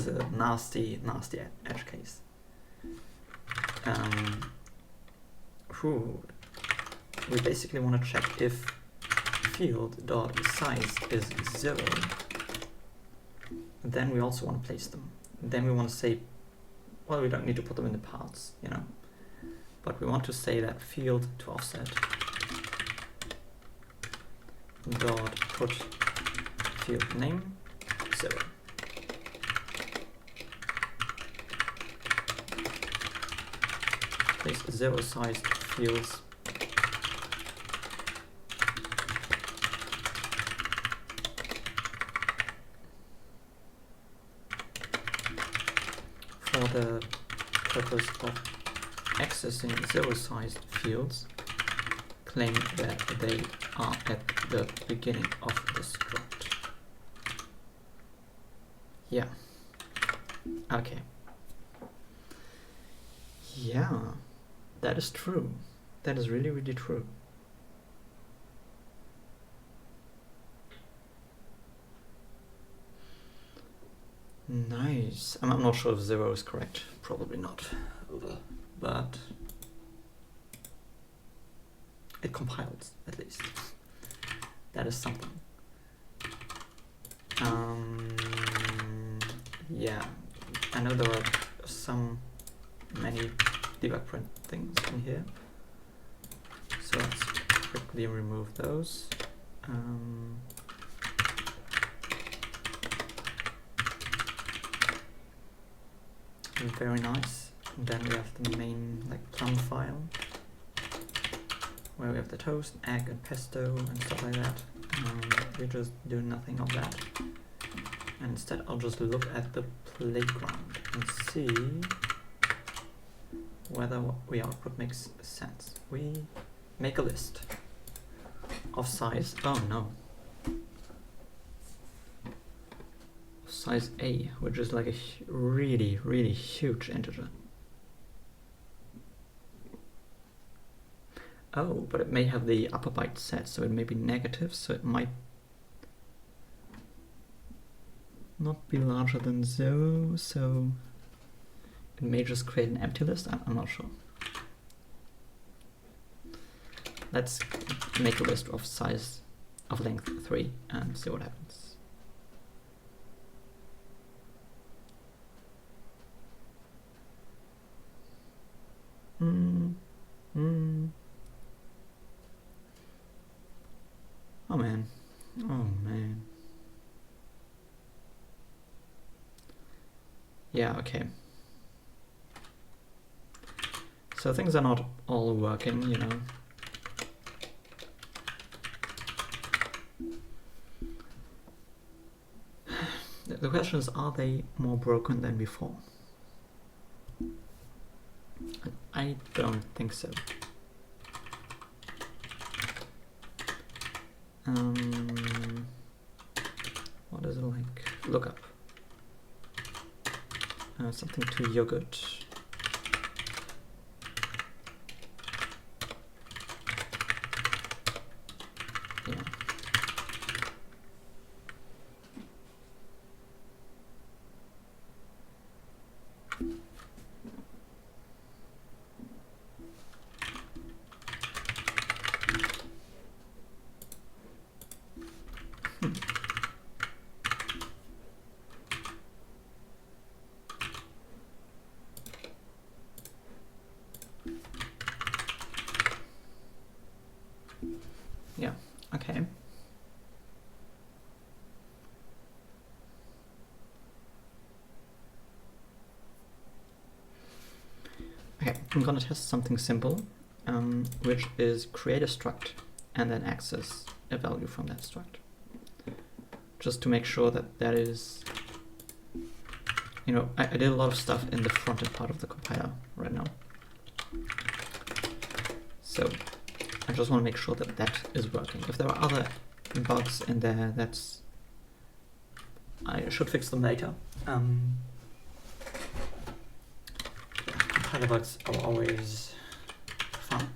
a nasty edge case. We basically want to check if field.size is 0. Then we also want to place them. Then we want to say, well, we don't need to put them in the parts, you know, but we want to say that field to offset dot put field name 0. Place 0 sized fields for the purpose of accessing 0 sized fields. Claim that they are at the beginning of the struct. Yeah. Okay. Yeah, that is true. That is really, really true. Nice. I'm not sure if 0 is correct. Probably not. But it compiles, at least. That is something. Yeah, I know there are many debug print things in here. So let's quickly remove those. Very nice. And then we have the main plum file, where we have the toast, egg, and pesto, and stuff like that. We just do nothing of that. And instead I'll just look at the playground and see whether what we output makes sense. We make a list of size, oh no, size A, which is like a really, really huge integer. Oh, but it may have the upper byte set, so it may be negative, so it might not be larger than 0, so it may just create an empty list. I'm not sure. Let's make a list of size of length 3 and see what happens. Oh man. Oh man. Yeah, okay. So things are not all working, you know. The question is, are they more broken than before? I don't think so. What is it like? Lookup. Something to yogurt. Yeah. Yeah, okay. Okay, I'm gonna test something simple, which is create a struct and then access a value from that struct. Just to make sure that that is, you know, I did a lot of stuff in the front-end part of the compiler right now. So I just want to make sure that that is working. If there are other bugs in there, I should fix them later. Compiler bugs are always fun.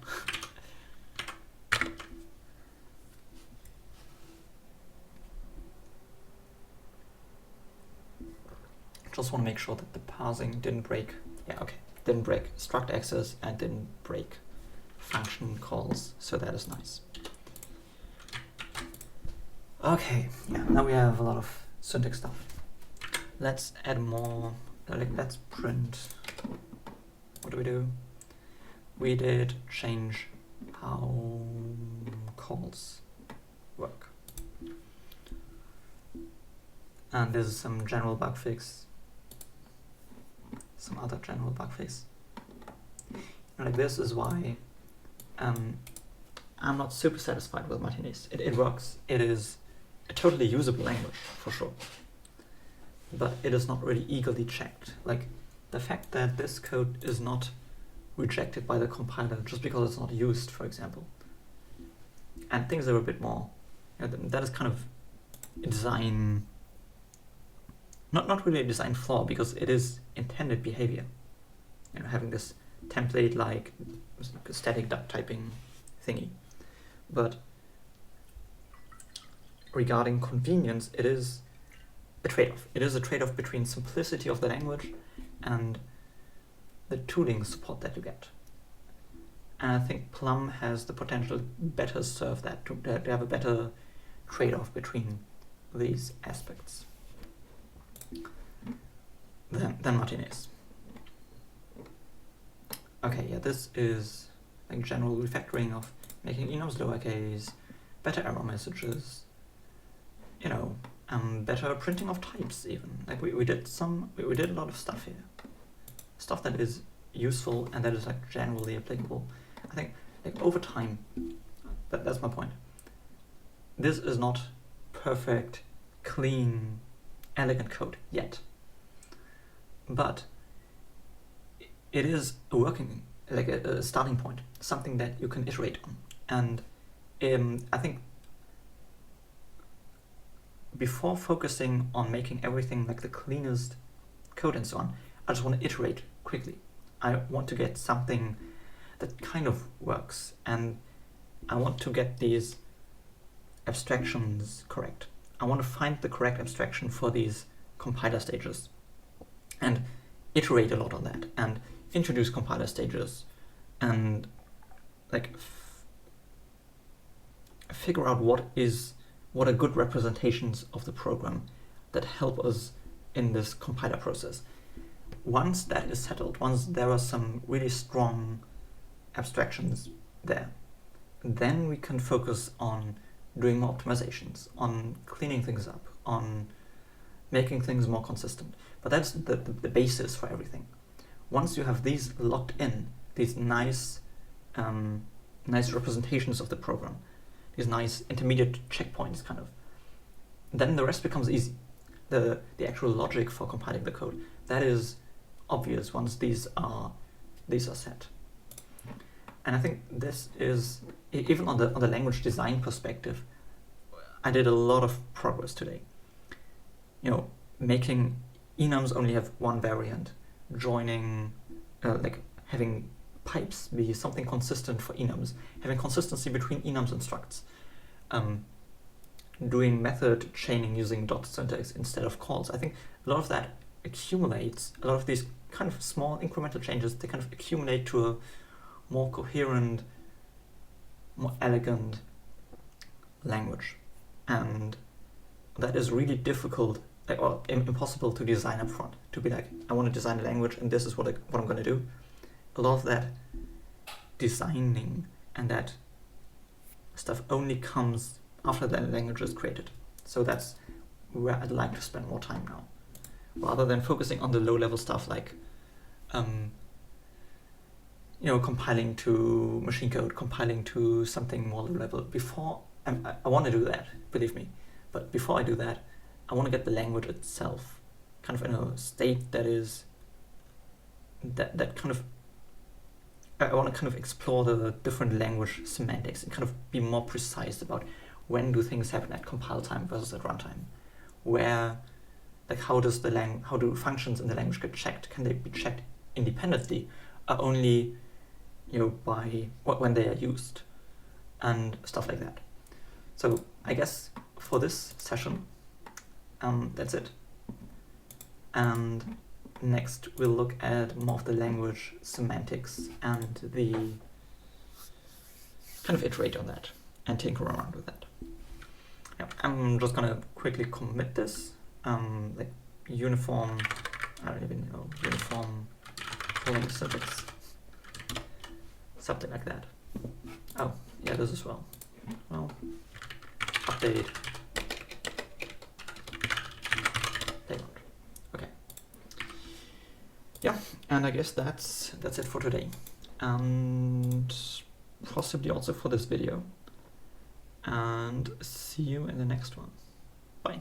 Just want to make sure that the parsing didn't break. Yeah, okay. Didn't break struct access and didn't break function calls, so that is nice. Okay, yeah, now we have a lot of syntax stuff. Let's add more, let's print. What do we do? We did change how calls work. And this is some general bug fix. Some other general bug fix. Like this is why I'm not super satisfied with Martinez. It works. It is a totally usable language, for sure. But it is not really eagerly checked. Like, the fact that this code is not rejected by the compiler just because it's not used, for example. And things are a bit more, you know, that is kind of a design, not really a design flaw, because it is intended behavior. You know, having this template like static duck typing thingy. But regarding convenience, it is a trade-off. It is a trade-off between simplicity of the language and the tooling support that you get. And I think Plum has the potential to better serve that, to have a better trade-off between these aspects than Martinez. Okay, yeah, this is like general refactoring of making enums lowercase, better error messages, you know, better printing of types even. Like we did a lot of stuff here. Stuff that is useful and that is like generally applicable. I think like over time, that's my point. This is not perfect, clean, elegant code yet. But it is a working, like a starting point, something that you can iterate on. And I think before focusing on making everything like the cleanest code and so on, I just want to iterate quickly. I want to get something that kind of works, and I want to get these abstractions correct. I want to find the correct abstraction for these compiler stages and iterate a lot on that and introduce compiler stages and like figure out what are good representations of the program that help us in this compiler process. Once that is settled, once there are some really strong abstractions there, then we can focus on doing more optimizations, on cleaning things up, on making things more consistent. But that's the basis for everything. Once you have these locked in, these nice representations of the program, these nice intermediate checkpoints, kind of, then the rest becomes easy. The actual logic for compiling the code, that is obvious once these are set. And I think this is, even on the language design perspective, I did a lot of progress today. You know, making enums only have one variant, joining, like having pipes be something consistent for enums, having consistency between enums and structs, doing method chaining using dot syntax instead of calls. I think a lot of that accumulates, a lot of these kind of small incremental changes, they kind of accumulate to a more coherent, more elegant language. And that is really difficult, or impossible to design up front. To be like, I want to design a language and this is what I'm going to do. A lot of that designing and that stuff only comes after the language is created. So that's where I'd like to spend more time now, rather than focusing on the low-level stuff like, you know, compiling to machine code, compiling to something more low-level. Before I want to do that, believe me, but before I do that, I want to get the language itself kind of in a state that is that kind of, I want to kind of explore the different language semantics and kind of be more precise about when do things happen at compile time versus at runtime. Where, like, how do functions in the language get checked? Can they be checked independently, or only, you know, by when they are used, and stuff like that. So I guess for this session, that's it. And next we'll look at more of the language semantics and the kind of iterate on that and tinker around with that. Yeah, I'm just gonna quickly commit this, like uniform, I don't even know, uniform calling syntax, something like that. Oh, yeah, this as well. Well, update payload. Okay. Yeah, and I guess that's it for today, and possibly also for this video. And see you in the next one. Bye.